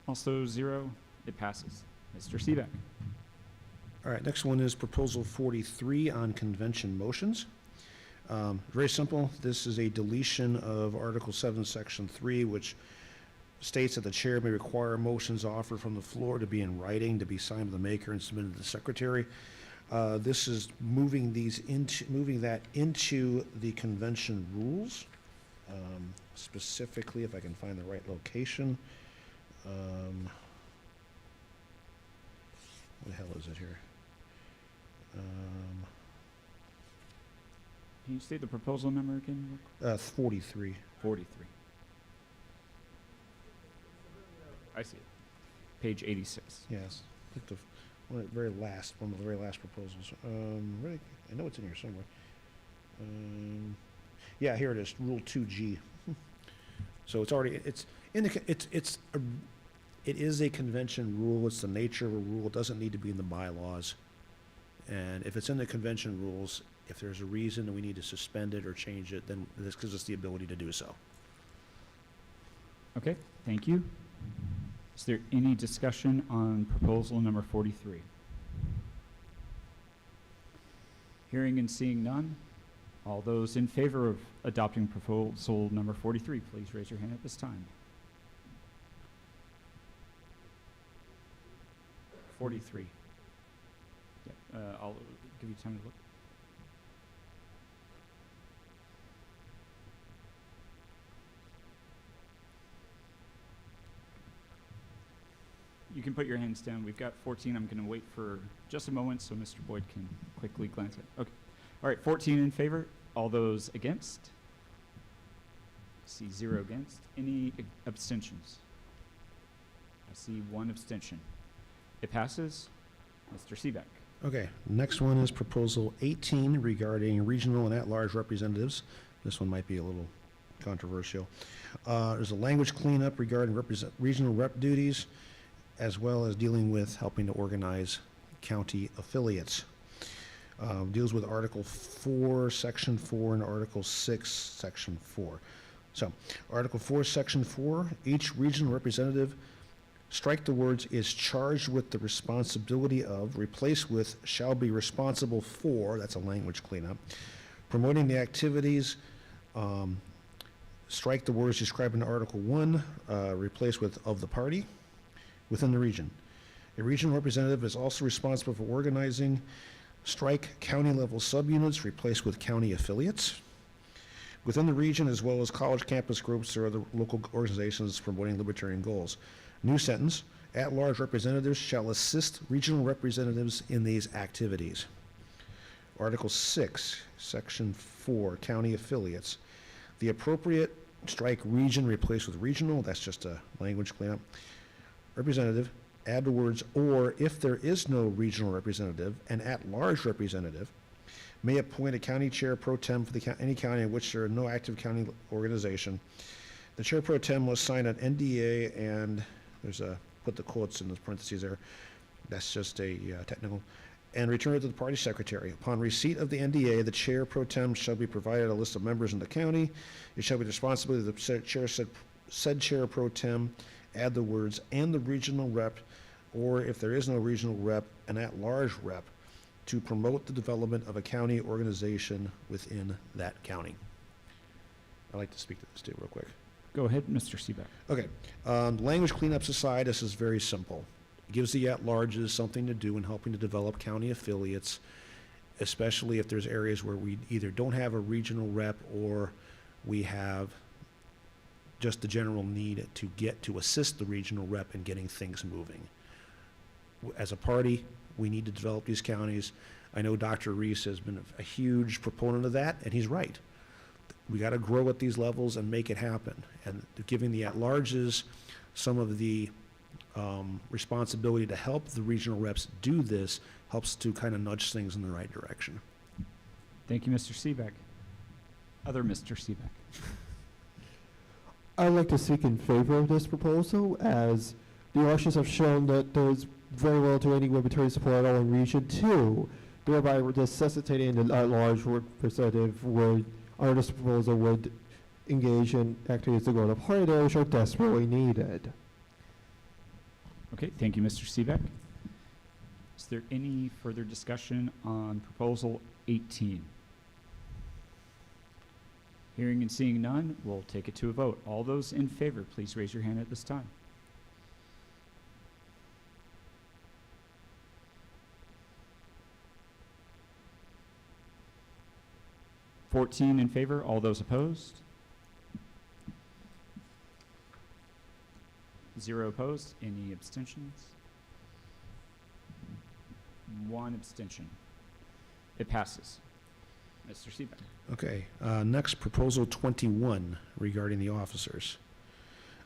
Also 0. It passes. Mr. Seebeck. All right, next one is Proposal 43 on convention motions. Very simple. This is a deletion of Article 7, Section 3, which states that the chair may require motions offered from the floor to be in writing, to be signed by the maker and submitted to the secretary. This is moving that into the convention rules. Specifically, if I can find the right location. What the hell is it here? Can you state the proposal number again? 43. 43. I see it. Page 86. Yes. I think one of the very last proposals. Really, I know it's in here somewhere. Yeah, here it is, Rule 2G. So it's already, it is a convention rule. It's the nature of a rule. It doesn't need to be in the bylaws. And if it's in the convention rules, if there's a reason that we need to suspend it or change it, then this gives us the ability to do so. Okay, thank you. Is there any discussion on proposal number 43? Hearing and seeing none, all those in favor of adopting proposal number 43, please raise your hand at this time. 43. Yeah, I'll give you time to look. You can put your hands down. We've got 14. I'm going to wait for just a moment so Mr. Boyd can quickly glance at. Okay. All right, 14 in favor. All those against? I see 0 against. Any abstentions? I see 1 abstention. It passes. Mr. Seebeck. Okay, next one is Proposal 18 regarding regional and at-large representatives. This one might be a little controversial. There's a language cleanup regarding regional rep duties, as well as dealing with helping to organize county affiliates. Deals with Article 4, Section 4, and Article 6, Section 4. So, Article 4, Section 4, each regional representative, strike the words "is charged with the responsibility of," replace with "shall be responsible for," that's a language cleanup, promoting the activities, strike the words described in Article 1, replace with "of the party," within the region. A regional representative is also responsible for organizing, strike county-level subunits, replace with county affiliates, within the region, as well as college campus groups or other local organizations promoting libertarian goals. New sentence, at-large representatives shall assist regional representatives in these activities. Article 6, Section 4, county affiliates. The appropriate, strike region, replace with regional, that's just a language cleanup. Representative, add the words "or if there is no regional representative, an at-large representative may appoint a county chair pro tem for any county in which there are no active county organization. The chair pro tem must sign an NDA," and there's put the quotes in the parentheses there. That's just a technical. "And return it to the party secretary. Upon receipt of the NDA, the chair pro tem shall be provided a list of members in the county. It shall be the responsibility of the chair, said chair pro tem, add the words "and the regional rep," or if there is no regional rep, an at-large rep, to promote the development of a county organization within that county. I'd like to speak to this too real quick. Go ahead, Mr. Seebeck. Okay, language cleanups aside, this is very simple. It gives the at-larges something to do in helping to develop county affiliates, especially if there's areas where we either don't have a regional rep or we have just the general need to assist the regional rep in getting things moving. As a party, we need to develop these counties. I know Dr. Reese has been a huge proponent of that, and he's right. We got to grow at these levels and make it happen. And giving the at-larges some of the responsibility to help the regional reps do this helps to kind of nudge things in the right direction. Thank you, Mr. Seebeck. Other Mr. Seebeck. I'd like to speak in favor of this proposal, as the elections have shown that there's very little to any libertarian support at all in Region 2, thereby necessitating an at-large representative would, under this proposal, would engage in activities to go to party there, which are desperately needed. Okay, thank you, Mr. Seebeck. Is there any further discussion on Proposal 18? Hearing and seeing none, we'll take it to a vote. All those in favor, please raise your hand at this time. (14) in favor. All those opposed? 0 opposed. Any abstentions? 1 abstention. It passes. Mr. Seebeck. Okay, next, Proposal 21 regarding the officers.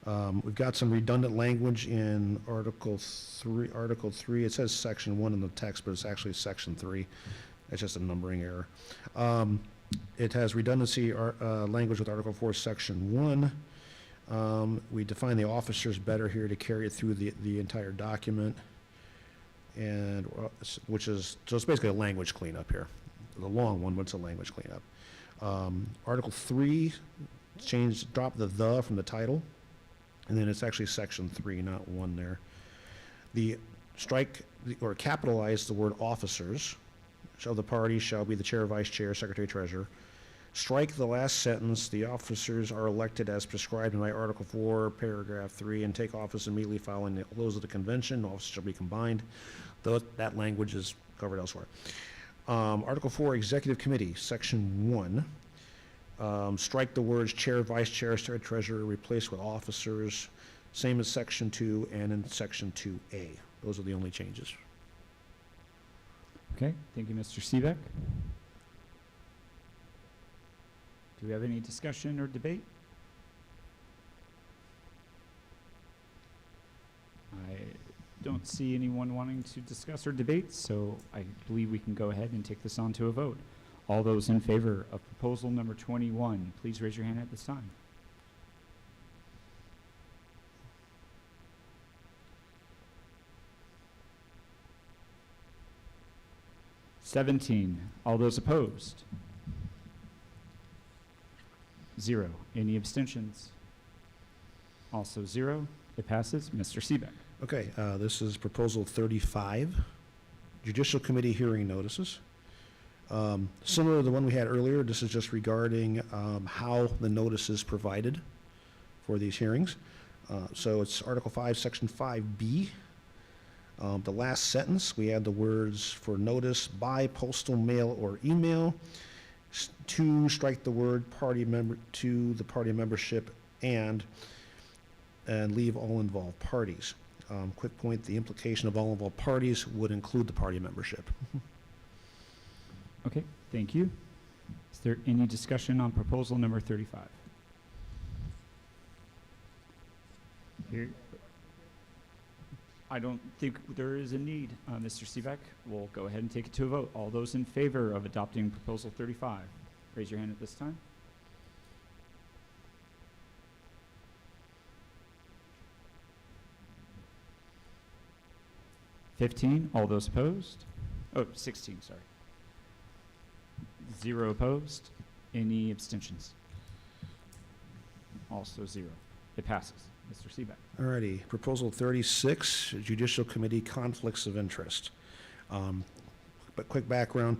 We've got some redundant language in Article 3. Article 3, it says Section 1 in the text, but it's actually Section 3. It's just a numbering error. It has redundancy language with Article 4, Section 1. We define the officers better here to carry it through the entire document, and which is, so it's basically a language cleanup here. The long one, but it's a language cleanup. Article 3, drop the from the title, and then it's actually Section 3, not 1 there. Or capitalize the word officers. Of the party shall be the chair, vice chair, secretary, treasurer. Strike the last sentence, the officers are elected as prescribed by Article 4, paragraph 3, and take office immediately following the close of the convention. Officers shall be combined. That language is covered elsewhere. Article 4, Executive Committee, Section 1. Strike the words chair, vice chair, secretary, treasurer, replace with officers. Same as Section 2 and in Section 2A. Those are the only changes. Okay, thank you, Mr. Seebeck. Do we have any discussion or debate? I don't see anyone wanting to discuss or debate, so I believe we can go ahead and take this on to a vote. All those in favor of proposal number 21, please raise your hand at this time. (17) All those opposed? 0. Any abstentions? Also 0. It passes. Mr. Seebeck. Okay, this is Proposal 35, Judicial Committee hearing notices. Similar to the one we had earlier, this is just regarding how the notice is provided for these hearings. So it's Article 5, Section 5B. The last sentence, we add the words "for notice by postal mail or email." To strike the word party member to the party membership and leave all involved parties. Quick point, the implication of all involved parties would include the party membership. Okay, thank you. Is there any discussion on proposal number 35? Here, I don't think there is a need, Mr. Seebeck. We'll go ahead and take it to a vote. All those in favor of adopting proposal 35, raise your hand at this time. (15) All those opposed? Oh, 16, sorry. 0 opposed. Any abstentions? Also 0. It passes. Mr. Seebeck. Alrighty, Proposal 36, Judicial Committee conflicts of interest. But quick background,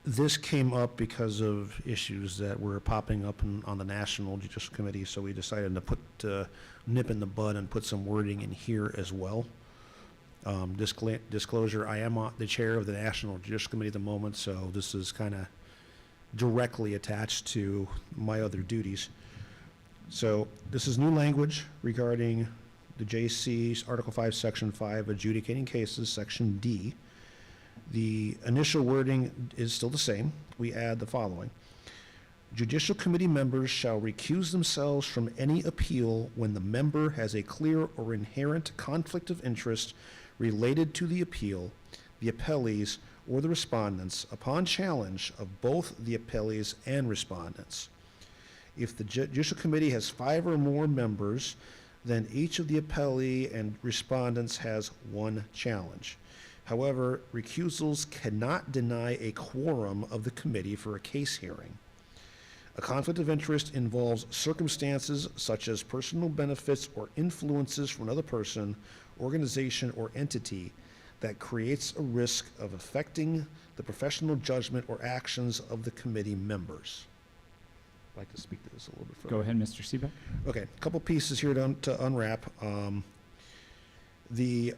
this came up because of issues that were popping up on the National Judicial Committee, so we decided to put nip in the bud and put some wording in here as well. Disclosure, I am the chair of the National Judicial Committee at the moment, so this is kind of directly attached to my other duties. So this is new language regarding the JC's Article 5, Section 5, adjudicating cases, Section D. The initial wording is still the same. We add the following. Judicial Committee members shall recuse themselves from any appeal when the member has a clear or inherent conflict of interest related to the appeal, the appellees, or the respondents upon challenge of both the appellees and respondents. If the Judicial Committee has 5 or more members, then each of the appellee and respondents has 1 challenge. However, recusals cannot deny a quorum of the committee for a case hearing. A conflict of interest involves circumstances such as personal benefits or influences from another person, organization, or entity that creates a risk of affecting the professional judgment or actions of the committee members. I'd like to speak to this a little bit further. Go ahead, Mr. Seebeck. Okay, a couple pieces here to unwrap. The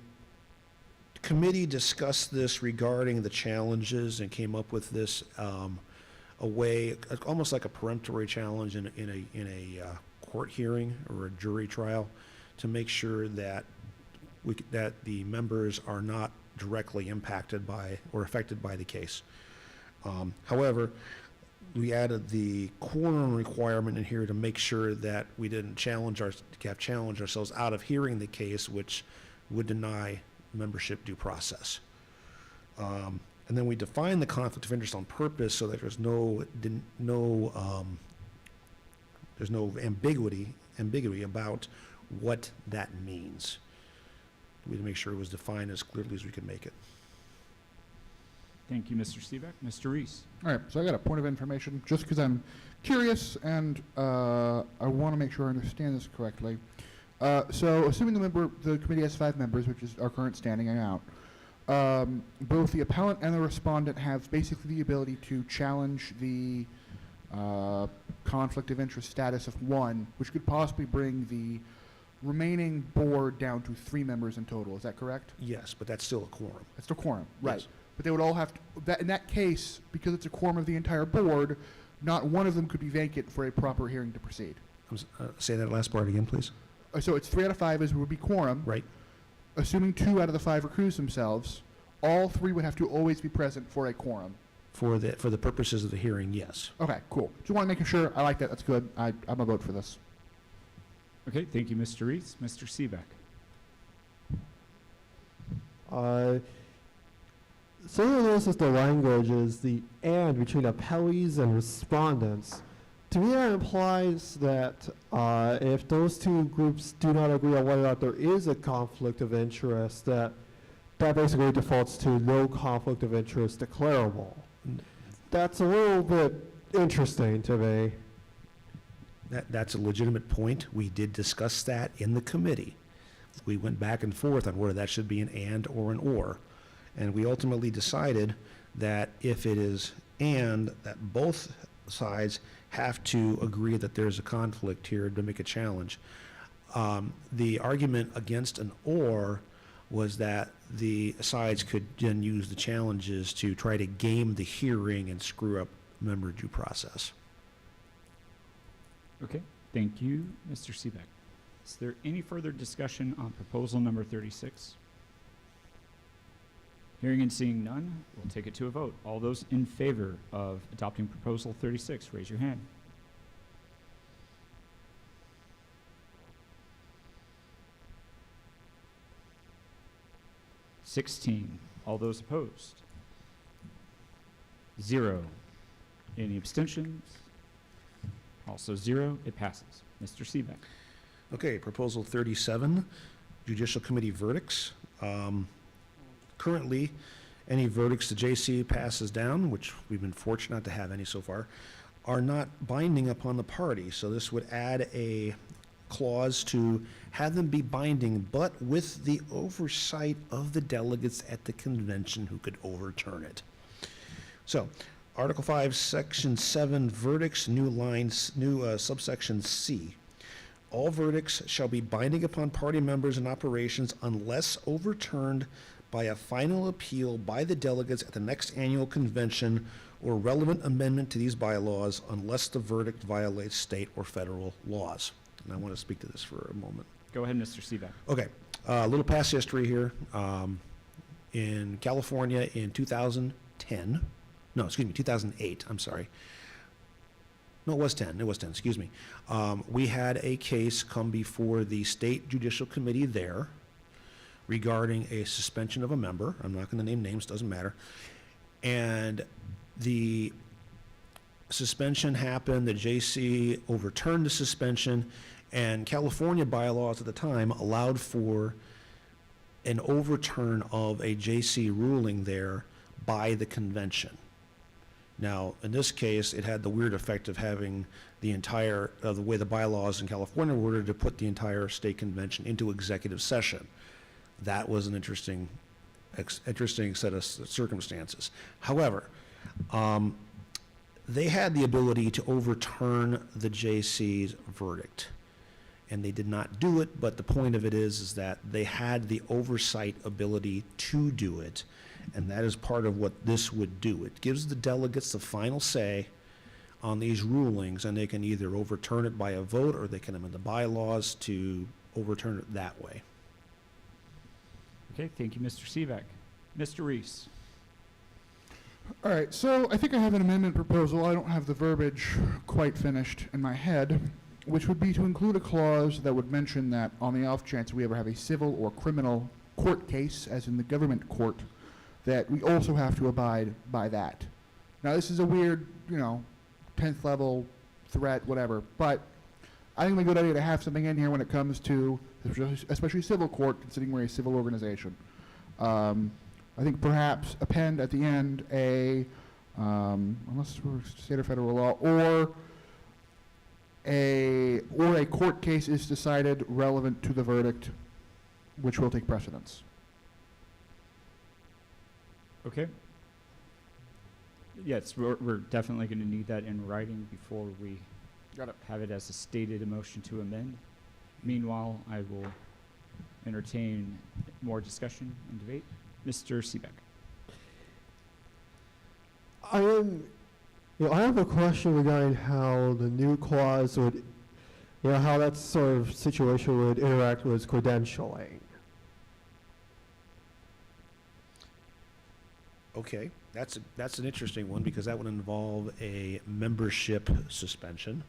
committee discussed this regarding the challenges and came up with this a way, almost like a peremptory challenge in a court hearing or a jury trial, to make sure that that the members are not directly impacted by or affected by the case. However, we added the quorum requirement in here to make sure that we didn't challenge ourselves out of hearing the case, which would deny membership due process. And then we define the conflict of interest on purpose so that there's no ambiguity about what that means. We had to make sure it was defined as clearly as we could make it. Thank you, Mr. Seebeck. Mr. Reese. All right, so I got a point of information, just because I'm curious and I want to make sure I understand this correctly. So assuming the committee has 5 members, which is our current standing out, both the appellant and the respondent have basically the ability to challenge the conflict of interest status of 1, which could possibly bring the remaining board down to 3 members in total. Is that correct? Yes, but that's still a quorum. That's still quorum, right? Yes. But they would all have to, in that case, because it's a quorum of the entire board, not one of them could be vacant for a proper hearing to proceed. Say that last part again, please. So it's 3 out of 5 as would be quorum. Right. Assuming 2 out of the 5 recuse themselves, all 3 would have to always be present for a quorum. For the purposes of the hearing, yes. Okay, cool. Just want to make sure. I like that. That's good. I'm a vote for this. Okay, thank you, Mr. Reese. Mr. Seebeck. So you'll notice the language is the and between appellees and respondents. To me, that implies that if those 2 groups do not agree on whether or not there is a conflict of interest, that basically defaults to no conflict of interest declarable. That's a little bit interesting to me. That's a legitimate point. We did discuss that in the committee. We went back and forth on whether that should be an and or an or. And we ultimately decided that if it is and, that both sides have to agree that there's a conflict here to make a challenge. The argument against an or was that the sides could then use the challenges to try to game the hearing and screw up member due process. Okay, thank you, Mr. Seebeck. Is there any further discussion on proposal number 36? Hearing and seeing none, we'll take it to a vote. All those in favor of adopting proposal 36, raise your hand. (16). All those opposed? 0. Any abstentions? Also 0. It passes. Mr. Seebeck. Okay, proposal 37, Judicial Committee verdicts. Currently, any verdicts the JC passes down, which we've been fortunate not to have any so far, are not binding upon the party. So this would add a clause to have them be binding, but with the oversight of the delegates at the convention who could overturn it. So, Article 5, Section 7, verdicts, new subsection C. All verdicts shall be binding upon party members and operations unless overturned by a final appeal by the delegates at the next annual convention or relevant amendment to these bylaws unless the verdict violates state or federal laws. And I want to speak to this for a moment. Go ahead, Mr. Seebeck. Okay, a little past history here. In California in 2008, I'm sorry. No, it was 10. It was 10, excuse me. We had a case come before the State Judicial Committee there regarding a suspension of a member. I'm not going to name names, doesn't matter. And the suspension happened, the JC overturned the suspension, and California bylaws at the time allowed for an overturn of a JC ruling there by the convention. Now, in this case, it had the weird effect of having the entire, the way the bylaws in California were ordered to put the entire state convention into executive session. That was an interesting set of circumstances. However, they had the ability to overturn the JC's verdict, and they did not do it, but the point of it is that they had the oversight ability to do it, and that is part of what this would do. It gives the delegates the final say on these rulings, and they can either overturn it by a vote, or they can amend the bylaws to overturn it that way. Okay, thank you, Mr. Seebeck. Mr. Reese. All right, so I think I have an amendment proposal. I don't have the verbiage quite finished in my head, which would be to include a clause that would mention that on the off chance we ever have a civil or criminal court case, as in the government court, that we also have to abide by that. Now, this is a weird, 10th level threat, whatever, but I think it's a good idea to have something in here when it comes to, especially civil court, considering we're a civil organization. I think perhaps append at the end unless we're state or federal law, or a court case is decided relevant to the verdict, which will take precedence. Okay. Yes, we're definitely going to need that in writing before we have it as a stated motion to amend. Meanwhile, I will entertain more discussion and debate. Mr. Seebeck. I have a question regarding how the new clause would, how that sort of situation would interact with credentialing. Okay, that's an interesting one, because that would involve a membership suspension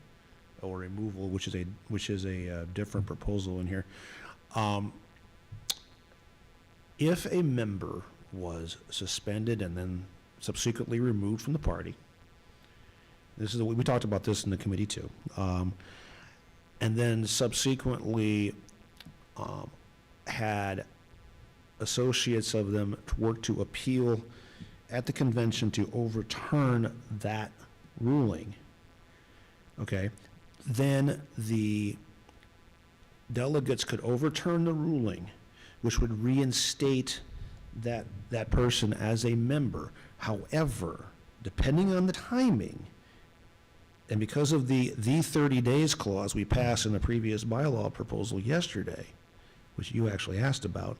or removal, which is a different proposal in here. If a member was suspended and then subsequently removed from the party, this is we talked about this in the committee too, and then subsequently had associates of them to work to appeal at the convention to overturn that ruling, okay, then the delegates could overturn the ruling, which would reinstate that person as a member. However, depending on the timing, and because of the 30 days clause we passed in a previous bylaw proposal yesterday, which you actually asked about,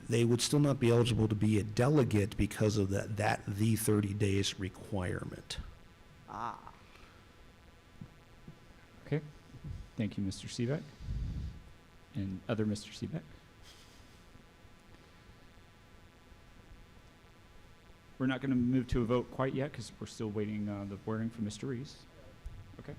they would still not be eligible to be a delegate because of the 30 days requirement. Okay. Thank you, Mr. Seebeck. And other Mr. Seebeck? We're not going to move to a vote quite yet because we're still waiting the wording from Mr. Reese. Okay.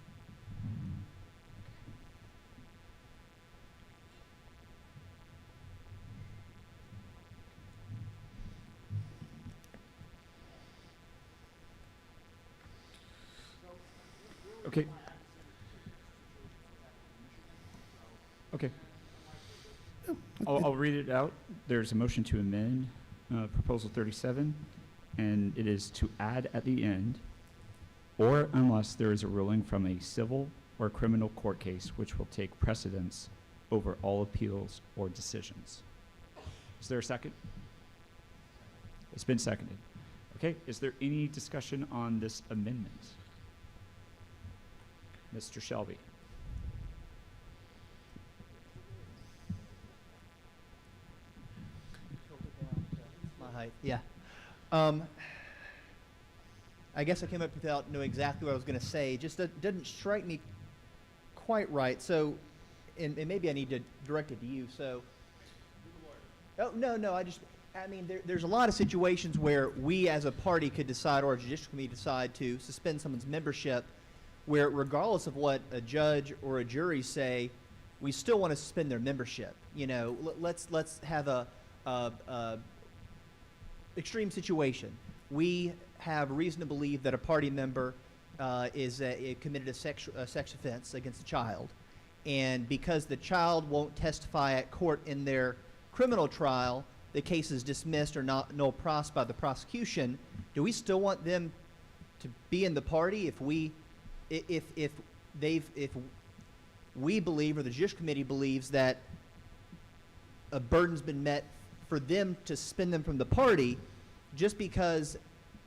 Okay. Okay. I'll read it out. There's a motion to amend Proposal 37, and it is to add at the end, or unless there is a ruling from a civil or criminal court case which will take precedence over all appeals or decisions. Is there a second? It's been seconded. Okay, is there any discussion on this amendment? Mr. Shelby. My height, yeah. I guess I came up without knowing exactly what I was going to say. It just didn't strike me quite right. So, and maybe I need to direct it to you. So, oh no, I mean, there's a lot of situations where we as a party could decide, or a judicial committee decide to suspend someone's membership where regardless of what a judge or a jury say, we still want to suspend their membership. You know, let's have a extreme situation. We have reason to believe that a party member committed a sex offense against a child, and because the child won't testify at court in their criminal trial, the case is dismissed or not no pros by the prosecution. Do we still want them to be in the party if we believe, or the Judicial Committee believes, that a burden's been met for them to suspend them from the party just because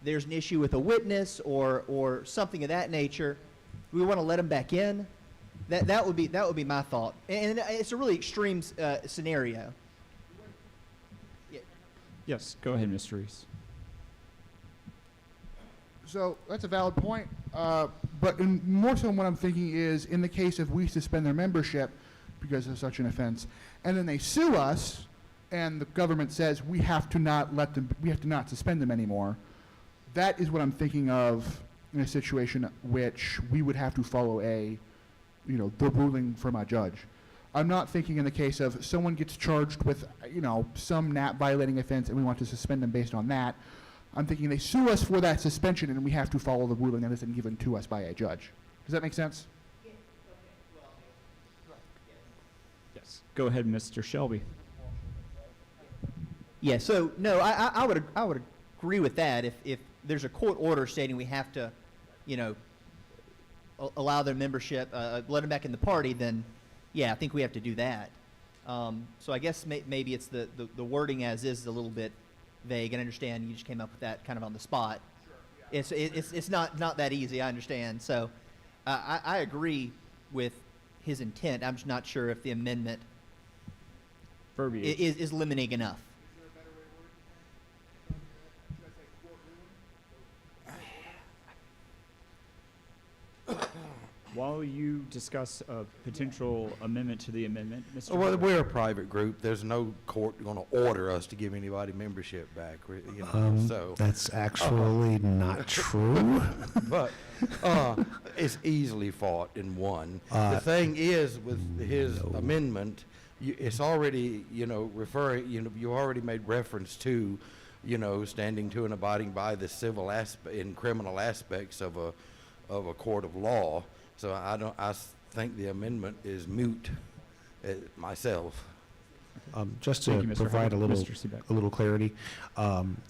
there's an issue with a witness or something of that nature? We want to let them back in. That would be my thought, and it's a really extreme scenario. Yes, go ahead, Mr. Reese. So that's a valid point, but more so what I'm thinking is, in the case of we suspend their membership because of such an offense, and then they sue us, and the government says we have to not suspend them anymore. That is what I'm thinking of in a situation which we would have to follow the ruling from a judge. I'm not thinking in the case of someone gets charged with, some NAP violating offense and we want to suspend them based on that. I'm thinking they sue us for that suspension and we have to follow the ruling that has been given to us by a judge. Does that make sense? Yes. Go ahead, Mr. Shelby. Yeah. So no, I would agree with that. If there's a court order stating we have to, allow their membership, let them back in the party, then yeah, I think we have to do that. So I guess maybe it's the wording as is a little bit vague. I understand you just came up with that kind of on the spot. Sure, yeah. It's not that easy. I understand. So I agree with his intent. I'm just not sure if the amendment is limiting enough. While you discuss a potential amendment to the amendment, Mr. Well, Hubbard. we're a private group. There's no court going to order us to give anybody membership back. So That's actually not true. but it's easily fought and won. The thing is, with his amendment, it's already, referring, you already made reference to, standing to and abiding by the civil and criminal aspects of a court of law. So I think the amendment is moot myself. Just Thank to you, Mr. provide Hubbard. Mr. Seebeck. a little clarity,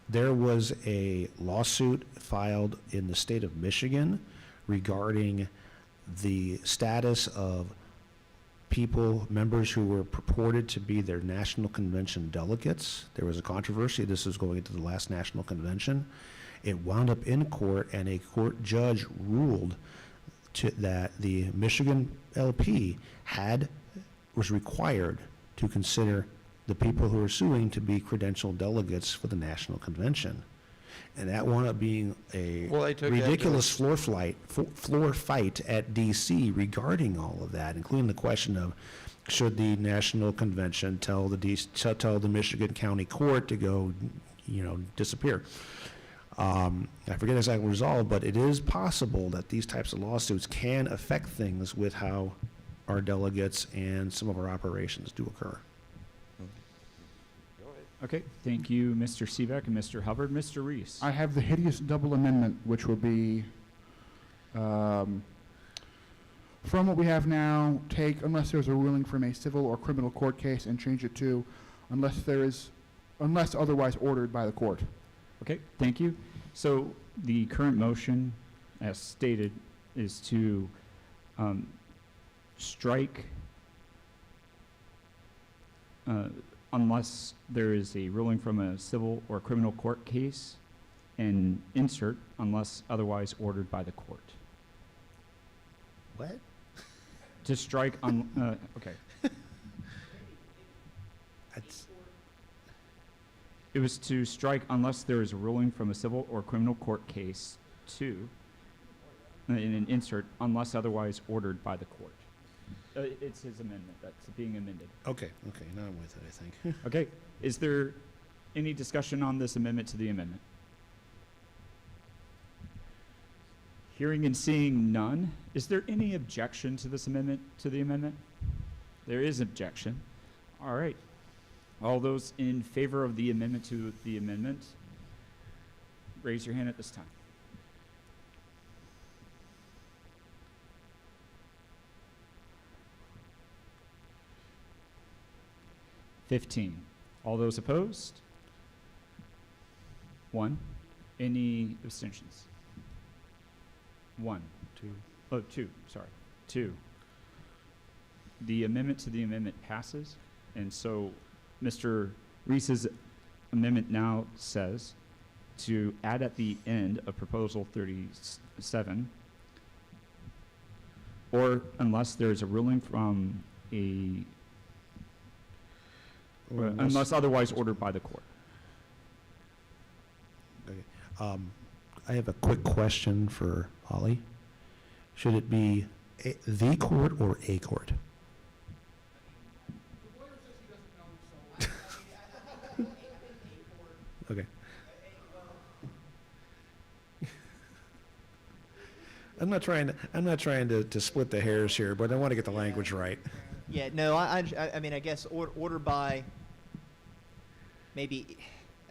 there was a lawsuit filed in the state of Michigan regarding the status of members who were purported to be their national convention delegates. There was a controversy. This was going into the last national convention. It wound up in court, and a court judge ruled that the Michigan LP was required to consider the people who were suing to be credentialed delegates for the national convention. And that wound up being a ridiculous floor fight at D.C. regarding all of that, including the question of should the national convention tell the Michigan County Court to go, disappear. I forget exactly the result, but it is possible that these types of lawsuits can affect things with how our delegates and some of our operations do occur. Okay, thank you, Mr. Seebeck and Mr. Hubbard. Mr. Reese. I have the hideous double amendment, which will be from what we have now, take unless there's a ruling from a civil or criminal court case, and change it to unless otherwise ordered by the court. Okay, thank you. So the current motion, as stated, is to strike unless there is a ruling from a civil or criminal court case, and insert unless otherwise ordered by the court. What? To strike okay. It was to strike unless there is a ruling from a civil or criminal court case, and an insert unless otherwise ordered by the court. It's his amendment that's being amended. Okay, now I'm with it, I think. Okay, is there any discussion on this amendment to the amendment? Hearing and seeing none, is there any objection to this amendment, to the amendment? There is objection. All right. All those in favor of the amendment to the amendment, raise your hand at this time. (15) All those opposed? 1. Any abstentions? 1. 2. Oh, 2, sorry. 2. The amendment to the amendment passes, and so Mr. Reese's amendment now says to add at the end of proposal 37, or unless there's a ruling from unless otherwise ordered by the court. Okay. I have a quick question for Holly. Should it be the court or a court? Okay. I'm not trying to split the hairs here, but I want to get the language right. Yeah, no, I mean, I guess order by, maybe,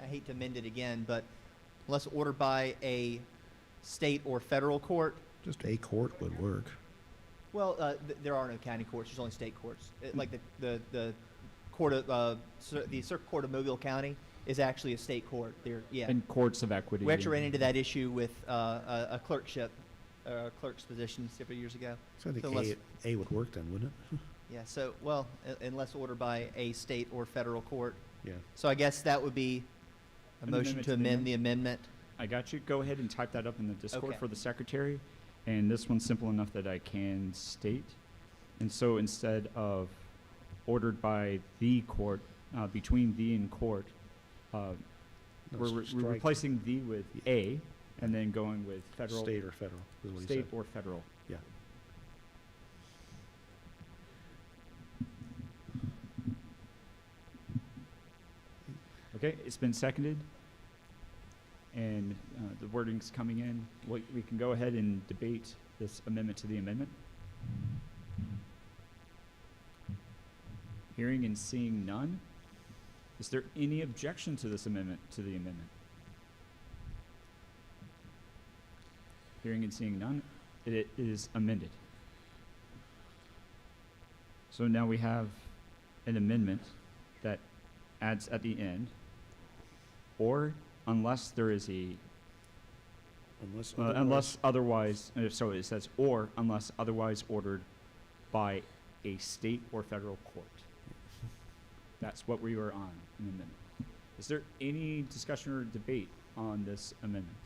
I hate to amend it again, but unless ordered by a state or federal court. Just a court would work. Well, there are no county courts, there's only state courts. Like the court of, the Circuit Court of Mobile County is actually a state court. Yeah. And courts of equity. We actually ran into that issue with a clerkship, clerk's position several years ago. So I think A would work then, wouldn't it? Yeah, so, well, unless ordered by a state or federal court. Yeah. So I guess that would be a An motion amendment to to the amend the amendment. I got you. Go ahead and type that up in the Discord Okay. for the secretary. And this one's simple enough that I can state. And so instead of ordered by the court, between the and court, we're replacing the with a, and then going with federal. State or federal is what he State said. or federal. Yeah. Okay, it's been seconded. And the wording's coming in. We can go ahead and debate this amendment to the amendment. Hearing and seeing none. Is there any objection to this amendment to the amendment? Hearing and seeing none, it is amended. So now we have an amendment that adds at the end, or unless there is a, unless otherwise, so it says, or unless otherwise ordered by a state or federal court. That's what we were on in the amendment. Is there any discussion or debate on this amendment?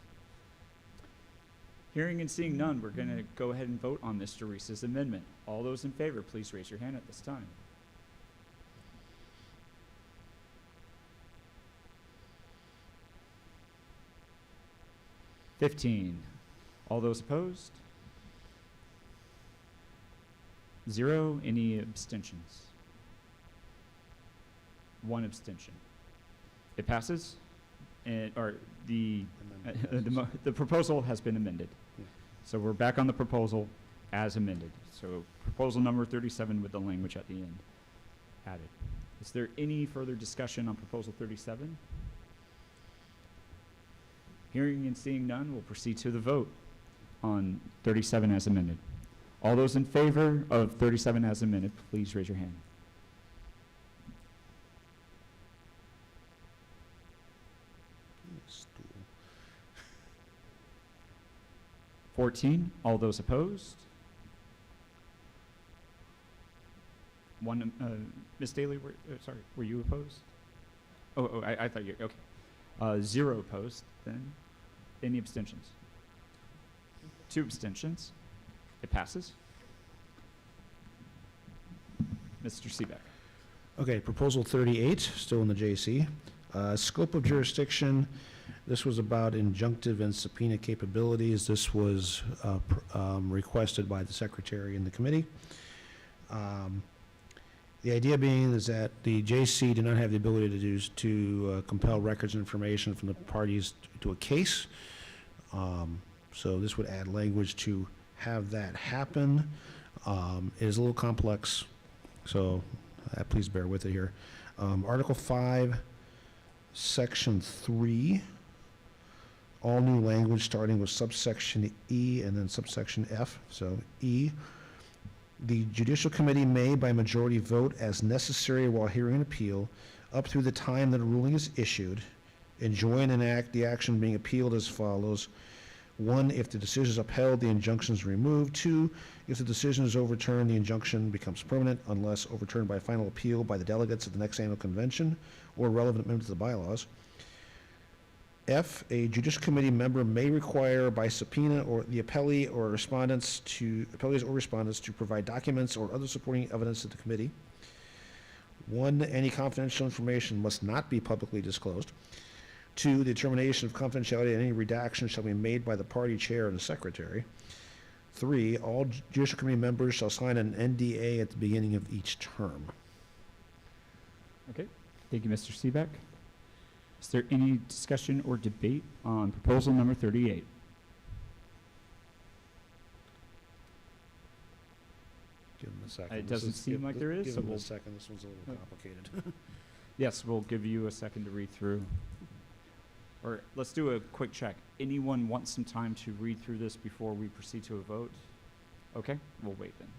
Hearing and seeing none, we're going to go ahead and vote on Mr. Reese's amendment. All those in favor, please raise your hand at this time. (15) All those opposed? 0. Any abstentions? 1 abstention. It passes, and or the proposal has been amended. Yeah. So we're back on the proposal as amended. So proposal number 37 with the language at the end added. Is there any further discussion on proposal 37? Hearing and seeing none, we'll proceed to the vote on 37 as amended. All those in favor of 37 as amended, please raise your hand. Stool. 14. All those opposed? 1. Ms. Daly, sorry, were you opposed? Oh, I thought you, okay. 0 opposed, then. Any abstentions? 2 abstentions. It passes. Mr. Seebeck. Okay, proposal 38, still in the JC. Scope of jurisdiction, this was about injunctive and subpoena capabilities. This was requested by the secretary and the committee. The idea being is that the JC did not have the ability to compel records and information from the parties to a case. So this would add language to have that happen. It is a little complex, so please bear with it here. Article 5, Section 3, all new language starting with subsection E and then subsection F. So E, the Judicial Committee may, by majority vote as necessary while hearing an appeal, up through the time that a ruling is issued, enjoin and act the action being appealed as follows. 1, if the decision is upheld, the injunction is removed. 2, if the decision is overturned, the injunction becomes permanent unless overturned by final appeal by the delegates of the next annual convention or relevant members of the bylaws. F, a Judicial Committee member may require by subpoena or the appellees or respondents to provide documents or other supporting evidence to the committee. 1, any confidential information must not be publicly disclosed. 2, the determination of confidentiality and any redaction shall be made by the party chair and the secretary. 3, all Judicial Committee members shall sign an NDA at the beginning of each term. Okay, thank you, Mr. Seebeck. Is there any discussion or debate on proposal number 38? Give them a second. It doesn't seem like there is, Give so them a we'll- second. This one's a little complicated. Yes, we'll give you a second to read through. Or let's do a quick check. Anyone want some time to read through this before we proceed to a vote? Okay, we'll wait then.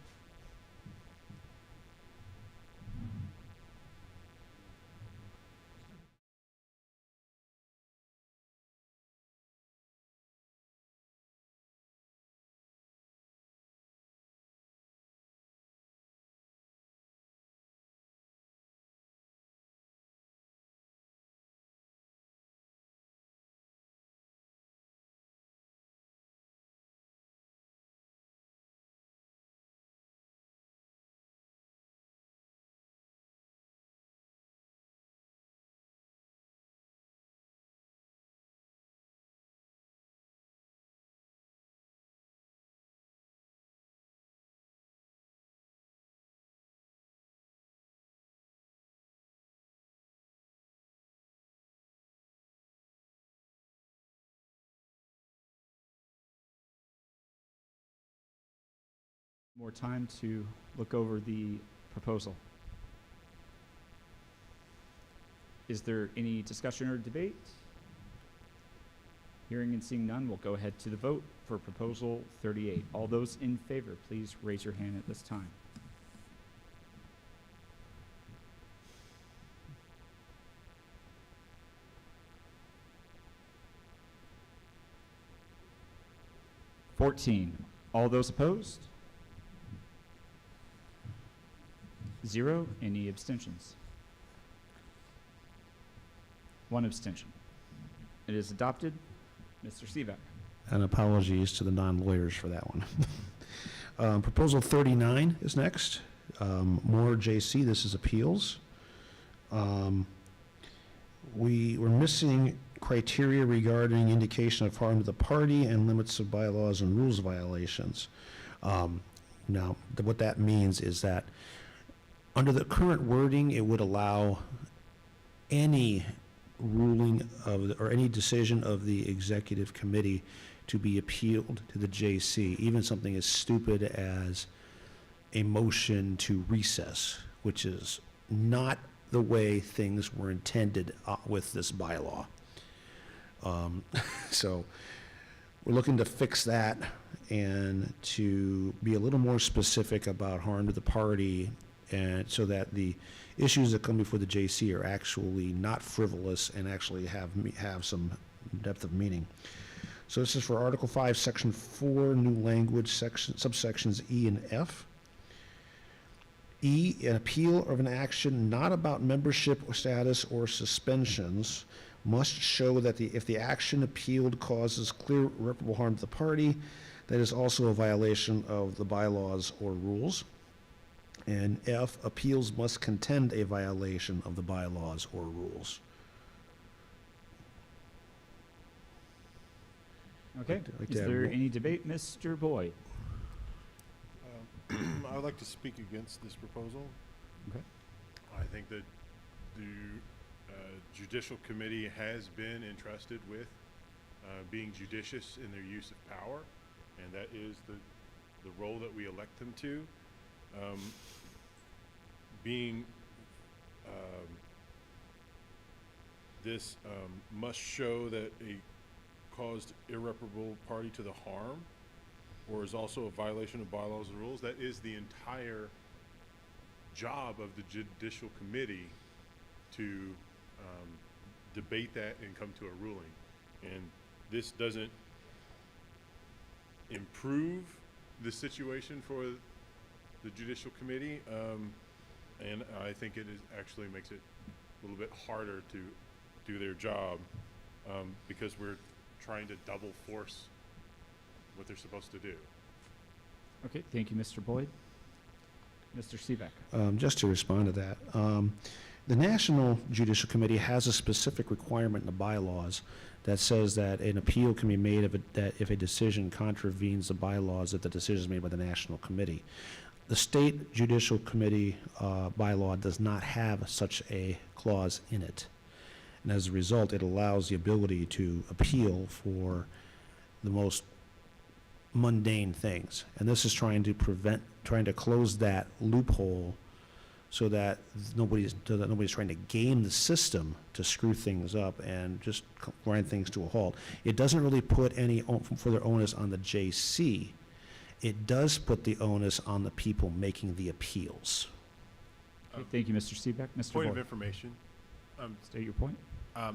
More time to look over the proposal. Is there any discussion or debate? Hearing and seeing none, we'll go ahead to the vote for proposal 38. All those in favor, please raise your hand at this time. All those opposed? 0. Any abstentions? 1 abstention. It is adopted. Mr. Seebeck. And apologies to the non-lawyers for that one. Proposal 39 is next. More JC, this is appeals. We were missing criteria regarding indication of harm to the party and limits of bylaws and rules violations. Now, what that means is that under the current wording, it would allow any ruling of, or any decision of the executive committee to be appealed to the JC, even something as stupid as a motion to recess, which is not the way things were intended with this bylaw. So we're looking to fix that and to be a little more specific about harm to the party, and so that the issues that come before the JC are actually not frivolous and actually have some depth of meaning. So this is for Article 5, Section 4, new language, subsections E and F. E, an appeal of an action not about membership or status or suspensions must show that if the action appealed causes clear irreparable harm to the party, that is also a violation of the bylaws or rules. And F, appeals must contend a violation of the bylaws or rules. Okay. Like to Is have there roll- any debate, Mr. Boyd? I would like to speak against this proposal. Okay. I think that the Judicial Committee has been entrusted with being judicious in their use of power, and that is the role that we elect them to. This must show that a caused irreparable party to the harm, or is also a violation of bylaws and rules. That is the entire job of the Judicial Committee, to debate that and come to a ruling. And this doesn't improve the situation for the Judicial Committee, and I think it actually makes it a little bit harder to do their job, because we're trying to double force what they're supposed to do. Okay, thank you, Mr. Boyd. Mr. Seebeck. Just to respond to that, the National Judicial Committee has a specific requirement in the bylaws that says that an appeal can be made if a decision contravenes the bylaws that the decision is made by the National Committee. The State Judicial Committee bylaw does not have such a clause in it. And as a result, it allows the ability to appeal for the most mundane things. And this is trying to close that loophole so that nobody's trying to game the system to screw things up and just grind things to a halt. It doesn't really put any further onus on the JC. It does put the onus on the people making the appeals. Okay, thank you, Mr. Seebeck. Mr. Point Boyd. of information. State your point.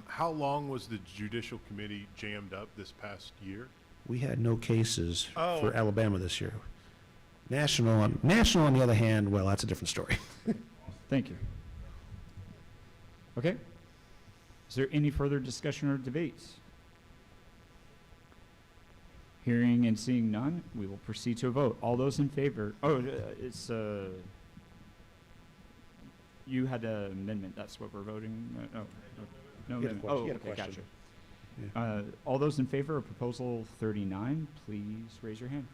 How long was the Judicial Committee jammed up this past year? We had no cases Oh. for Alabama this year. National, on the other hand, well, that's a different story. Thank you. Okay. Is there any further discussion or debates? Hearing and seeing none, we will proceed to a vote. All those in favor, you had an amendment, that's what we're voting, no You had a amendment. question. Oh, You had a okay, question. gotcha. All those in favor of proposal 39, please raise your hand.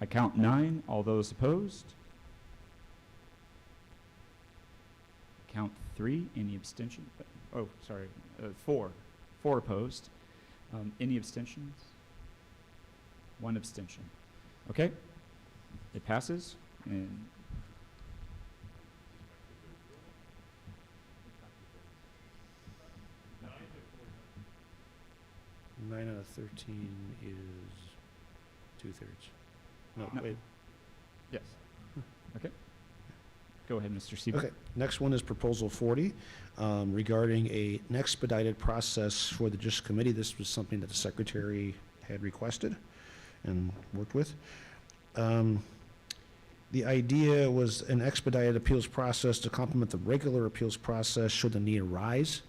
I count 9. All those opposed? Count 3. Any abstention? Oh, sorry. 4. 4 opposed. Any abstentions? 1 abstention. Okay. It passes. And Nine out of 13 is 2/3. No, No. wait. yes. Okay. Go ahead, Mr. Seebeck. Okay, next one is Proposal 40, regarding an expedited process for the Judicial Committee. This was something that the Secretary had requested and worked with. The idea was an expedited appeals process to complement the regular appeals process should the need arise.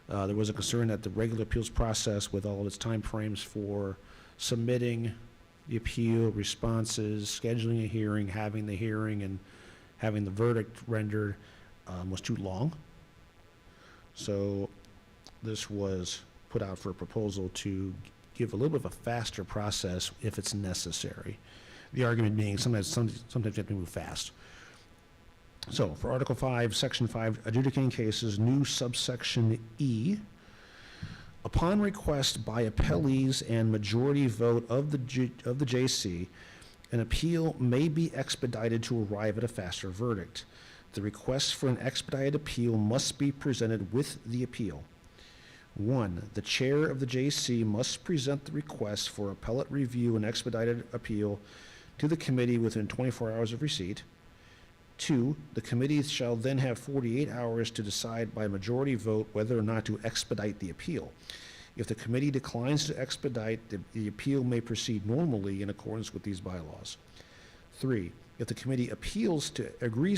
There was a concern that the regular appeals process, with all of its timeframes for submitting the appeal, responses, scheduling a hearing, having the hearing, and having the verdict rendered, was too long. So this was put out for a proposal to give a little bit of a faster process if it's necessary. The argument being sometimes you have to move fast. So for Article 5, Section 5, adjudicating cases, new subsection E, upon request by appellees and majority vote of the JC, an appeal may be expedited to arrive at a faster verdict. The request for an expedited appeal must be presented with the appeal. 1, the chair of the JC must present the request for appellate review and expedited appeal to the committee within 24 hours of receipt. 2, the committee shall then have 48 hours to decide by majority vote whether or not to expedite the appeal. If the committee declines to expedite, the appeal may proceed normally in accordance with these bylaws. 3, if the committee agrees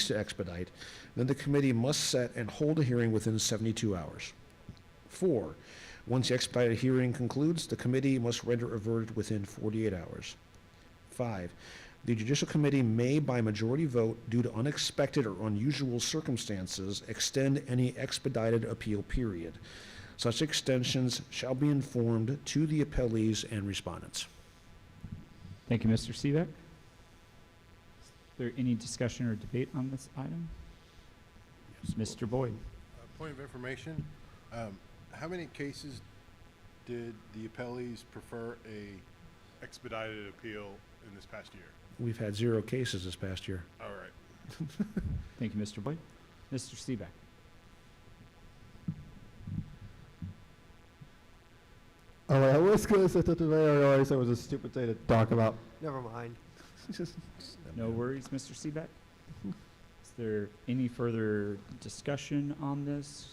to expedite, then the committee must set and hold a hearing within 72 hours. 4, once the expedited hearing concludes, the committee must render a verdict within 48 hours. 5, the Judicial Committee may, by majority vote, due to unexpected or unusual circumstances, extend any expedited appeal period. Such extensions shall be informed to the appellees and respondents. Thank you, Mr. Seebeck. there any discussion or debate on this item? Mr. Boyd. Point of information, how many cases did the appellees prefer a expedited appeal in this past year? We've had 0 cases this past year. All right. Thank you, Mr. Boyd. Mr. Seebeck. All right, I was going to say that the mayor always said it was a stupid thing to talk about. Never mind. No worries, Mr. Seebeck. Is there any further discussion on this?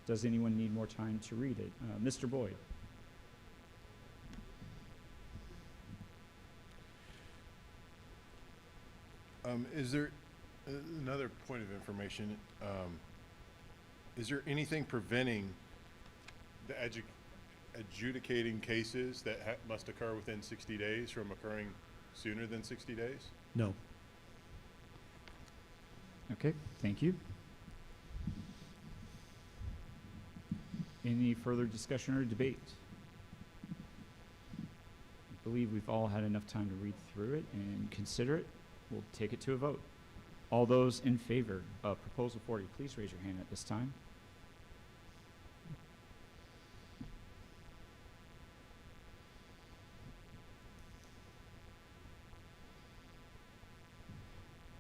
Does anyone need more time to read it? Mr. Boyd. Is there another point of information? Is there anything preventing the adjudicating cases that must occur within 60 days from occurring sooner than 60 days? No. Okay, thank you. Any further discussion or debate? I believe we've all had enough time to read through it and consider it. We'll take it to a vote. All those in favor of Proposal 40, please raise your hand at this time.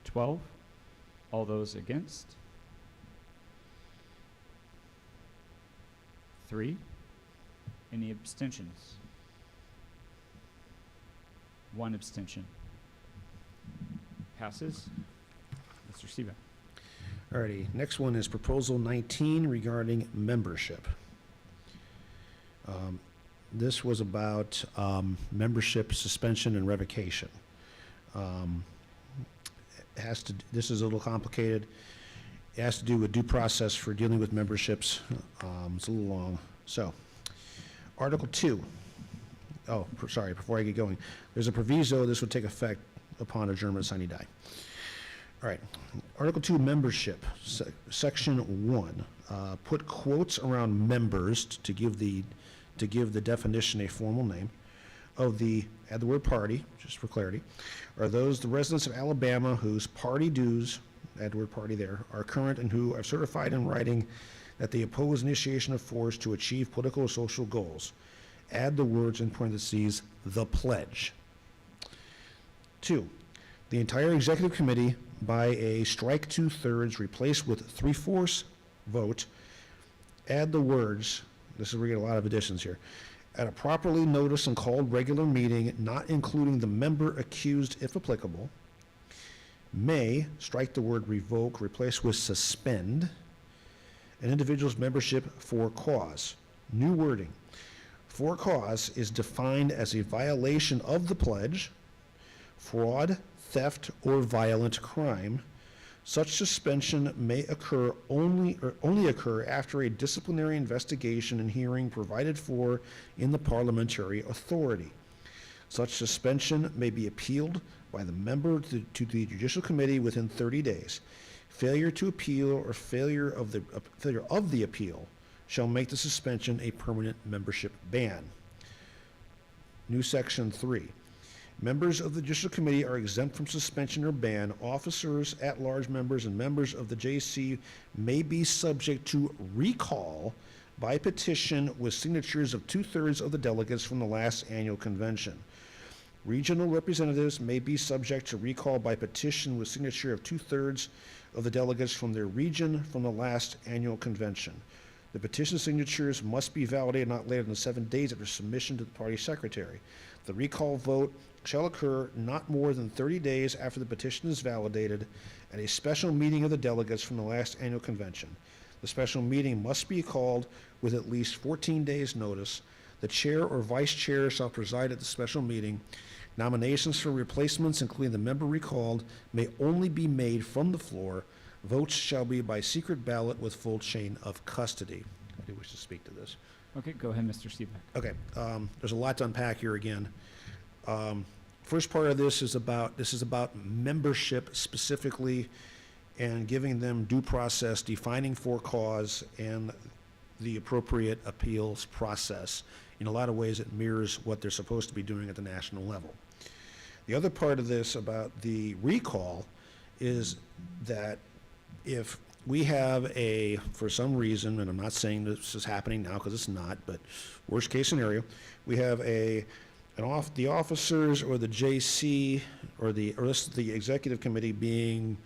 Twelve. All those against? 3. Any abstentions? 1 abstention. Passes. Mr. Seebeck. Alrighty, next one is Proposal 19 regarding membership. This was about membership suspension and revocation. This is a little complicated. It has to do with due process for dealing with memberships. It's a little long. So, Article 2. Oh, sorry, before I get going. There's a proviso, this would take effect upon adjournment sine die. All right, Article 2, membership, Section 1. Put quotes around members to give the definition a formal name of the, add the word party, just for clarity, are those the residents of Alabama whose party dues, add the word party there, are current and who have certified in writing that they oppose initiation of force to achieve political or social goals. Add the words in parentheses, the pledge. 2, the entire executive committee by a strike 2/3 replaced with 3/4 vote. Add the words, this is where we get a lot of additions here, at a properly noticed and called regular meeting, not including the member accused if applicable. May, strike the word revoke, replace with suspend an individual's membership for cause. New wording. For cause is defined as a violation of the pledge, fraud, theft, or violent crime. Such suspension may occur only occur after a disciplinary investigation and hearing provided for in the parliamentary authority. Such suspension may be appealed by the member to the Judicial Committee within 30 days. Failure to appeal or failure of the appeal shall make the suspension a permanent membership ban. New Section 3. Members of the Judicial Committee are exempt from suspension or ban. Officers, at-large members, and members of the JC may be subject to recall by petition with signatures of 2/3 of the delegates from the last annual convention. Regional representatives may be subject to recall by petition with signature of 2/3 of the delegates from their region from the last annual convention. The petition signatures must be validated not later than 7 days after submission to the party secretary. The recall vote shall occur not more than 30 days after the petition is validated at a special meeting of the delegates from the last annual convention. The special meeting must be called with at least 14 days' notice. The chair or vice chair shall preside at the special meeting. Nominations for replacements, including the member recalled, may only be made from the floor. Votes shall be by secret ballot with full chain of custody. I do wish to speak to this. Okay, go ahead, Mr. Seebeck. Okay, there's a lot to unpack here again. First part of this is about membership specifically and giving them due process, defining for cause, and the appropriate appeals process. In a lot of ways, it mirrors what they're supposed to be doing at the national level. The other part of this about the recall is that if we have for some reason, and I'm not saying this is happening now because it's not, but worst case scenario, we have the officers or the JC or the rest of the executive committee being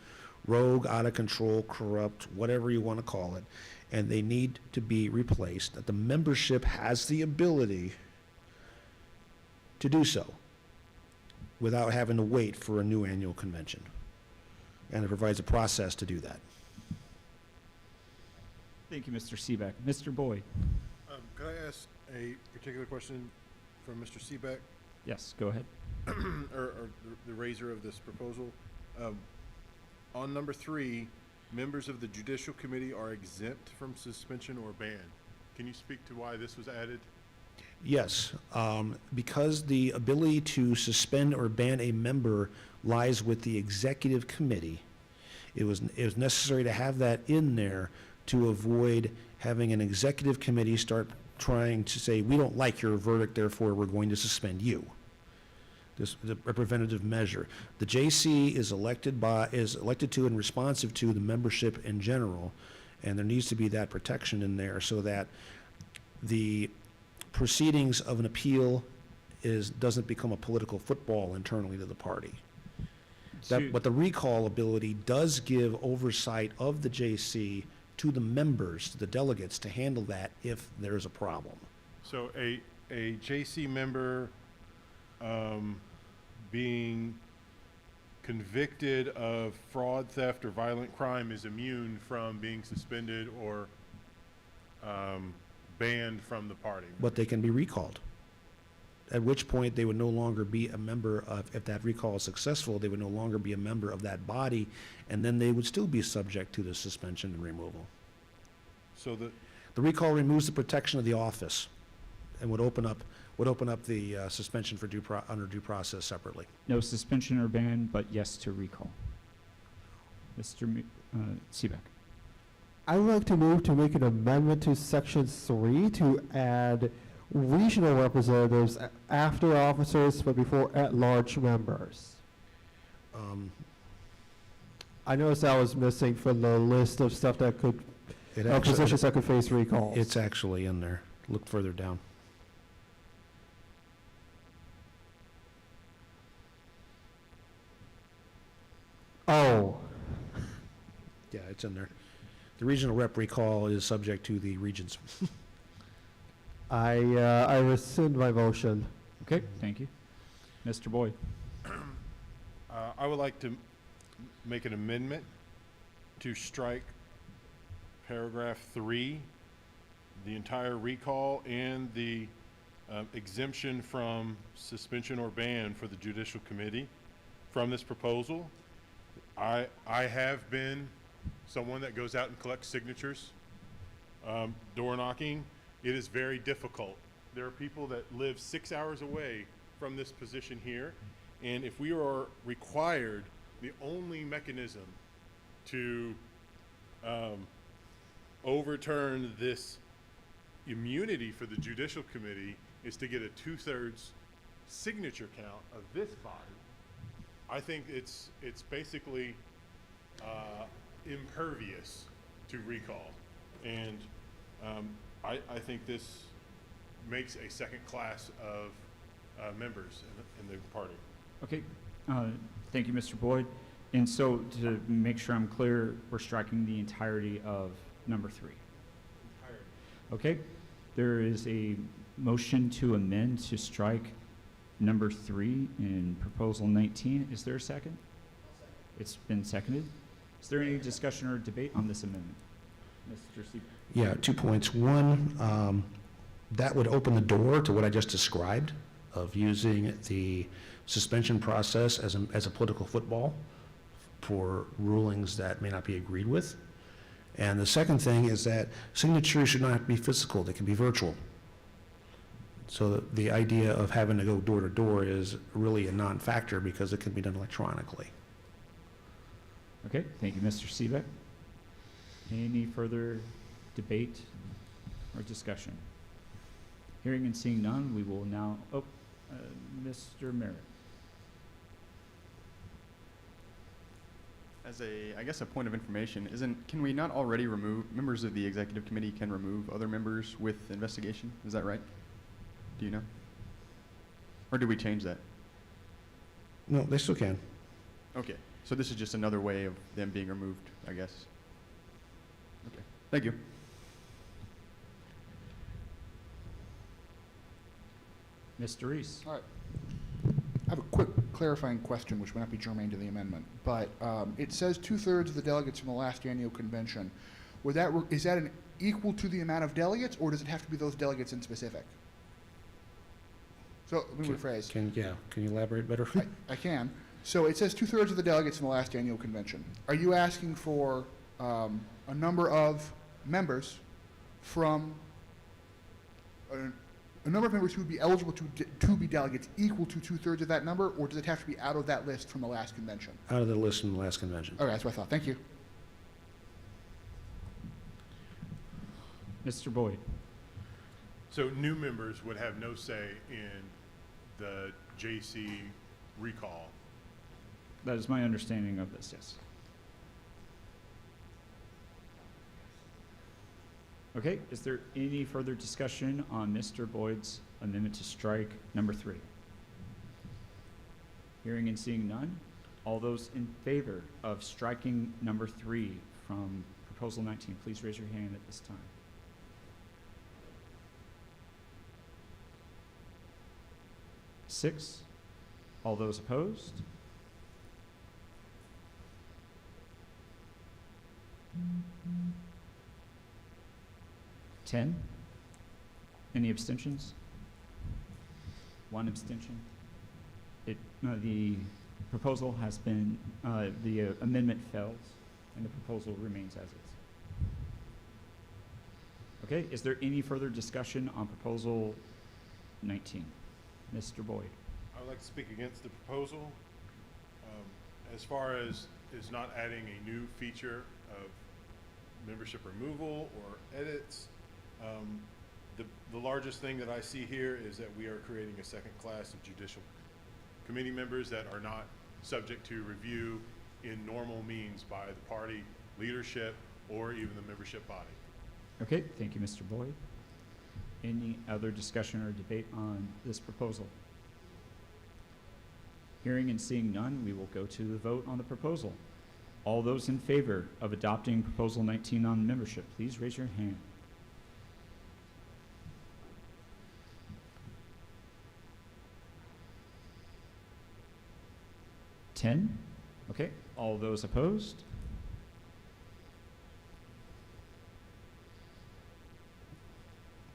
rogue, out of control, corrupt, whatever you want to call it, and they need to be replaced, that the membership has the ability to do so without having to wait for a new annual convention. And it provides a process to do that. Thank you, Mr. Seebeck. Mr. Boyd? Could I ask a particular question from Mr. Seebeck, Yes, go ahead. or the raiser of this proposal? On number 3, members of the Judicial Committee are exempt from suspension or ban. Can you speak to why this was added? Yes, because the ability to suspend or ban a member lies with the executive committee, it was necessary to have that in there to avoid having an executive committee start trying to say, we don't like your verdict, therefore we're going to suspend you. This is a preventative measure. The JC is elected to and responsive to the membership in general, and there needs to be that protection in there so that the proceedings of an appeal doesn't become a political football internally to the party. But the recall ability does give oversight of the JC to the members, to the delegates, to handle that if there's a problem. So a JC member being convicted of fraud, theft, or violent crime is immune from being suspended or banned from the party. But they can be recalled, at which point they would no longer be a member of, if that recall is successful, they would no longer be a member of that body, and then they would still be subject to the suspension and removal. So the recall removes the protection of the office and would open up the suspension for under due process separately. No suspension or ban, but yes to recall. Mr. Seebeck? I would like to move to make an amendment to section 3 to add regional representatives after officers but before at-large members. I noticed that was missing from the list of stuff that could, positions that could face recalls. It's actually in there. Look further down. Oh. Yeah, it's in there. The regional rep recall is subject to the regions. I rescind my motion. Okay, thank you. Mr. Boyd? I would like to make an amendment to strike paragraph 3, the entire recall and the exemption from suspension or ban for the Judicial Committee from this proposal. I have been someone that goes out and collects signatures, door knocking. It is very difficult. There are people that live 6 hours away from this position here, and if we are required, the only mechanism to overturn this immunity for the Judicial Committee is to get a 2/3 signature count of this body. I think it's basically impervious to recall, and I think this makes a second class of members in the party. Okay, thank you, Mr. Boyd. And so to make sure I'm clear, we're striking the entirety of number 3. Okay, there is a motion to amend to strike number 3 in proposal 19. Is there a second? It's been seconded. Is there any discussion or debate on this amendment? Mr. Seebeck? Yeah, 2 points. One, that would open the door to what I just described of using the suspension process as a political football for rulings that may not be agreed with. And the second thing is that signatures should not have to be physical, they can be virtual. So the idea of having to go door to door is really a non-factor because it can be done electronically. Okay, thank you, Mr. Seebeck. Any further debate or discussion? Hearing and seeing none, we will now, Mr. Merritt. As a, I guess, a point of information, can we not already remove, members of the executive committee can remove other members with investigation? Is that right? Do you know? Or do we change that? No, they still can. Okay, so this is just another way of them being removed, I guess. Okay, thank you. Mr. Reese. All right. I have a quick clarifying question, which may not be germane to the amendment, but it says 2/3 of the delegates from the last annual convention. Is that equal to the amount of delegates, or does it have to be those delegates in specific? So let me rephrase. Can you elaborate better? I can. So it says 2/3 of the delegates from the last annual convention. Are you asking for a number of members from a number of members who would be eligible to be delegates equal to 2/3 of that number, or does it have to be out of that list from the last convention? Out of the list from the last convention. Okay, that's what I thought. Thank you. Mr. Boyd. So new members would have no say in the JC recall. That is my understanding of this, yes. Okay, is there any further discussion on Mr. Boyd's amendment to strike number 3? Hearing and seeing none, all those in favor of striking number 3 from proposal 19, please raise your hand at this time. Six. All those opposed? Ten. Any abstentions? One abstention. The proposal has been, the amendment fails, and the proposal remains as is. Okay, is there any further discussion on proposal 19? Mr. Boyd. I would like to speak against the proposal. As far as not adding a new feature of membership removal or edits, the largest thing that I see here is that we are creating a second class of judicial committee members that are not subject to review in normal means by the party leadership or even the membership body. Okay, thank you, Mr. Boyd. Any other discussion or debate on this proposal? Hearing and seeing none, we will go to the vote on the proposal. All those in favor of adopting proposal 19 on membership, please raise your hand. Ten. Okay, all those opposed?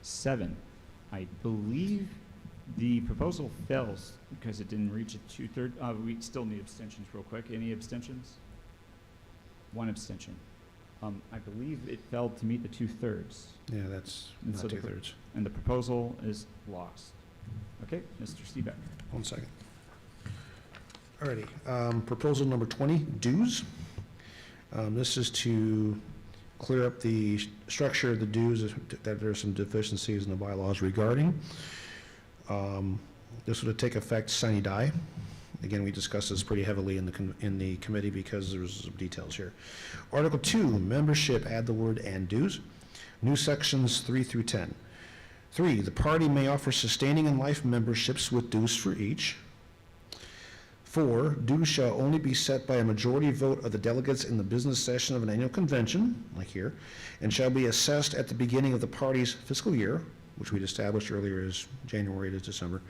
Seven. I believe the proposal fails because it didn't reach a 2/3. We still need abstentions real quick. Any abstentions? One abstention. I believe it failed to meet the 2/3. Yeah, that's And not so 2/3. And the proposal is lost. Okay, Mr. Stebeck. 1 second. Alrighty, proposal number 20, dues. This is to clear up the structure of the dues, that there are some deficiencies in the bylaws regarding. This would take effect sine die. Again, we discussed this pretty heavily in the committee because there's some details here. Article 2, membership, add the word and dues. New sections 3 through 10. 3, the party may offer sustaining and life memberships with dues for each. 4, dues shall only be set by a majority vote of the delegates in the business session of an annual convention, like here, and shall be assessed at the beginning of the party's fiscal year, which we'd established earlier as January to December.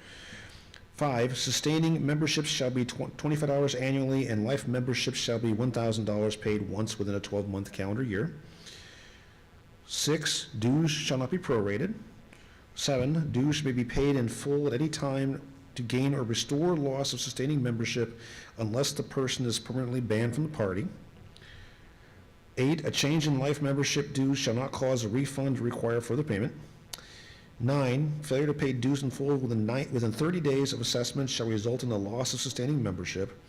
5, sustaining memberships shall be $25 annually, and life memberships shall be $1,000 paid once within a 12-month calendar year. 6, dues shall not be prorated. 7, dues may be paid in full at any time to gain or restore loss of sustaining membership unless the person is permanently banned from the party. 8, a change in life membership dues shall not cause a refund or require further payment. 9, failure to pay dues in full within 30 days of assessment shall result in a loss of sustaining membership.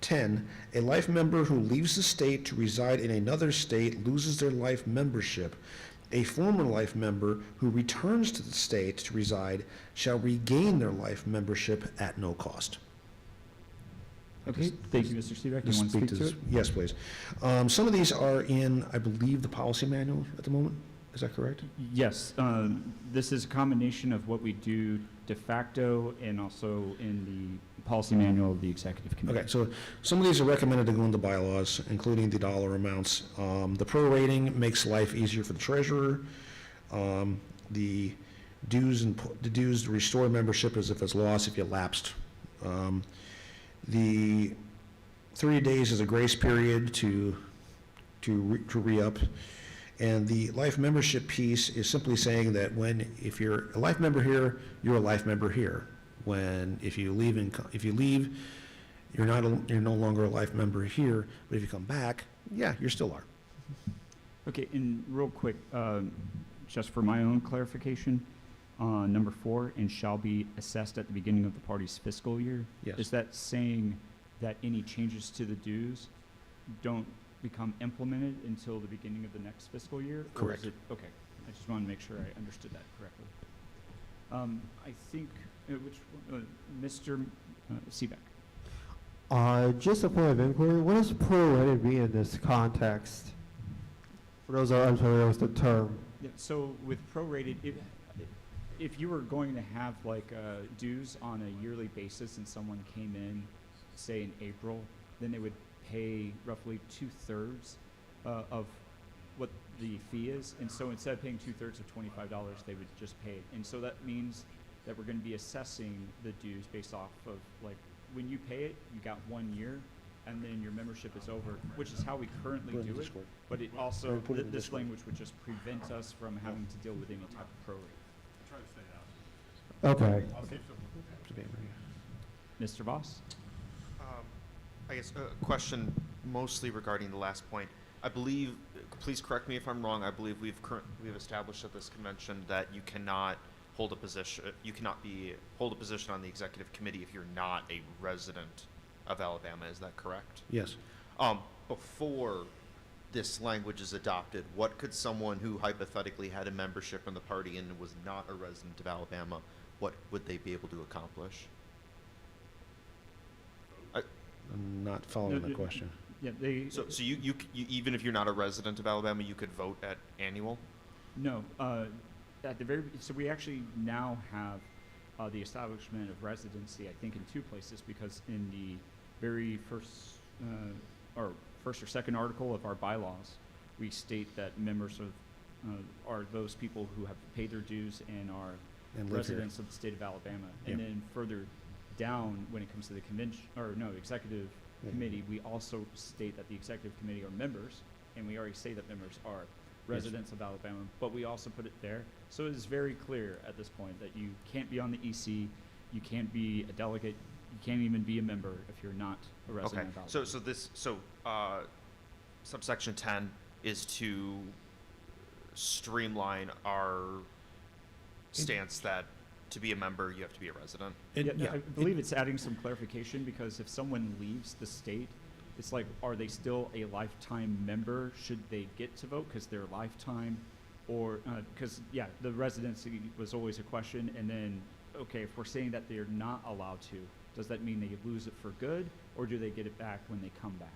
10, a life member who leaves the state to reside in another state loses their life membership. A former life member who returns to the state to reside shall regain their life membership at no cost. Okay, thank you, Mr. Seebeck. Do you want to speak to this? it? Yes, please. Some of these are in, I believe, the policy manual at the moment. Is that correct? Yes, this is a combination of what we do de facto and also in the policy manual of the executive committee. Okay, so some of these are recommended to go into bylaws, including the dollar amounts. The prorating makes life easier for the treasurer. The dues to restore membership as if it's lost if you lapsed. The 30 days is a grace period to re-up. And the life membership piece is simply saying that if you're a life member here, you're a life member here. If you leave, you're no longer a life member here, but if you come back, yeah, you still are. Okay, and real quick, just for my own clarification, number 4, and shall be assessed at the beginning of the party's fiscal year. Yes. Is that saying that any changes to the dues don't become implemented until the beginning of the next fiscal year? Correct. Or is it, okay, I just want to make sure I understood that correctly. I think, Mr. Seebeck. Just a point of inquiry, what does prorated mean in this context? For those who are unfamiliar with the term. Yeah, so with prorated, if you were going to have like dues on a yearly basis and someone came in, say in April, then they would pay roughly 2/3 of what the fee is. And so instead of paying 2/3 of $25, they would just pay it. And so that means that we're going to be assessing the dues based off of, like, when you pay it, you got 1 year, and then your membership is over, which is how we currently Put it in do it. Discord. But it also, Put it in this Discord. language would just prevent us from having to deal with any type of prorate. Try to stay out. Okay. I'll see if someone. Mr. Voss? I guess a question mostly regarding the last point. I believe, please correct me if I'm wrong, I believe we've established at this convention that you cannot hold a position, hold a position on the executive committee if you're not a resident of Alabama. Is that correct? Yes. Before this language is adopted, what could someone who hypothetically had a membership in the party and was not a resident of Alabama, what would they be able to accomplish? I'm not following the question. Yeah, So you even if you're not a resident of Alabama, you could vote at annual? No, at the so we actually now have the establishment of residency, I think, in 2 places, because in the very first or second article of our bylaws, we state that members of are those people who have paid their dues and are And live here. residents of the state of Alabama. Yeah. And then further down, when it comes to the convention, or no, executive Yeah. committee, we also state that the executive committee are members, and we already say that members are residents of Alabama, but we also put it there. So it is very clear at this point that you can't be on the EC, you can't be a delegate, you can't even be a member if you're not a resident of Alabama. So subsection 10 is to streamline our stance that to be a member, you have to be a resident. I believe it's adding some clarification, because if someone leaves the state, it's like, are they still a lifetime member? Should they get to vote because they're lifetime? Or, because, the residency was always a question. And then, okay, if we're saying that they're not allowed to, does that mean they lose it for good, or do they get it back when they come back?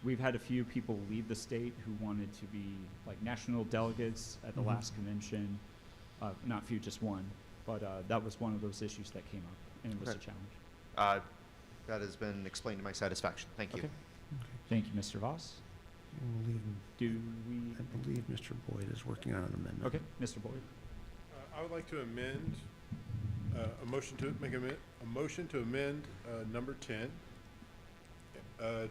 We've had a few people leave the state who wanted to be like national delegates at the last convention. Not few, just one. But that was one of those issues that came up, and it was a challenge. That has been explained to my satisfaction. Thank you. Okay. Thank you, Mr. Voss. Do we? I believe Mr. Boyd is working on an amendment. Okay, Mr. Boyd. I would like to amend, a motion to amend number 10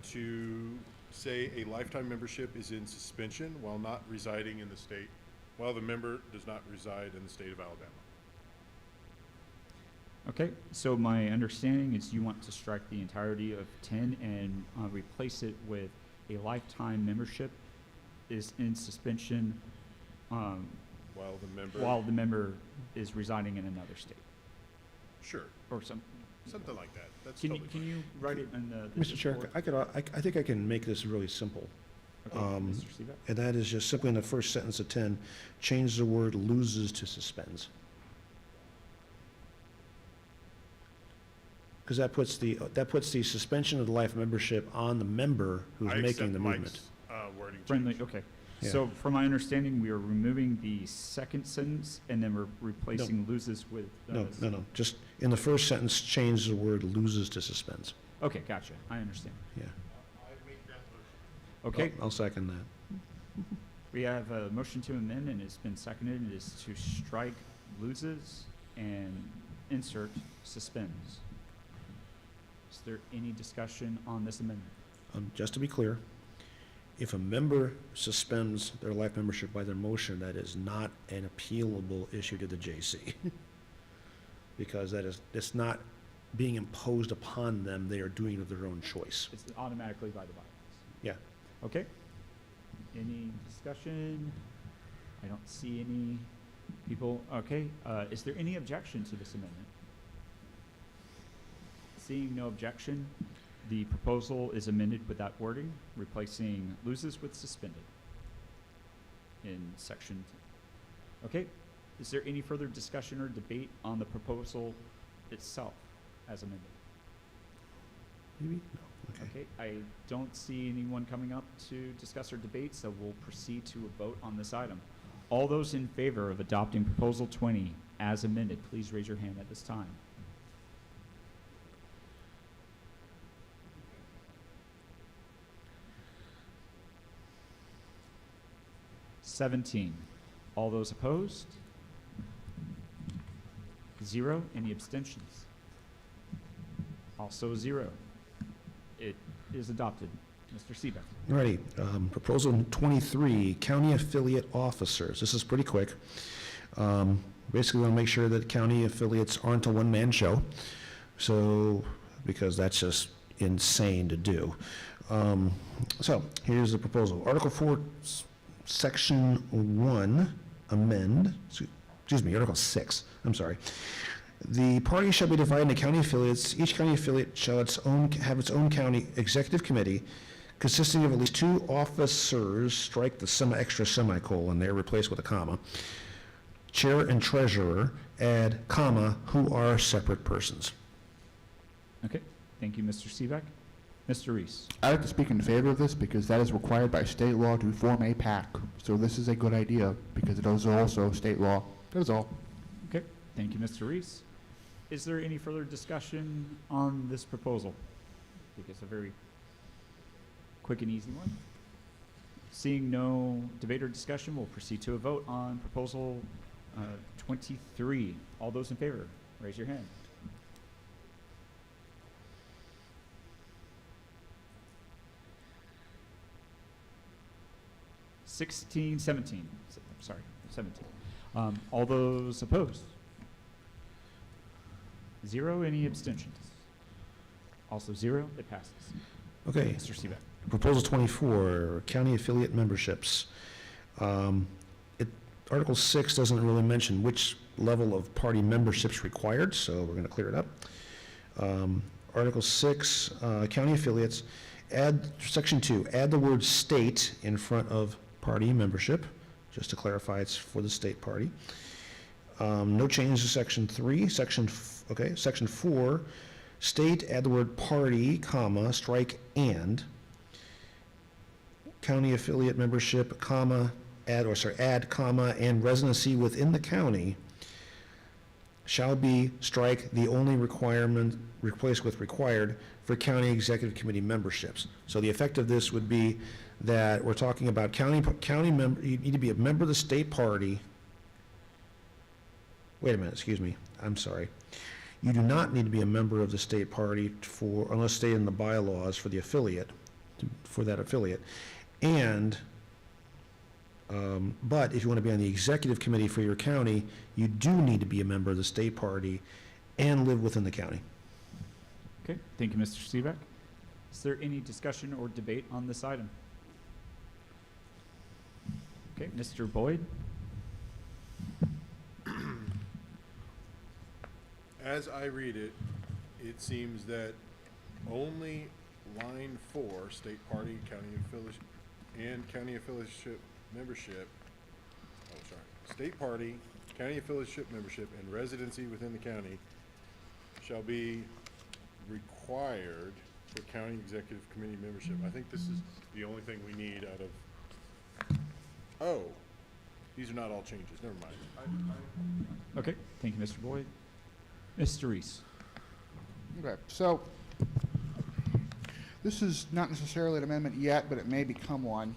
to say a lifetime membership is in suspension while not residing in the state, while the member does not reside in the state of Alabama. Okay, so my understanding is you want to strike the entirety of 10 and replace it with a lifetime membership is in suspension While the member is residing in another state. Sure. Or Something like that. That's Can you, totally can you write it in the Mr. Chair, Discord? I think I can make this really simple. Okay, Mr. Seebeck? And that is just simply in the first sentence of 10, change the word loses to suspends. because that puts the suspension of the life membership on the member who's I making accept the Mike's, movement. wording Friendly, change. okay. Yeah. So from my understanding, we are removing the second sentence and then we're replacing loses with. No, just in the first sentence, change the word loses to suspends. Okay, gotcha. I understand. Yeah. Okay, I'll second that. we have a motion to amend and it's been seconded. It is to strike loses and insert suspends. Is there any discussion on this amendment? Just to be clear, if a member suspends their life membership by their motion, that is not an appealable issue to the JC. Because it's not being imposed upon them, they are doing it of their own choice. It's automatically by the bylaws. Yeah. Okay. Any discussion? I don't see any people. Okay. Is there any objection to this amendment? Seeing no objection, the proposal is amended with that wording, replacing loses with suspended in section. Okay. Is there any further discussion or debate on the proposal itself as amended? Maybe? No. Okay. Okay, I don't see anyone coming up to discuss or debate, so we'll proceed to a vote on this item. All those in favor of adopting Proposal 20 as amended, please raise your hand at this time. All those opposed? 0. Any abstentions? Also 0. It is adopted. Mr. Seebeck. Alrighty, proposal 23, county affiliate officers. This is pretty quick. Basically, we want to make sure that county affiliates aren't a one-man show. So, because that's just insane to do. So, here's the proposal. Article 4, Section 1, amend, excuse me, Article 6, I'm sorry. The party shall be divided into county affiliates. Each county affiliate shall have its own county executive committee consisting of at least 2 officers, strike the extra semicolon there, replace with a comma, chair and treasurer, add comma, who are separate persons. Okay, thank you, Mr. Seebeck. Mr. Reese. I'd like to speak in favor of this because that is required by state law to form a PAC. So this is a good idea because it is also state law. That is all. Okay, thank you, Mr. Reese. Is there any further discussion on this proposal? I think it's a very quick and easy one. Seeing no debate or discussion, we'll proceed to a vote on Proposal 23. All those in favor, raise your hand. Seventeen. Sorry, 17. All those opposed? 0. Any abstentions? Also 0. It passes. Okay. Mr. Seebeck. Proposal 24, county affiliate memberships. Article 6 doesn't really mention which level of party membership's required, so we're going to clear it up. Article 6, county affiliates, Section 2, add the word state in front of party membership, just to clarify it's for the state party. No change to Section 3. Section 4, state, add the word party, comma, strike and. County affiliate membership, comma, add, comma, and residency within the county shall be, strike, the only requirement, replaced with required for county executive committee memberships. So the effect of this would be that we're talking about county member, you need to be a member of the state party. Wait a minute, excuse me, I'm sorry. You do not need to be a member of the state party unless stated in the bylaws for the affiliate, for that affiliate. And, but if you want to be on the executive committee for your county, you do need to be a member of the state party and live within the county. Okay, thank you, Mr. Seebeck. Is there any discussion or debate on this item? Okay, Mr. Boyd. As I read it, it seems that only line 4, state party, county affiliate, and county affiliate membership, state party, county affiliate membership, and residency within the county shall be required for county executive committee membership. I think this is the only thing we need out of, oh, these are not all changes, never mind. Okay, thank you, Mr. Boyd. Mr. Reese. Okay, so this is not necessarily an amendment yet, but it may become one.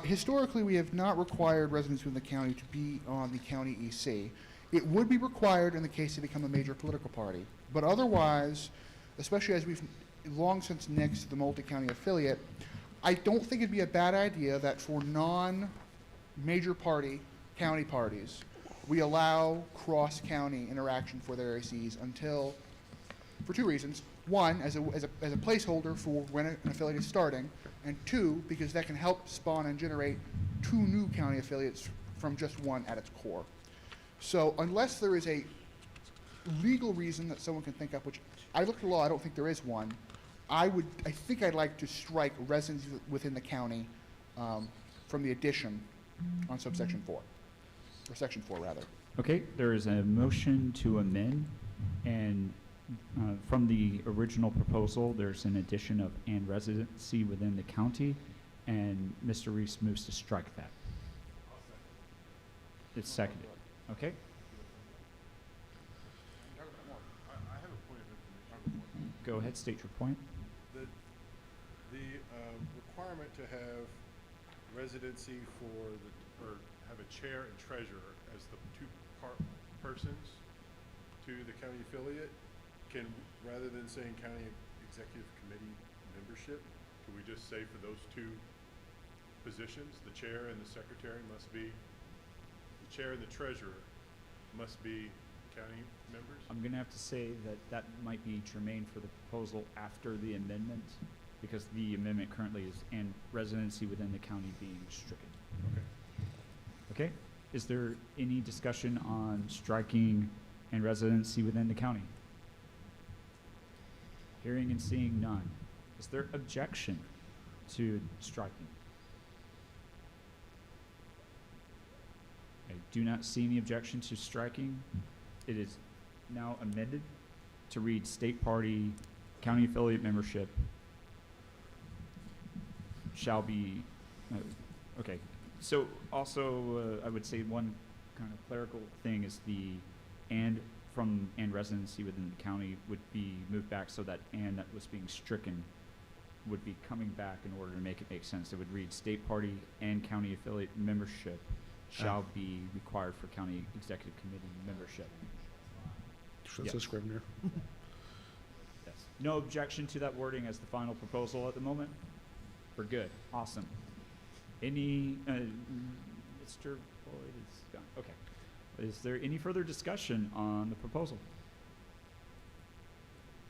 Historically, we have not required residents within the county to be on the county EC. It would be required in the case they become a major political party. But otherwise, especially as we've long since nixed the multi-county affiliate, I don't think it'd be a bad idea that for non-major party county parties, we allow cross-county interaction for their ACs until, for two reasons. One, as a placeholder for when an affiliate is starting, and two, because that can help spawn and generate two new county affiliates from just one at its core. So unless there is a legal reason that someone can think up, which I looked at the law, I don't think there is one, I think I'd like to strike residents within the county from the addition on subsection 4, or section 4 rather. Okay, there is a motion to amend, and from the original proposal, there's an addition of "and residency within the county," and Mr. Reese moves to strike that. It's seconded. Okay. I have a point of information. Go ahead, state your point. The requirement to have residency or have a chair and treasurer as the two persons to the county affiliate, can, rather than saying county executive committee membership, can we just say for those two positions, the chair and the secretary must be, the chair and the treasurer must be county members? I'm going to have to say that that might be germane for the proposal after the amendment, because the amendment currently is "and residency within the county" being stricken. Okay. Okay? Is there any discussion on striking "and residency within the county"? Hearing and seeing none. Is there objection to striking? I do not see any objection to striking. It is now amended to read "state party county affiliate membership shall be," okay. So also, I would say one kind of clerical thing is the "and" from "and residency within the county" would be moved back, so that "and" that was being stricken would be coming back in order to make it make sense. It would read "state party and county affiliate membership shall be required for county executive committee membership." That's a Scrivener. Yes. No objection to that wording as the final proposal at the moment? We're good. Awesome. Any, Mr. Boyd is gone. Okay. Is there any further discussion on the proposal?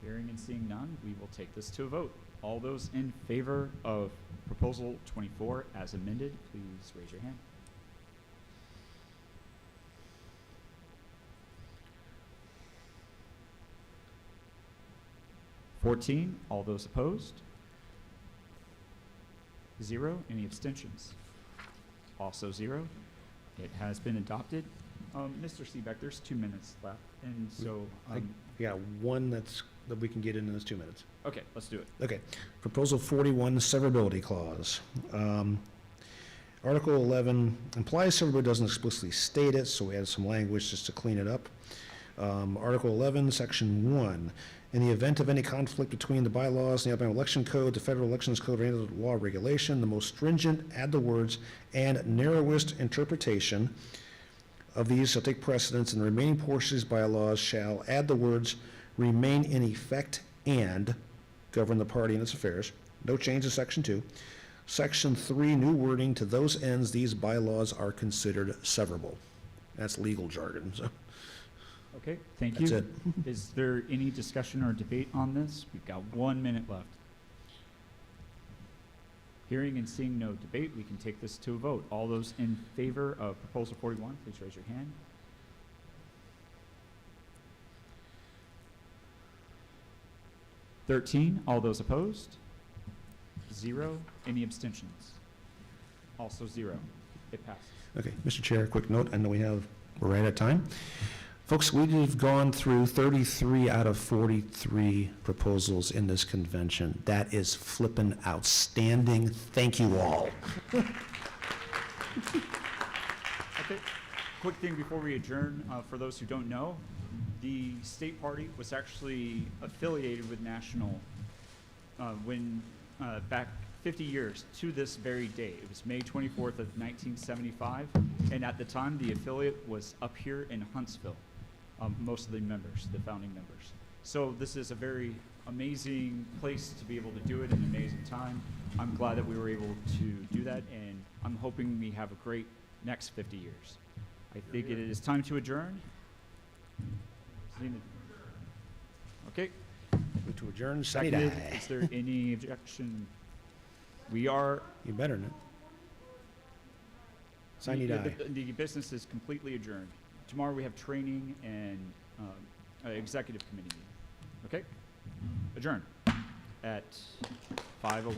Hearing and seeing none, we will take this to a vote. All those in favor of proposal 24 as amended, please raise your hand. All those opposed? 0. Any abstentions? Also 0. It has been adopted. Mr. Seebeck, there's 2 minutes left, and so We got one that we can get in those 2 minutes. okay, let's do it. Okay. Proposal 41, severability clause. Article 11 implies severability, doesn't explicitly state it, so we added some language just to clean it up. Article 11, Section 1. In the event of any conflict between the bylaws, the Alabama Election Code, the Federal Elections Code, or any other law or regulation, the most stringent, add the words, and narrowest interpretation of these shall take precedence, and the remaining portions of bylaws shall add the words, remain in effect and govern the party and its affairs. No change to Section 2. Section 3, new wording, to those ends, these bylaws are considered severable. That's legal jargon, so. Okay, thank you. That's it. Is there any discussion or debate on this? We've got 1 minute left. Hearing and seeing no debate, we can take this to a vote. All those in favor of proposal 41, please raise your hand. All those opposed? 0. Any abstentions? Also 0. It passes. Okay, Mr. Chair, quick note, I know we're right at time. Folks, we've gone through 33 out of 43 proposals in this convention. That is flippin' outstanding. Thank you all. Okay, quick thing before we adjourn, for those who don't know, the state party was actually affiliated with National when back 50 years to this very day. It was May 24th of 1975, and at the time the affiliate was up here in Huntsville. Most of the members, the founding members. So this is a very amazing place to be able to do it, an amazing time. I'm glad that we were able to do that, and I'm hoping we have a great next 50 years. I think it is time to adjourn. Okay. Move to adjourn, Seconded. seconded. Is there any objection? We are. You better not. Sine die. The business is completely adjourned. Tomorrow we have training and executive committee meeting. Okay? Adjourn at 5:01.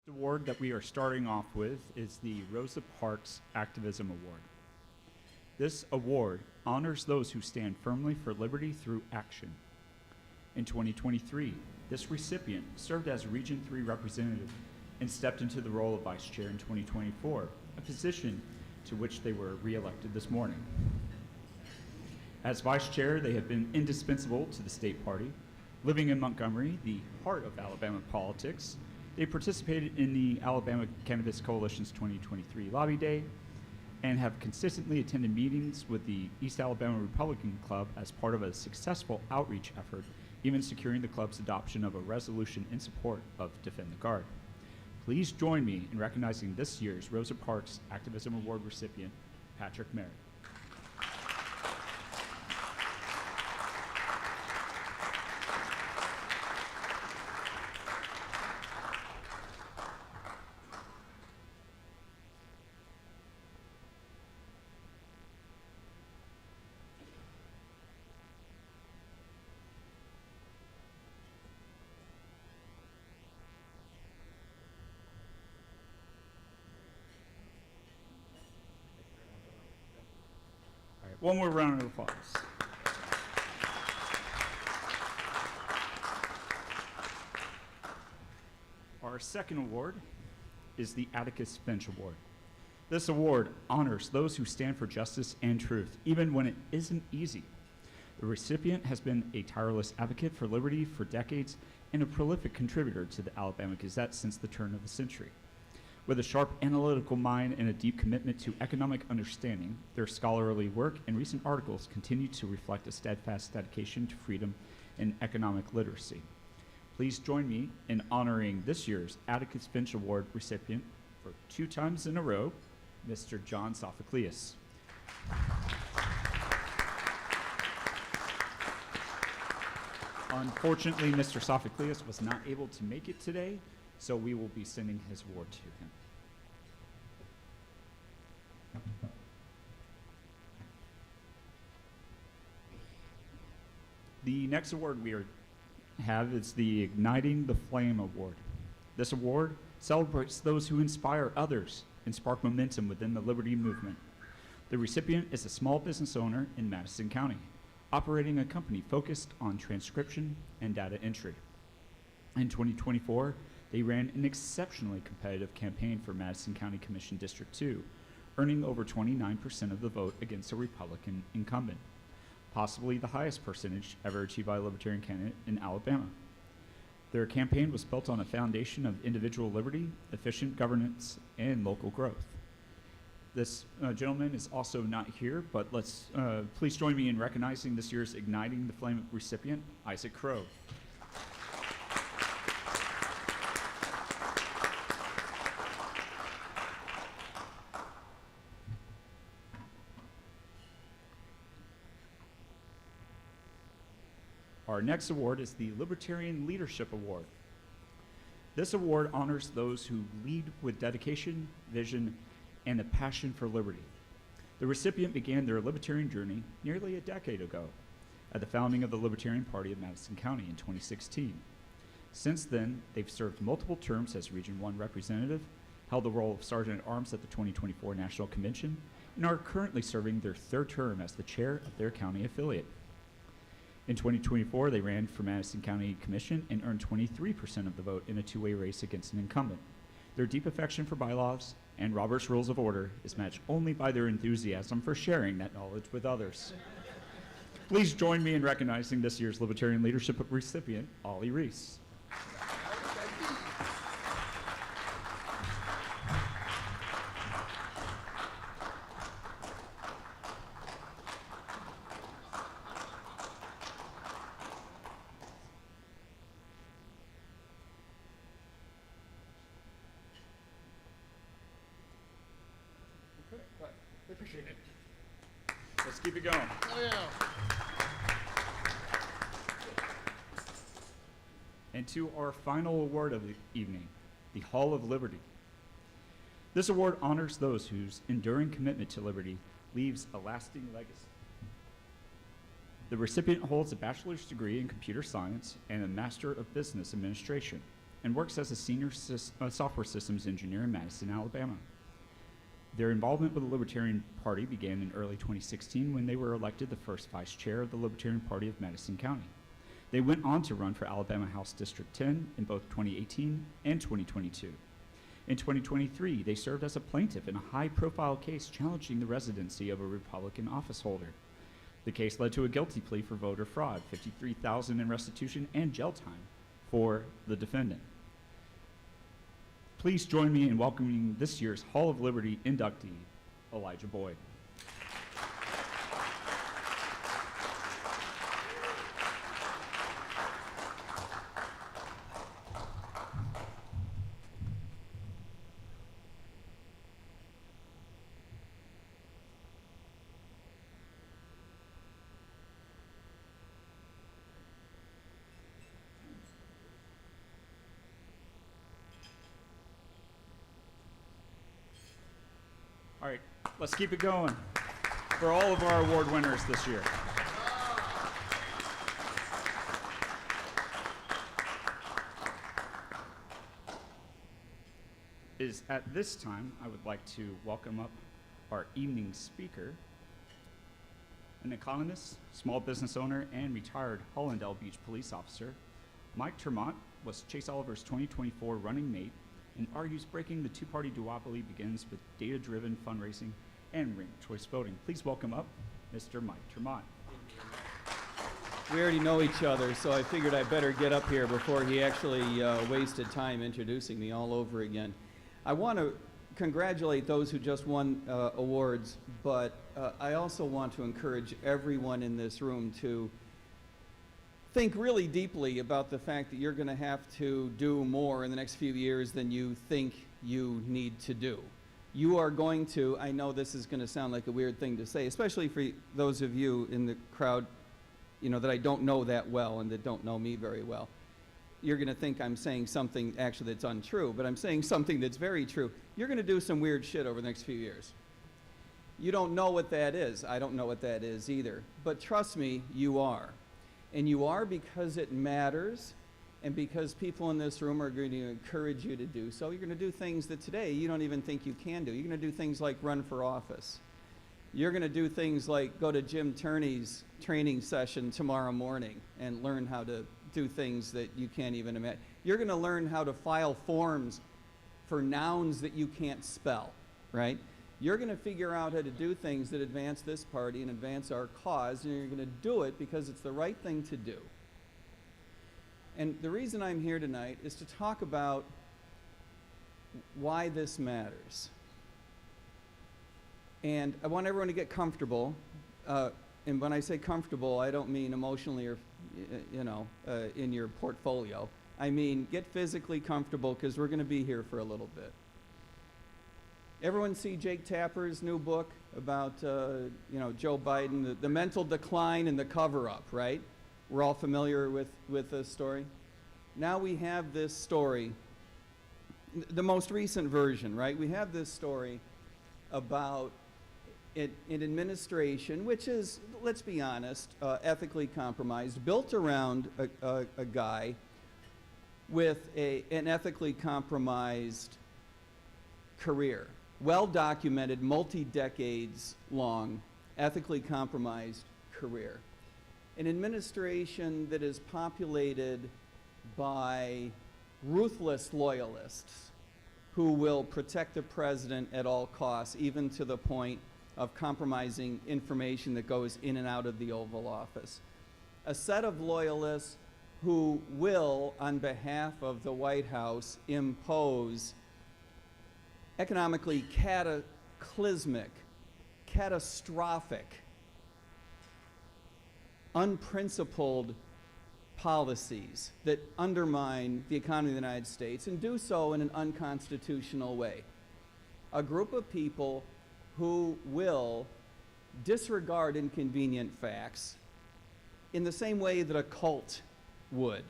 The award that we are starting off with is the Rosa Parks Activism Award. This award honors those who stand firmly for liberty through action. In 2023, this recipient served as Region 3 representative and stepped into the role of vice chair in 2024, a position to which they were re-elected this morning. As vice chair, they have been indispensable to the state party. Living in Montgomery, the heart of Alabama politics, they participated in the Alabama Cannabis Coalition's 2023 Lobby Day and have consistently attended meetings with the East Alabama Republican Club as part of a successful outreach effort, even securing the club's adoption of a resolution in support of Defend the Guard. Please join me in recognizing this year's Rosa Parks Activism Award recipient, Patrick Merritt. All right, one more round of applause. Our second award is the Atticus Finch Award. This award honors those who stand for justice and truth, even when it isn't easy. The recipient has been a tireless advocate for liberty for decades and a prolific contributor to the Alabama Gazette since the turn of the century. With a sharp analytical mind and a deep commitment to economic understanding, their scholarly work and recent articles continue to reflect a steadfast dedication to freedom and economic literacy. Please join me in honoring this year's Atticus Finch Award recipient for 2 times in a row, Mr. John Sophocleus. Unfortunately, Mr. Sophocleus was not able to make it today, so we will be sending his award to him. The next award we have is the Igniting the Flame Award. This award celebrates those who inspire others and spark momentum within the liberty movement. The recipient is a small business owner in Madison County, operating a company focused on transcription and data entry. In 2024, they ran an exceptionally competitive campaign for Madison County Commission District 2, earning over 29% of the vote against a Republican incumbent, possibly the highest percentage ever achieved by a Libertarian candidate in Alabama. Their campaign was built on a foundation of individual liberty, efficient governance, and local growth. This gentleman is also not here, but let's please join me in recognizing this year's Igniting the Flame recipient, Isaac Crow. Our next award is the Libertarian Leadership Award. This award honors those who lead with dedication, vision, and a passion for liberty. The recipient began their libertarian journey nearly a decade ago at the founding of the Libertarian Party of Madison County in 2016. Since then, they've served multiple terms as Region 1 representative, held the role of Sergeant at Arms at the 2024 National Convention, and are currently serving their 3rd term as the chair of their county affiliate. In 2024, they ran for Madison County Commission and earned 23% of the vote in a 2-way race against an incumbent. Their deep affection for bylaws and Robert's Rules of Order is matched only by their enthusiasm for sharing that knowledge with others. Please join me in recognizing this year's Libertarian Leadership recipient, Ollie Reese. Appreciate it. Let's keep it going. Oh, yeah. And to our final award of the evening, the Hall of Liberty. This award honors those whose enduring commitment to liberty leaves a lasting legacy. The recipient holds a bachelor's degree in computer science and a Master of Business Administration, and works as a senior software systems engineer in Madison, Alabama. Their involvement with the Libertarian Party began in early 2016 when they were elected the first vice chair of the Libertarian Party of Madison County. They went on to run for Alabama House District 10 in both 2018 and 2022. In 2023, they served as a plaintiff in a high-profile case challenging the residency of a Republican officeholder. The case led to a guilty plea for voter fraud, $53,000 in restitution, and jail time for the defendant. Please join me in welcoming this year's Hall of Liberty inductee, Elijah Boyd. All right, let's keep it going for all of our award winners this year. Is at this time, I would like to welcome up our evening speaker, an economist, small business owner, and retired Hollandale Beach police officer. Mike Termont was Chase Oliver's 2024 running mate and argues breaking the two-party duopoly begins with data-driven fundraising and ranked choice voting. Please welcome up Mr. Mike Termont. We already know each other, so I figured I better get up here before he actually wasted time introducing me all over again. I want to congratulate those who just won awards, but I also want to encourage everyone in this room to think really deeply about the fact that you're going to have to do more in the next few years than you think you need to do. You are going to, I know this is going to sound like a weird thing to say, especially for those of you in the crowd, you know, that I don't know that well and that don't know me very well. You're going to think I'm saying something actually that's untrue, but I'm saying something that's very true. You're going to do some weird shit over the next few years. You don't know what that is. I don't know what that is either. But trust me, you are. And you are because it matters and because people in this room are going to encourage you to do so. You're going to do things that today you don't even think you can do. You're going to do things like run for office. You're going to do things like go to Jim Turney's training session tomorrow morning and learn how to do things that you can't even imagine. You're going to learn how to file forms for nouns that you can't spell, right? You're going to figure out how to do things that advance this party and advance our cause, and you're going to do it because it's the right thing to do. And the reason I'm here tonight is to talk about why this matters. And I want everyone to get comfortable. And when I say comfortable, I don't mean emotionally or, in your portfolio. I mean, get physically comfortable because we're going to be here for a little bit. Everyone see Jake Tapper's new book about, Joe Biden, the mental decline and the cover-up, right? We're all familiar with this story. Now we have this story, the most recent version, right? We have this story about an administration, which is, let's be honest, ethically compromised, built around a guy with an ethically compromised career. Well-documented, multi-decades long, ethically compromised career. An administration that is populated by ruthless loyalists who will protect the president at all costs, even to the point of compromising information that goes in and out of the Oval Office. A set of loyalists who will, on behalf of the White House, impose economically cataclysmic, catastrophic, unprincipled policies that undermine the economy of the United States and do so in an unconstitutional way. A group of people who will disregard inconvenient facts in the same way that a cult would.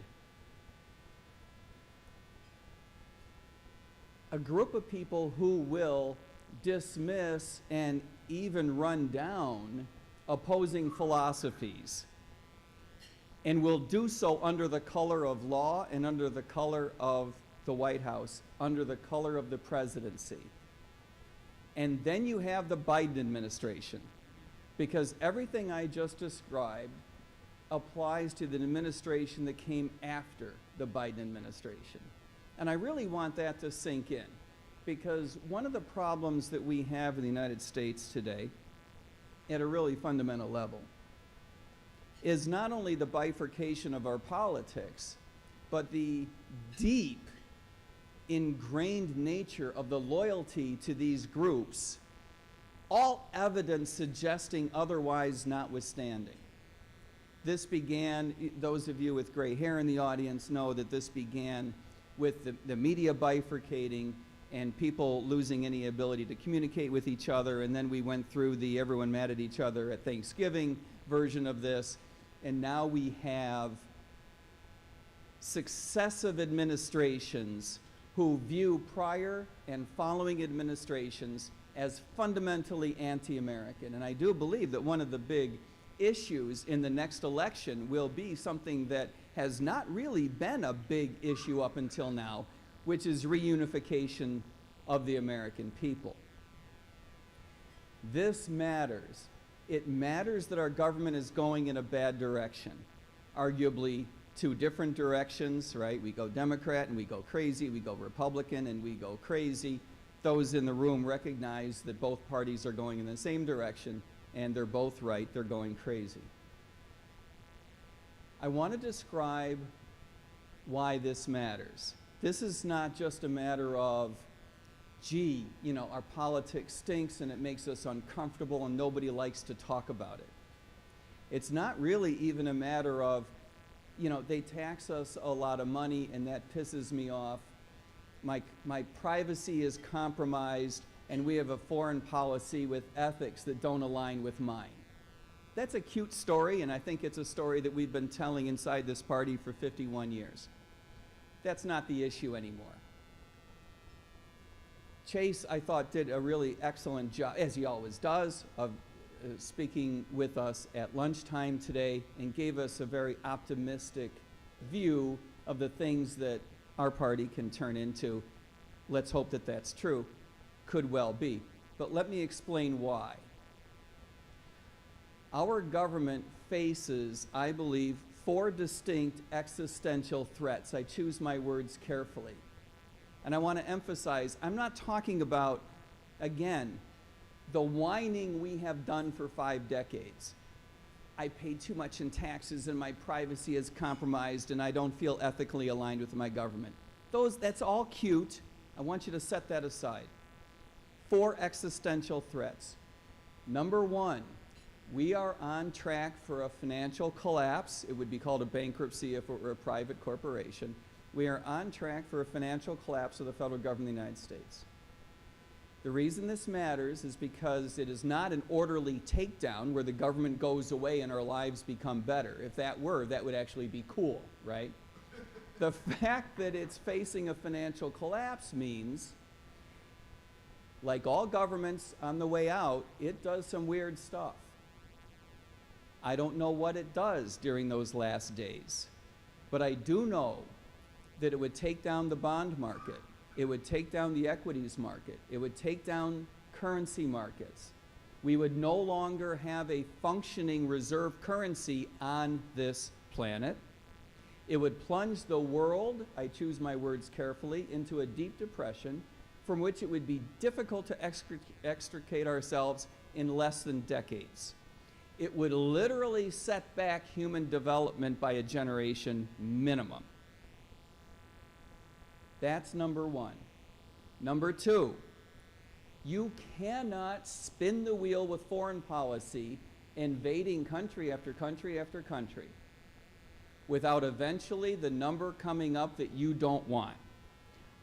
A group of people who will dismiss and even run down opposing philosophies and will do so under the color of law and under the color of the White House under the color of the presidency. And then you have the Biden administration, because everything I just described applies to the administration that came after the Biden administration. And I really want that to sink in, because one of the problems that we have in the United States today, at a really fundamental level, is not only the bifurcation of our politics, but the deep, ingrained nature of the loyalty to these groups, all evidence suggesting otherwise notwithstanding. This began, those of you with gray hair in the audience know that this began with the media bifurcating and people losing any ability to communicate with each other, and then we went through the everyone mad at each other at Thanksgiving version of this, and now we have successive administrations who view prior and following administrations as fundamentally anti-American. And I do believe that one of the big issues in the next election will be something that has not really been a big issue up until now, which is reunification of the American people. This matters. It matters that our government is going in a bad direction, arguably two different directions, right? We go Democrat and we go crazy, we go Republican and we go crazy. Those in the room recognize that both parties are going in the same direction, and they're both right, they're going crazy. I want to describe why this matters. This is not just a matter of, gee, you know, our politics stinks and it makes us uncomfortable and nobody likes to talk about it. It's not really even a matter of, you know, they tax us a lot of money and that pisses me off. My privacy is compromised and we have a foreign policy with ethics that don't align with mine. That's a cute story, and I think it's a story that we've been telling inside this party for 51 years. That's not the issue anymore. Chase, I thought, did a really excellent job, as he always does, of speaking with us at lunchtime today and gave us a very optimistic view of the things that our party can turn into. Let's hope that that's true. Could well be. But let me explain why. Our government faces, I believe, 4 distinct existential threats. I choose my words carefully. And I want to emphasize, I'm not talking about, again, the whining we have done for 5 decades. I paid too much in taxes and my privacy is compromised and I don't feel ethically aligned with my government. That's all cute. I want you to set that aside. 4 existential threats. Number 1, we are on track for a financial collapse. It would be called a bankruptcy if it were a private corporation. We are on track for a financial collapse of the federal government of the United States. The reason this matters is because it is not an orderly takedown where the government goes away and our lives become better. If that were, that would actually be cool, right? The fact that it's facing a financial collapse means, like all governments on the way out, it does some weird stuff. I don't know what it does during those last days, but I do know that it would take down the bond market. It would take down the equities market. It would take down currency markets. We would no longer have a functioning reserve currency on this planet. It would plunge the world, I choose my words carefully, into a deep depression from which it would be difficult to extricate ourselves in less than decades. It would literally set back human development by a generation minimum. That's number 1. Number 2, you cannot spin the wheel with foreign policy, invading country after country after country, without eventually the number coming up that you don't want.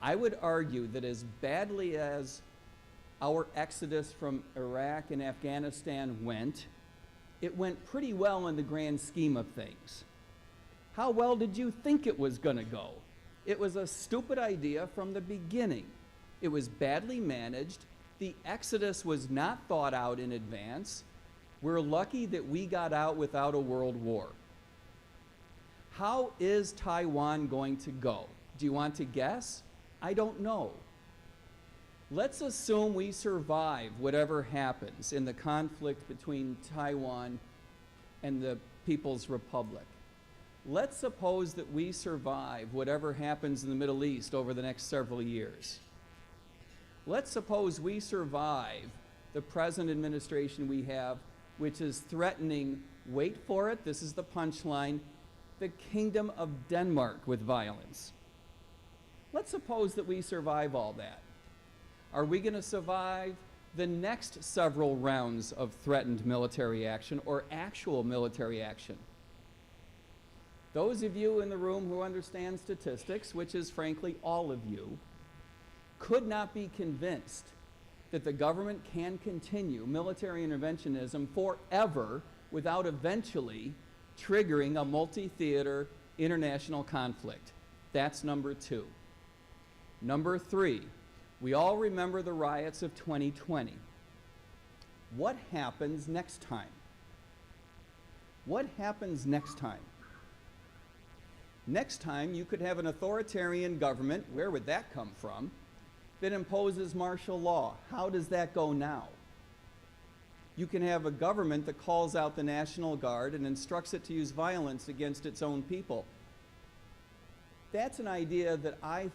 I would argue that as badly as our exodus from Iraq and Afghanistan went, it went pretty well in the grand scheme of things. How well did you think it was going to go? It was a stupid idea from the beginning. It was badly managed. The exodus was not thought out in advance. We're lucky that we got out without a world war. How is Taiwan going to go? Do you want to guess? I don't know. Let's assume we survive whatever happens in the conflict between Taiwan and the People's Republic. Let's suppose that we survive whatever happens in the Middle East over the next several years. Let's suppose we survive the present administration we have, which is threatening, wait for it, this is the punchline, the Kingdom of Denmark with violence. Let's suppose that we survive all that. Are we going to survive the next several rounds of threatened military action or actual military action? Those of you in the room who understand statistics, which is frankly all of you, could not be convinced that the government can continue military interventionism forever without eventually triggering a multi-theater international conflict. That's number two. Number three, we all remember the riots of 2020. What happens next time? What happens next time? Next time, you could have an authoritarian government, where would that come from, that imposes martial law. How does that go now? You can have a government that calls out the National Guard and instructs it to use violence against its own people. That's an idea that I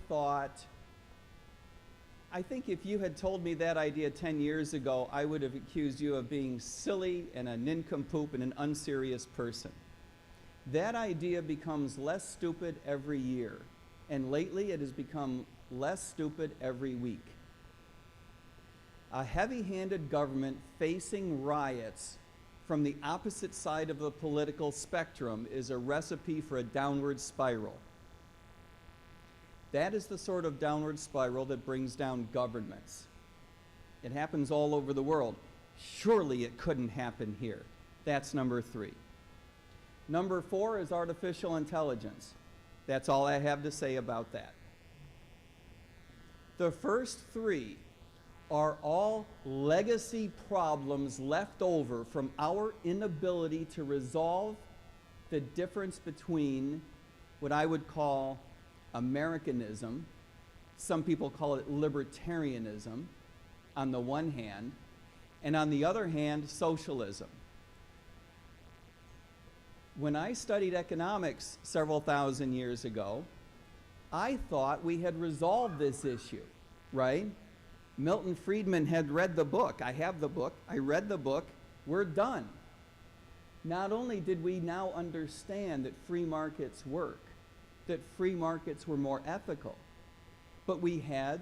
think if you had told me that idea 10 years ago, I would have accused you of being silly and a nincompoop and an unserious person. That idea becomes less stupid every year, and lately it has become less stupid every week. A heavy-handed government facing riots from the opposite side of the political spectrum is a recipe for a downward spiral. That is the sort of downward spiral that brings down governments. It happens all over the world. Surely it couldn't happen here. That's number three. Number four is artificial intelligence. That's all I have to say about that. The first three are all legacy problems left over from our inability to resolve the difference between what I would call Americanism, some people call it libertarianism, on the one hand, and on the other hand, socialism. When I studied economics several thousand years ago, I thought we had resolved this issue, right? Milton Friedman had read the book. I have the book. I read the book. We're done. Not only did we now understand that free markets work, that free markets were more ethical, but we had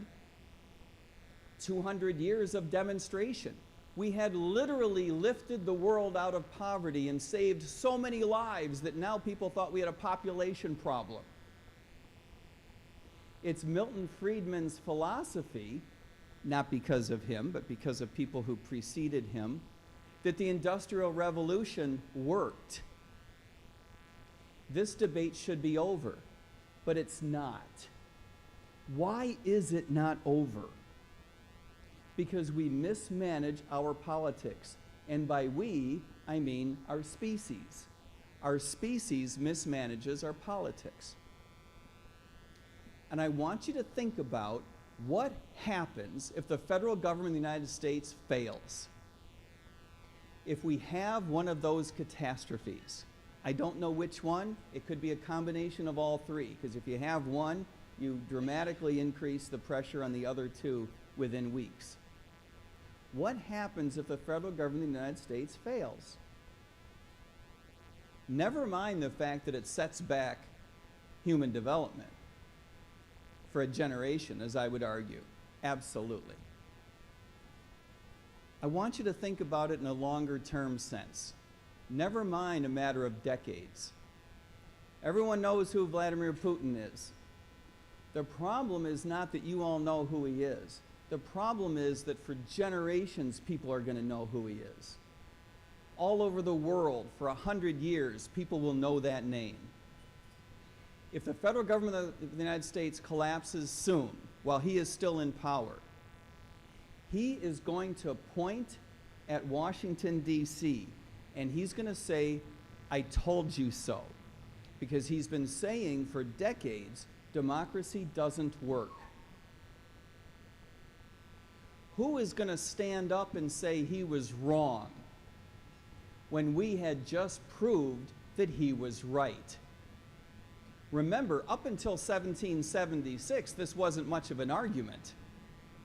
200 years of demonstration. We had literally lifted the world out of poverty and saved so many lives that now people thought we had a population problem. It's Milton Friedman's philosophy, not because of him, but because of people who preceded him, that the Industrial Revolution worked. This debate should be over, but it's not. Why is it not over? Because we mismanage our politics. And by we, I mean our species. Our species mismanages our politics. And I want you to think about what happens if the federal government of the United States fails. If we have one of those catastrophes, I don't know which one, it could be a combination of all three, because if you have one, you dramatically increase the pressure on the other two within weeks. What happens if the federal government of the United States fails? Never mind the fact that it sets back human development for a generation, as I would argue. Absolutely. I want you to think about it in a longer term sense. Never mind a matter of decades. Everyone knows who Vladimir Putin is. The problem is not that you all know who he is. The problem is that for generations, people are going to know who he is. All over the world, for 100 years, people will know that name. If the federal government of the United States collapses soon, while he is still in power, he is going to point at Washington, D.C., and he's going to say, "I told you so." Because he's been saying for decades, democracy doesn't work. Who is going to stand up and say he was wrong when we had just proved that he was right? Remember, up until 1776, this wasn't much of an argument.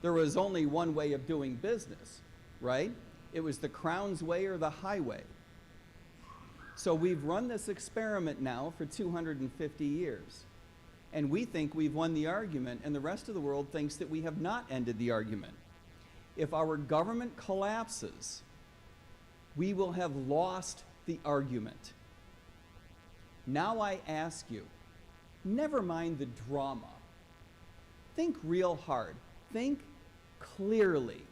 There was only one way of doing business, right? It was the Crown's way or the highway. So we've run this experiment now for 250 years. And we think we've won the argument, and the rest of the world thinks that we have not ended the argument. If our government collapses, we will have lost the argument. Now I ask you, never mind the drama. Think real hard. Think clearly.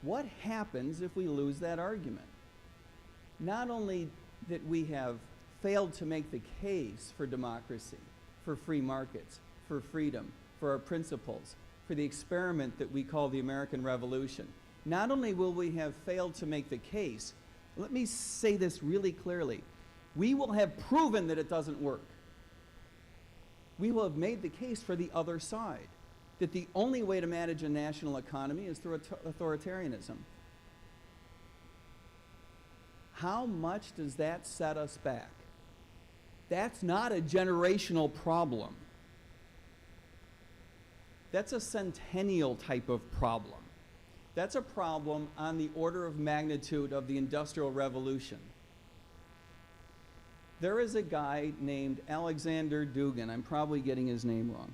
What happens if we lose that argument? Not only that we have failed to make the case for democracy, for free markets, for freedom, for our principles, for the experiment that we call the American Revolution. Not only will we have failed to make the case, let me say this really clearly, we will have proven that it doesn't work. We will have made the case for the other side, that the only way to manage a national economy is through authoritarianism. How much does that set us back? That's not a generational problem. That's a centennial type of problem. That's a problem on the order of magnitude of the Industrial Revolution. There is a guy named Alexander Dugin. I'm probably getting his name wrong.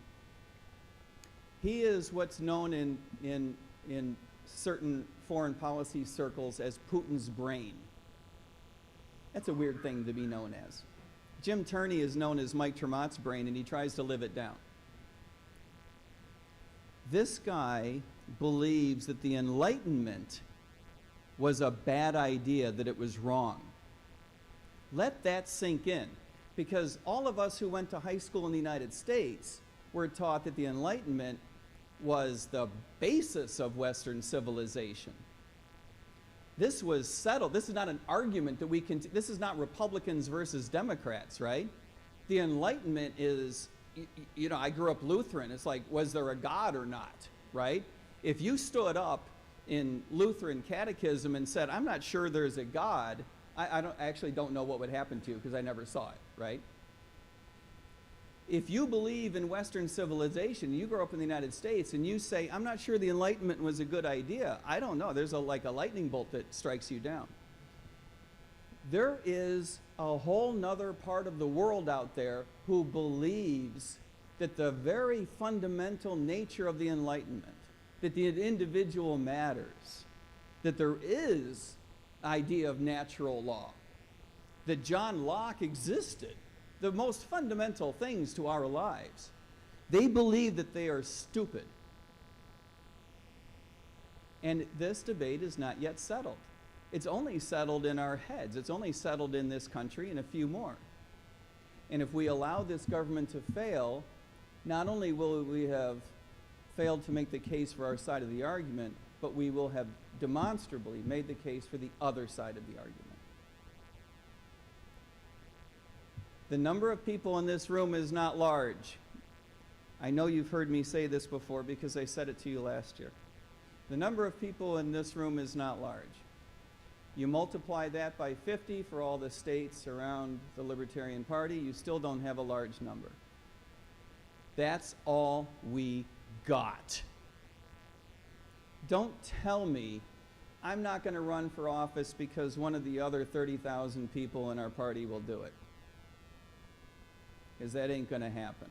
He is what's known in certain foreign policy circles as Putin's brain. That's a weird thing to be known as. Jim Turney is known as Mike Tremont's brain, and he tries to live it down. This guy believes that the Enlightenment was a bad idea, that it was wrong. Let that sink in, because all of us who went to high school in the United States were taught that the Enlightenment was the basis of Western civilization. This was settled. This is not an argument that we can, this is not Republicans versus Democrats, right? The Enlightenment is, you know, I grew up Lutheran. It's like, was there a God or not, right? If you stood up in Lutheran catechism and said, I'm not sure there's a God, I actually don't know what would happen to you because I never saw it, right? If you believe in Western civilization, you grow up in the United States and you say, I'm not sure the Enlightenment was a good idea, I don't know, there's like a lightning bolt that strikes you down. There is a whole nother part of the world out there who believes that the very fundamental nature of the Enlightenment, that the individual matters, that there is idea of natural law, that John Locke existed, the most fundamental things to our lives. They believe that they are stupid. And this debate is not yet settled. It's only settled in our heads. It's only settled in this country and a few more. And if we allow this government to fail, not only will we have failed to make the case for our side of the argument, but we will have demonstrably made the case for the other side of the argument. The number of people in this room is not large. I know you've heard me say this before because I said it to you last year. The number of people in this room is not large. You multiply that by 50 for all the states around the Libertarian Party, you still don't have a large number. That's all we got. Don't tell me I'm not going to run for office because one of the other 30,000 people in our party will do it. Because that ain't going to happen.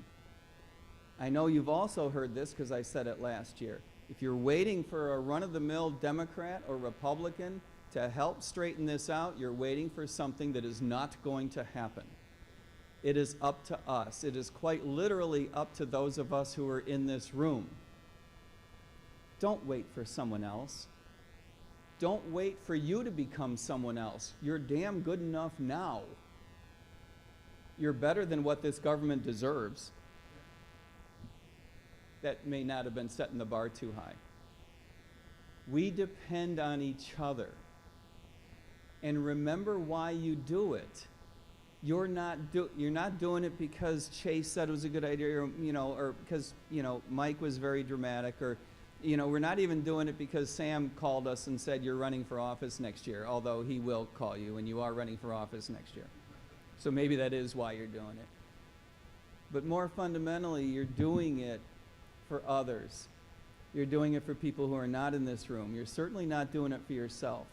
I know you've also heard this because I said it last year. If you're waiting for a run-of-the-mill Democrat or Republican to help straighten this out, you're waiting for something that is not going to happen. It is up to us. It is quite literally up to those of us who are in this room. Don't wait for someone else. Don't wait for you to become someone else. You're damn good enough now. You're better than what this government deserves. That may not have been setting the bar too high. We depend on each other. And remember why you do it. You're not doing it because Chase said it was a good idea, or, you know, or because, you know, Mike was very dramatic, or You know, we're not even doing it because Sam called us and said you're running for office next year, although he will call you and you are running for office next year. So maybe that is why you're doing it. But more fundamentally, you're doing it for others. You're doing it for people who are not in this room. You're certainly not doing it for yourself.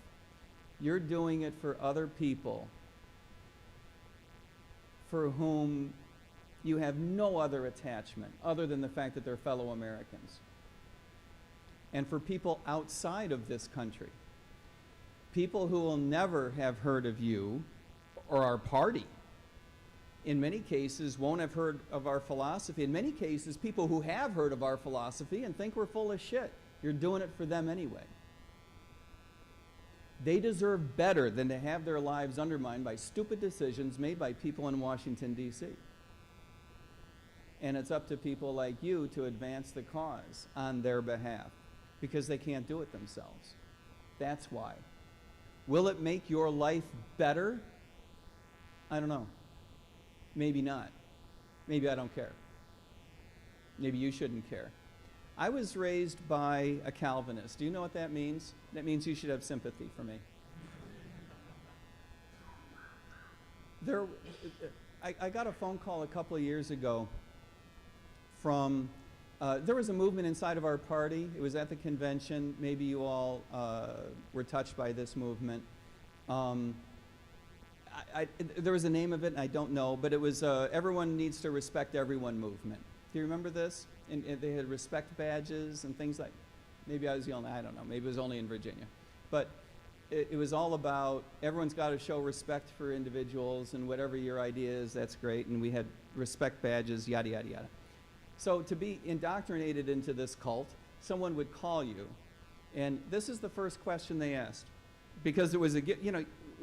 You're doing it for other people for whom you have no other attachment other than the fact that they're fellow Americans. And for people outside of this country, people who will never have heard of you or our party. In many cases, won't have heard of our philosophy. In many cases, people who have heard of our philosophy and think we're full of shit. You're doing it for them anyway. They deserve better than to have their lives undermined by stupid decisions made by people in Washington, D.C. And it's up to people like you to advance the cause on their behalf, because they can't do it themselves. That's why. Will it make your life better? I don't know. Maybe not. Maybe I don't care. Maybe you shouldn't care. I was raised by a Calvinist. Do you know what that means? That means you should have sympathy for me. I got a phone call a couple of years ago from, there was a movement inside of our party. It was at the convention. Maybe you all were touched by this movement. There was a name of it, and I don't know, but it was Everyone Needs to Respect Everyone movement. Do you remember this? And they had respect badges and things like, maybe I was the only, I don't know, maybe it was only in Virginia. But it was all about everyone's got to show respect for individuals, and whatever your idea is, that's great. And we had respect badges, yada, yada, yada. So to be indoctrinated into this cult, someone would call you, and this is the first question they asked. Because it was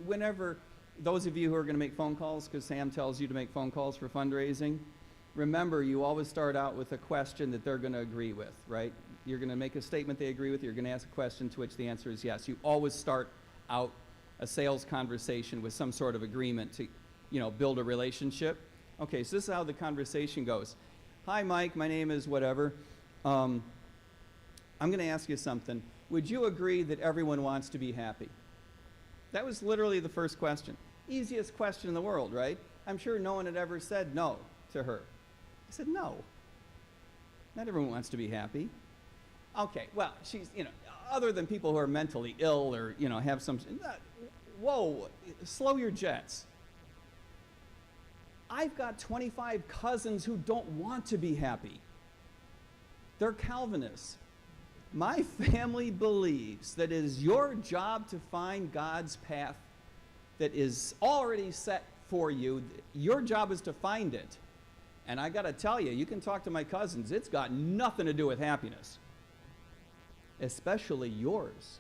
whenever, those of you who are going to make phone calls, because Sam tells you to make phone calls for fundraising, remember, you always start out with a question that they're going to agree with, right? You're going to make a statement they agree with. You're going to ask a question to which the answer is yes. You always start out a sales conversation with some sort of agreement to, build a relationship. Okay, so this is how the conversation goes. Hi, Mike. My name is whatever. I'm going to ask you something. Would you agree that everyone wants to be happy? That was literally the first question. Easiest question in the world, right? I'm sure no one had ever said no to her. I said, no. Not everyone wants to be happy. Okay, well, she's, other than people who are mentally ill or, have some, whoa, slow your jets. I've got 25 cousins who don't want to be happy. They're Calvinists. My family believes that it is your job to find God's path that is already set for you. Your job is to find it. And I got to tell you, you can talk to my cousins. It's got nothing to do with happiness, especially yours.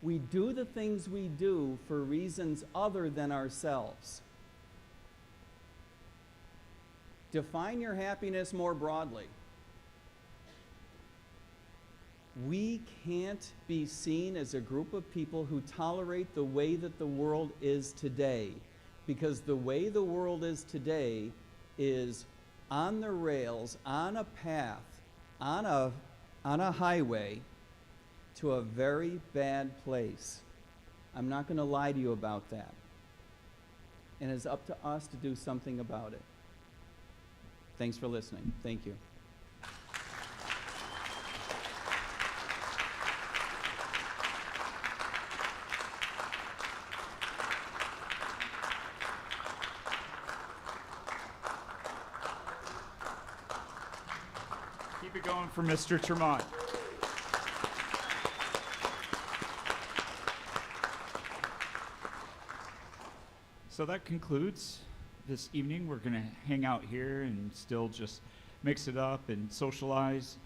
We do the things we do for reasons other than ourselves. Define your happiness more broadly. We can't be seen as a group of people who tolerate the way that the world is today, because the way the world is today is on the rails, on a path, on a highway to a very bad place. I'm not going to lie to you about that. And it's up to us to do something about it. Thanks for listening. Thank you. Keep it going for Mr. Tremont. So that concludes this evening. We're going to hang out here and still just mix it up and socialize.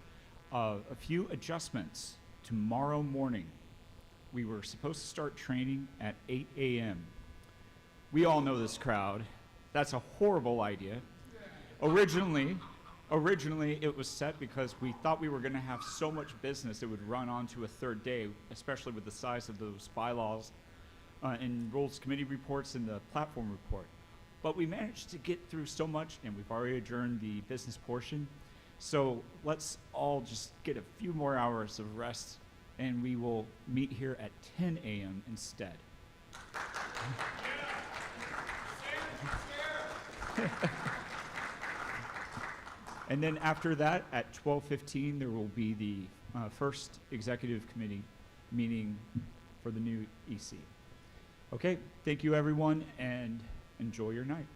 A few adjustments. Tomorrow morning, we were supposed to start training at 8 a.m. We all know this crowd. That's a horrible idea. Originally, it was set because we thought we were going to have so much business it would run on to a third day, especially with the size of those bylaws and rules committee reports and the platform report. But we managed to get through so much, and we've already adjourned the business portion, So let's all just get a few more hours of rest, and we will meet here at 10 a.m. instead. And then after that, at 12:15, there will be the first executive committee meeting for the new EC. Okay, thank you everyone, and enjoy your night.